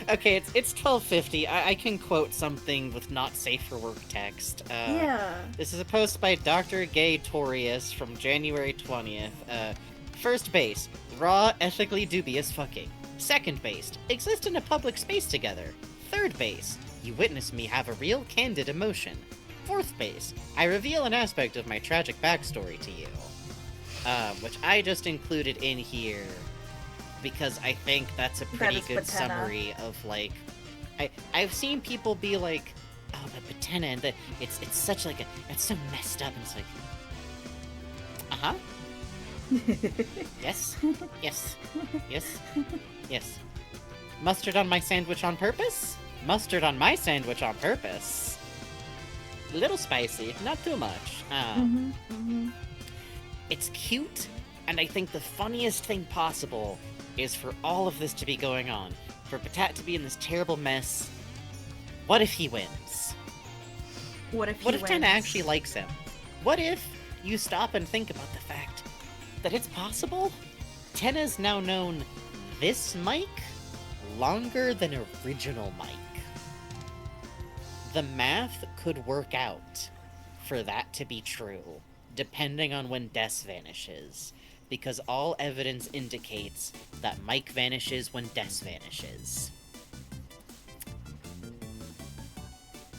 Okay, it's 12:50. I can quote something with not safe for work text. Yeah. This is a post by Dr. Gay Torius from January 20th. First base, raw, ethically dubious fucking. Second base, exist in a public space together. Third base, you witness me have a real, candid emotion. Fourth base, I reveal an aspect of my tragic backstory to you. Which I just included in here because I think that's a pretty good Patenna. summary of, like... I've seen people be like, oh, but Patenna, and it's such, like, it's so messed up, and it's like... Uh-huh. Yes. Yes. Yes. Yes. Mustard on my sandwich on purpose? Mustard on my sandwich on purpose. A little spicy, not too much. It's cute, and I think the funniest thing possible is for all of this to be going on. For Patat to be in this terrible mess. What if he wins? What if Tenna actually likes him? What if you stop and think about the fact that it's possible Tenna's now known this Mike longer than original Mike? The math could work out for that to be true, depending on when Des vanishes, because all evidence indicates that Mike vanishes when Des vanishes.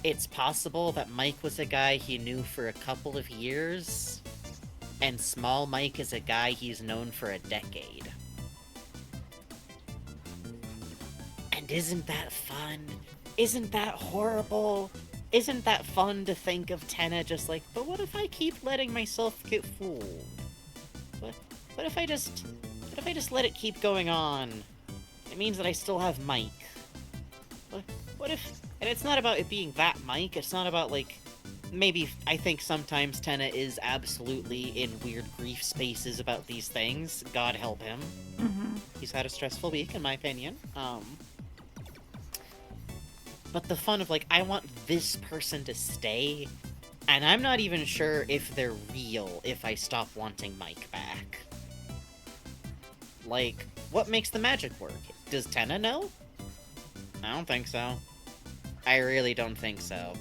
It's possible that Mike was a guy he knew for a couple of years, and Small Mike is a guy he's known for a decade. And isn't that fun? Isn't that horrible? Isn't that fun to think of Tenna just like, but what if I keep letting myself get fooled? What if I just let it keep going on? It means that I still have Mike. What if... And it's not about it being that Mike, it's not about, like... Maybe I think sometimes Tenna is absolutely in weird grief spaces about these things. God help him. He's had a stressful week, in my opinion. But the fun of, like, I want this person to stay, and I'm not even sure if they're real if I stop wanting Mike back. Like, what makes the magic work? Does Tenna know? I don't think so. I really don't think so.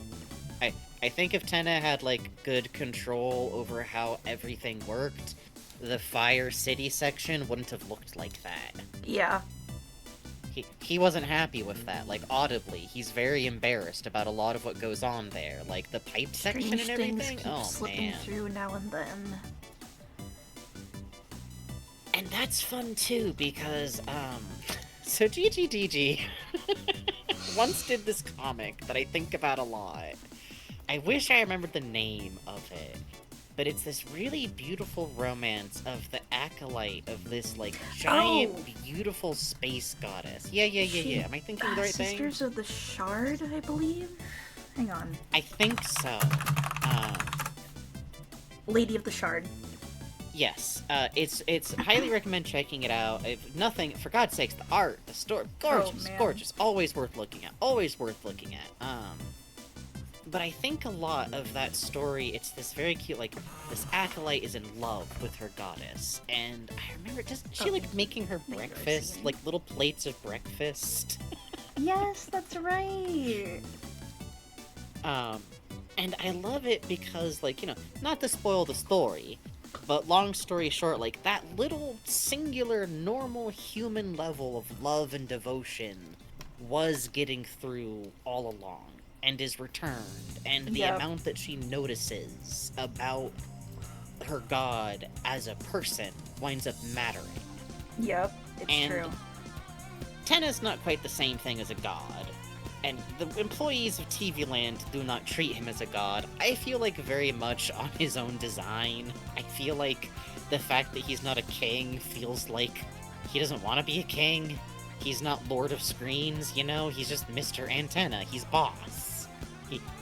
I think if Tenna had, like, good control over how everything worked, the Fire City section wouldn't have looked like that. Yeah. He wasn't happy with that, like, audibly. He's very embarrassed about a lot of what goes on there, like the piped section and everything. Things keep slipping through now and then. And that's fun, too, because, so GGDG once did this comic that I think about a lot. I wish I remembered the name of it. But it's this really beautiful romance of the acolyte of this, like, giant, beautiful space goddess. Yeah. Am I thinking the right thing? Sisters of the Shard, I believe? Hang on. I think so. Lady of the Shard. Yes. It's highly recommend checking it out. If nothing, for God's sakes, the art, the story, gorgeous. Always worth looking at. But I think a lot of that story, it's this very cute, like, this acolyte is in love with her goddess. And I remember, she, like, making her breakfast, like, little plates of breakfast? Yes, that's right! And I love it because, like, you know, not to spoil the story, but long story short, like, that little singular, normal human level of love and devotion was getting through all along. And is returned, and the amount that she notices about her god as a person winds up mattering. Yep, it's true. Tenna's not quite the same thing as a god, and the employees of TV Land do not treat him as a god. I feel like very much on his own design. I feel like the fact that he's not a king feels like he doesn't want to be a king. He's not Lord of Screens, you know? He's just Mr. Antenna. He's boss.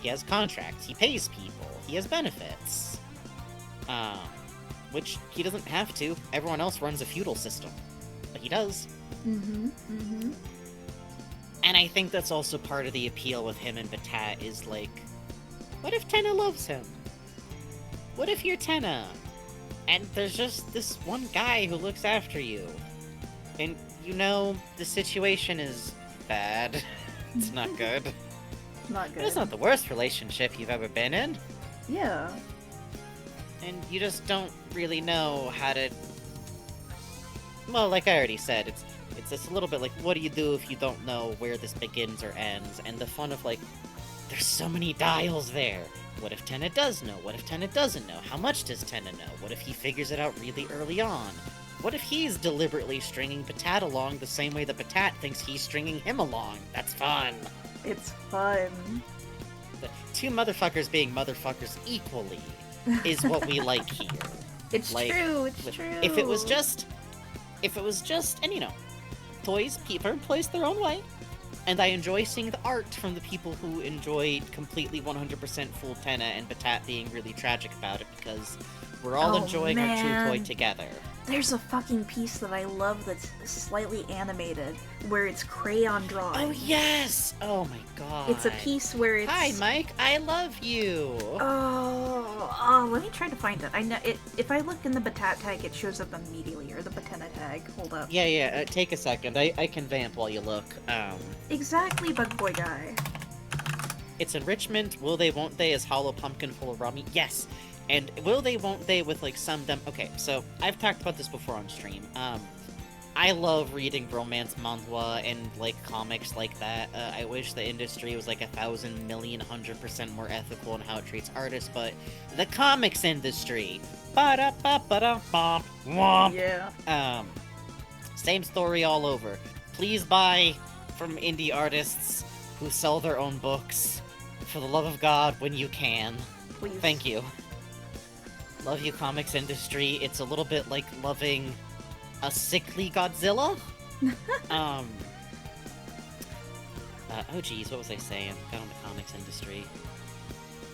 He has contracts, he pays people, he has benefits. Which he doesn't have to. Everyone else runs a feudal system. But he does. And I think that's also part of the appeal with him and Batat is, like, what if Tenna loves him? What if you're Tenna? And there's just this one guy who looks after you. And you know the situation is bad. It's not good. Not good. It's not the worst relationship you've ever been in. Yeah. And you just don't really know how to... Well, like I already said, it's just a little bit like, what do you do if you don't know where this begins or ends? And the fun of, like, there's so many dials there. What if Tenna does know? What if Tenna doesn't know? How much does Tenna know? What if he figures it out really early on? What if he's deliberately stringing Patat along the same way that Patat thinks he's stringing him along? That's fun. It's fun. The two motherfuckers being motherfuckers equally is what we like here. It's Like, true, it's true. If it was just, and you know, people place their own way, and I enjoy seeing the art from the people who enjoyed completely 100% full Tenna and Patat being really tragic about it, because we're all enjoying our true toy together. There's a fucking piece that I love that's slightly animated, where it's crayon drawing. Oh yes! Oh my god. It's a piece where it's... Hi, Mike. I love you. Oh, let me try to find it. I know it. If I look in the Batat tag, it shows up immediately, or the Batena tag. Hold up. Yeah, take a second. I can vamp while you look. Exactly, Bug Boy Guy. It's enrichment, will they, won't they, is hollow pumpkin full of rummy? Yes! And will they, won't they, with, like, some Okay, so, I've talked about this before on stream. I love reading romance manhwa and, like, comics like that. I wish the industry was, like, 1,000,000,100% more ethical in how it treats artists, but the comics industry! Ba-da-ba-ba-da-bom, womp! Yeah. Same story all over. Please buy from indie artists who sell their own books. For the love of God, when you can. Please. Thank you. Love you, comics industry. It's a little bit like loving a sickly Godzilla. Oh geez, what was I saying? Got on the comics industry.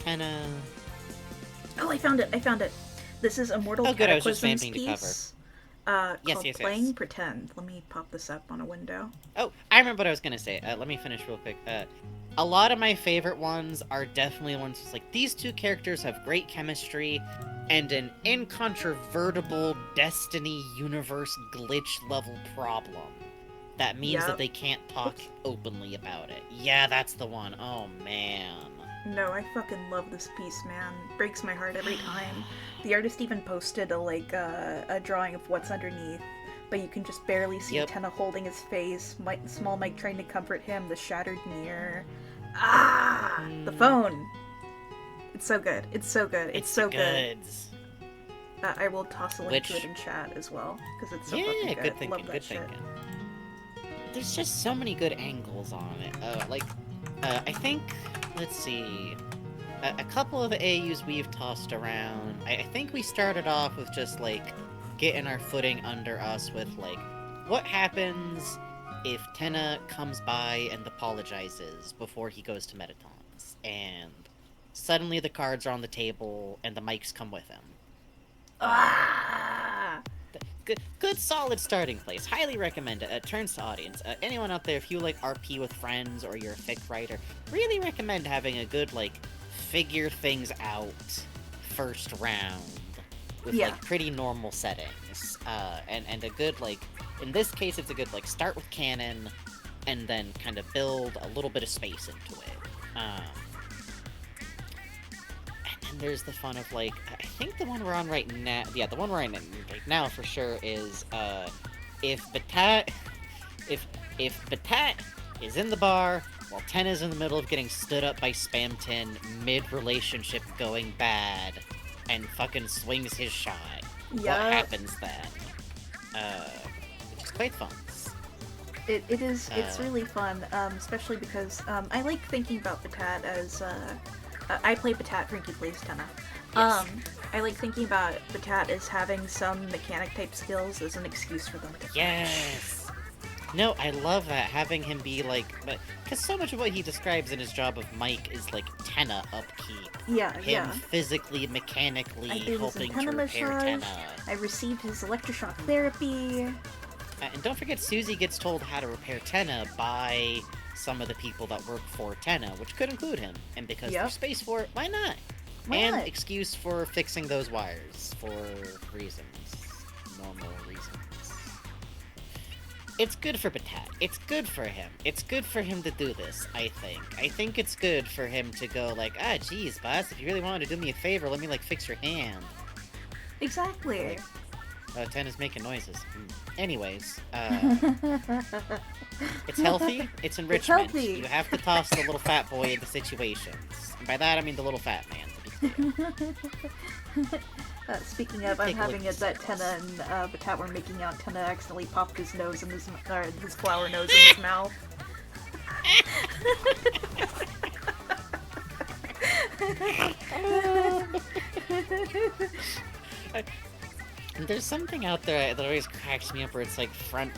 Kinda... Oh, I found it. This is Immortal good, I was just Cataclysm's vamping to piece. Called Yes. Playing Pretend. Let me pop this up on a window. Oh, I remember what I was gonna say. Let me finish real quick. A lot of my favorite ones are definitely ones just like, these two characters have great chemistry and an incontrovertible Destiny universe glitch level problem. That means that they can't talk openly about it. Yeah, that's the one. Oh, man. No, I fucking love this piece, man. Breaks my heart every time. The artist even posted a drawing of what's underneath, but you can just barely see Tenna holding his face, small Mike trying to comfort him, the shattered mirror. The phone! It's so good. It's so good. It's so good. I will toss a link to it in chat as well, because it's so fucking good. Good thinking, love that good shit. thinking. There's just so many good angles on it. I think, let's see, a couple of the AUs we've tossed around, I think we started off with just, like, getting our footing under us with, like, what happens if Tenna comes by and apologizes before he goes to Metatons, and suddenly the cards are on the table and the mics come with him. Good solid starting place. Highly recommend it. Turns to audience. Anyone out there, if you like RP with friends or you're a fic writer, really recommend having a good, like, figure things out first round with, like, pretty normal settings. And a good, like, in this case, it's a good, like, start with canon and then kind of build a little bit of space into it. And there's the fun of, like, I think the one we're on right now, the one we're on right now for sure is, if Batat is in the bar while Tenna's in the middle of getting stood up by Spamton mid-relationship going bad and fucking swings his shot. What happens then? Which is quite fun. It is, it's really fun, especially because, I like thinking about Batat as, I play Batat, Frankie plays Tenna. Yes. I like thinking about Batat as having some mechanic-type skills as an excuse for them to finish. Yes! No, I love that, having him be, like, because so much of what he describes in his job of Mike is, like, Tenna upkeep. Him physically, mechanically helping to repair Tenna. I received his electroshock therapy. And don't forget, Susie gets told how to repair Tenna by some of the people that work for Tenna, which could include him. And because there's space for it, why not? And excuse for fixing those wires for reasons. Normal reasons. It's good for Patat. It's good for him. It's good for him to do this, I think. I think it's good for him to go like, ah, geez, boss, if you really wanted to do me a favor, let me, like, fix your hand. Exactly. Like, Tenna's making noises. Anyways, it's healthy, it's enrichment. It's healthy. You have to toss the little fat boy into situations. And by that, I mean the little fat man, to be clear. Speaking of, I'm having it that Tenna and Batat were making out. Tenna accidentally popped his nose in his flower nose in his mouth. There's something out there that always cracks me up where it's like front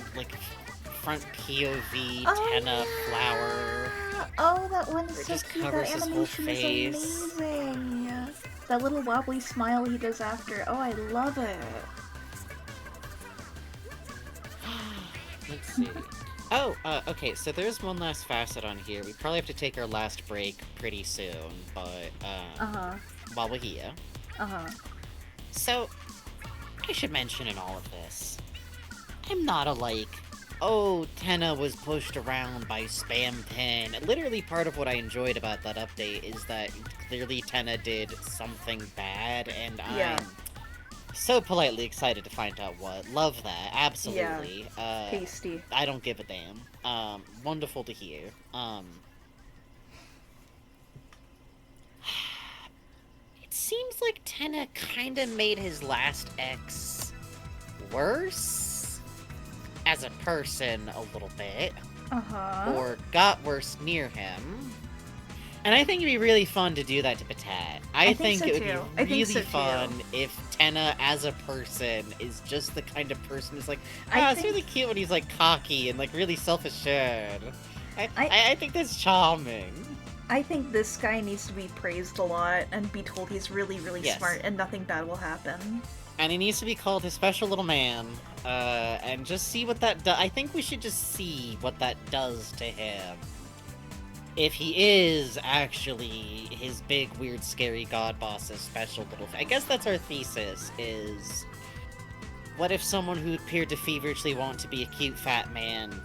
POV Tenna flower. Oh, that one is It so just cute. covers That his whole animation face. is amazing. That little wobbly smile he does after. Oh, I love it. Let's see. Oh, okay, so there's one last facet on here. We probably have to take our last break pretty soon, but, while we're here. So, I should mention in all of this, I'm not a, like, oh, Tenna was pushed around by Spam Pin. Literally part of what I enjoyed about that update is that clearly Tenna did something bad, and I'm so politely excited to find out what. Love that, absolutely. Yeah. Tasty. I don't give a damn. Wonderful to hear. It seems like Tenna kinda made his last ex worse as a person a little bit. Or got worse near him. And I think it'd be really fun to do that to Patat. I think so it would too. be really so fun too. if Tenna, as a person, is just the kind of person who's like, it's really cute when he's like cocky and like really self-assured. I think that's charming. I think this guy needs to be praised a lot and be told he's really, really smart and nothing bad will happen. And he needs to be called his special little man, and just see what that does. I think we should just see what that does to him. If he is actually his big, weird, scary god boss's special little... I guess that's our thesis, is... What if someone who appeared to feverishly want to be a cute fat man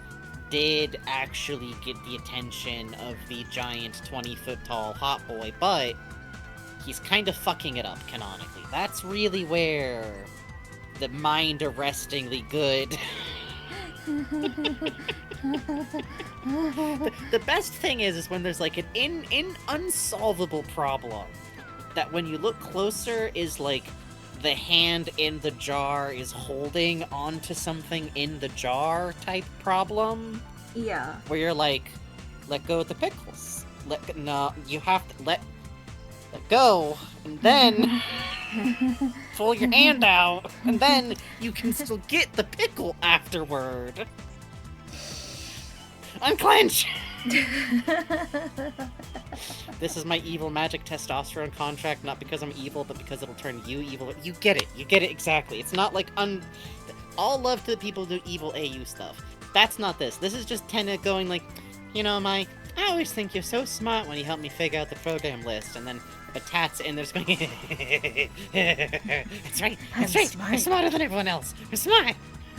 did actually get the attention of the giant 20-foot-tall hot boy, but he's kind of fucking it up, canonically. That's really where the mind-arrestingly good... the best thing is when there's like an unsolvable problem that when you look closer is like the hand in the jar is holding onto something in the jar type problem. Yeah. Where you're like, let go of the pickles. No, you have to let go, and then pull your hand out, and then you can still get the pickle afterward. Unclench! This is my evil magic testosterone contract, not because I'm evil, but because it'll turn you evil. You get it exactly. It's not like all love to the people who do evil AU stuff. That's not this. This is just Tenna going like, you know, Mike, I always think you're so smart when you help me figure out the program list, and then Patat's in there just going, that's right, Smart. I'm smarter than everyone else. I'm smart.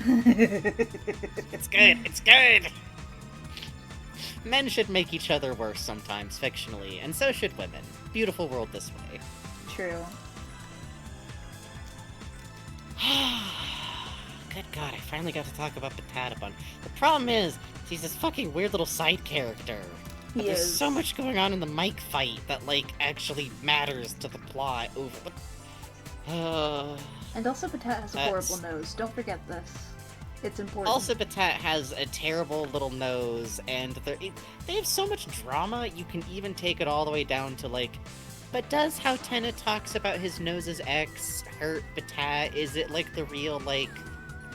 It's good. Men should make each other worse sometimes, fictionally, and so should women. Beautiful world this way. True. Good God, I finally got to talk about Patat a bunch. The problem is, he's this fucking weird little side character. But there's so much going on in the Mike fight that, like, actually matters to the plot over... And also Patat has a horrible nose. Don't forget this. It's important. Also, Patat has a terrible little nose, and they have so much drama, you can even take it all the way down to, like, but does how Tenna talks about his nose's ex hurt Patat? Is it, like, the real, like,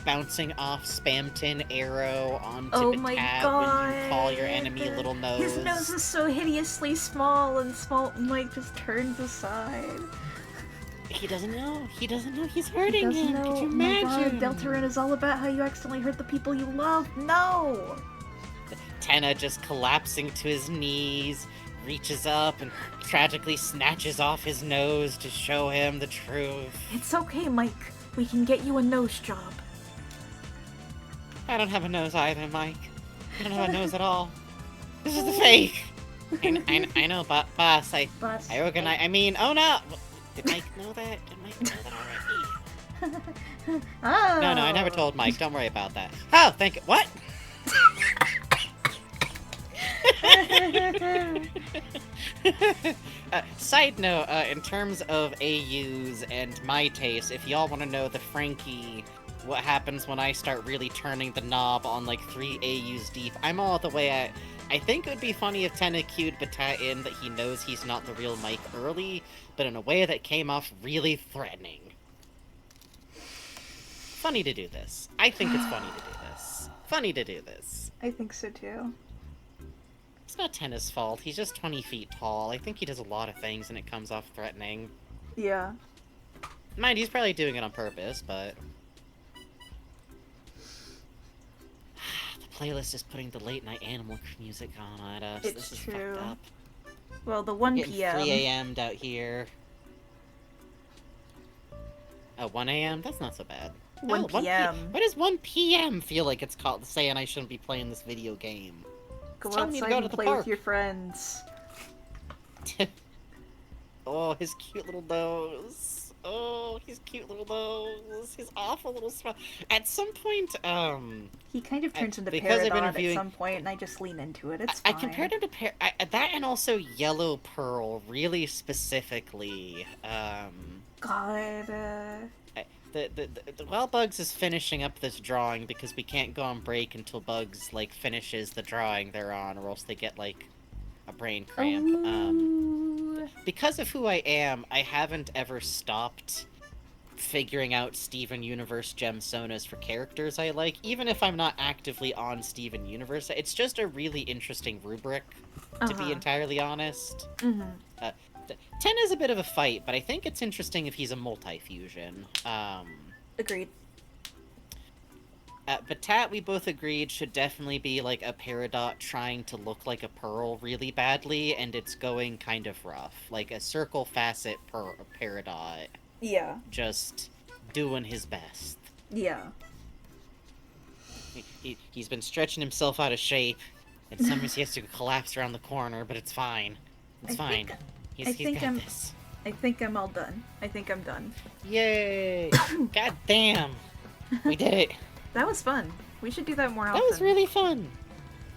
bouncing off Spamton arrow onto Patat when you call your enemy Little Nose? His nose is so hideously small, and Mike just turns aside. He doesn't know he's hurting him. Could you imagine? Deltarune is all about how you accidentally hurt the people you love. No! Tenna just collapsing to his knees, reaches up and tragically snatches off his nose to show him the truth. It's okay, Mike. We can get you a nose job. I don't have a nose either, Mike. I don't have a nose at all. This is the fake. I know, boss. Boss, I organize. I mean, oh no! Did Mike know that? Did Mike know that already? Oh. No, I never told Mike. Don't worry about that. Oh, thank you. What? Side note, in terms of AUs and my taste, if y'all want to know the Frankie, what happens when I start really turning the knob on like 3 AUs deep, I'm all the way at... I think it would be funny if Tenna cued Batat in that he knows he's not the real Mike early, but in a way that came off really threatening. Funny to do this. I think it's funny to do this. Funny to do this. I think so too. It's not Tenna's fault. He's just 20 feet tall. I think he does a lot of things and it comes off threatening. Yeah. Mind, he's probably doing it on purpose, but... The playlist is putting the late night animal music on at us. It's this is true. fucked up. Well, the 1 Getting p.m. 3 a.m.'d out here. Oh, 1 a.m.? That's not so bad. 1 p.m. Why does 1 p.m. feel like it's called saying I shouldn't be playing this video game? Go Tell me to outside go and to the play park. with your friends. Oh, his cute little nose. Oh, his cute little nose. His awful little smile. At some point, He kind of turns into because I've been Peridot reviewing- at some point, and I just lean into it. It's I fine. compared him to that and also Yellow Pearl really specifically. God, While Bugs is finishing up this drawing because we can't go on break until Bugs like finishes the drawing they're on, or else they get like a brain cramp. Because of who I am, I haven't ever stopped figuring out Steven Universe gemstones for characters I like, even if I'm not actively on Steven Universe. It's just a really interesting rubric, to be entirely honest. Mm-hmm. 10 is a bit of a fight, but I think it's interesting if he's a multi-fusion. Agreed. Batat, we both agreed, should definitely be like a Peridot trying to look like a Pearl really badly, and it's going kind of rough. Like a circle facet Peridot. Yeah. Just doing his best. Yeah. He's been stretching himself out of shape, and sometimes he has to collapse around the corner, but it's fine. It's fine. He's got this. I think I'm all done. I think I'm done. Yay! God damn! We did it! That was fun. We should do that more often. That was really fun!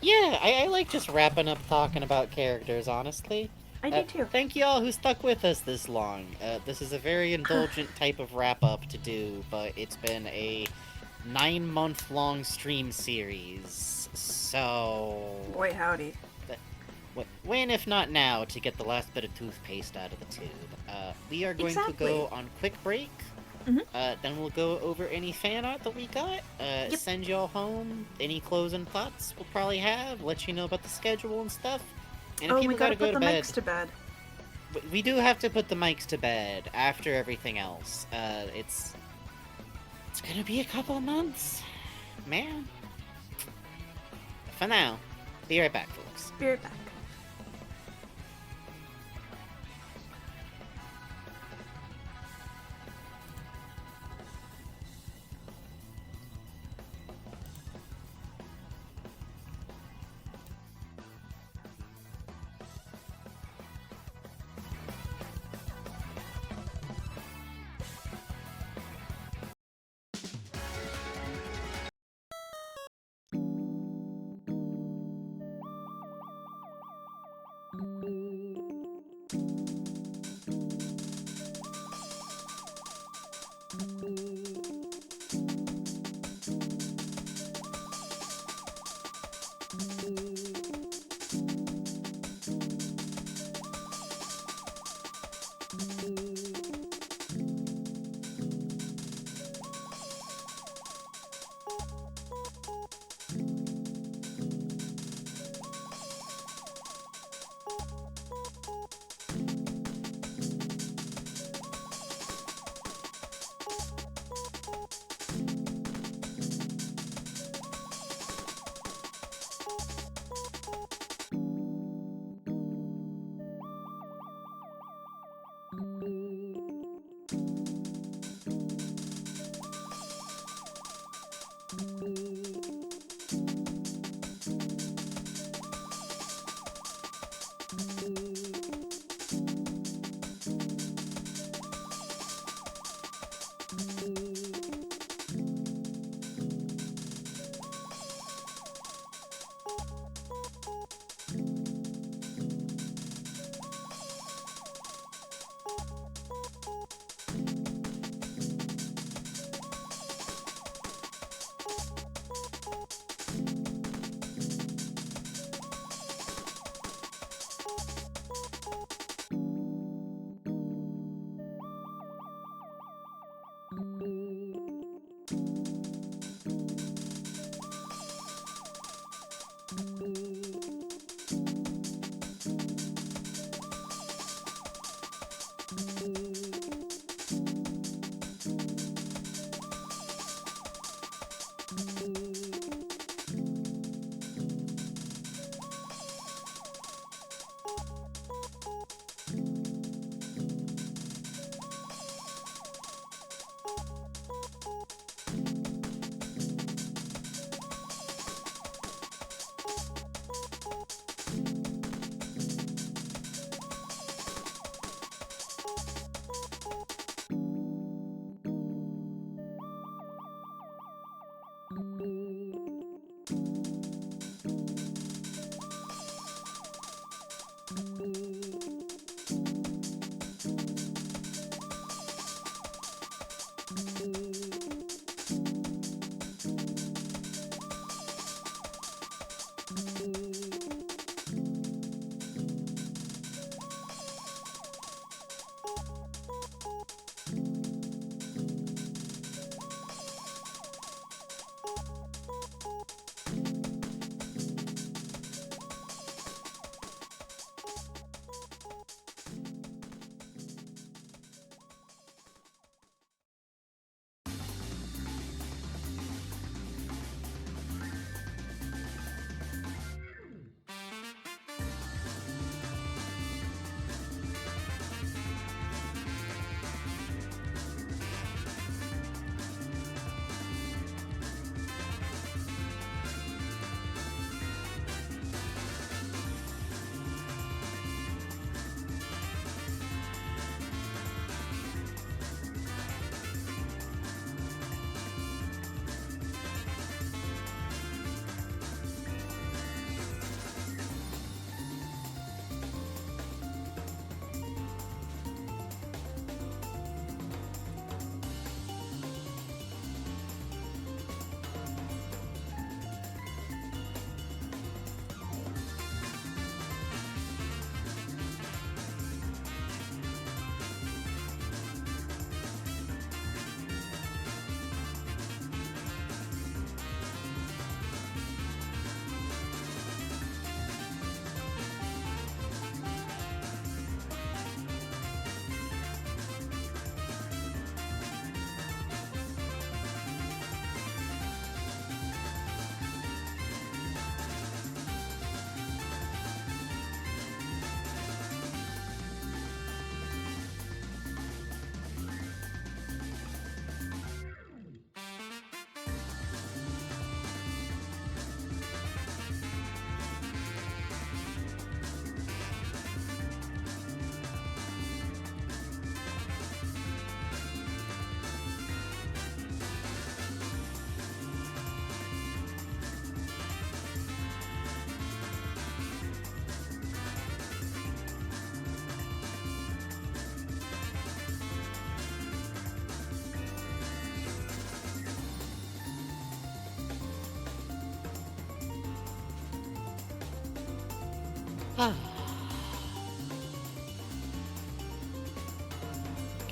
Yeah, I like just wrapping up talking about characters, honestly. I do too. Thank you all who stuck with us this long. This is a very indulgent type of wrap-up to do, but it's been a 9-month-long stream series, so... Boy howdy. When, if not now, to get the last bit of toothpaste out of the tube. We are going to go on quick break. Then we'll go over any fan art that we got, send y'all home, any closing thoughts we'll probably have, let you know about the schedule and stuff. And if Oh, people we gotta go put the bed, mics to bed. we do have to put the mics to bed after everything else. It's gonna be a couple of months, man. For now, be right back, folks. Be right back.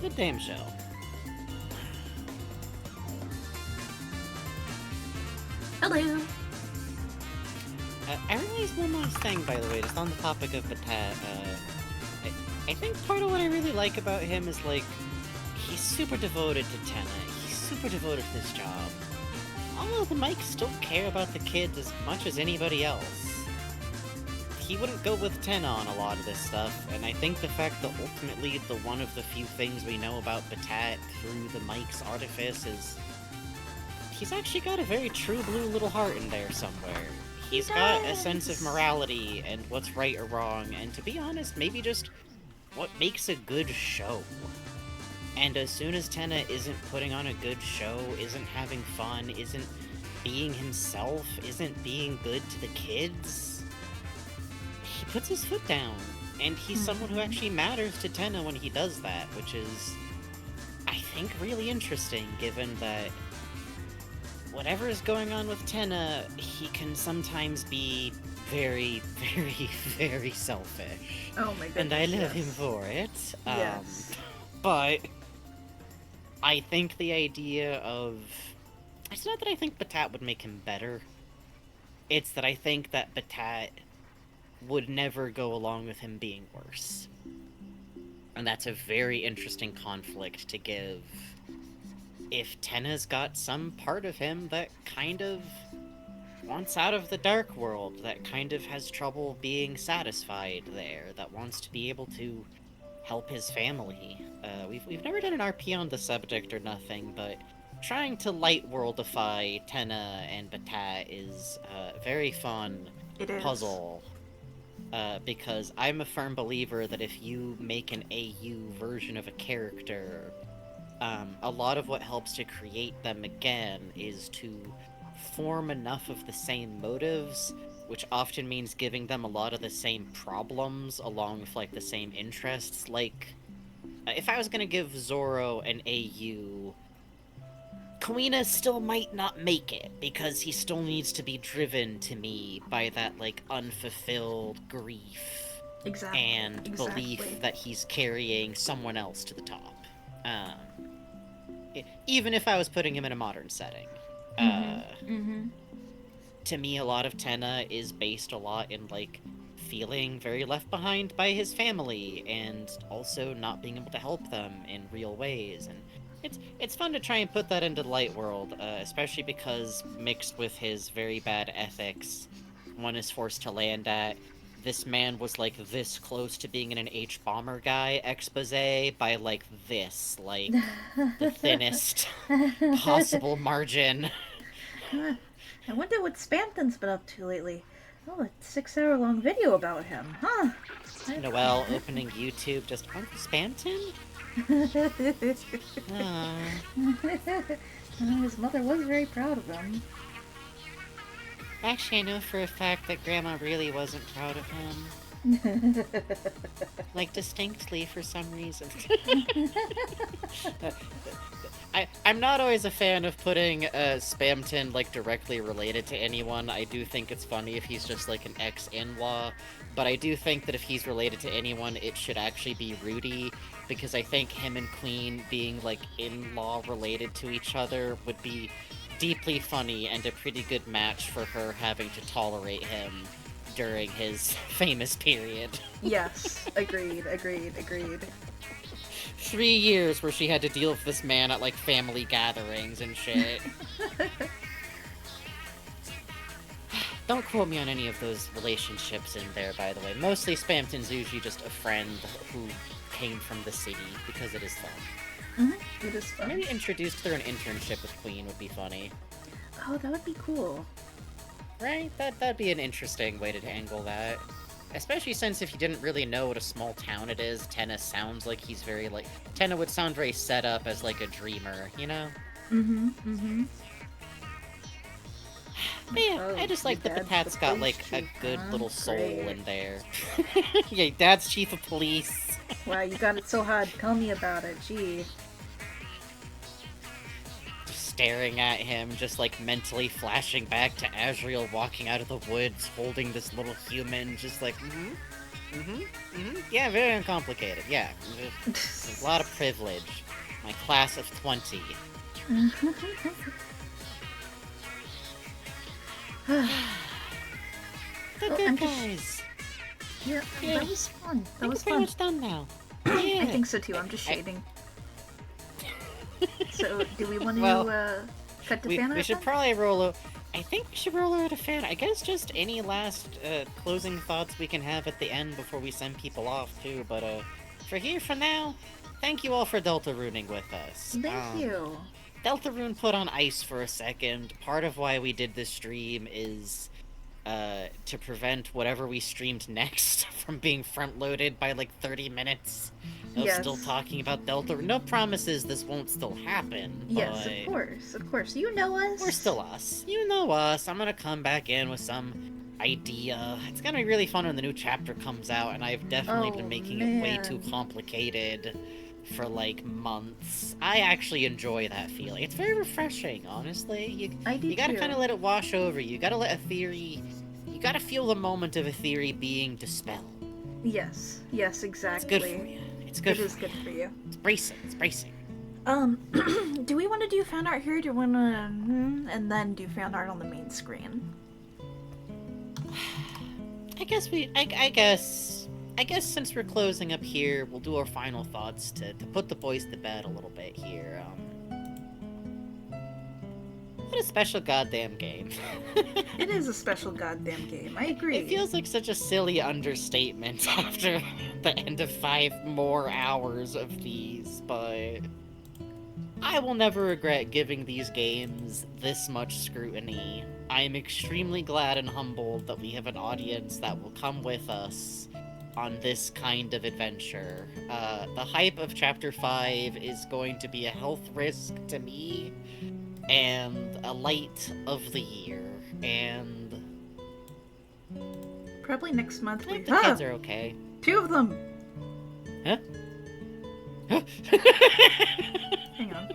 Good damn show. Hello. I realized one last thing, by the way, just on the topic of Batat. I think part of what I really like about him is, like, he's super devoted to Tenna. He's super devoted to this job. All of the Mikes don't care about the kids as much as anybody else. He wouldn't go with Tenna on a lot of this stuff, and I think the fact that ultimately the one of the few things we know about Batat through the Mike's artifice is he's actually got a very true blue little heart in there somewhere. He's got a sense of morality and what's right or wrong, and to be honest, maybe just what makes a good show. And as soon as Tenna isn't putting on a good show, isn't having fun, isn't being himself, isn't being good to the kids, he puts his foot down. And he's someone who actually matters to Tenna when he does that, which is, I think, really interesting, given that whatever is going on with Tenna, he can sometimes be very, very, very selfish. Oh my goodness. And I love yes. him for it. Yes. But I think the idea of... It's not that I think Batat would make him better. It's that I think that Batat would never go along with him being worse. And that's a very interesting conflict to give if Tenna's got some part of him that kind of wants out of the dark world, that kind of has trouble being satisfied there, that wants to be able to help his family. We've never done an RP on the subject or nothing, but trying to light worldify Tenna and Batat is a very fun puzzle. Because I'm a firm believer that if you make an AU version of a character, a lot of what helps to create them again is to form enough of the same motives, which often means giving them a lot of the same problems along with, like, the same interests. Like, if I was gonna give Zoro an AU, Kuina still might not make it, because he still needs to be driven to me by that, like, unfulfilled grief and belief that he's carrying someone else to the top. Even if I was putting him in a modern setting. To me, a lot of Tenna is based a lot in, like, feeling very left behind by his family, and also not being able to help them in real ways, and it's fun to try and put that into the light world, especially because mixed with his very bad ethics, one is forced to land at, this man was, like, this close to being in an H-bomber guy expose by, like, this, like, the thinnest possible margin. I wonder what Spamton's been up to lately. Oh, a 6-hour-long video about him, huh? Noelle opening YouTube, just, Uncle Spamton? His mother was very proud of him. Actually, I know for a fact that Grandma really wasn't proud of him. Like, distinctly, for some reason. I'm not always a fan of putting Spamton, like, directly related to anyone. I do think it's funny if he's just, like, an ex-in-law, but I do think that if he's related to anyone, it should actually be Rudy, because I think him and Queen being, like, in-law related to each other would be deeply funny and a pretty good match for her having to tolerate him during his famous period. Yes, agreed. 3 years where she had to deal with this man at, like, family gatherings and shit. Don't quote me on any of those relationships in there, by the way. Mostly Spamton's usually just a friend who came from the city, because it is fun. It is fun. Maybe introduced through an internship with Queen would be funny. Oh, that would be cool. Right? That'd be an interesting way to angle that. Especially since if you didn't really know what a small town it is, Tenna sounds like he's very, like... Tenna would sound very set up as, like, a dreamer, you know? But yeah, I just like that Batat's got, like, a good little soul in there. Yeah, Dad's chief of police. Wow, you got it so hard. Tell me about it, gee. Staring at him, just, like, mentally flashing back to Azriel walking out of the woods, holding this little human, just like, yeah, very uncomplicated, yeah. A lot of privilege. My class of 20. The good guys. Yeah, that was fun. That was pretty fun. much done now. I think so too. I'm just shading. So, do we want to cut to fan art? We should probably roll. I think we should roll over to fan. I guess just any last closing thoughts we can have at the end before we send people off too. But for now, thank you all for Deltarooning with us. Thank you. Deltaroon put on ice for a second. Part of why we did this stream is to prevent whatever we streamed next from being front-loaded by like 30 minutes of still talking about Delta. No promises this won't still happen, Yes, but of course, of course. You know us. we're still us. You know us. I'm gonna come back in with some idea. It's gonna be really fun when the new chapter comes out, and I've definitely been making it way too complicated for like months. I actually enjoy that feeling. It's very refreshing, honestly. You gotta kind of let it wash over you. You gotta let a theory. You gotta feel the moment of a theory being dispelled. Yes, exactly. It's good for you. It's good. It is good for you. It's bracing. It's bracing. Do we want to do fan art here? Do we want to, and then do fan art on the main screen? I guess since we're closing up here, we'll do our final thoughts to put the boys to bed a little bit here. What a special goddamn game. It is a special goddamn game, I agree. It feels like such a silly understatement after the end of 5 more hours of these, but I will never regret giving these games this much scrutiny. I am extremely glad and humbled that we have an audience that will come with us on this kind of adventure. The hype of Chapter 5 is going to be a health risk to me, and a light of the year, and probably next month I think the kids are okay. 2 of them! Huh? Hang on.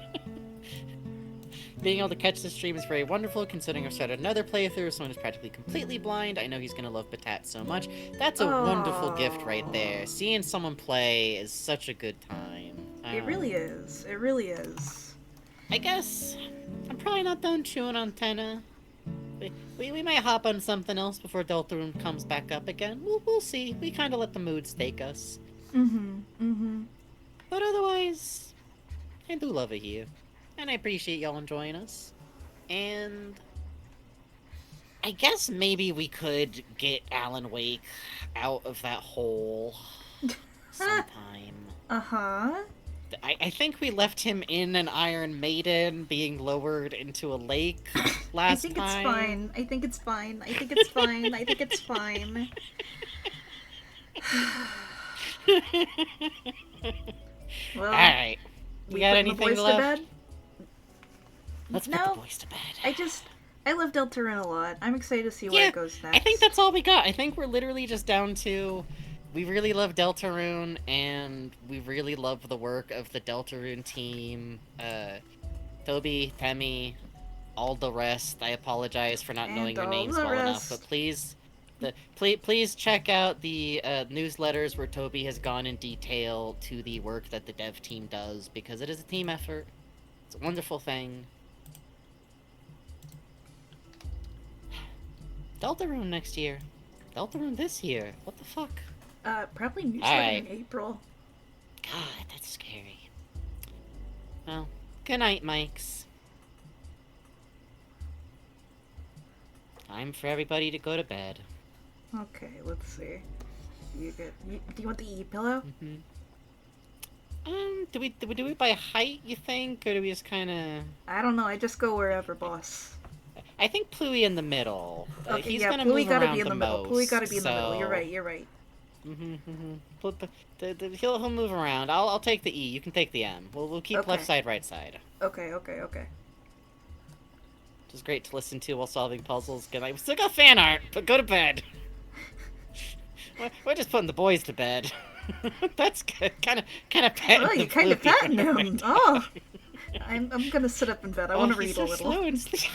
Being able to catch the stream is very wonderful, considering I've started another playthrough. Someone who's practically completely blind. I know he's gonna love Patat so much. That's a wonderful gift right there. Seeing someone play is such a good time. It really is. It really is. I guess I'm probably not done chewing on Tenna. We might hop on something else before Deltarune comes back up again. We'll see. We kind of let the moods take us. But otherwise, I do love it here. And I appreciate y'all enjoying us. And I guess maybe we could get Alan Wake out of that hole sometime. I think we left him in an Iron Maiden being lowered into a lake last time. I think it's fine. I think it's fine. I think it's fine. Well, alright. We got anything left? To bed? Let's put the boys to bed. I love Deltarune a lot. I'm excited to see where it goes next. I think that's all we got. I think we're literally just down to we really love Deltarune, and we really love the work of the Deltarune team. Toby, Temmie, all the rest. I apologize for not knowing your names well enough, but please check out the newsletters where Toby has gone in detail to the work that the dev team does, because it is a team effort. It's a wonderful thing. Deltarune next year. Deltarune this year. What the fuck? Probably new starting in April. God, that's scary. Well, good night, Mikes. Time for everybody to go to bed. Okay, let's see. Do you want the E-pillow? Do we do it by height, you think? Or do we just kinda... I don't know, I just go wherever, boss. I think Pluie in the middle. Okay, he's yeah, gonna Pluie move gotta around be in the middle. most, Pluie gotta be in the middle. You're right. He'll move around. I'll take the E. You can take the M. We'll keep left side, right side. Okay. Which is great to listen to while solving puzzles. Good night. We still got fan art, but go to bed. We're just putting the boys to bed. That's kind of petting. Oh, you're kind of petting him. Oh, I'm gonna sit up in bed. I want to read a little. Slow and sleepy.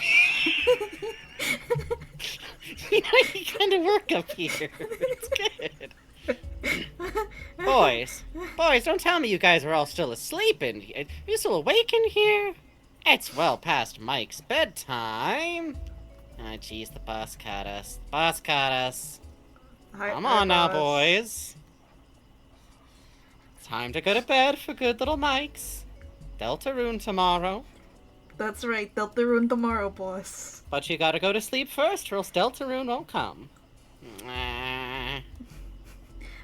You know, you kind of work up here. It's good. Boys, don't tell me you guys are all still asleep in here. Are you still awake in here? It's well past Mike's bedtime. Ah, jeez, the boss caught us. Come on now, boys. Time to go to bed for good little Mikes. Deltarune tomorrow. That's right, Deltarune tomorrow, boss. But you gotta go to sleep first, or else Deltarune won't come. I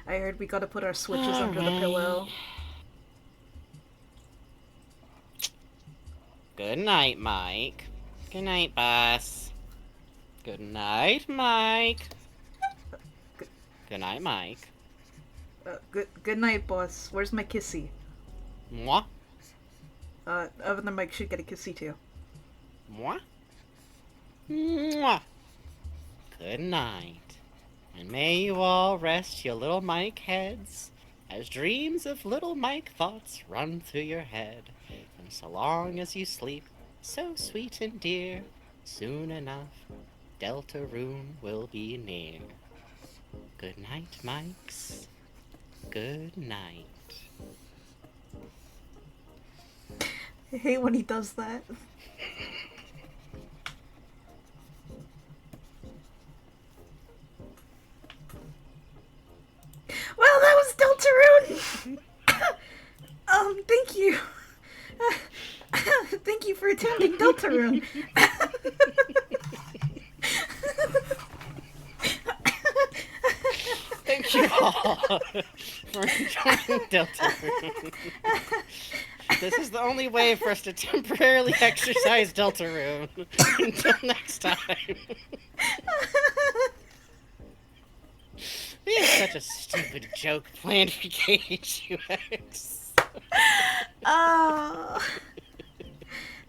heard we gotta put our switches under the pillow. Good night, Mike. Good night, boss. Good night, Mike. Good, Good night, Mike. good night, boss. Where's my kissy? Moi? Other than Mike should get a kissy too. Moi? Mwah. Good night. And may you all rest your little Mike heads as dreams of little Mike thoughts run through your head. And so long as you sleep, so sweet and dear, soon enough, Deltarune will be near. Good night, Mikes. Good night. I hate when he does that. Well, that was Deltarune! Thank you. Thank you for attending Deltarune. Thank you all for joining Deltarune. This is the only way for us to temporarily exercise Deltarune. Until next time. We have such a stupid joke planned for KHUX. Oh.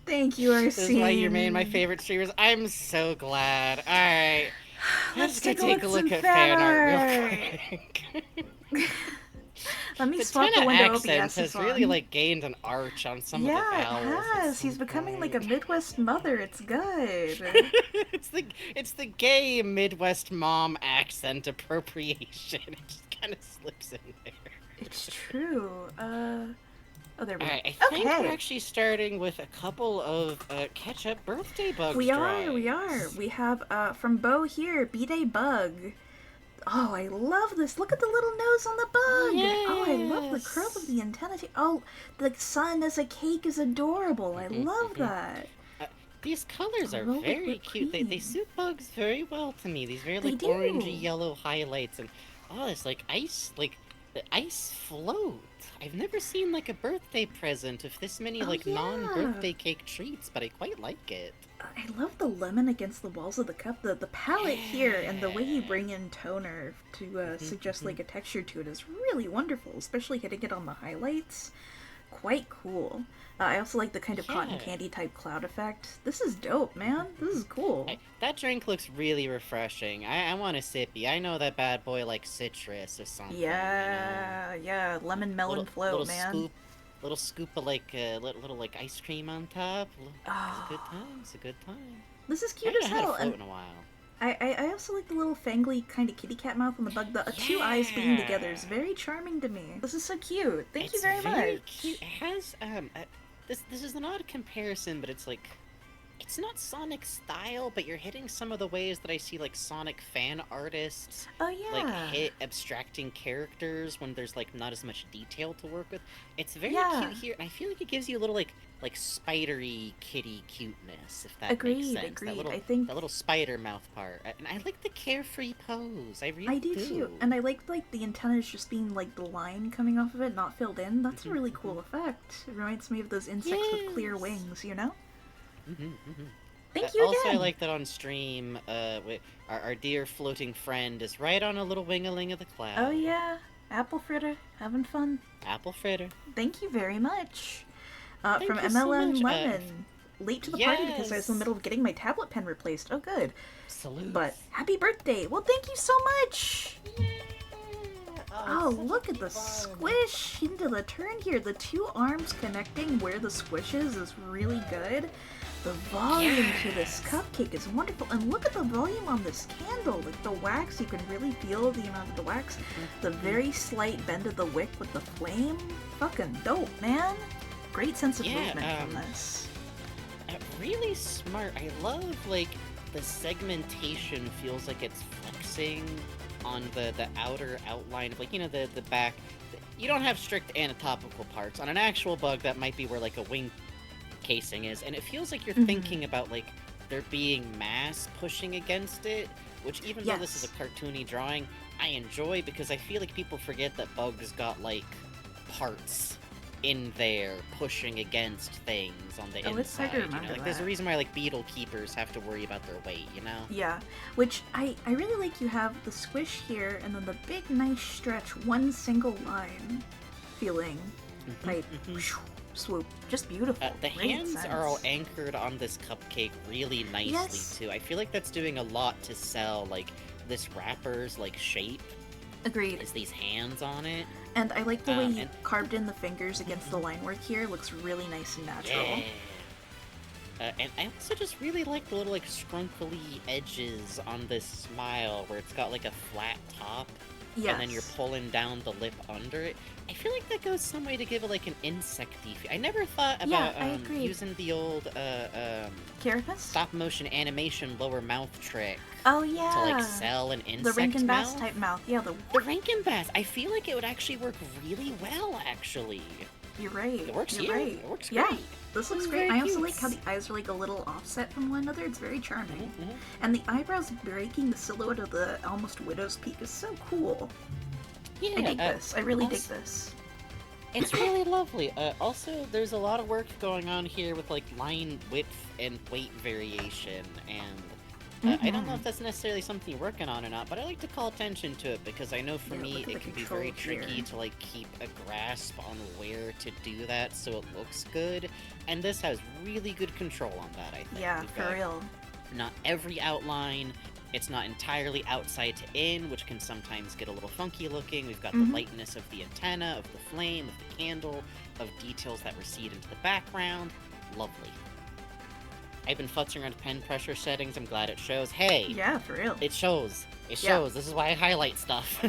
Thank you, Arsene. This is why you made my favorite streamers. I'm so glad. Alright. Let's go take a look at fan art real quick. Let me The swap the Tenna window accent OBS has on. really like gained an arch on some of the vowels. Yeah, it has. He's becoming like a Midwest mother. It's good. it's the gay Midwest mom accent appropriation. It just kind of slips in there. It's true. Oh, there we go. Alright, I think we're actually starting with a couple of catch-up birthday bugs. We are. We have from Bo here, B-Day Bug. Oh, I love this. Look at the little nose on the bug. Yes. Oh, I love the curl of the antenna. Oh, the sun as a cake is adorable. I love that. These colors are Roll very with cute. They cream. suit bugs very well to me. These very like They orangey do. yellow highlights and it's like ice, like the ice float. I've never seen like a birthday present of this many like yeah. non-birthday cake treats, but I quite like it. I love the lemon against the walls of the cup. The palette here and the way you bring in toner to suggest like a texture to it is really wonderful, especially hitting it on the highlights. Quite cool. I also like the kind of cotton candy type cloud effect. This is dope, man. This is cool. That drink looks really refreshing. I want a sippy. I know that bad boy like citrus or something. Yeah, you know? yeah. Lemon melon float, man. Little scoop of like little like ice cream on top. Oh. It's a good time. It's a good time. This is cute I as haven't had hell. a float in a while. I also like the little fangly kind of kitty cat mouth on the bug. The two eyes being together is very charming to me. This is so cute. Thank you very much. Cute. It has this is an odd comparison, but it's like it's not Sonic style, but you're hitting some of the ways that I see like Sonic fan artists like hit abstracting characters when there's like not as much detail to work with. It's very cute here, and I feel like it gives you a little like spidery kitty cuteness, if that makes sense. Agreed. That little spider mouth part, and I like the carefree pose. I really do. Too, and I like the antennas just being like the line coming off of it, not filled in. That's a really cool effect. It reminds me of those insects with clear wings, you know. Thank you again. Also, I like that on stream, our dear floating friend is right on a little wing-a-ling of the cloud. Oh yeah, apple fritter, having fun. Apple fritter. Thank you very much. Thank From you so MLN much. Lemon. Late to the party because I was in the middle of getting my tablet pen replaced. Oh, good. Salute. But happy birthday. Well, thank you so much. Oh, look at the squish into the turn here. The two arms connecting where the squish is really good. The volume to this cupcake is wonderful. And look at the volume on this candle. Like the wax, you can really feel the amount of the wax. The very slight bend of the wick with the flame. Fucking dope, man. Great sense of movement from this. Really smart. I love, like, the segmentation feels like it's flexing on the outer outline of, like, you know, the back. You don't have strict anatomical parts. On an actual bug, that might be where, like, a wing casing is, and it feels like you're thinking about, like, there being mass pushing against it, which even though this is a cartoony drawing, I enjoy because I feel like people forget that bugs got, like, parts in there pushing against things on the Oh, it's hard inside. to You know, remember like there's a that. reason why like beetle keepers have to worry about their weight. You know. Yeah, which I really like. You have the squish here, and then the big nice stretch, one single line feeling type swoop, just beautiful. The Great hands sense. are all anchored on this cupcake really nicely Yes. too. I feel like that's doing a lot to sell like this wrapper's like shape. Agreed. Is these hands on it? And I like the way you and- carved in the fingers against the line work here. It looks really nice and natural. Yeah. And I also just really like the little like scrunkly edges on this smile where it's got like a flat top. Yes. And then you're pulling down the lip under it. I feel like that goes some way to give it like an insecty feel. I never thought about I agree. using the old Carapace? stop motion animation lower mouth trick Oh yeah. to like sell an the insect Rankin Bass mouth. type mouth. Yeah, The Rankin Bass. I feel like it would actually work really well. Actually, you're right. it works You're here. right. It works Yeah. great. This looks It's great. very I also cute. like how the eyes are like a little offset from one another. It's very charming. Mhm. And the eyebrows breaking the silhouette of the almost widow's peak is so cool. Yeah, I dig this. I really dig also- this. It's really lovely. Also, there's a lot of work going on here with like line width and weight variation, and I don't know if that's necessarily something you're working on or not, but I like to call attention to it because I know for Yeah, me look at it the can be very control tricky here. to like keep a grasp on where to do that so it looks good, and this has really good control on that. I think. Yeah, We've for got real. Not every outline. It's not entirely outside to in, which can sometimes get a little funky looking. We've got the lightness of the antenna, of the flame, of the candle, of details that recede into the background. Lovely. I've been futzing around pen pressure settings. I'm glad it shows. Hey! Yeah, for real. It shows. It Yeah. shows. This is why I highlight stuff.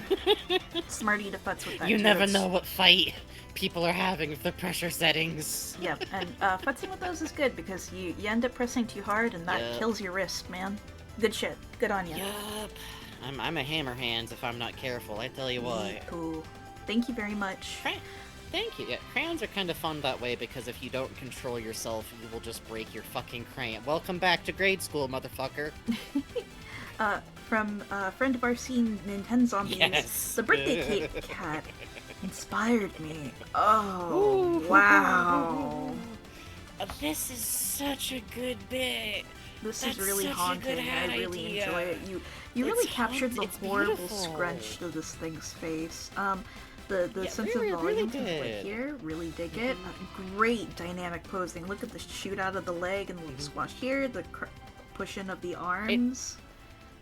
Smarty to futz with that. You too. never It's- know what fight people are having with the pressure settings. Yep, and futzing with those is good because you end up pressing too hard and that Yep. kills your wrist, man. Good shit. Good on you. Yup. I'm a hammer hands if I'm not careful, I tell you what. Cool. Thank you very much. Thank you. Yeah, crayons are kind of fun that way because if you don't control yourself, you will just break your fucking crayon. Welcome back to grade school, motherfucker. From a friend of ours seen Nintendo Zombies, Yes. the birthday cake cat inspired me. Oh, Ooh. wow. This is such a good bit. This That's is really such a haunting. good I really idea. enjoy it. You really It's captured the it's horrible beautiful. scrunch to this thing's face. The Yeah, sense really, of really volume can play did. here. Really dig it. Great dynamic posing. Look at the shoot out of the leg and the squash here. The push in of the arms.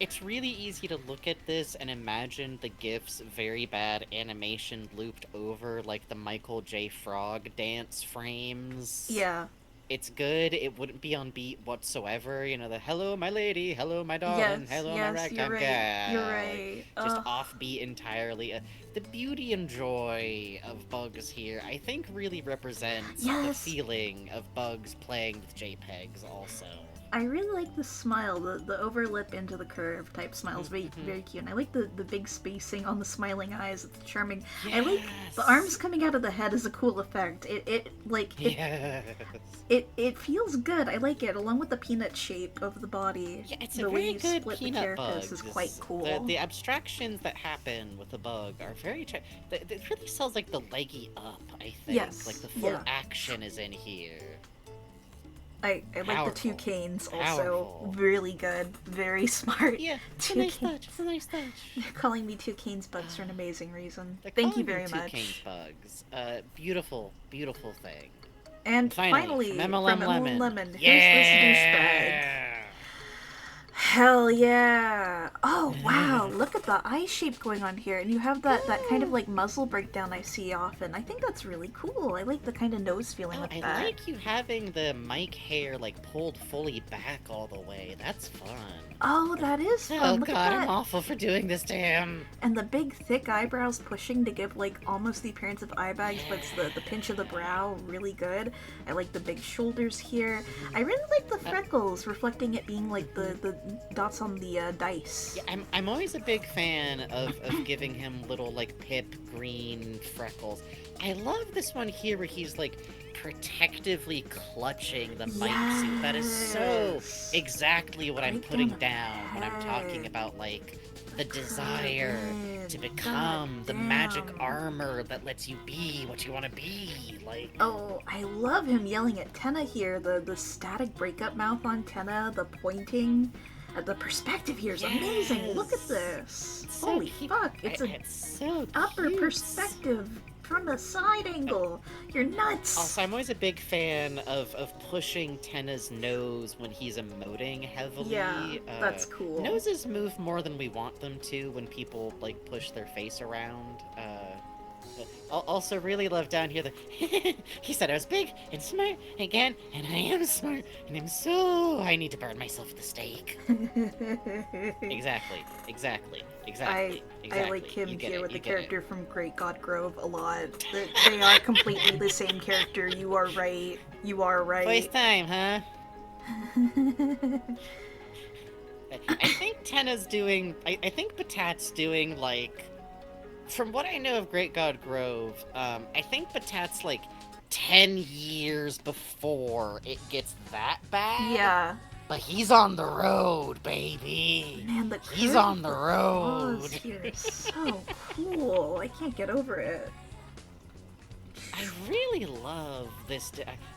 It's really easy to look at this and imagine the GIF's very bad animation looped over like the Michael J. Frog dance frames. Yeah. It's good. It wouldn't be on beat whatsoever. You know, the hello, my lady, hello, my darling, Yes, hello, my yes, ragtime you're right. gal. You're right. Just Ugh. offbeat entirely. The beauty and joy of Bugs here, I think, really represents the Yes. feeling of Bugs playing with JPEGs also. I really like the smile, the over lip into the curve type smile is very, very cute. And I like the big spacing on the smiling eyes. It's charming. I like the arms coming out of the head is a cool effect. Yes. It feels good. I like it, along with the peanut shape of the body. Yeah, it's the a way very you good split the peanut bug. carapace is quite cool. The abstractions that happen with the bug are very. It really sells like the leggy up. I think. Yes, Like the full yeah. action is in here. I like the Powerful. two canes also. Powerful. Really good. Very smart. Yeah, it's a Two nice canes. touch. It's a nice touch. Calling me two canes bugs for an amazing reason. They're Thank you calling very them much. Two Canes bugs. Beautiful, beautiful thing. And Finally, finally, from from MLM Lemon, who's Yeah. this douchebag? Hell yeah! Oh wow, look at the eye shape going on here, and you have that kind of like muzzle breakdown I see often. I think that's really cool. I like the kind of nose feeling with I that. like you having the mic hair like pulled fully back all the way. That's fun. Oh, that is fun. Oh Look god, at I'm that. awful for doing this to him. And the big thick eyebrows pushing to give like almost the appearance of eye bags, but it's the pinch of the brow really good. I like the big shoulders here. I really like the freckles, reflecting it being like the dots on the dice. Yeah, I'm always a big fan of giving him little like pip green freckles. I love this one here where he's like protectively clutching the mic suit. That is so Yes. exactly what I'm Right putting down the down when I'm talking head. about like the desire to become the magic damn. armor that lets you be what you want to be. Like, Oh, I love him yelling at Tenna here. The static breakup mouth on Tenna, the pointing. The perspective here is amazing. Look at this. It's so Holy cute. fuck. It's so upper cute. perspective from a side angle. You're nuts. Also, I'm always a big fan of pushing Tenna's nose when he's emoting heavily. Yeah, that's cool. Noses move more than we want them to when people, like, push their face around. Also really love down here he said I was big and smart again, and I am smart, and I need to burn myself at the stake. Exactly. I like him here with the character from Great God Grove a lot. They are completely the same character. You are right. First time, huh? I think Tenna's doing... I think Batat's doing, like... From what I know of Great God Grove, I think Batat's, like, 10 years before it gets that bad. Yeah. But he's on the road, baby. Man, he's on the road. Here is so cool. I can't get over it. I really love this.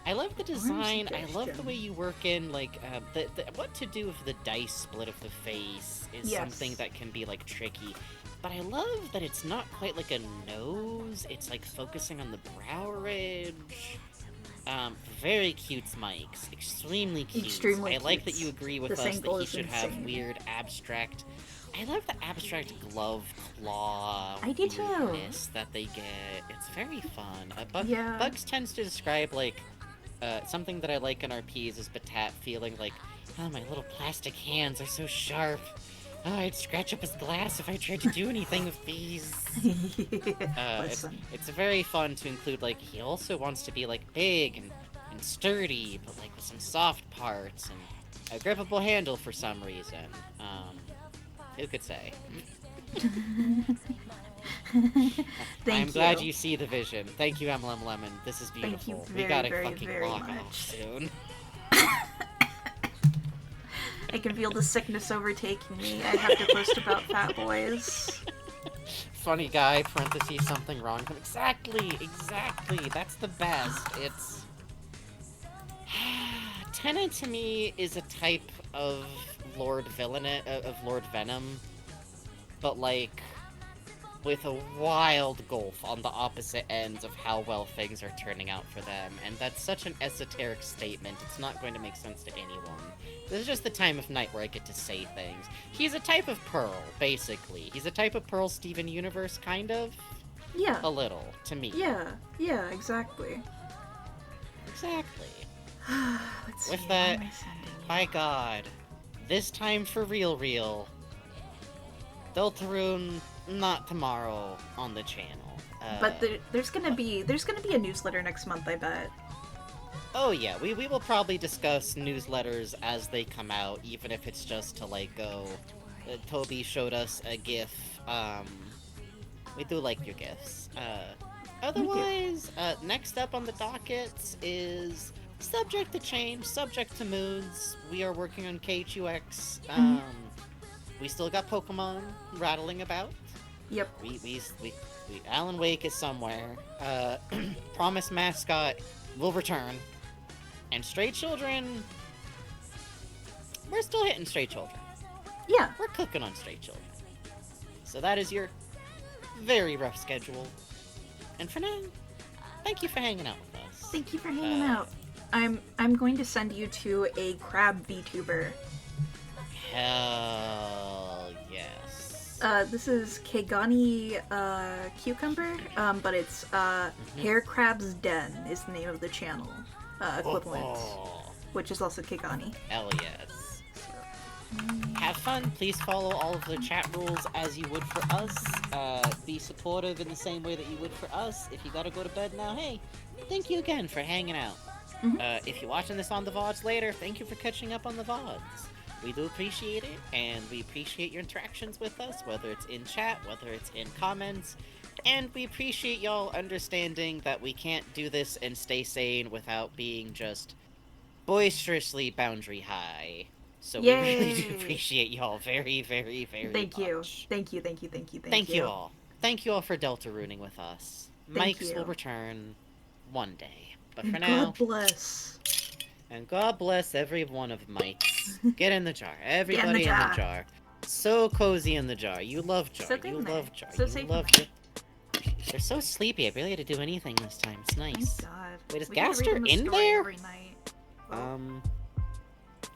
I love the design. I love the way you work in, like, what to do with the dice split of the face is something that can be, like, tricky. But I love that it's not quite like a nose. It's, like, focusing on the brow ridge. Very cute mics. Extremely cute. I like that you agree with us that he should have weird abstract... I love the abstract glove claw weirdness that they get. It's very fun. Bugs tends to describe, like, something that I like in RPs is Batat feeling like, oh, my little plastic hands are so sharp. Oh, I'd scratch up his glass if I tried to do anything with these. It's very fun to include, like, he also wants to be, like, big and sturdy, but, like, with some soft parts and a grippable handle for some reason. Who could say? I'm glad you see the vision. Thank you, MLM Lemon. This is beautiful. We gotta fucking walk off soon. I can feel the sickness overtaking me. I have to post about fat boys. Funny guy, parentheses, something wrong. Exactly. That's the best. It's... Tenna, to me, is a type of Lord Venom, but, like, with a wild gulf on the opposite ends of how well things are turning out for them, and that's such an esoteric statement, it's not going to make sense to anyone. This is just the time of night where I get to say things. He's a type of Pearl, basically. He's a type of Pearl Steven Universe, kind of? Yeah. A little, to me. Yeah, exactly. Let's see, with that, by God, this time for real, Deltarune, not tomorrow on the channel. But there's gonna be a newsletter next month, I bet. Oh yeah, we will probably discuss newsletters as they come out, even if it's just to, like, go... Toby showed us a GIF. We do like your GIFs. Otherwise, next up on the docket is subject to change, subject to moods. We are working on KHUX. We still got Pokemon rattling about. Yep. We Alan Wake is somewhere. Promise Mascot will return. And Stray Children... We're still hitting Stray Children. Yeah. We're cooking on Stray Children. So that is your very rough schedule. And for now, thank you for hanging out with us. Thank you for hanging out. I'm going to send you to a crab VTuber. Hell yes. This is Kegani Cucumber, but it's Hair Crab's Den is the name of the channel equivalent, which is also Kegani. Hell yes. Have fun. Please follow all of the chat rules as you would for us. Be supportive in the same way that you would for us. If you gotta go to bed now, hey, thank you again for hanging out. If you're watching this on the VODs later, thank you for catching up on the VODs. We do appreciate it, and we appreciate your interactions with us, whether it's in chat, whether it's in comments, and we appreciate y'all understanding that we can't do this and stay sane without being just boisterously boundary high. So we really do Yay! appreciate y'all very, very, very Thank much. you. Thank you, thank you, thank you, Thank you all. Thank you all for Deltarooning with us. Thank Mike's will you. return one day. But for And now, God bless. and God bless every one of Mike's. Get in the jar. Get in the Everybody in the jar. jar. So cozy in the jar. You love jar. So good You in there. love jar. So You safe in love there. jar. They're so sleepy. I barely had to do anything this time. It's nice. Thank God. Wait, is We get to read Gaster them the in story there? every night. Well,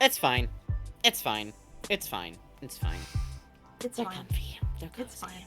It's fine. It's fine. It's fine. It's fine. it's They're fine. comfy. They're cozy. It's fine.